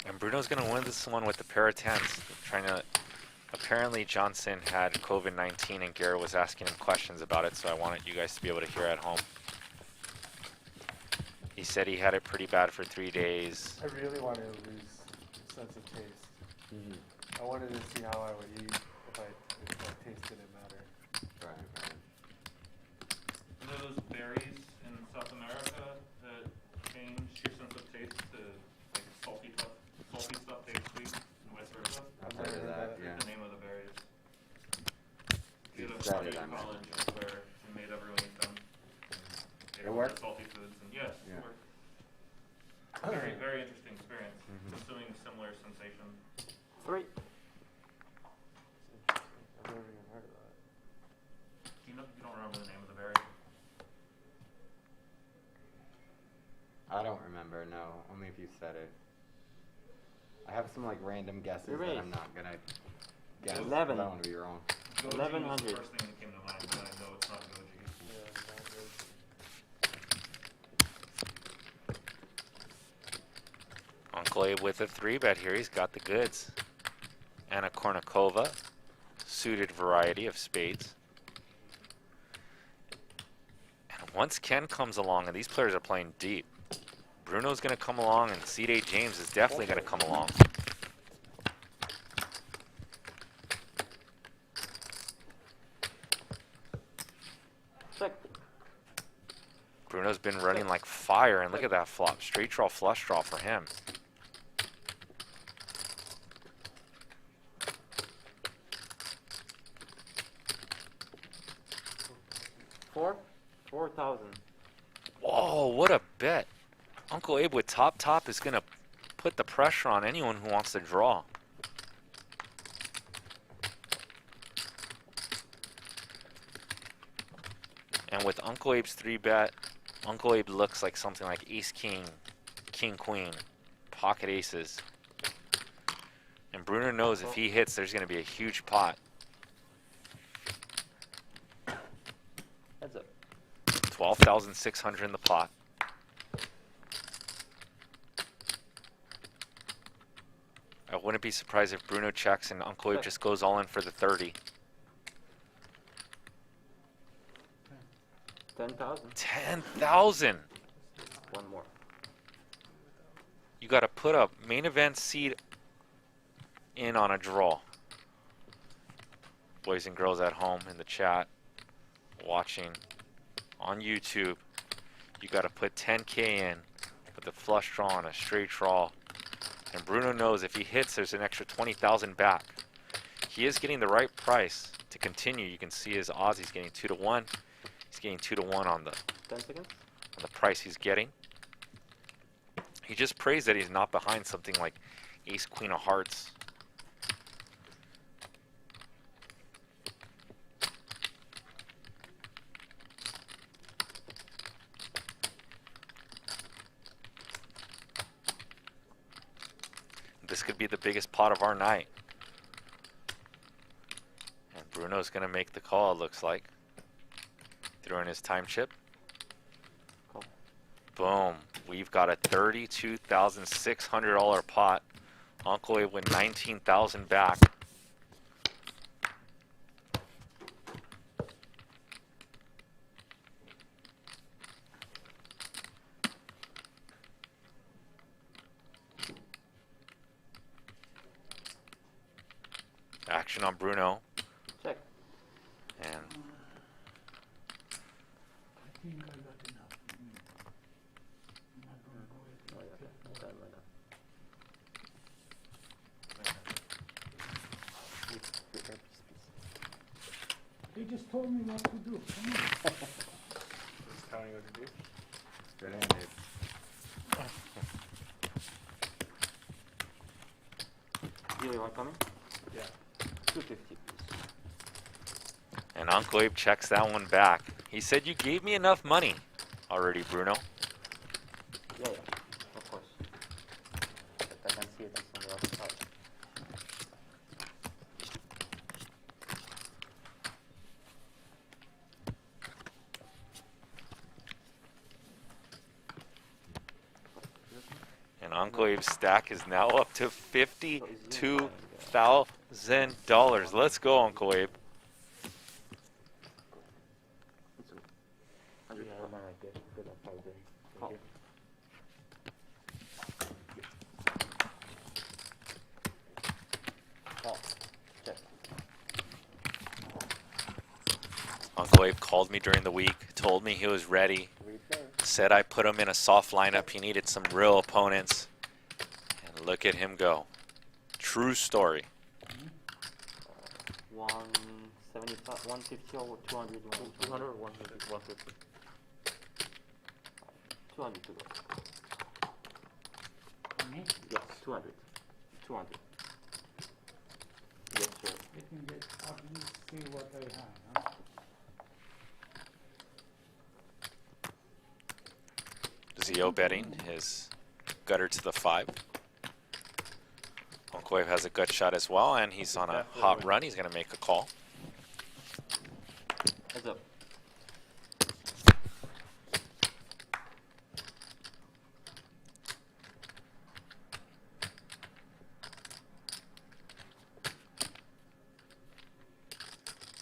And Bruno's going to win this one with the pair of 10s. Trying to. Apparently, Johnson had COVID-19, and Garrett was asking him questions about it, so I wanted you guys to be able to hear at home. He said he had it pretty bad for 3 days. I really wanted to lose sense of taste. I wanted to see how I would eat if taste didn't matter. Right. Are there those berries in South America that change your sense of taste to like salty stuff tastes sweet and vice versa? I've heard of that, yeah. The name of the berries. You Did a said study it, in I mean. college where we made everyone eat them. It worked? Salty foods, and yes, Yeah. it worked. Very, very interesting experience. Consuming similar sensation. 3. I've never even heard of that. You don't remember the name of the berry? I don't remember, no. Only if you said it. I have some like random guesses You're that right. I'm not gonna guess. 11. I don't want to be wrong. Goji was 1100. the first thing that came to mind, but I know it's not goji. Yeah, it's not good. Uncle Abe with a 3-bet here. He's got the goods. And a Kornikova, suited variety of spades. And once Ken comes along, and these players are playing deep, Bruno's going to come along, and C.J. James is definitely going to come along. Check. Bruno's been running like fire, and look at that flop. Straight draw, flush draw for him. $4,000. Whoa, what a bet. Uncle Abe with top is going to put the pressure on anyone who wants to draw. And with Uncle Abe's 3-bet, Uncle Abe looks like something like ace, king, king, queen, pocket aces. And Bruno knows if he hits, there's going to be a huge pot. Heads up. 12,600 in the pot. I wouldn't be surprised if Bruno checks and Uncle Abe just goes all in for the 30. 10,000. 10,000. One more. You got to put a main event seed in on a draw. Boys and girls at home in the chat, watching on YouTube, you got to put 10K in with a flush draw and a straight draw. And Bruno knows if he hits, there's an extra 20,000 back. He is getting the right price to continue. You can see his odds. He's getting 2-1. He's getting 2-1 on the 10 seconds. on the price he's getting. He just prays that he's not behind something like Ace Queen of Hearts. This could be the biggest pot of our night. And Bruno's going to make the call, it looks like. Throw in his time chip. Cool. Boom. We've got a $32,600 pot. Uncle Abe with 19,000 back. Action on Bruno. Check. And I think I got enough. I'm not gonna go with Oh, yeah, it. okay. Got it right now. They just told me what to do. Come on. Just telling you what to do. Good hand, dude. You want coming? Yeah. 250, please. and Uncle Abe checks that one back. He said you gave me enough money already, Bruno. Yeah, of course. But I can see it on the other side. And Uncle Abe's stack is now up to $52,000. Let's go, Uncle Abe. Yeah, I'm right there. Good up right there. Right here. Oh, check. Uncle Abe called me during the week, told me he was ready, said I put him in a soft lineup. He needed some real opponents. And look at him go. True story. 175, 150 or 200? 200 or 150? 150. 200 to go. Me? Yes, 200. 200. Yes, sir. Let me get at least see what I have. Huh? Zio betting his gutter to the 5. Uncle Abe has a gut shot as well, and he's on a hot run. He's going to make a call. Heads up.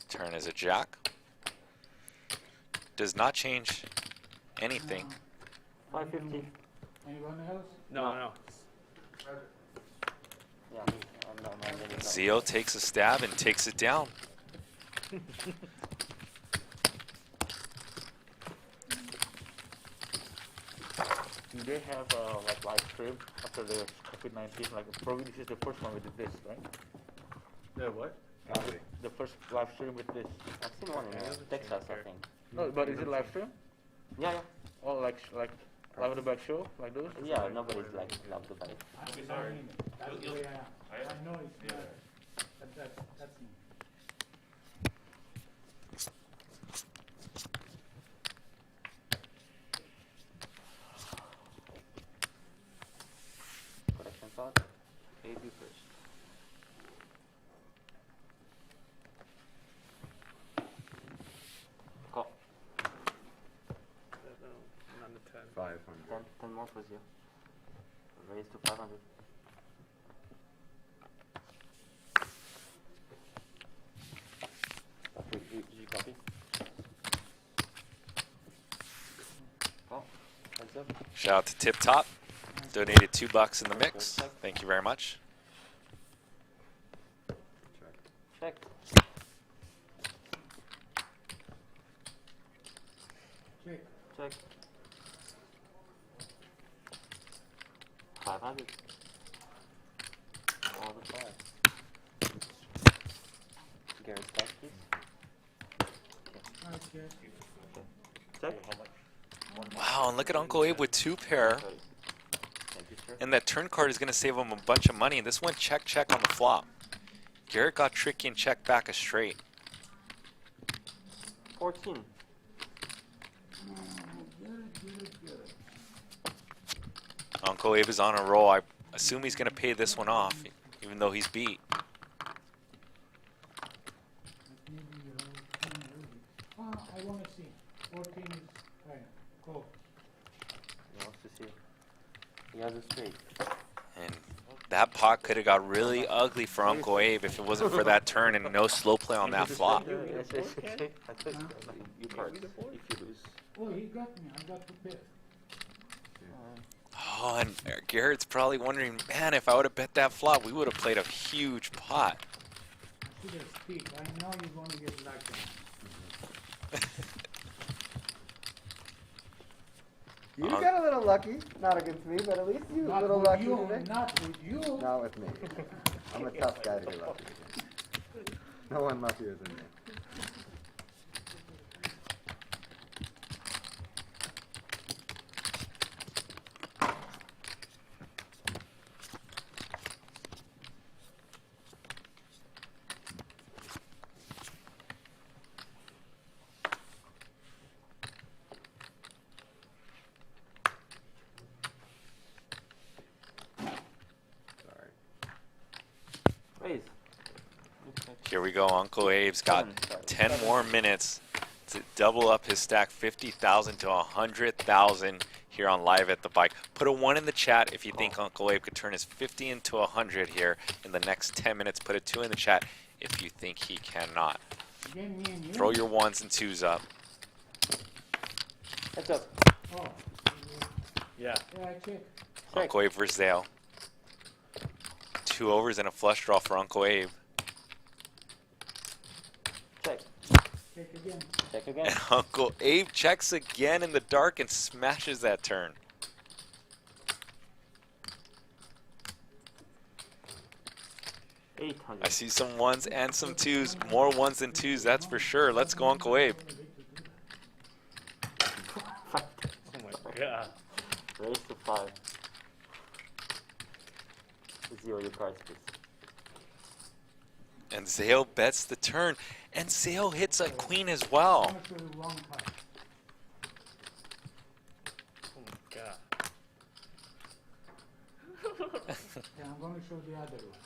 Turn is a jack. Does not change anything. 550. Anyone else? No. Yeah, me. I'm not my name is not- Zio takes a stab and takes it down. Do they have like live stream after the COVID-19? Like probably this is the first one we did this, right? The what? The first live stream with this. I've seen one in Texas, I think. No, but is it live stream? Yeah, yeah. Or like live on the back show like those? Yeah, nobody's like loved to buy it. Don't be sorry. That's the You'll- way I am. I- I know it's not, but that's me. Correction thought. AB first. Call. Not the 10. 500. 10 more for you. Raise to 500. Did you copy? Call. Heads up. Shout out to Tip Top. Donated $2 in the mix. Thank you very much. Check. Check. Check. 500. All the 5. Garrett stack, please. Okay. Check. Wow, and look at Uncle Abe with 2 pair. Thank you, sir. And that turn card is going to save him a bunch of money. This went check, check on the flop. Garrett got tricky and checked back a straight. 14. Good. Uncle Abe is on a roll. I assume he's going to pay this one off, even though he's beat. I want to see. 14 is fine. Go. He wants to see. He has a straight. And that pot could have got really ugly for Uncle Abe if it wasn't for that turn and no slow play on that flop. That's it. You cards. If you lose. Oh, he got me. I got the bet. Oh, and Garrett's probably wondering, man, if I would have bet that flop, we would have played a huge pot. to the stick. I know you're going to get lucky. You got a little lucky, not against me, but at least you a little lucky today. Not with you. Not with me. I'm a tough guy to get lucky. No one luckier than me. Raise. Here we go. Uncle Abe's got 10 more minutes to double up his stack, 50,000 to 100,000 here on Live at the Bike. Put a 1 in the chat if you think Uncle Abe could turn his 50 into 100 here in the next 10 minutes. Put a 2 in the chat if you think he cannot. Throw your 1s and 2s up. Heads up. Oh. Yeah. Yeah, check. Uncle Abe versus Zale. 2 overs and a flush draw for Uncle Abe. Check. Check again. Check again. And Uncle Abe checks again in the dark and smashes that turn. I see some 1s and some 2s. More 1s than 2s, that's for sure. Let's go, Uncle Abe. Oh my god. Raise to 5. 0 your cards, please. And Zale bets the turn. And Zale hits a queen as well. I'm going to show you wrong card. Oh my god. Okay, I'm going to show the other one.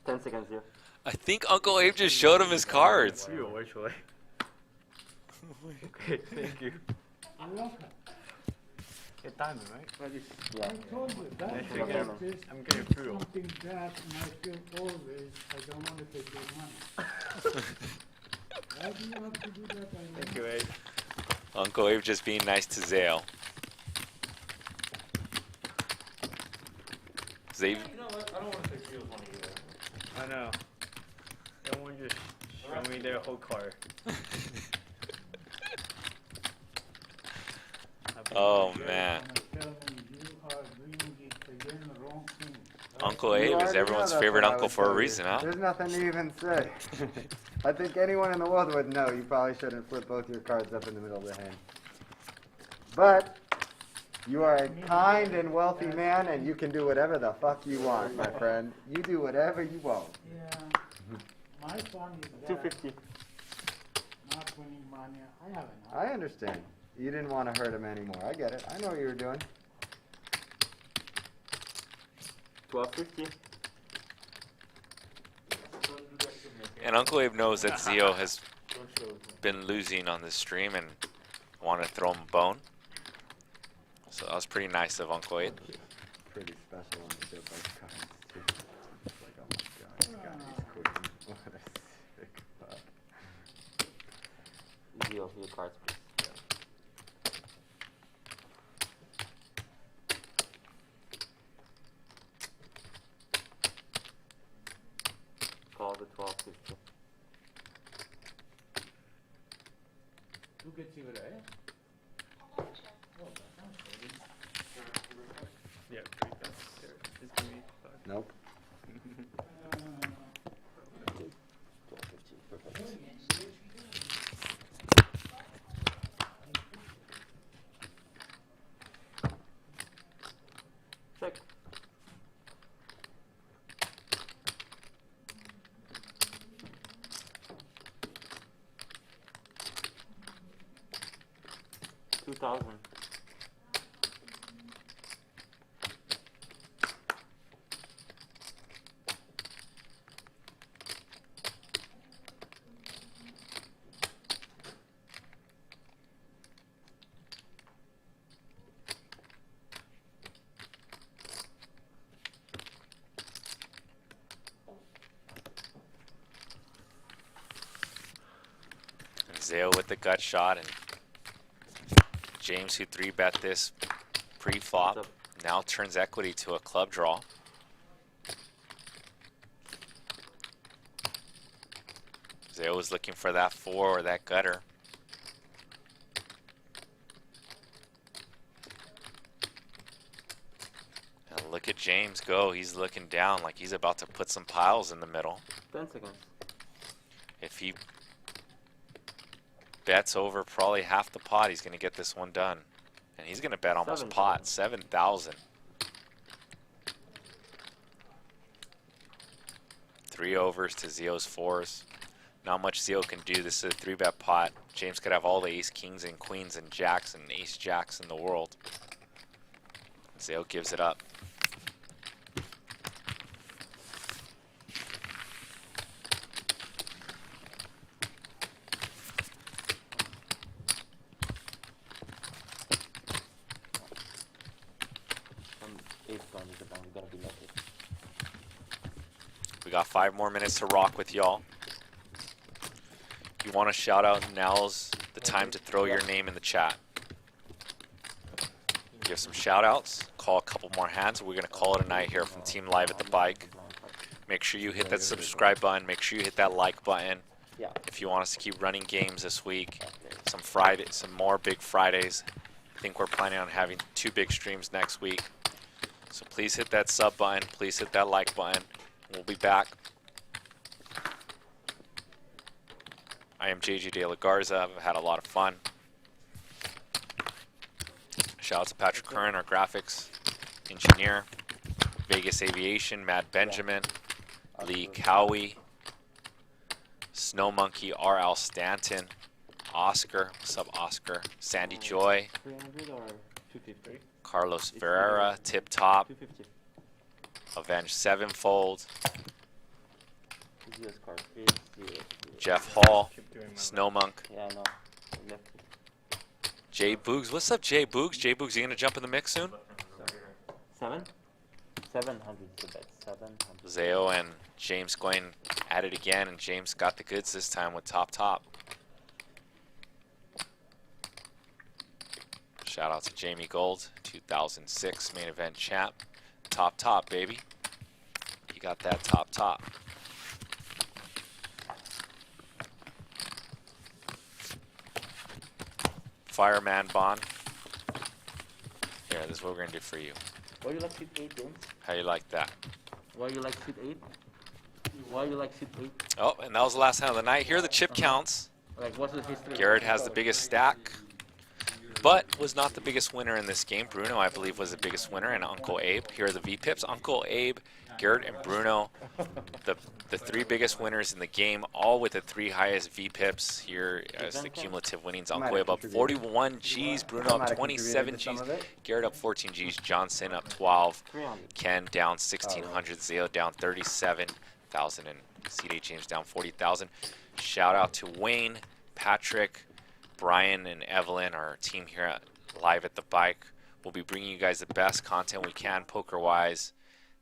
10 seconds here. I think Uncle Abe just showed him his cards. You actually. Okay, thank you. You're welcome. Get diamond, right? Yeah. I told you, that Yeah, is I'm getting through. something that, and I feel always, I don't want to take your money. Why do you have to do that? I Thank know. you, Abe. Uncle Abe just being nice to Zale. Zale. You know what? I don't want to take Zale's money either. I know. Everyone just show me their whole card. Oh man. Tell me you are doing it again wrong thing. Uncle You Abe is already know everyone's that's favorite what I uncle would for a tell you. reason, huh? There's nothing to even say. I think anyone in the world would know you probably shouldn't flip both your cards up in the middle of the hand. But you are a kind and wealthy man, and you can do whatever the fuck you want, my friend. You do whatever you want. Yeah. My fun is that 250. not winning money. I have enough. I understand. You didn't want to hurt him anymore. I get it. I know what you were doing. 1250. And Uncle Abe knows that Zio has been losing on this stream and wanted to throw him a bone. So that was pretty nice of Uncle Abe. Pretty special on the both cards, too. It's like, oh my god, he's got these queens. What a sick fuck. 0 your cards, please. Call the 1250. Tu che ci vedrai? Yeah, pretty fast. Just give me 5. Nope. 1250. Perfect. Check. $2,000. Zale with the gut shot, and James, who 3-bet this pre-flop, now turns equity to a club draw. Zeo was looking for that 4 or that gutter. And look at James go. He's looking down like he's about to put some piles in the middle. 10 seconds. If he bets over probably half the pot, he's going to get this one done. And he's going to bet almost 7 pot, 7,000. 3 overs to Zeo's 4s. Not much Zeo can do. This is a 3-bet pot. James could have all the ace kings and queens and jacks and ace jacks in the world. Zeo gives it up. Ace gone is the ball. You gotta be lucky. We got 5 more minutes to rock with y'all. If you want to shout out, now's the time to throw your name in the chat. Give some shout outs, call a couple more hands. We're going to call it a night here from Team Live at the Bike. Make sure you hit that subscribe button. Make sure you hit that like button. Yeah. If you want us to keep running games this week, some more big Fridays. I think we're planning on having 2 big streams next week. So please hit that sub button. Please hit that like button. We'll be back. I am JG De La Garza. I've had a lot of fun. Shout out to Patrick Curran, our graphics engineer. Vegas Aviation, Matt Benjamin, Lee Cowie, Snow Monkey, R.L. Stanton, Oscar, what's up Oscar, Sandy Joy, 300 or 250? Carlos Ferreira, Tip Top, 250. Avenged Sevenfold, Zeo's card. Jeff Hall, Snow Monk, Yeah, I know. Left. Jay Boogs. What's up, Jay Boogs? Jay Boogs, you gonna jump in the mix soon? 7? 700 is the bet. 700. Zeo and James going at it again, and James got the goods this time with Top. Shout out to Jamie Gold, 2006 main event champ. Top, baby. You got that top. Fireman Bond. Here, this is what we're gonna do for you. Why you like suit 8, James? How you like that? Why you like suit 8? Why you like suit 8? Oh, and that was the last hand of the night. Here are the chip counts. Like, what's the history? Garrett has the biggest stack, but was not the biggest winner in this game. Bruno, I believe, was the biggest winner, and Uncle Abe. Here are the VPips. Uncle Abe, Garrett, and Bruno, the 3 biggest winners in the game, all with the 3 highest VPips. Here as the cumulative winnings. Uncle Abe up 41 Gs, Bruno up 27 Gs, Garrett up 14 Gs, Johnson up 12, Ken down 1,600, Zeo down 37,000, and C.D. James down 40,000. Shout out to Wayne, Patrick, Brian, and Evelyn, our team here at Live at the Bike. We'll be bringing you guys the best content we can poker-wise.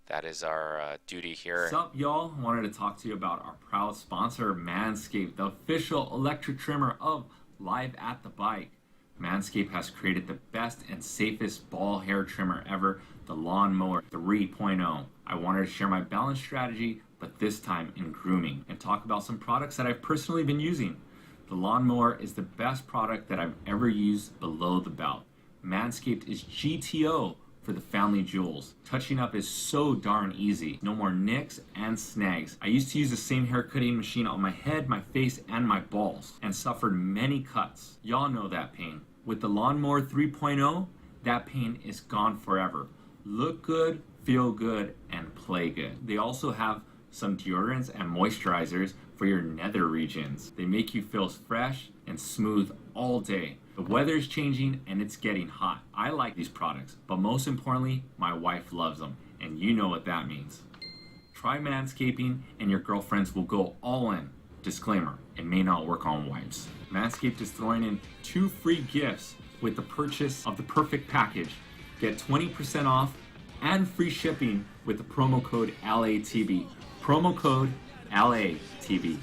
That is our duty here. What's up, y'all? Wanted to talk to you about our proud sponsor, Manscaped, the official electric trimmer of Live at the Bike. Manscaped has created the best and safest ball hair trimmer ever, the Lawnmower 3.0. I wanted to share my balanced strategy, but this time in grooming, and talk about some products that I've personally been using. The Lawnmower is the best product that I've ever used below the belt. Manscaped is GTO for the family jewels. Touching up is so darn easy. No more nicks and snags. I used to use the same hair cutting machine on my head, my face, and my balls, and suffered many cuts. Y'all know that pain. With the Lawnmower 3.0, that pain is gone forever. Look good, feel good, and play good. They also have some deodorants and moisturizers for your nether regions. They make you feel fresh and smooth all day. The weather's changing and it's getting hot. I like these products, but most importantly, my wife loves them, and you know what that means. Try manscaping and your girlfriends will go all in. Disclaimer, it may not work on wives. Manscaped is throwing in 2 free gifts with the purchase of the perfect package. Get 20% off and free shipping with the promo code LATB. Promo code LATB.